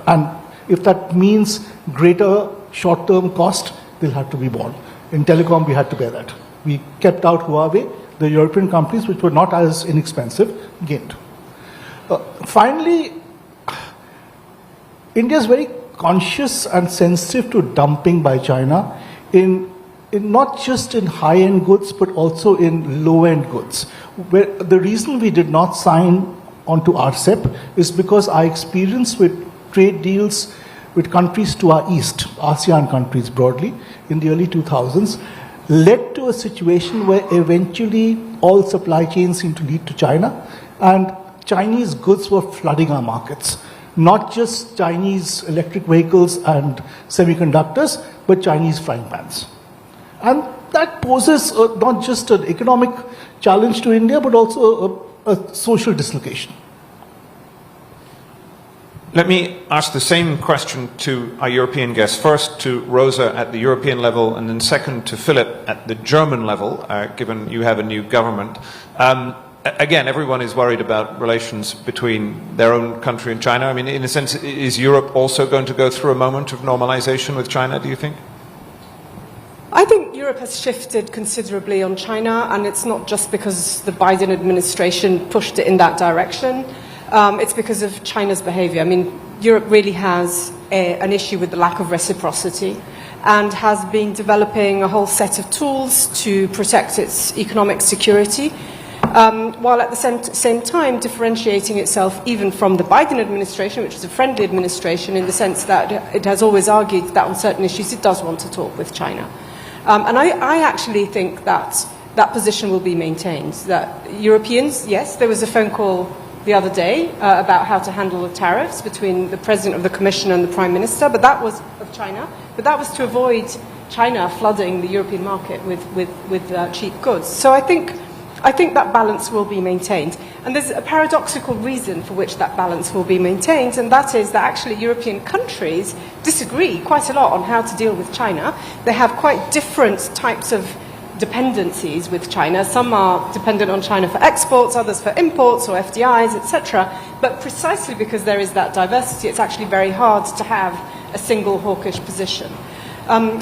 And if that means greater short-term cost, they'll have to be borne. In telecom, we had to bear that. We kept out Huawei. The European companies, which were not as inexpensive, gained. Finally, India is very conscious and sensitive to dumping by China in not just in high-end goods, but also in low-end goods. Where the reason we did not sign onto RCEP is because our experience with trade deals with countries to our east, ASEAN countries broadly, in the early 2000s, led to a situation where eventually all supply chains seemed to lead to China, and Chinese goods were flooding our markets. Not just Chinese electric vehicles and semiconductors, but Chinese frying pans. And that poses not just an economic challenge to India, but also a social dislocation. Let me ask the same question to our European guests. First to Rosa at the European level, and then second to Philip at the German level, given you have a new government. Again, everyone is worried about relations between their own country and China. I mean, in a sense, is Europe also going to go through a moment of normalization with China, do you think? I think Europe has shifted considerably on China, and it's not just because the Biden administration pushed it in that direction. It's because of China's behavior. I mean, Europe really has an issue with the lack of reciprocity and has been developing a whole set of tools to protect its economic security, while at the same time differentiating itself even from the Biden administration, which is a friendly administration in the sense that it has always argued that on certain issues it does want to talk with China. And I actually think that that position will be maintained, that Europeans, yes, there was a phone call the other day about how to handle the tariffs between the President of the Commission and the Prime Minister, but that was of China, but that was to avoid China flooding the European market with cheap goods. So I think that balance will be maintained. And there's a paradoxical reason for which that balance will be maintained, and that is that actually European countries disagree quite a lot on how to deal with China. They have quite different types of dependencies with China. Some are dependent on China for exports, others for imports or FDIs, etc. But precisely because there is that diversity, it's actually very hard to have a single hawkish position.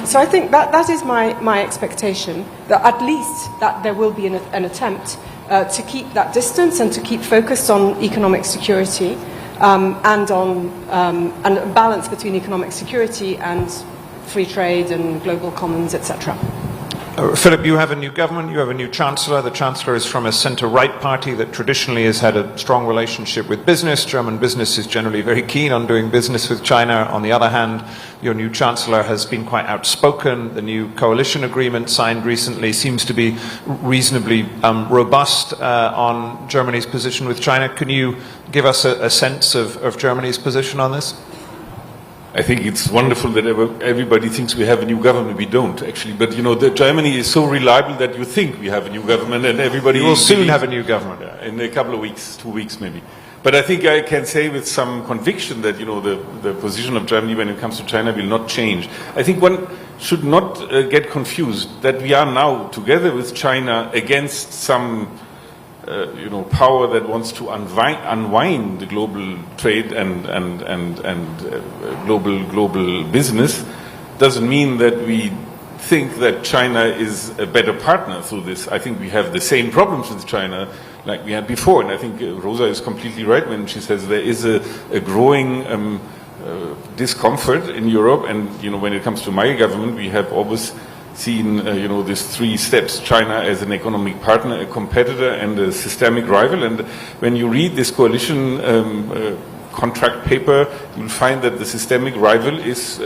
So I think that is my expectation, that at least that there will be an attempt to keep that distance and to keep focused on economic security and a balance between economic security and free trade and global commons, etc. Philip, you have a new government, you have a new Chancellor. The Chancellor is from a centre-right party that traditionally has had a strong relationship with business. German business is generally very keen on doing business with China. On the other hand, your new Chancellor has been quite outspoken. The new coalition agreement signed recently seems to be reasonably robust on Germany's position with China. Can you give us a sense of Germany's position on this? I think it's wonderful that everybody thinks we have a new government. We don't, actually. But, Germany is so reliable that you think we have a new government, and everybody will soon have a new government. In a couple of weeks, 2 weeks maybe. But I think I can say with some conviction that, the position of Germany when it comes to China will not change. I think one should not get confused that we are now together with China against some power that wants to unwind the global trade and global business. Doesn't mean that we think that China is a better partner through this. I think we have the same problems with China like we had before, and I think Rosa is completely right when she says there is a growing discomfort in Europe, and when it comes to my government, we have always seen, these 3 steps: China as an economic partner, a competitor, and a systemic rival. And when you read this coalition contract paper, you'll find that the systemic rival is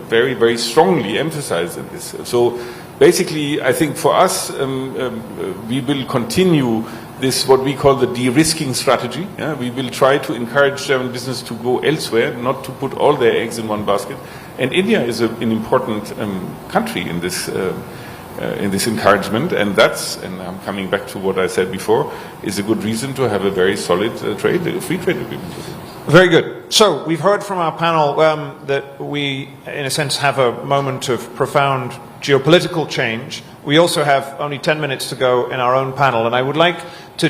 very, very strongly emphasized in this. So basically, I think for us, we will continue this, what we call the de-risking strategy. Yeah? We will try to encourage German business to go elsewhere, not to put all their eggs in one basket. And India is an important country in this encouragement, and I'm coming back to what I said before, is a good reason to have a very solid free trade agreement. Very good. So we've heard from our panel that we, in a sense, have a moment of profound geopolitical change. We also have only 10 minutes to go in our own panel, and I would like to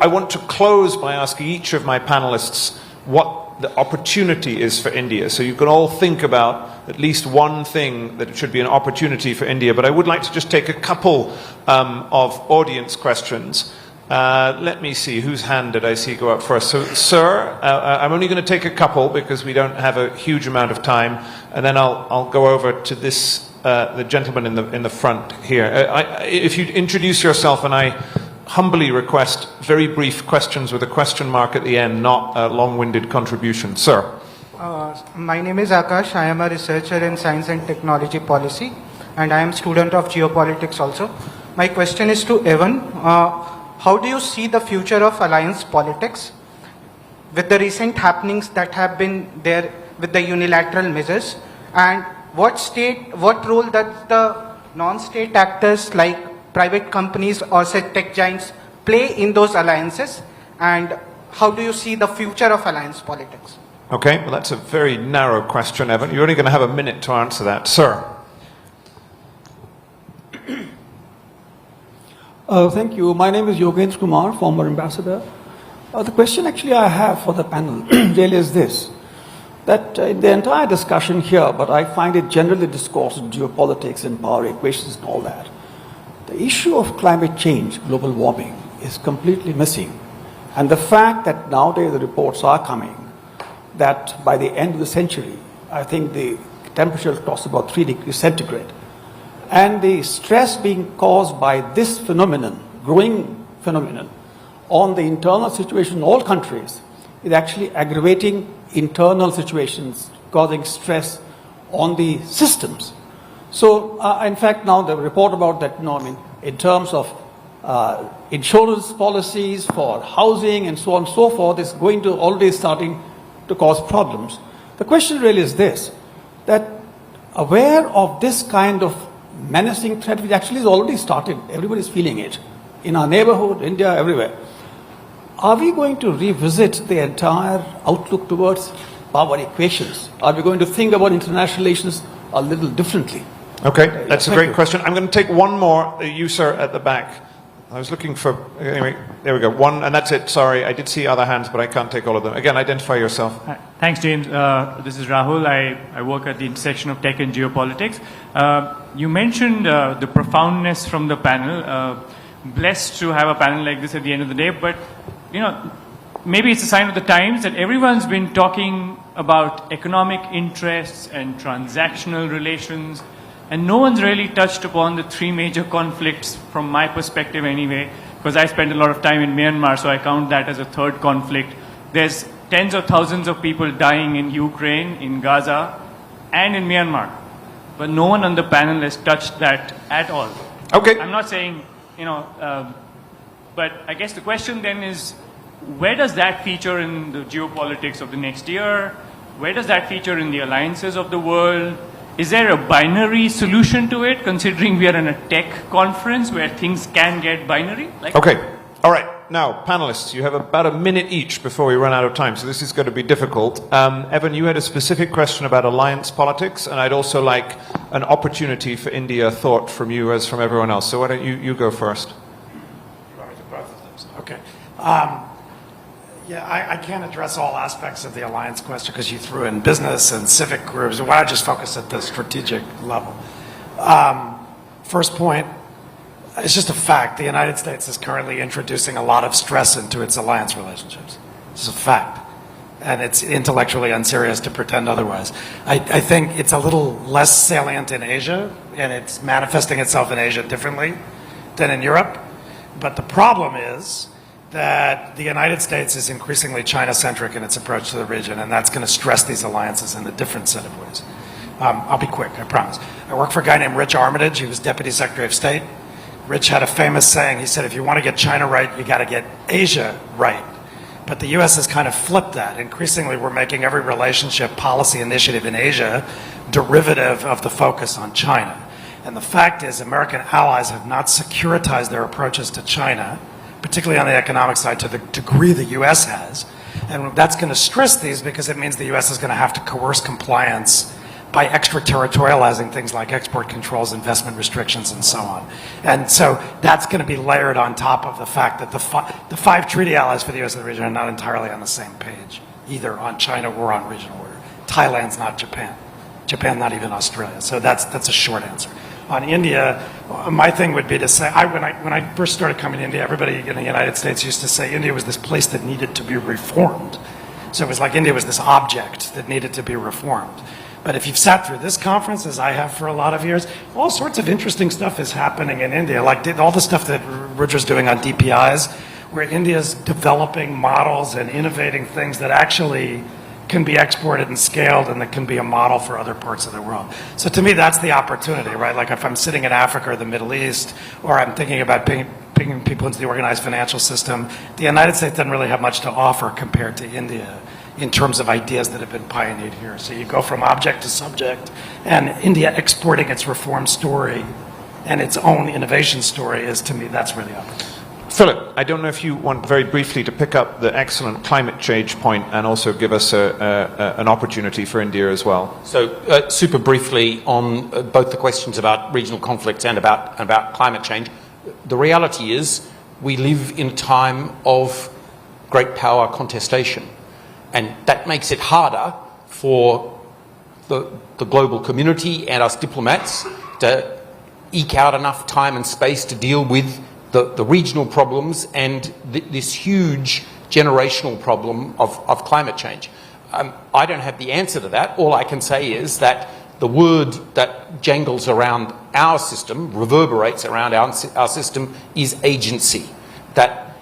I want to close by asking each of my panelists what the opportunity is for India. So you can all think about at least one thing that it should be an opportunity for India, but I would like to just take a couple of audience questions. Let me see, whose hand did I see go up first? So, sir, I'm only going to take a couple because we don't have a huge amount of time, and then I'll go over to this, the gentleman in the front here. If you'd introduce yourself, and I humbly request very brief questions with a question mark at the end, not a long-winded contribution. Sir. My name is Akash. I am a researcher in science and technology policy, and I am student of geopolitics also. My question is to Evan. How do you see the future of alliance politics with the recent happenings that have been there with the unilateral measures? And what role does the non-state actors like private companies or say tech giants play in those alliances? And how do you see the future of alliance politics? Okay, well that's a very narrow question, Evan. You're only going to have a minute to answer that. Sir. Thank you. My name is Yogendra Kumar, former ambassador. The question actually I have for the panel really is this, that in the entire discussion here, but I find it generally discourse in geopolitics and power equations and all that, the issue of climate change, global warming, is completely missing. And the fact that nowadays the reports are coming that by the end of the century, I think the temperature will cross about 3 degrees centigrade. And the stress being caused by this phenomenon, growing phenomenon, on the internal situation in all countries is actually aggravating internal situations, causing stress on the systems. So, in fact, now the report about that, in terms of insurance policies for housing and so on and so forth is going to already starting to cause problems. The question really is this, that aware of this kind of menacing threat, which actually is already started, everybody's feeling it, in our neighborhood, India, everywhere. Are we going to revisit the entire outlook towards power equations? Are we going to think about international relations a little differently? Okay, that's a great question. I'm going to take one more. You, sir, at the back. I was looking for, anyway, there we go. One, and that's it. Sorry, I did see other hands, but I can't take all of them. Again, identify yourself. Thanks, James. This is Rahul. I work at the intersection of tech and geopolitics. You mentioned the profoundness from the panel. Blessed to have a panel like this at the end of the day, but, maybe it's a sign of the times that everyone's been talking about economic interests and transactional relations, and no one's really touched upon the 3 major conflicts from my perspective anyway, because I spend a lot of time in Myanmar, so I count that as a 3rd conflict. There's tens of thousands of people dying in Ukraine, in Gaza, and in Myanmar. But no one on the panel has touched that at all. Okay. I'm not saying, but I guess the question then is, where does that feature in the geopolitics of the next year? Where does that feature in the alliances of the world? Is there a binary solution to it, considering we are in a tech conference where things can get binary? Okay. All right. Now, panelists, you have about a minute each before we run out of time, so this is going to be difficult. Evan, you had a specific question about alliance politics, and I'd also like an opportunity for India thought from you as from everyone else. So why don't you go first? Okay. Yeah, I can't address all aspects of the alliance question because you threw in business and civic groups. Why don't I just focus at the strategic level? First point, it's just a fact. The United States is currently introducing a lot of stress into its alliance relationships. It's a fact. And it's intellectually unserious to pretend otherwise. I think it's a little less salient in Asia, and it's manifesting itself in Asia differently than in Europe. But the problem is that the United States is increasingly China-centric in its approach to the region, and that's going to stress these alliances in a different set of ways. I'll be quick, I promise. I work for a guy named Rich Armitage. He was Deputy Secretary of State. Rich had a famous saying. He said, if you want to get China right, you got to get Asia right. But the U.S. has kind of flipped that. Increasingly, we're making every relationship policy initiative in Asia derivative of the focus on China. And the fact is, American allies have not securitized their approaches to China, particularly on the economic side, to the degree the U.S. has. And that's going to stress these because it means the U.S. is going to have to coerce compliance by extraterritorializing things like export controls, investment restrictions, and so on. And so that's going to be layered on top of the fact that the five treaty allies for the U.S. in the region are not entirely on the same page, either on China or on regional order. Thailand's not Japan. Japan, not even Australia. So that's a short answer. On India, my thing would be to say, when I first started coming to India, everybody in the United States used to say India was this place that needed to be reformed. So it was like India was this object that needed to be reformed. But if you've sat through this conference, as I have for a lot of years, all sorts of interesting stuff is happening in India, like all the stuff that Rudra's doing on DPIs, where India's developing models and innovating things that actually can be exported and scaled and that can be a model for other parts of the world. So to me, that's the opportunity, right? Like if I'm sitting in Africa or the Middle East, or I'm thinking about bringing people into the organized financial system, the United States doesn't really have much to offer compared to India in terms of ideas that have been pioneered here. So you go from object to subject, and India exporting its reform story and its own innovation story is, to me, that's really opportunity. Philip, I don't know if you want very briefly to pick up the excellent climate change point and also give us an opportunity for India as well. So, super briefly on both the questions about regional conflicts and about climate change. The reality is we live in a time of great power contestation, and that makes it harder for the global community and us diplomats to eke out enough time and space to deal with the regional problems and this huge generational problem of climate change. I don't have the answer to that. All I can say is that the word that jangles around our system, reverberates around our system, is agency. That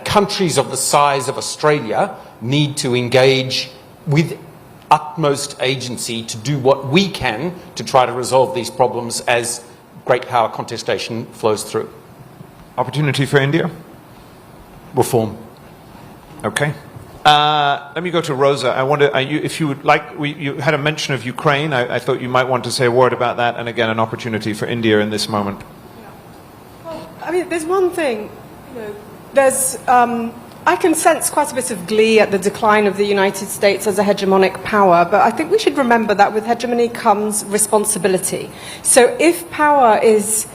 countries of the size of Australia need to engage with utmost agency to do what we can to try to resolve these problems as great power contestation flows through. Opportunity for India? Reform. Okay. Let me go to Rosa. I wonder if you would like, you had a mention of Ukraine. I thought you might want to say a word about that, and again, an opportunity for India in this moment. Well, I mean, there's one thing, there's, I can sense quite a bit of glee at the decline of the United States as a hegemonic power, but I think we should remember that with hegemony comes responsibility. So if power is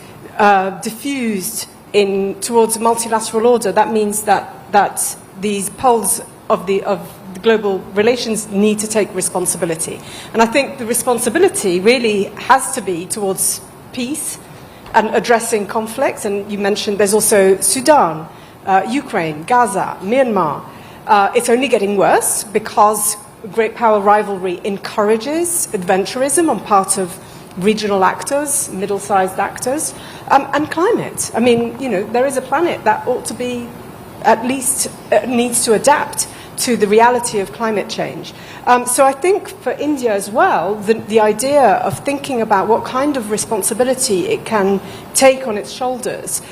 diffused towards a multilateral order, that means that these poles of the global relations need to take responsibility. And I think the responsibility really has to be towards peace and addressing conflicts. And you mentioned there's also Sudan, Ukraine, Gaza, Myanmar. It's only getting worse because great power rivalry encourages adventurism on part of regional actors, middle-sized actors, and climate. I mean, there is a planet that ought to be, at least needs to adapt to the reality of climate change. So I think for India as well, the idea of thinking about what kind of responsibility it can take on its shoulders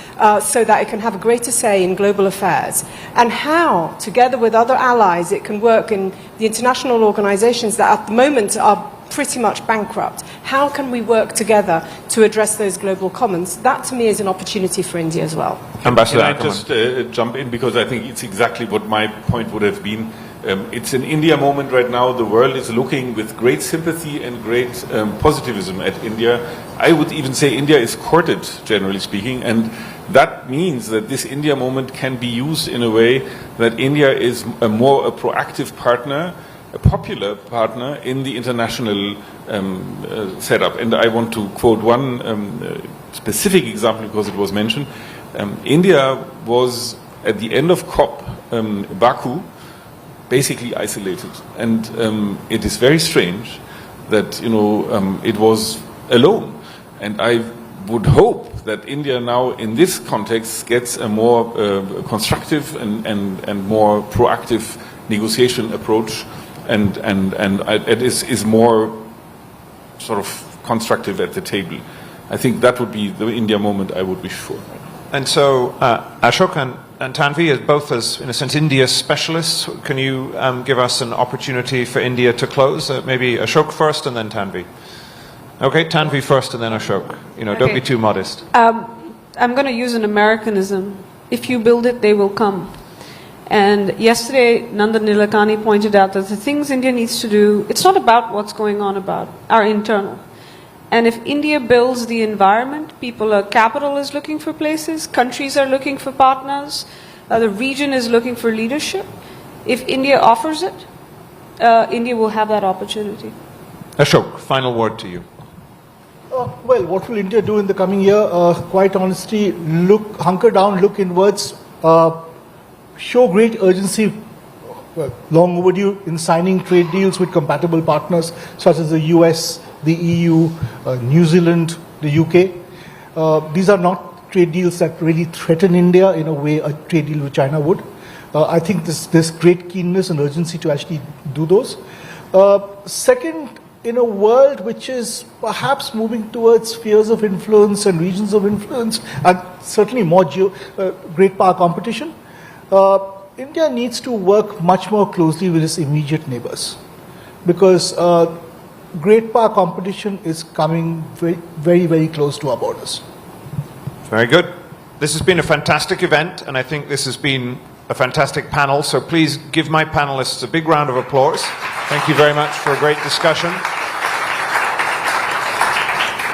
so that it can have a greater say in global affairs, and how, together with other allies, it can work in the international organizations that at the moment are pretty much bankrupt. How can we work together to address those global commons? That, to me, is an opportunity for India as well. Ambassador Ackermann. Can I just jump in, because I think it's exactly what my point would have been. It's an India moment right now. The world is looking with great sympathy and great positivism at India. I would even say India is courted, generally speaking, and that means that this India moment can be used in a way that India is a proactive partner, a popular partner in the international setup. And I want to quote one specific example, because it was mentioned. India was, at the end of COP, Baku, basically isolated. And it is very strange that, it was alone. And I would hope that India now, in this context, gets a more constructive and more proactive negotiation approach, and it is more sort of constructive at the table. I think that would be the India moment I would wish for. And so, Ashok and Tanvi, both in a sense, India specialists, can you give us an opportunity for India to close? Maybe Ashok first and then Tanvi. Okay, Tanvi first and then Ashok. Don't be too modest. I'm going to use an Americanism. If you build it, they will come. And yesterday, Nandan Nilekani pointed out that the things India needs to do, it's not about what's going on are internal. And if India builds the environment, capital is looking for places, countries are looking for partners, the region is looking for leadership. If India offers it, India will have that opportunity. Ashok, final word to you. Well, what will India do in the coming year? Quite honestly, hunker down, look inwards, show great urgency, long overdue, in signing trade deals with compatible partners such as the US, the EU, New Zealand, the UK. These are not trade deals that really threaten India in a way a trade deal with China would. I think there's great keenness and urgency to actually do those. Second, in a world which is perhaps moving towards spheres of influence and regions of influence, and certainly more great power competition, India needs to work much more closely with its immediate neighbors, because great power competition is coming very, very, very close to our borders. Very good. This has been a fantastic event, and I think this has been a fantastic panel, so please give my panelists a big round of applause. Thank you very much for a great discussion.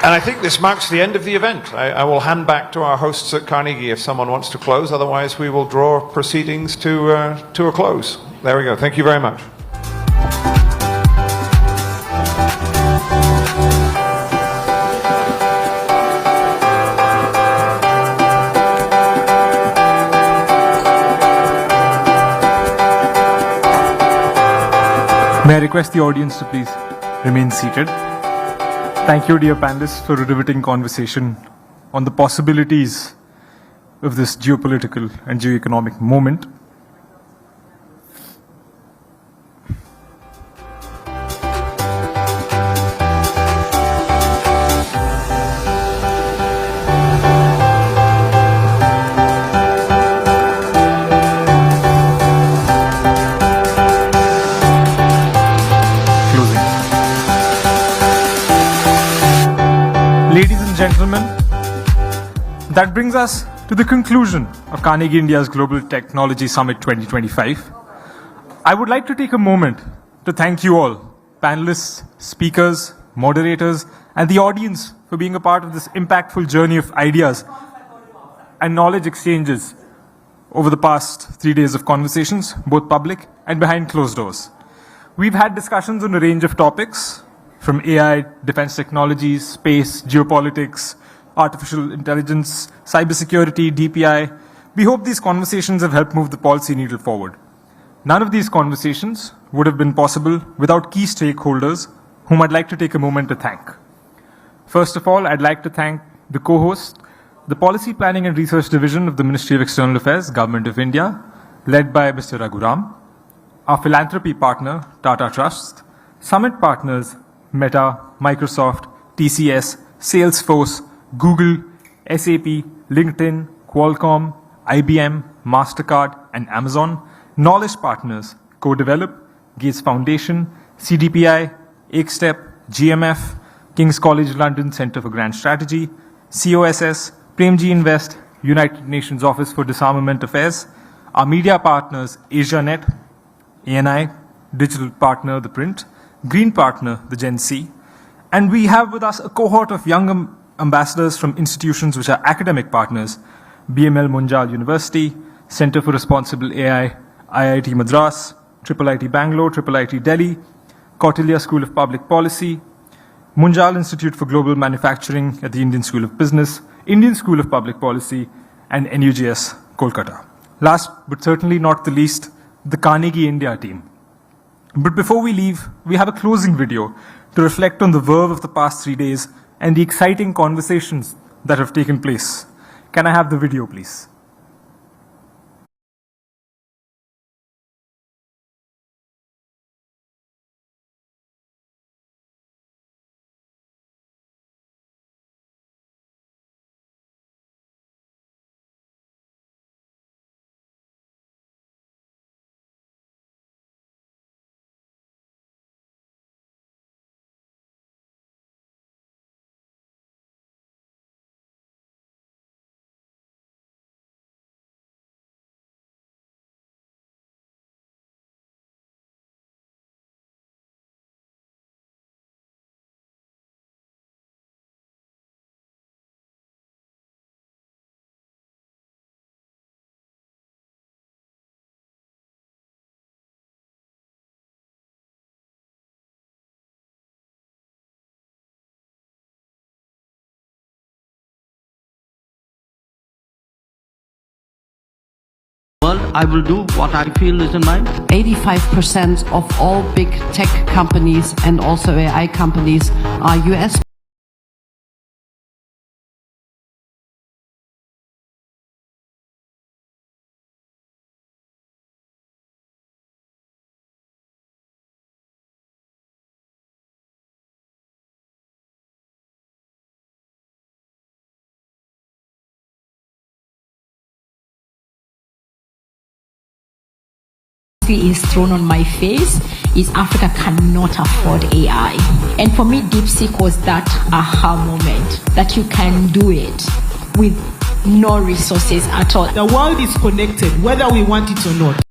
And I think this marks the end of the event. I will hand back to our hosts at Carnegie if someone wants to close, otherwise we will draw proceedings to a close. There we go. Thank you very much. May I request the audience to please remain seated. Thank you, dear panelists, for a riveting conversation on the possibilities of this geopolitical and geoeconomic moment. Ladies and gentlemen, that brings us to the conclusion of Carnegie India's Global Technology Summit 2025. I would like to take a moment to thank you all, panelists, speakers, moderators, and the audience for being a part of this impactful journey of ideas and knowledge exchanges over the past 3 days of conversations, both public and behind closed doors. We've had discussions on a range of topics, from AI, defense technologies, space, geopolitics, artificial intelligence, cybersecurity, DPI. We hope these conversations have helped move the policy needle forward. None of these conversations would have been possible without key stakeholders whom I'd like to take a moment to thank. First of all, I'd like to thank the co-host, the Policy Planning and Research Division of the Ministry of External Affairs, Government of India, led by Mr. Raghuram. our philanthropy partner, Tata Trust, summit partners, Meta, Microsoft, TCS, Salesforce, Google, SAP, LinkedIn, Qualcomm, IBM, MasterCard, and Amazon, knowledge partners, Co-Develop, Gates Foundation, CDPI, Akestep, GMF, King's College London Centre for Grand Strategy, COSS, Premji Invest, United Nations Office for Disarmament Affairs, our media partners, AsiaNet, ANI, Digital Partner, The Print, Green Partner, the Gen C, and we have with us a cohort of young ambassadors from institutions which are academic partners, BML Munjal University, Centre for Responsible AI, IIT Madras, IIIT Bangalore, IIIT Delhi, Kautilya School of Public Policy, Munjal Institute for Global Manufacturing at the Indian School of Business, Indian School of Public Policy, and NUGS, Kolkata. Last but certainly not the least, the Carnegie India team. But before we leave, we have a closing video to reflect on the verve of the past 3 days and the exciting conversations that have taken place. Can I have the video, please? I will do what I feel is in mind. 85% of all big tech companies and also AI companies are US. Is thrown on my face is Africa cannot afford AI. And for me, DeepSeek was that aha moment that you can do it with no resources at all. The world is connected, whether we want it or not.